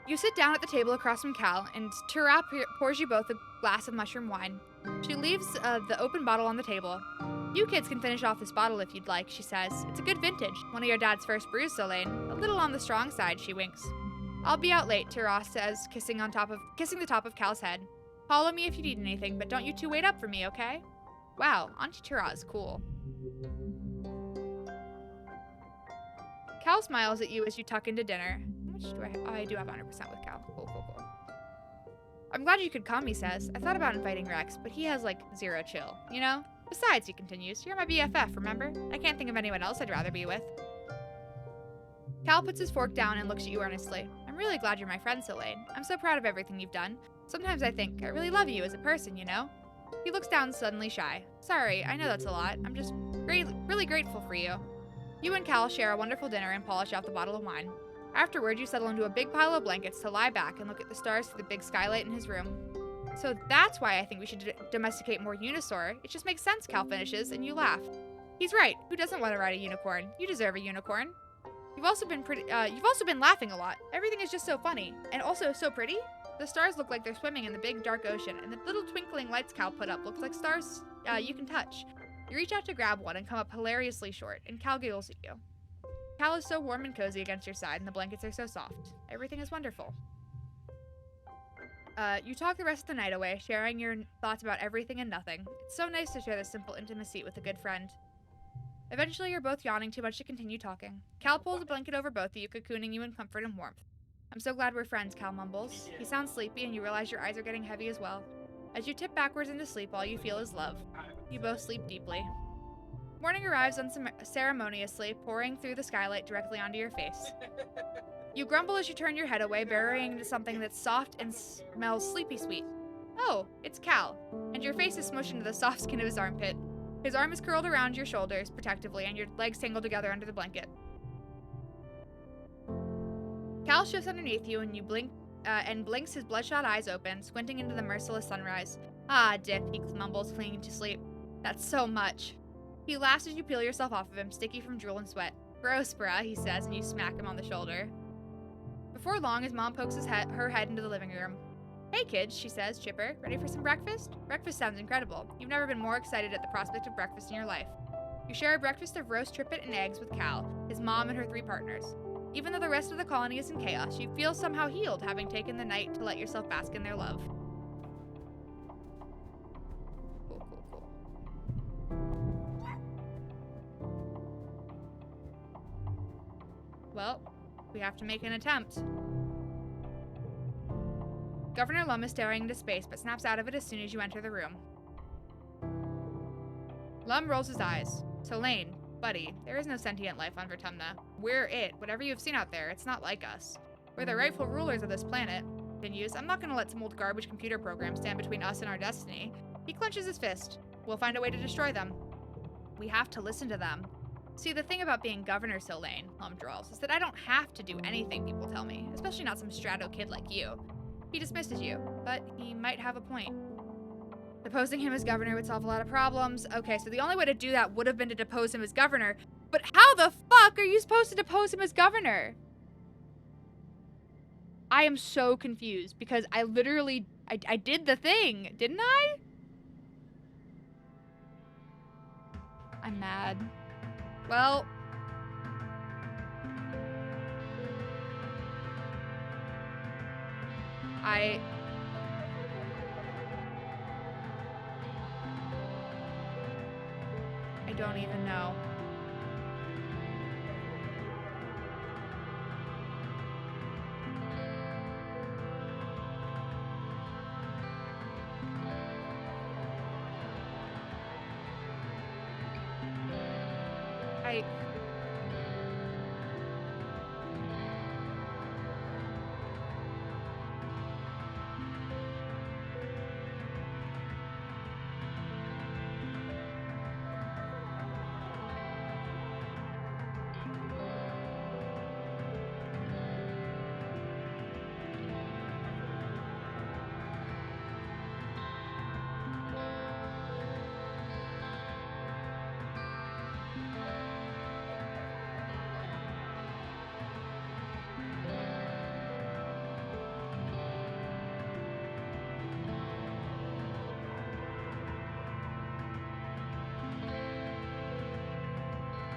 You sit down at the table across from Cal, and Tira pours you both a glass of mushroom wine. She leaves the open bottle on the table. You kids can finish off this bottle if you'd like, she says. It's a good vintage, one of your dad's first brews, Solane. A little on the strong side, she winks. I'll be out late, Tira says, kissing the top of Cal's head. Follow me if you need anything, but don't you two wait up for me, okay? Wow, Auntie Tira is cool. Cal smiles at you as you tuck into dinner. How much do I have? Oh, I do have 100% with Cal. Cool. I'm glad you could come, he says. I thought about inviting Rex, but he has, like, zero chill, you know? Besides, he continues, you're my BFF, remember? I can't think of anyone else I'd rather be with. Cal puts his fork down and looks at you earnestly. I'm really glad you're my friend, Solane. I'm so proud of everything you've done. Sometimes I think I really love you as a person, you know? He looks down suddenly shy. Sorry, I know that's a lot. I'm just really grateful for you. You and Cal share a wonderful dinner and polish out the bottle of wine. Afterward, you settle into a big pile of blankets to lie back and look at the stars through the big skylight in his room. So that's why I think we should domesticate more Unisaur. It just makes sense, Cal finishes, and you laugh. He's right. Who doesn't want to ride a unicorn? You deserve a unicorn. You've also been laughing a lot. Everything is just so funny, and also so pretty. The stars look like they're swimming in the big dark ocean, and the little twinkling lights Cal put up look like stars you can touch. You reach out to grab one and come up hilariously short, and Cal giggles at you. Cal is so warm and cozy against your side, and the blankets are so soft. Everything is wonderful. You talk the rest of the night away, sharing your thoughts about everything and nothing. It's so nice to share this simple intimacy with a good friend. Eventually, you're both yawning too much to continue talking. Cal pulls a blanket over both of you, cocooning you in comfort and warmth. I'm so glad we're friends, Cal mumbles. He sounds sleepy, and you realize your eyes are getting heavy as well. As you tip backwards into sleep, all you feel is love. You both sleep deeply. Morning arrives unceremoniously, pouring through the skylight directly onto your face. You grumble as you turn your head away, burying into something that's soft and smells sleepy sweet. Oh, it's Cal, and your face is smushed into the soft skin of his armpit. His arm is curled around your shoulders protectively, and your legs tangled together under the blanket. Cal shifts underneath you and you blink and blinks his bloodshot eyes open, squinting into the merciless sunrise. Ah, Dick, he mumbles, clinging to sleep. That's so much. He laughs as you peel yourself off of him, sticky from drool and sweat. Gross, bruh, he says, and you smack him on the shoulder. Before long, his mom pokes her head into the living room. Hey, kids, she says, chipper. Ready for some breakfast? Breakfast sounds incredible. You've never been more excited at the prospect of breakfast in your life. You share a breakfast of roast trippet and eggs with Cal, his mom, and her 3 partners. Even though the rest of the colony is in chaos, you feel somehow healed, having taken the night to let yourself bask in their love. Cool. Well, we have to make an attempt. Governor Lum is staring into space, but snaps out of it as soon as you enter the room. Lum rolls his eyes. Solane, buddy, there is no sentient life on Vertumna. We're it. Whatever you've seen out there, it's not like us. We're the rightful rulers of this planet. Continues, I'm not gonna let some old garbage computer program stand between us and our destiny. He clenches his fist. We'll find a way to destroy them. We have to listen to them. See, the thing about being Governor Solane, Lum drawls, is that I don't have to do anything people tell me, especially not some strato kid like you. He dismisses you, but he might have a point. Deposing him as governor would solve a lot of problems. Okay, so the only way to do that would have been to depose him as governor. But how the fuck are you supposed to depose him as governor? I am so confused because I literally, I did the thing, didn't I? I'm mad. Well. I don't even know.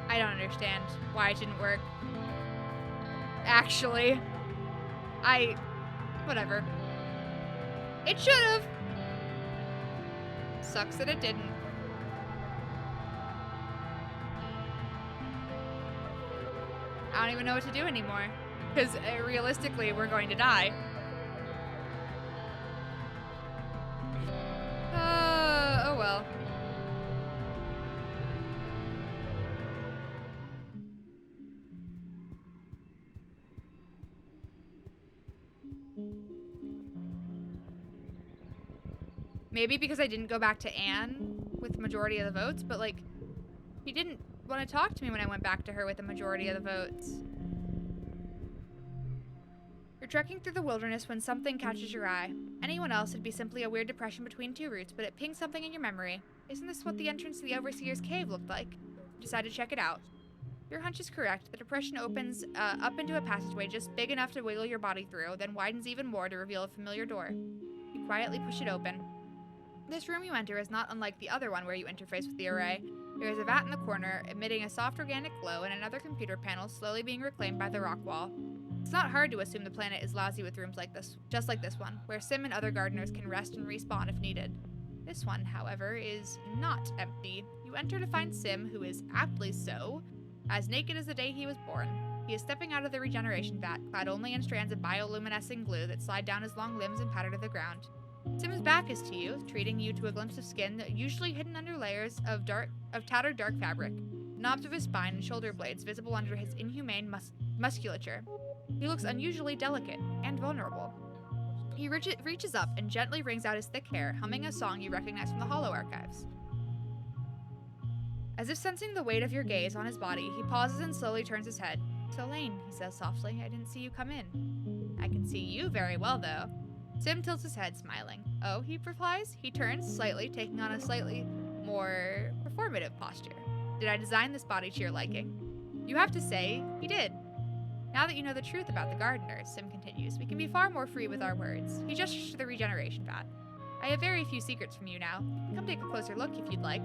I don't understand why it didn't work. Actually. Whatever. It should've! Sucks that it didn't. I don't even know what to do anymore. Because realistically, we're going to die. Oh well. Maybe because I didn't go back to Anne with the majority of the votes, but like, he didn't want to talk to me when I went back to her with the majority of the votes. You're trekking through the wilderness when something catches your eye. Anyone else, it'd be simply a weird depression between 2 roots, but it pings something in your memory. Isn't this what the entrance to the Overseer's Cave looked like? You decide to check it out. Your hunch is correct. The depression opens up into a passageway just big enough to wiggle your body through, then widens even more to reveal a familiar door. You quietly push it open. This room you enter is not unlike the other one where you interface with the array. There is a vat in the corner, emitting a soft organic glow, and another computer panel slowly being reclaimed by the rock wall. It's not hard to assume the planet is lousy with rooms like this, just like this one, where Sim and other gardeners can rest and respawn if needed. This one, however, is not empty. You enter to find Sim, who is aptly so, as naked as the day he was born. He is stepping out of the regeneration vat, clad only in strands of bioluminescent glue that slide down his long limbs and patter to the ground. Sim's back is to you, treating you to a glimpse of skin usually hidden under layers of tattered dark fabric, knobs of his spine and shoulder blades visible under his inhumane musculature. He looks unusually delicate and vulnerable. He reaches up and gently wrings out his thick hair, humming a song you recognize from the Hollow Archives. As if sensing the weight of your gaze on his body, he pauses and slowly turns his head. So Lane, he says softly, I didn't see you come in. I can see you very well, though. Sim tilts his head, smiling. Oh, he replies. He turns slightly, taking on a slightly more performative posture. Did I design this body to your liking? You have to say, he did. Now that you know the truth about the gardeners, Sim continues, we can be far more free with our words. He gestures to the regeneration vat. I have very few secrets from you now. Come take a closer look if you'd like.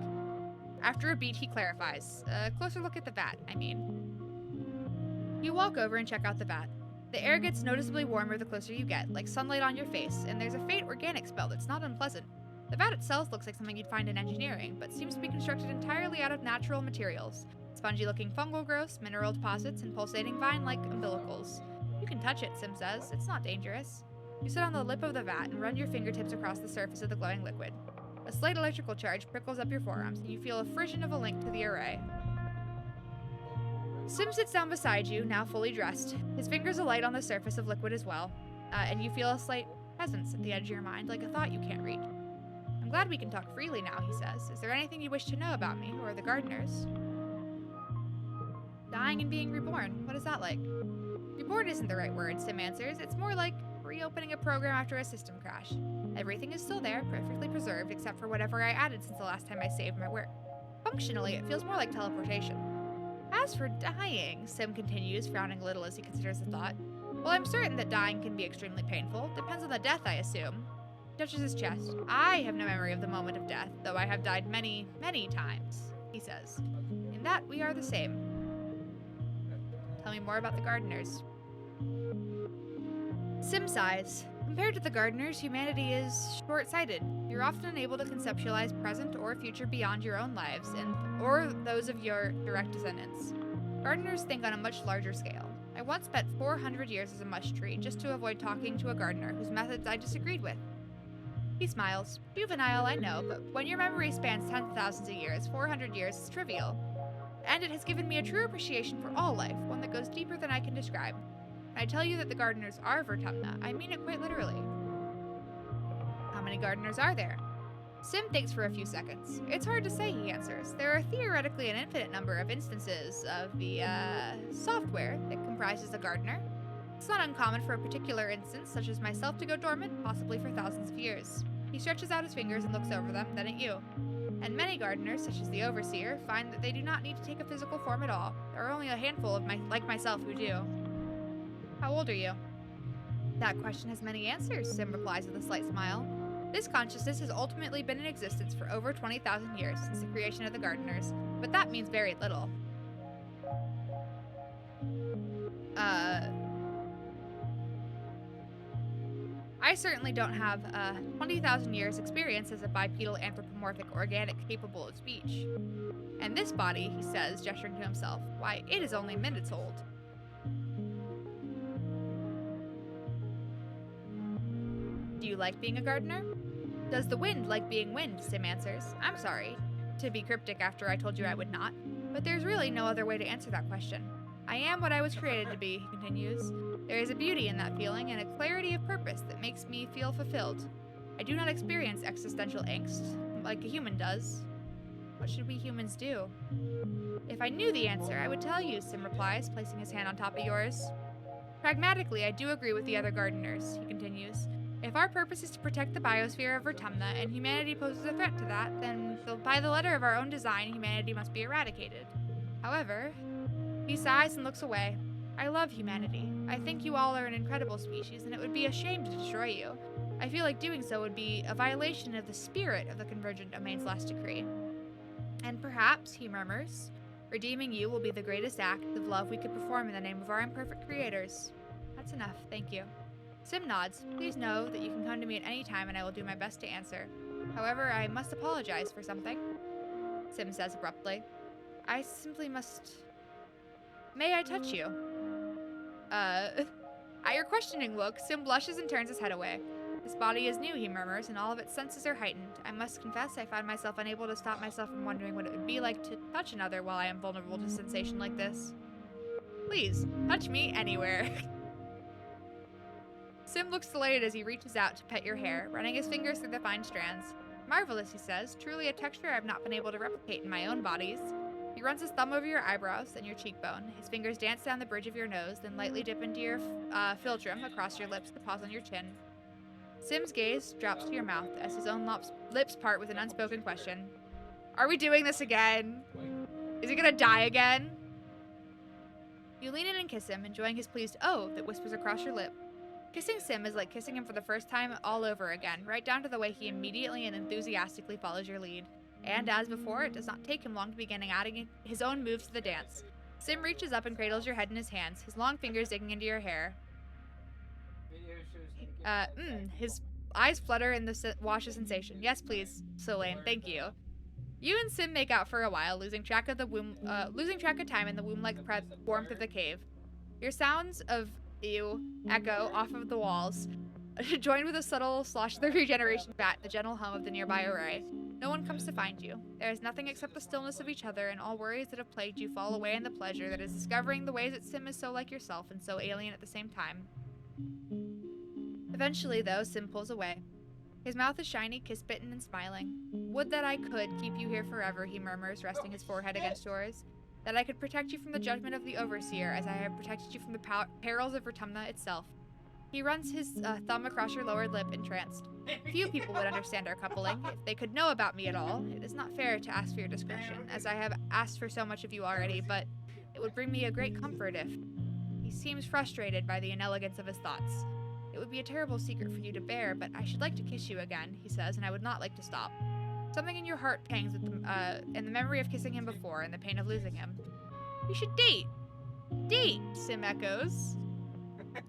After a beat, he clarifies. A closer look at the vat, I mean. You walk over and check out the vat. The air gets noticeably warmer the closer you get, like sunlight on your face, and there's a faint organic smell that's not unpleasant. The vat itself looks like something you'd find in engineering, but seems to be constructed entirely out of natural materials. Spongy-looking fungal growths, mineral deposits, and pulsating vine-like umbilicals. You can touch it, Sim says. It's not dangerous. You sit on the lip of the vat and run your fingertips across the surface of the glowing liquid. A slight electrical charge prickles up your forearms, and you feel a frisson of a link to the array. Sim sits down beside you, now fully dressed. His fingers alight on the surface of liquid as well, and you feel a slight presence at the edge of your mind, like a thought you can't read. I'm glad we can talk freely now, he says. Is there anything you wish to know about me, or the gardeners? Dying and being reborn, what is that like? Reborn isn't the right word, Sim answers. It's more like reopening a program after a system crash. Everything is still there, perfectly preserved, except for whatever I added since the last time I saved my work. Functionally, it feels more like teleportation. As for dying, Sim continues, frowning a little as he considers the thought. Well, I'm certain that dying can be extremely painful. Depends on the death, I assume. He touches his chest. I have no memory of the moment of death, though I have died many, many times, he says. In that, we are the same. Tell me more about the gardeners. Sim sighs. Compared to the gardeners, humanity is short-sighted. You're often unable to conceptualize present or future beyond your own lives, or those of your direct descendants. Gardeners think on a much larger scale. I once spent 400 years as a mush tree just to avoid talking to a gardener whose methods I disagreed with. He smiles. Juvenile, I know, but when your memory spans tens of thousands of years, 400 years is trivial. And it has given me a true appreciation for all life, one that goes deeper than I can describe. When I tell you that the gardeners are Vertumna, I mean it quite literally. How many gardeners are there? Sim thinks for a few seconds. It's hard to say, he answers. There are theoretically an infinite number of instances of the, software that comprises a gardener. It's not uncommon for a particular instance, such as myself, to go dormant, possibly for thousands of years. He stretches out his fingers and looks over them, then at you. And many gardeners, such as the Overseer, find that they do not need to take a physical form at all. There are only a handful of like myself who do. How old are you? That question has many answers, Sim replies with a slight smile. This consciousness has ultimately been in existence for over 20,000 years since the creation of the gardeners, but that means very little. I certainly don't have 20,000 years experience as a bipedal anthropomorphic organic capable of speech. And this body, he says, gesturing to himself, why, it is only minutes old. Do you like being a gardener? Does the wind like being wind? Sim answers. I'm sorry to be cryptic after I told you I would not, but there's really no other way to answer that question. I am what I was created to be, he continues. There is a beauty in that feeling and a clarity of purpose that makes me feel fulfilled. I do not experience existential angst like a human does. What should we humans do? If I knew the answer, I would tell you, Sim replies, placing his hand on top of yours. Pragmatically, I do agree with the other gardeners, he continues. If our purpose is to protect the biosphere of Vertumna and humanity poses a threat to that, then by the letter of our own design, humanity must be eradicated. However, he sighs and looks away. I love humanity. I think you all are an incredible species, and it would be a shame to destroy you. I feel like doing so would be a violation of the spirit of the Convergent Domain's last decree. And perhaps, he murmurs, redeeming you will be the greatest act of love we could perform in the name of our imperfect creators. That's enough, thank you. Sim nods. Please know that you can come to me at any time and I will do my best to answer. However, I must apologize for something, Sim says abruptly. I simply must... May I touch you? At your questioning look, Sim blushes and turns his head away. This body is new, he murmurs, and all of its senses are heightened. I must confess I find myself unable to stop myself from wondering what it would be like to touch another while I am vulnerable to sensation like this. Please, touch me anywhere. Sim looks delighted as he reaches out to pet your hair, running his fingers through the fine strands. Marvelous, he says. Truly a texture I've not been able to replicate in my own bodies. He runs his thumb over your eyebrows, then your cheekbone. His fingers dance down the bridge of your nose, then lightly dip into your philtrum across your lips to pause on your chin. Sim's gaze drops to your mouth as his own lips part with an unspoken question. Are we doing this again? Is he gonna die again? You lean in and kiss him, enjoying his pleased "oh" that whispers across your lip. Kissing Sim is like kissing him for the first time all over again, right down to the way he immediately and enthusiastically follows your lead. And as before, it does not take him long to begin adding his own moves to the dance. Sim reaches up and cradles your head in his hands, his long fingers digging into your hair. His eyes flutter in the wash of sensation. Yes, please, Solane, thank you. You and Sim make out for a while, losing track of time in the womb-like warmth of the cave. Your sounds of ew echo off of the walls, joined with a subtle slosh of the regeneration vat, the gentle hum of the nearby array. No one comes to find you. There is nothing except the stillness of each other, and all worries that have plagued you fall away in the pleasure that is discovering the ways that Sim is so like yourself and so alien at the same time. Eventually, though, Sim pulls away. His mouth is shiny, kiss-bitten, and smiling. Would that I could keep you here forever, he murmurs, resting his forehead against yours. That I could protect you from the judgment of the Overseer, as I have protected you from the perils of Vertumna itself. He runs his thumb across your lower lip, entranced. Few people would understand our coupling, if they could know about me at all. It is not fair to ask for your discretion, as I have asked for so much of you already, but it would bring me a great comfort if... He seems frustrated by the inelegance of his thoughts. It would be a terrible secret for you to bear, but I should like to kiss you again, he says, and I would not like to stop. Something in your heart pangs with in the memory of kissing him before and the pain of losing him. We should date! Date, Sim echoes.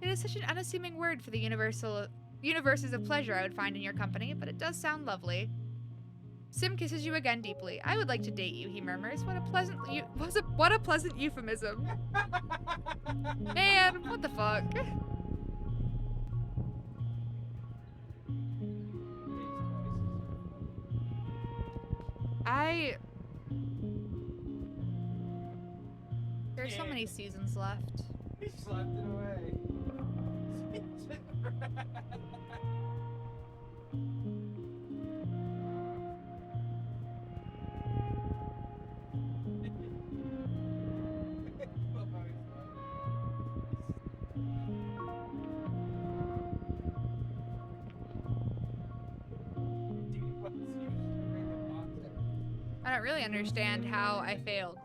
It is such an unassuming word for the universes of pleasure I would find in your company, but it does sound lovely. Sim kisses you again deeply. I would like to date you, he murmurs. What a pleasant euphemism. Man, what the fuck? There's so many seasons left. He slept it away. I don't really understand how I failed.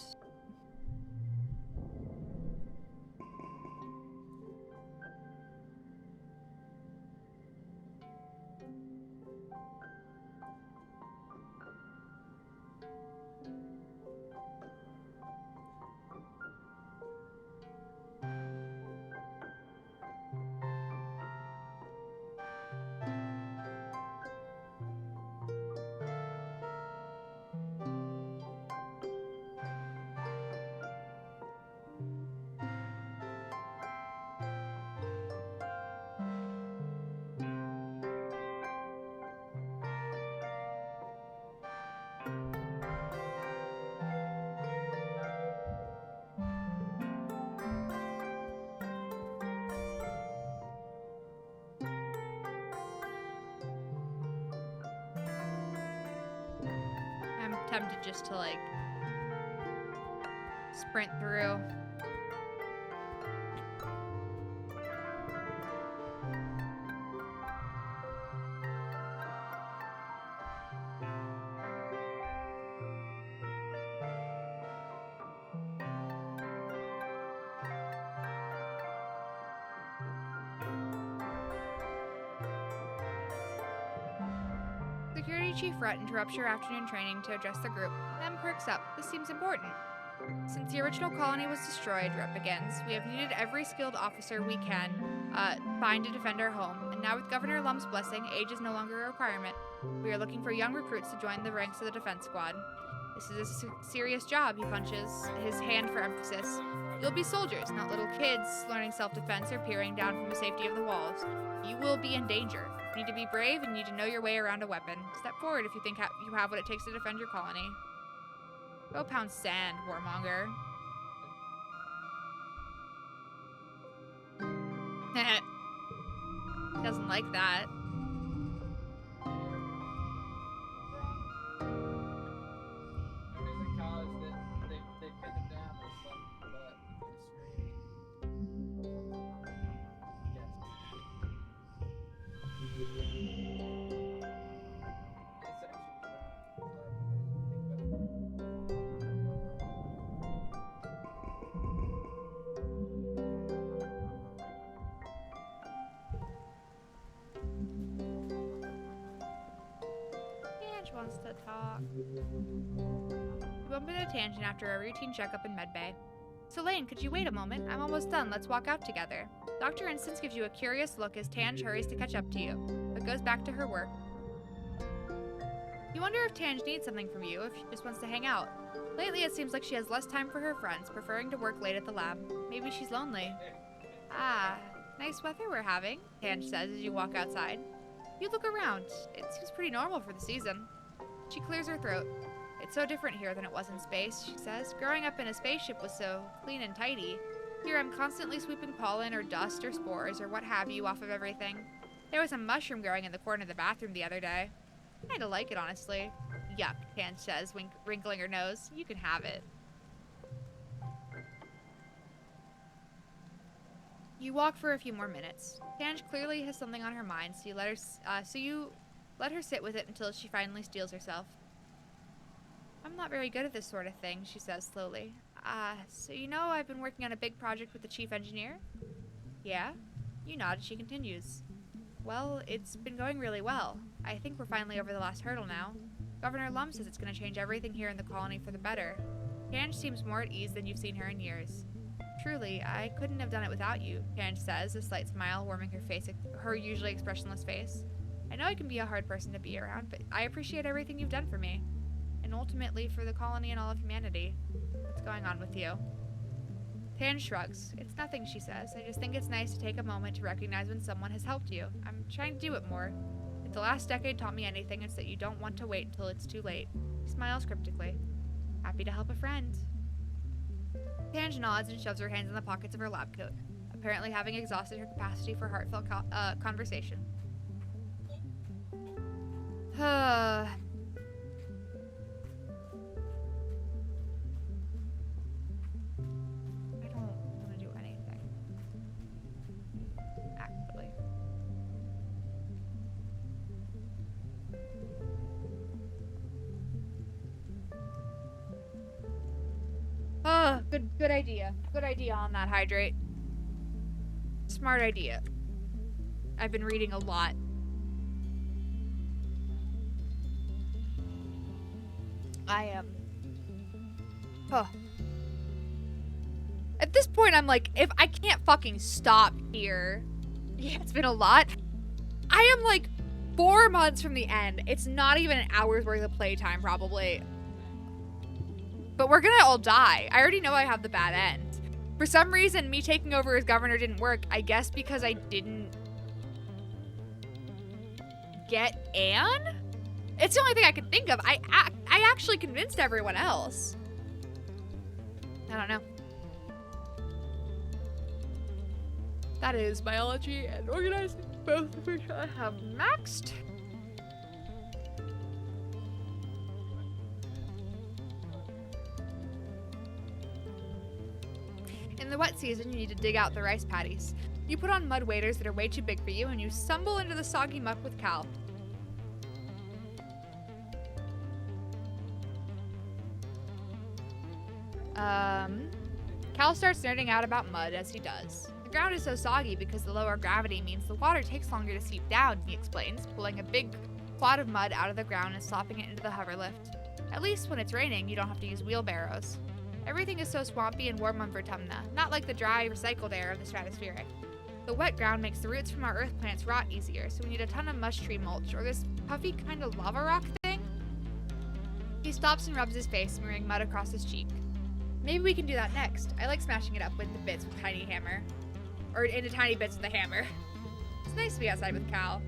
I'm tempted just to, like, sprint through. Security Chief Rhett interrupts your afternoon training to address the group, then perks up. This seems important. Since the original colony was destroyed, Rhett begins, we have needed every skilled officer we can find to defend our home, and now with Governor Lum's blessing, age is no longer a requirement. We are looking for young recruits to join the ranks of the defense squad. This is a serious job, he punches his hand for emphasis. You'll be soldiers, not little kids, learning self-defense or peering down from the safety of the walls. You will be in danger. You need to be brave and you need to know your way around a weapon. Step forward if you think you have what it takes to defend your colony. Go pound sand, warmonger. Doesn't like that. There's a college that they to talk. You bump into Tangent after a routine checkup in medbay. So Lane, could you wait a moment? I'm almost done. Let's walk out together. Dr. Instance gives you a curious look as Tange hurries to catch up to you, but goes back to her work. You wonder if Tange needs something from you, if she just wants to hang out. Lately, it seems like she has less time for her friends, preferring to work late at the lab. Maybe she's lonely. Ah, nice weather we're having, Tange says as you walk outside. You look around. It seems pretty normal for the season. She clears her throat. It's so different here than it was in space, she says. Growing up in a spaceship was so clean and tidy. Here I'm constantly sweeping pollen or dust or spores or what have you off of everything. There was a mushroom growing in the corner of the bathroom the other day. I kinda like it, honestly. Yuck, Tange says, wrinkling her nose. You can have it. You walk for a few more minutes. Tange clearly has something on her mind, so you let her sit with it until she finally steels herself. I'm not very good at this sort of thing, she says slowly. So you know I've been working on a big project with the chief engineer? Yeah? You nod, she continues. Well, it's been going really well. I think we're finally over the last hurdle now. Governor Lum says it's going to change everything here in the colony for the better. Tange seems more at ease than you've seen her in years. Truly, I couldn't have done it without you, Tange says, a slight smile warming her usually expressionless face. I know I can be a hard person to be around, but I appreciate everything you've done for me. And ultimately for the colony and all of humanity. What's going on with you? Tange shrugs. It's nothing, she says. I just think it's nice to take a moment to recognize when someone has helped you. I'm trying to do it more. If the last decade taught me anything, it's that you don't want to wait until it's too late. He smiles cryptically. Happy to help a friend. Tange nods and shoves her hands in the pockets of her lab coat, apparently having exhausted her capacity for heartfelt conversation. I don't want to do anything. Actually. Good idea. Good idea on that, Hydrate. Smart idea. I've been reading a lot. At this point, I'm like, if I can't fucking stop here. Yeah, it's been a lot. I am like 4 months from the end. It's not even an hour's worth of playtime, probably. But we're gonna all die. I already know I have the bad end. For some reason, me taking over as governor didn't work. I guess because I didn't get Anne? It's the only thing I can think of. I actually convinced everyone else. I don't know. That is biology and organizing, both of which I have maxed. In the wet season, you need to dig out the rice paddies. You put on mud waders that are way too big for you, and you stumble into the soggy muck with Cal. Cal starts nerding out about mud, as he does. The ground is so soggy because the lower gravity means the water takes longer to seep down, he explains, pulling a big clod of mud out of the ground and slopping it into the hoverlift. At least when it's raining, you don't have to use wheelbarrows. Everything is so swampy and warm on Vertumna, not like the dry, recycled air of the stratospheric. The wet ground makes the roots from our earth plants rot easier, so we need a ton of mush tree mulch, or this puffy kind of lava rock thing. He stops and rubs his face, smearing mud across his cheek. Maybe we can do that next. I like smashing it up with the bits with tiny hammer. Or into tiny bits with a hammer. It's nice to be outside with Cal.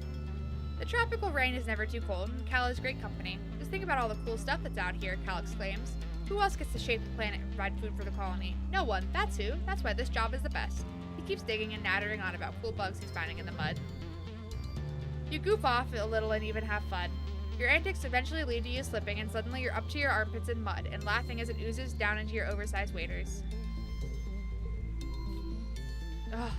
The tropical rain is never too cold, and Cal is great company. Just think about all the cool stuff that's out here, Cal exclaims. Who else gets to shape the planet and provide food for the colony? No one, that's who. That's why this job is the best. He keeps digging and nattering on about cool bugs he's finding in the mud. You goof off a little and even have fun. Your antics eventually lead to you slipping, and suddenly you're up to your armpits in mud and laughing as it oozes down into your oversized waders. Ugh.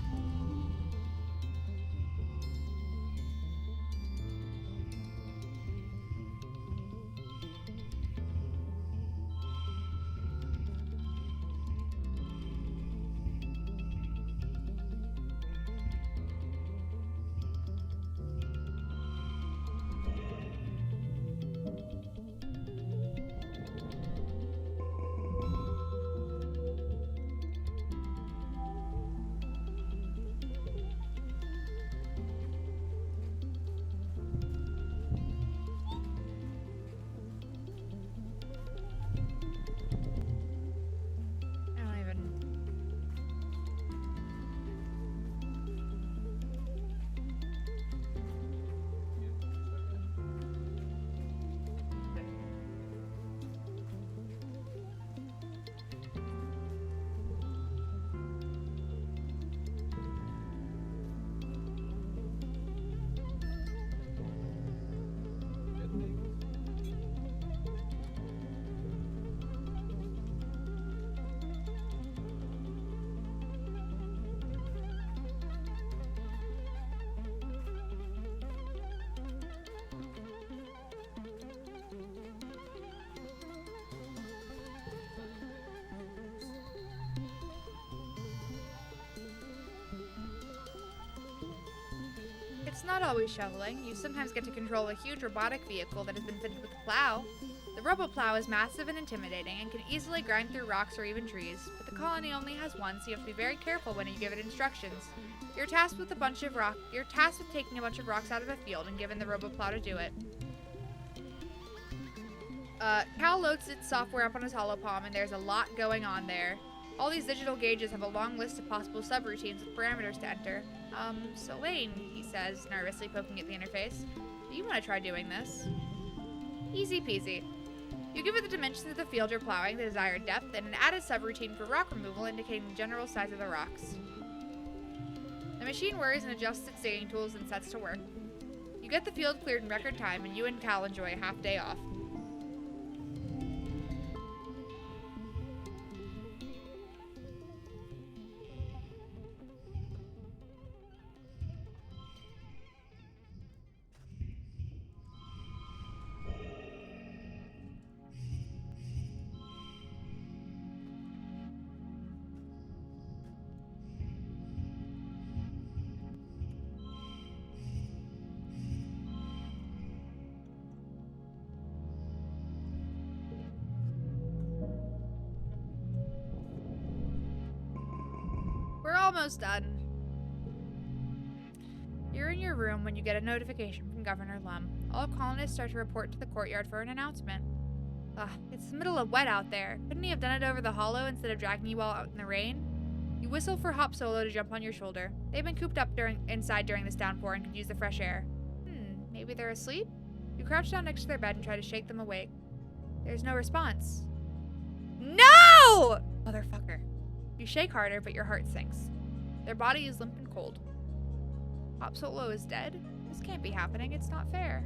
It's not always shoveling. You sometimes get to control a huge robotic vehicle that has been fitted with a plow. The robo-plow is massive and intimidating and can easily grind through rocks or even trees, but the colony only has one, so you have to be very careful when you give it instructions. You're tasked with taking a bunch of rocks out of a field and given the robo-plow to do it. Cal loads its software up on his holopalm, and there's a lot going on there. All these digital gauges have a long list of possible subroutines with parameters to enter. So Lane, he says, nervously poking at the interface, do you want to try doing this? Easy peasy. You give it the dimensions of the field you're plowing, the desired depth, and an added subroutine for rock removal indicating the general size of the rocks. The machine whirs and adjusts its digging tools and sets to work. You get the field cleared in record time, and you and Cal enjoy a half day off. We're almost done. You're in your room when you get a notification from Governor Lum. All colonists start to report to the courtyard for an announcement. It's the middle of wet out there. Couldn't he have done it over the hollow instead of dragging you all out in the rain? You whistle for Hop Solo to jump on your shoulder. They've been cooped up inside during this downpour and could use the fresh air. Maybe they're asleep? You crouch down next to their bed and try to shake them awake. There's no response. No! Motherfucker. You shake harder, but your heart sinks. Their body is limp and cold. Hop Solo is dead? This can't be happening. It's not fair.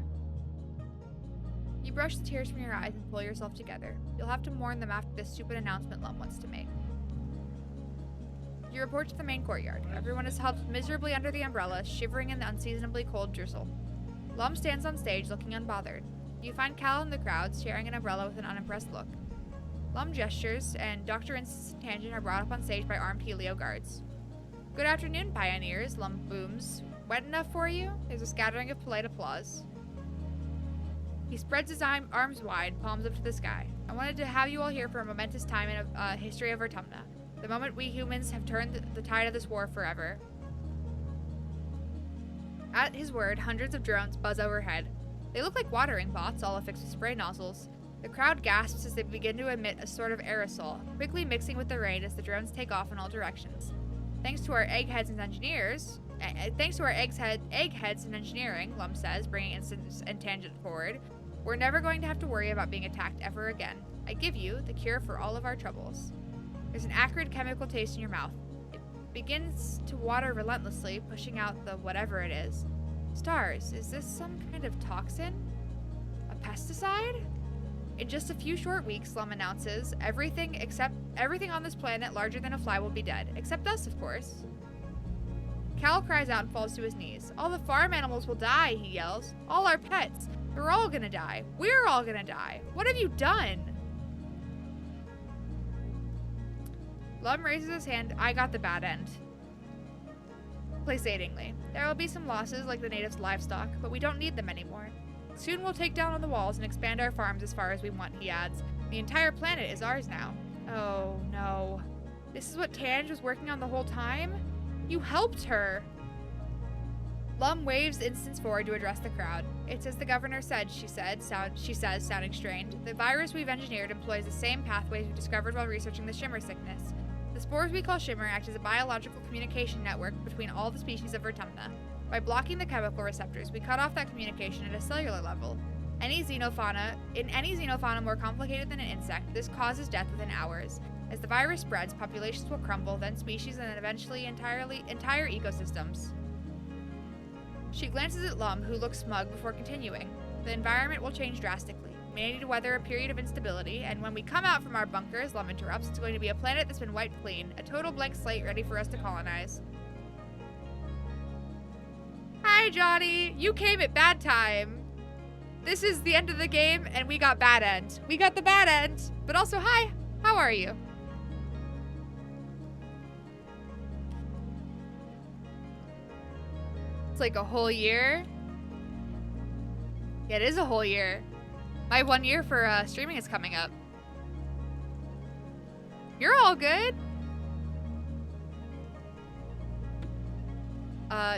You brush the tears from your eyes and pull yourself together. You'll have to mourn them after this stupid announcement Lum wants to make. You report to the main courtyard. Everyone is huddled miserably under the umbrella, shivering in the unseasonably cold drizzle. Lum stands on stage, looking unbothered. You find Cal in the crowd, sharing an umbrella with an unimpressed look. Lum gestures, and Dr. Instance and Tangent are brought up on stage by armed helio guards. Good afternoon, pioneers, Lum booms. Wet enough for you? There's a scattering of polite applause. He spreads his arms wide, palms up to the sky. I wanted to have you all here for a momentous time in a history of Vertumna. The moment we humans have turned the tide of this war forever. At his word, hundreds of drones buzz overhead. They look like watering pots, all affixed with spray nozzles. The crowd gasps as they begin to emit a sort of aerosol, quickly mixing with the rain as the drones take off in all directions. Thanks to our eggheads and engineering, Lum says, bringing Instance and Tangent forward, we're never going to have to worry about being attacked ever again. I give you the cure for all of our troubles. There's an acrid chemical taste in your mouth. It begins to water relentlessly, pushing out the whatever it is. Stars, is this some kind of toxin? A pesticide? In just a few short weeks, Lum announces, everything on this planet larger than a fly will be dead. Except us, of course. Cal cries out and falls to his knees. All the farm animals will die, he yells. All our pets. They're all gonna die. We're all gonna die. What have you done? Lum raises his hand. I got the bad end. Placatingly. There will be some losses like the natives' livestock, but we don't need them anymore. Soon we'll take down on the walls and expand our farms as far as we want, he adds. The entire planet is ours now. Oh, no. This is what Tange was working on the whole time? You helped her. Lum waves Instance forward to address the crowd. It's as the governor said, she says, sounding strained. The virus we've engineered employs the same pathways we discovered while researching the Shimmer sickness. The spores we call Shimmer act as a biological communication network between all the species of Vertumna. By blocking the chemical receptors, we cut off that communication at a cellular level. In any xenofauna more complicated than an insect, this causes death within hours. As the virus spreads, populations will crumble, then species, and then eventually entire ecosystems. She glances at Lum, who looks smug before continuing. The environment will change drastically. We may need to weather a period of instability, and when we come out from our bunkers, Lum interrupts, it's going to be a planet that's been wiped clean, a total blank slate ready for us to colonize. Hi, Johnny! You came at bad time. This is the end of the game, and we got bad end. We got the bad end, but also hi! How are you? It's like a whole year. Yeah, it is a whole year. My 1 year for streaming is coming up. You're all good.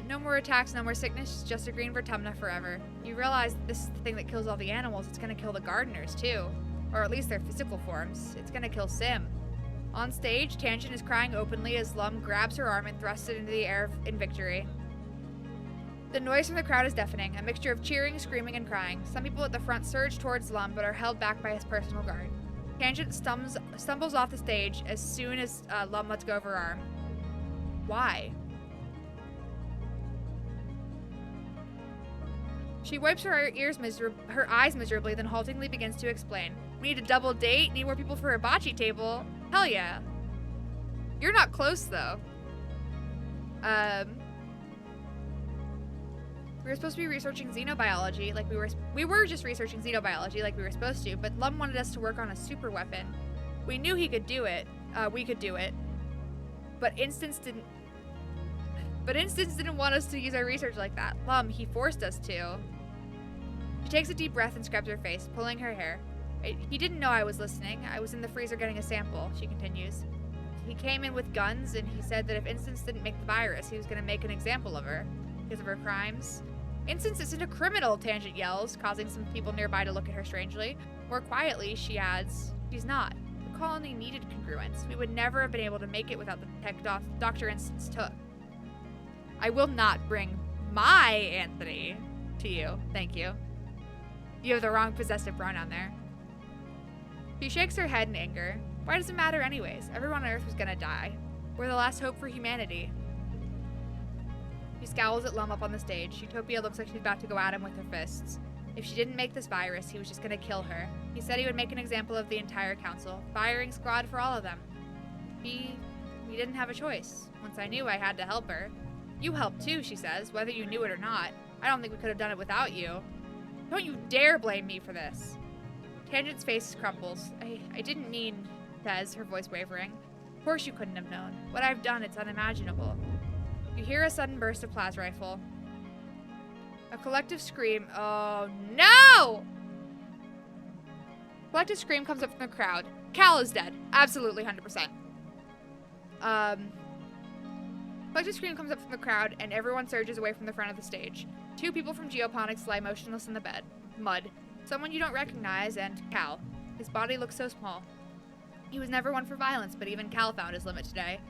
No more attacks, no more sickness, just a green Vertumna forever. You realize this is the thing that kills all the animals. It's gonna kill the gardeners too. Or at least their physical forms. It's gonna kill Sim. On stage, Tangent is crying openly as Lum grabs her arm and thrusts it into the air in victory. The noise from the crowd is deafening, a mixture of cheering, screaming, and crying. Some people at the front surge towards Lum, but are held back by his personal guard. Tangent stumbles off the stage as soon as Lum lets go of her arm. Why? She wipes her eyes miserably, then haltingly begins to explain. We need a double date, need more people for a bocce table. Hell yeah. You're not close, though. We were supposed to be researching xenobiology, like we were just researching xenobiology like we were supposed to, but Lum wanted us to work on a super weapon. We knew he could do it. We could do it. But Instance didn't want us to use our research like that. Lum, he forced us to. She takes a deep breath and scrubs her face, pulling her hair. He didn't know I was listening. I was in the freezer getting a sample, she continues. He came in with guns, and he said that if Instance didn't make the virus, he was going to make an example of her because of her crimes. Instance isn't a criminal, Tangent yells, causing some people nearby to look at her strangely. More quietly, she adds, she's not. The colony needed congruence. We would never have been able to make it without the tech Dr. Instance took. I will not bring my Anthony to you. Thank you. You have the wrong possessive pronoun there. She shakes her head in anger. Why does it matter anyways? Everyone on Earth was gonna die. We're the last hope for humanity. She scowls at Lum up on the stage. Utopia looks like she's about to go at him with her fists. If she didn't make this virus, he was just gonna kill her. He said he would make an example of the entire council. Firing squad for all of them. We didn't have a choice. Once I knew I had to help her. You helped too, she says, whether you knew it or not. I don't think we could have done it without you. Don't you dare blame me for this. Tangent's face crumples. I didn't mean, says, her voice wavering. Of course you couldn't have known. What I've done, it's unimaginable. You hear a sudden burst of plas rifle. A collective scream. Oh no! Collective scream comes up from the crowd. Cal is dead. Absolutely 100%. Collective scream comes up from the crowd, and everyone surges away from the front of the stage. Two people from Geoponics lie motionless in the bed. Mud. Someone you don't recognize, and Cal. His body looks so small. He was never one for violence, but even Cal found his limit today.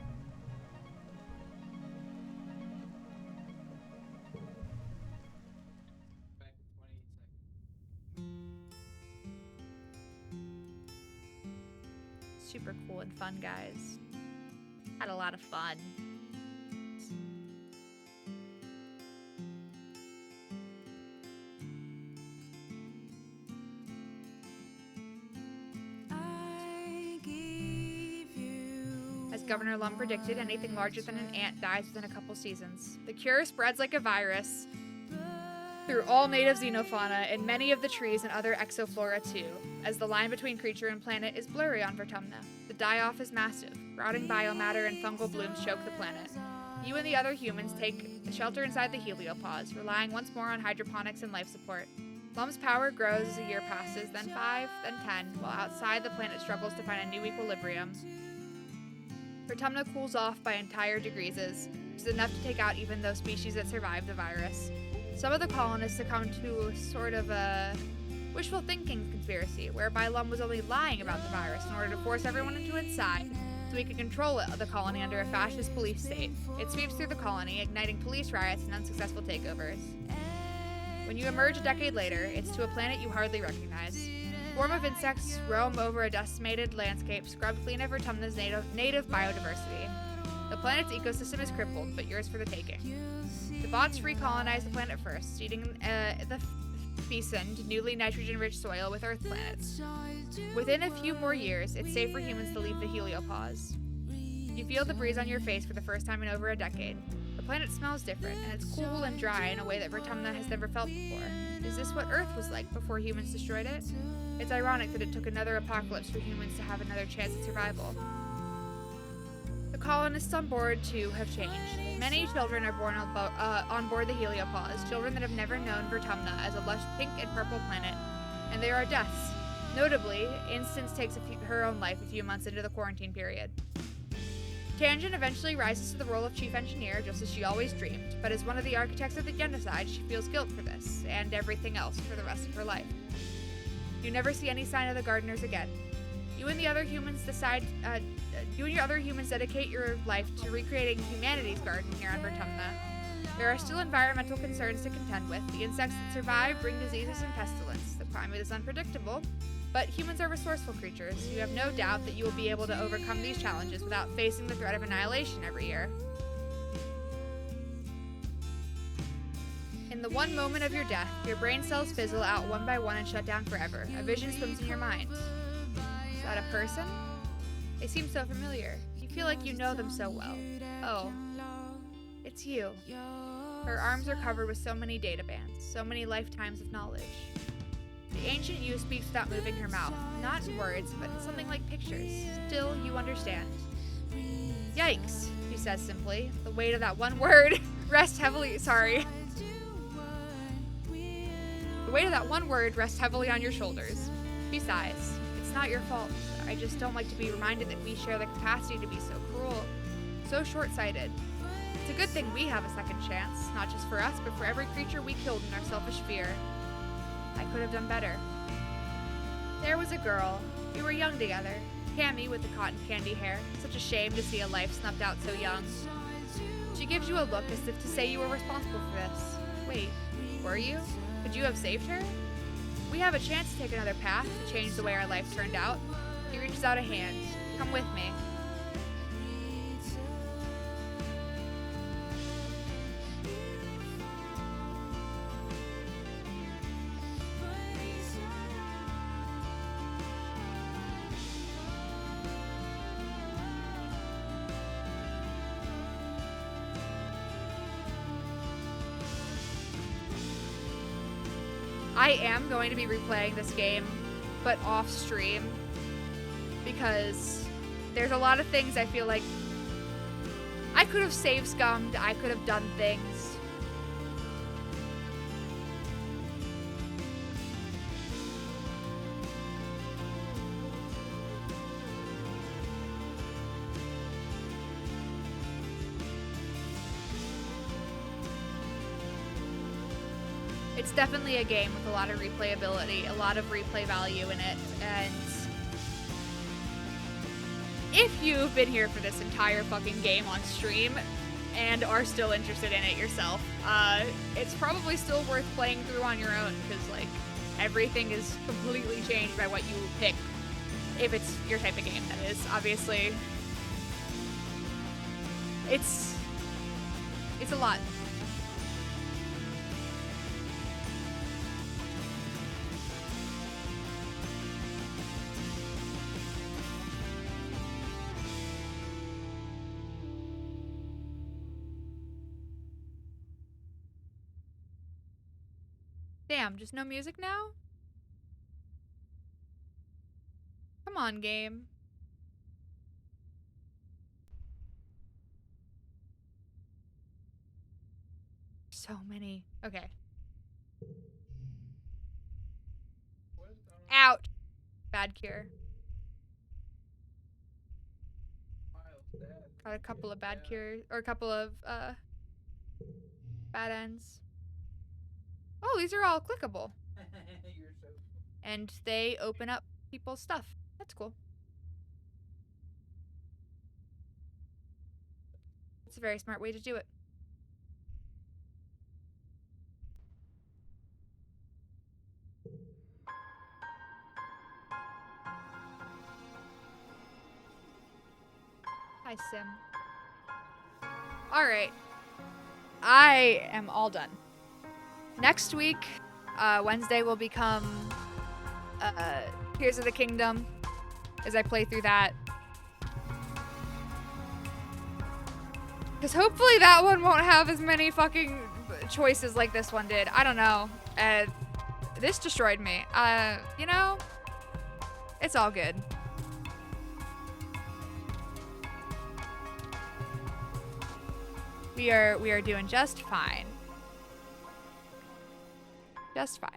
Back in 28 seconds. Super cool and fun, guys. Had a lot of fun. As Governor Lum predicted, anything larger than an ant dies within a couple seasons. The cure spreads like a virus through all native xenofauna and many of the trees and other exoflora too, as the line between creature and planet is blurry on Vertumna. The die-off is massive. Rotting biomatter and fungal blooms choke the planet. You and the other humans take shelter inside the heliopause, relying once more on hydroponics and life support. Lum's power grows as a year passes, then 5, then 10, while outside the planet struggles to find a new equilibrium. Vertumna cools off by entire degrees, which is enough to take out even those species that survive the virus. Some of the colonists succumb to sort of a wishful thinking conspiracy, whereby Lum was only lying about the virus in order to force everyone into its side, so he could control the colony under a fascist police state. It sweeps through the colony, igniting police riots and unsuccessful takeovers. When you emerge a decade later, it's to a planet you hardly recognize. Swarm of insects roam over a decimated landscape, scrubbed clean of Vertumna's native biodiversity. The planet's ecosystem is crippled, but yours for the taking. The bots recolonize the planet first, seeding the fecened, newly nitrogen-rich soil with Earth planets. Within a few more years, it's safe for humans to leave the heliopause. You feel the breeze on your face for the first time in over a decade. The planet smells different, and it's cool and dry in a way that Vertumna has never felt before. Is this what Earth was like before humans destroyed it? It's ironic that it took another apocalypse for humans to have another chance at survival. The colonists on board, too, have changed. Many children are born on board the heliopause, children that have never known Vertumna as a lush pink and purple planet, and there are deaths. Notably, Instance takes her own life a few months into the quarantine period. Tangent eventually rises to the role of chief engineer, just as she always dreamed, but as one of the architects of the genocide, she feels guilt for this, and everything else for the rest of her life. You never see any sign of the gardeners again. You and your other humans dedicate your life to recreating humanity's garden here on Vertumna. There are still environmental concerns to contend with. The insects that survive bring diseases and pestilence. The climate is unpredictable, but humans are resourceful creatures. You have no doubt that you will be able to overcome these challenges without facing the threat of annihilation every year. In the one moment of your death, your brain cells fizzle out one by one and shut down forever. A vision swims in your mind. Is that a person? They seem so familiar. You feel like you know them so well. Oh, it's you. Her arms are covered with so many data bands, so many lifetimes of knowledge. The ancient you speaks without moving her mouth, not in words, but in something like pictures. Still, you understand. Yikes, she says simply. The weight of that one word rests heavily. The weight of that one word rests heavily on your shoulders. Besides, it's not your fault. I just don't like to be reminded that we share the capacity to be so cruel, so short-sighted. It's a good thing we have a second chance, not just for us, but for every creature we killed in our selfish fear. I could have done better. There was a girl. We were young together. Cammy with the cotton candy hair. Such a shame to see a life snuffed out so young. She gives you a look as if to say you were responsible for this. Wait, were you? Could you have saved her? We have a chance to take another path, to change the way our life turned out. He reaches out a hand. Come with me. I am going to be replaying this game, but off stream, because there's a lot of things I feel like I could have save scummed, I could have done things. It's definitely a game with a lot of replayability, a lot of replay value in it, and if you've been here for this entire fucking game on stream and are still interested in it yourself, it's probably still worth playing through on your own, because like everything is completely changed by what you pick, if it's your type of game, that is. Obviously, it's a lot. Damn, just no music now? Come on, game. So many. Okay. Ouch. Bad cure. Got a couple of bad cures, or a couple of, bad ends. Oh, these are all clickable. You're so And they open up people's stuff. That's cool. It's a very smart way to do it. Hi, Sim. Alright. I am all done. Next week, Wednesday will become Tears of the Kingdom as I play through that. Because hopefully that one won't have as many fucking choices like this one did. I don't know. This destroyed me. You know, it's all good. We are doing just fine. Just fine.